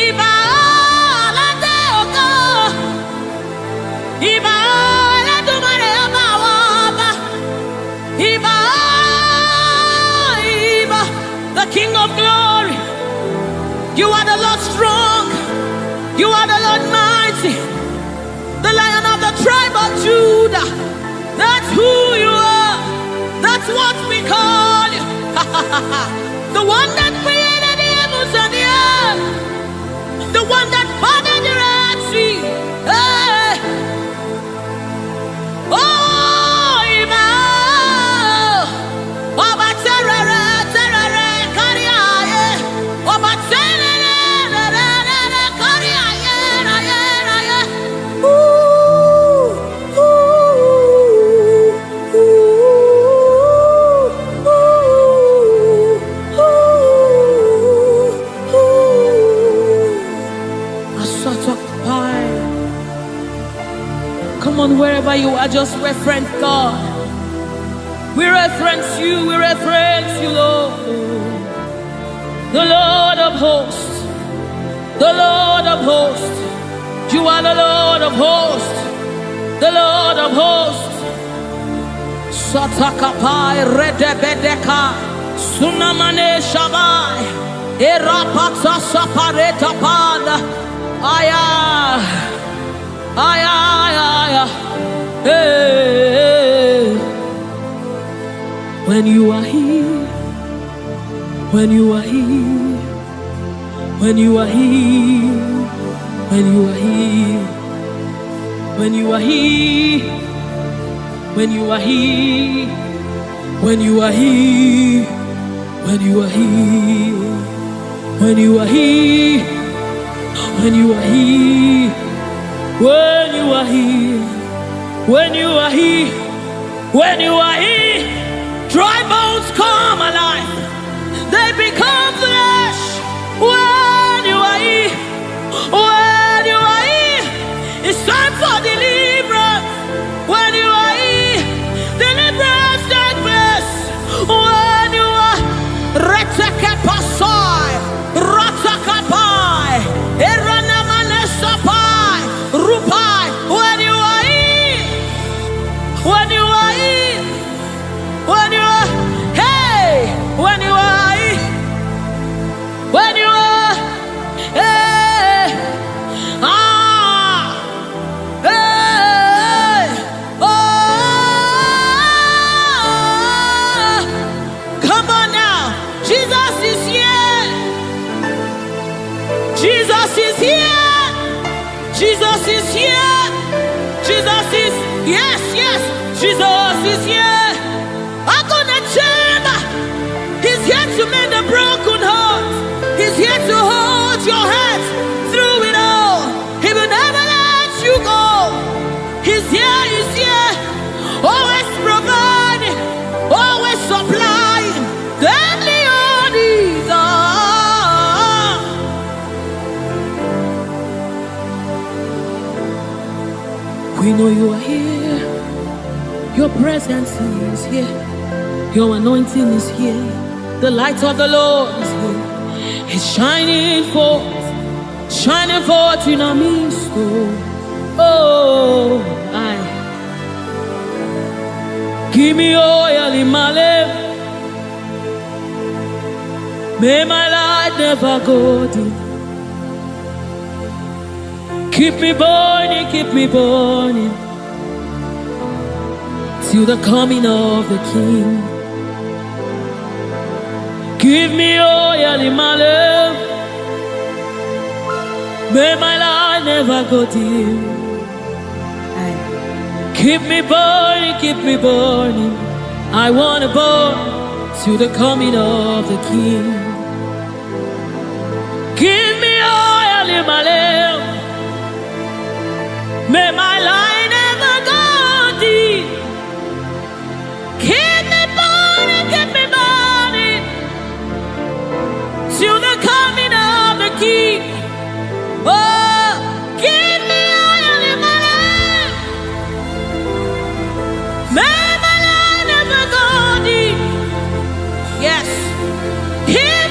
Iba late oko. Iba la dumare abawaba. Iba, Iba, the King of Glory. You are the Lord strong. You are the Lord mighty. The Lion of the tribe of Judah. That's who you are. That's what we call you. The one that created the heavens and the earth. The one that parted the Red Sea. Hey. Oh, Emmanuel. Oba terere, terere, kariaye. Oba terere, terere, kariaye, raye, raye. Ooh, ooh, ooh, ooh, ooh. A sort of pie. Come on, wherever you are, just reference God. We reference you, Lord. The Lord of hosts. The Lord of hosts. You are the Lord of hosts. The Lord of hosts. Satakapai redebedeka. Sunamane shabai. Erapata sapareta pada. Aya. Aya, aya, aya. Hey. When you are here, when you are here, when you are here, when you are here, when you are here, when you are here, when you are here, when you are here, when you are here, when you are here, when you are here, when you are here, when you are here, dry bones come alive. They become flesh. When you are here, when you are here, it's time for deliverance. When you are here, deliverance takes place. When you are retekepasai, ratakapai, eranamanesapai, rupai. When you are here, when you are here, when you are, hey, when you are here, when you are, hey, hey, oh, come on now, Jesus is here, Jesus is here, Jesus is here, Jesus is, yes, yes, Jesus is here. I'm gonna chamber. He's here to mend the broken heart. He's here to hold your hands through it all. He will never let you go. He's here, always providing, always supplying. Deadly all these are. We know you are here. Your presence is here. Your anointing is here. The light of the Lord is here. It's shining forth in our midst. Oh, I give me oil in my lamp. May my light never go dim. Keep me burning till the coming of the King. Give me oil in my lamp. May my light never go dim. Keep me burning. I wanna burn till the coming of the King. Give me oil in my lamp. May my light never go dim. Keep me burning till the coming of the King. Oh, give me oil in my lamp. May my light never go dim. Yes. Here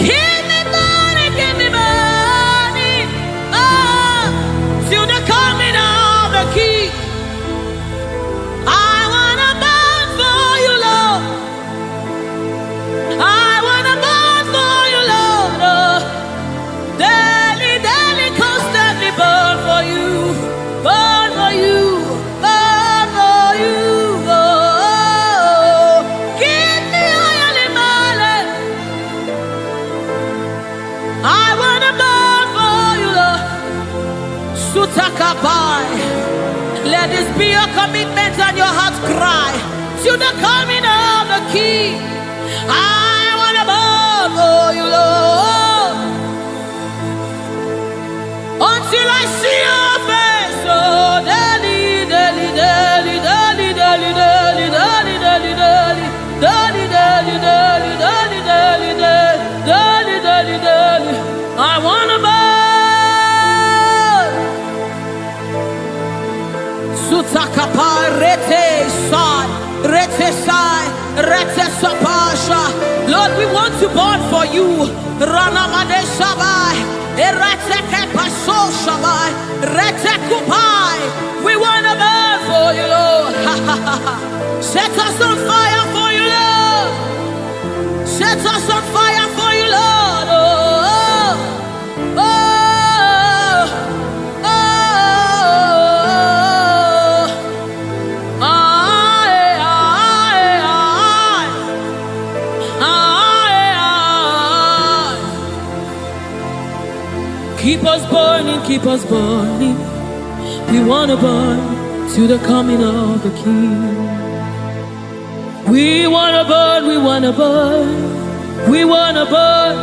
Keep me burning, oh, till the coming of the King. I wanna burn for you, Lord. I wanna burn for you, Lord. Oh, daily, daily, constantly burn for you, burn for you, burn for you. Oh, keep me oil in my lamp. I wanna burn for you, Lord. Sutakabai. Let this be your commitment and your heart cry to the coming of the King. I wanna burn for you, Lord, until I see your face. Oh, daily, daily, daily, daily, daily, daily, daily, daily, daily, daily, daily, daily, daily, daily, daily, daily, daily. I wanna burn. Sutakapa rete sai, rete sai, rete sapasha. Lord, we want to burn for you. Ranamade sabai, rete kepaso sabai, rete kupai. We wanna burn for you, Lord. Set us on fire for you, Lord. Set us on fire for you, Lord. Oh, oh, oh, oh. Keep us burning, keep us burning. We wanna burn to the coming of the King. We wanna burn, we wanna burn. We wanna burn,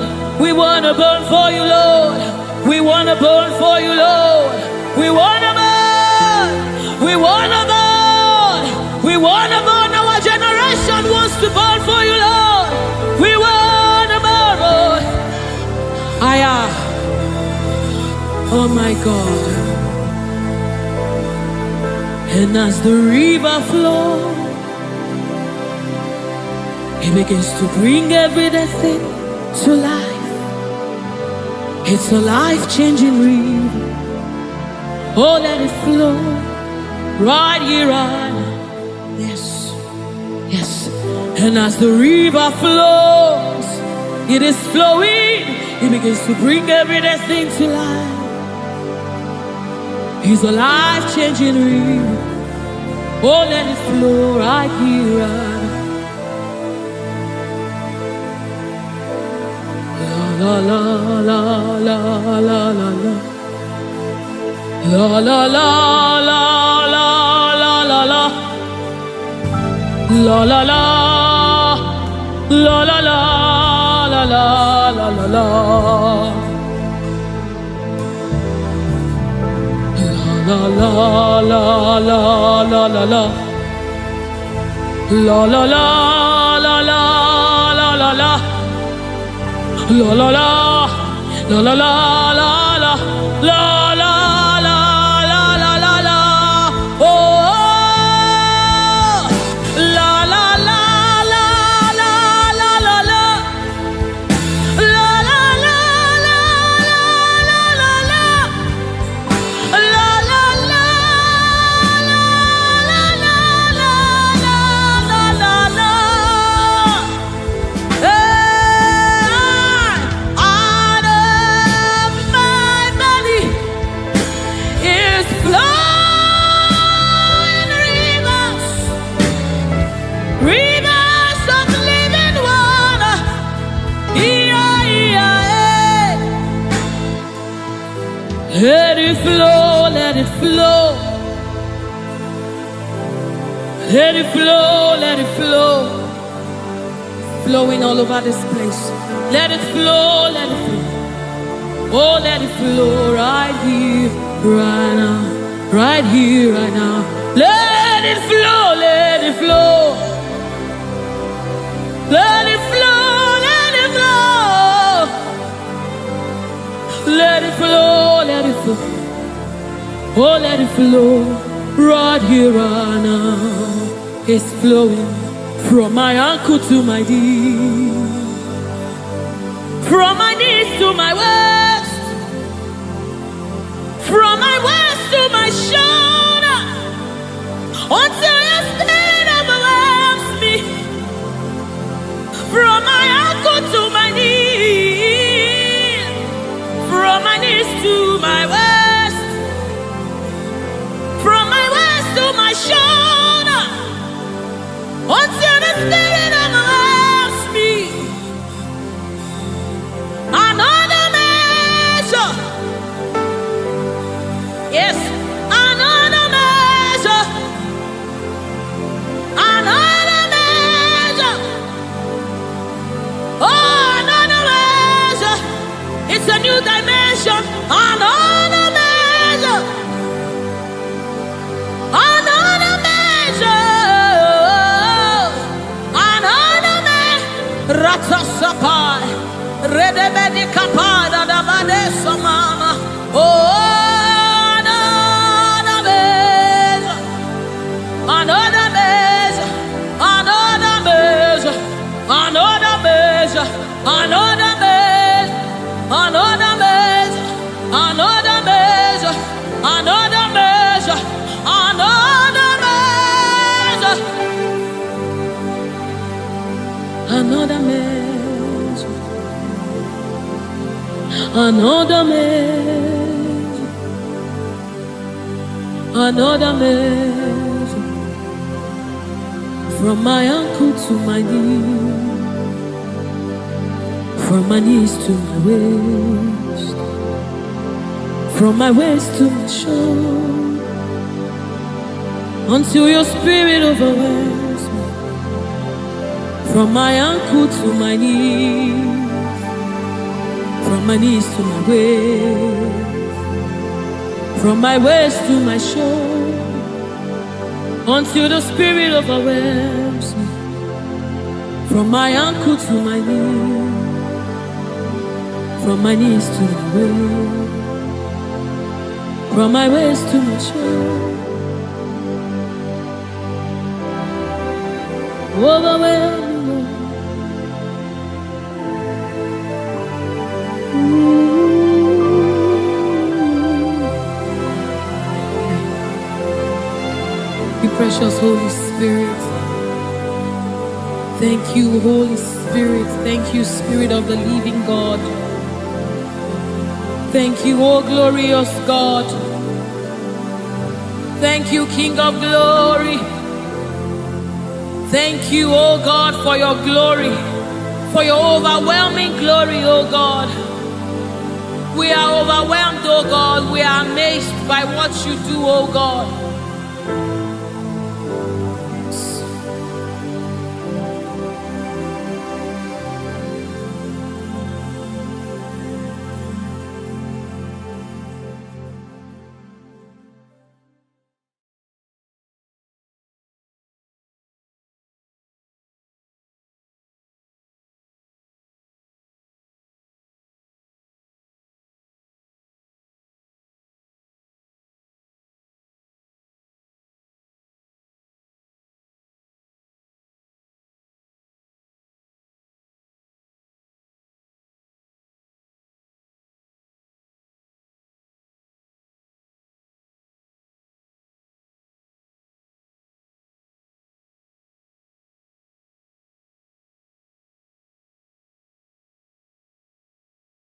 we wanna burn for you, Lord. We wanna burn for you, Lord. We wanna burn, we wanna burn. We wanna burn, our generation wants to burn for you, Lord. We wanna burn, Lord. Aya. Oh my God. And as the river flows, it begins to bring everything to life. It's a life-changing river. Oh, let it flow right here, right now. Yes, yes. And as the river flows, it is flowing. It begins to bring everything to life. It's a life-changing river. Oh, let it flow right here, right now. La la la la la la la. La la la la la la la la. La la la la la la la la la la la. La la la la la la la. La la la la la la la la. La la la la la la la la la la la la la la. Oh, la la la la la la la la. La la la la la la la. La la la la la la la la la. Out of my belly is flowing rivers, rivers of living water. Let it flow, let it flow. Let it flow, let it flow. Flowing all over this place. Let it flow, let it flow. Oh, let it flow right here, right now. Right here, right now. Let it flow, let it flow. Let it flow, let it flow. Let it flow, let it flow. Oh, let it flow right here, right now. It's flowing from my ankle to my knee. from my knees to my waist, from my waist to my shoulder, until your spirit overwhelms me, from my ankle to my knee, from my knees to my waist, from my waist to my shoulder, until the spirit overwhelms me. Another measure, yes, another measure, another measure, oh, another measure. It's a new dimension. Another measure, another measure, another measure. Ratasapai, redebedi kapada da vanessa mama. Oh, another measure, another measure, another measure, another measure, another measure, another measure, another measure, another measure, another measure, another measure, another measure, another measure, from my ankle to my knee, from my knees to my waist, from my waist to my shoulder, until your spirit overwhelms me, from my ankle to my knees, from my knees to my waist, from my waist to my shoulder, until the spirit overwhelms me, from my ankle to my knees, from my knees to my waist, from my waist to my shoulder, overwhelm me, Lord. Be precious Holy Spirit. Thank you, Holy Spirit. Thank you, Spirit of the living God. Thank you, oh glorious God. Thank you, King of glory. Thank you, oh God, for your glory, for your overwhelming glory, oh God. We are overwhelmed, oh God. We are amazed by what you do, oh God.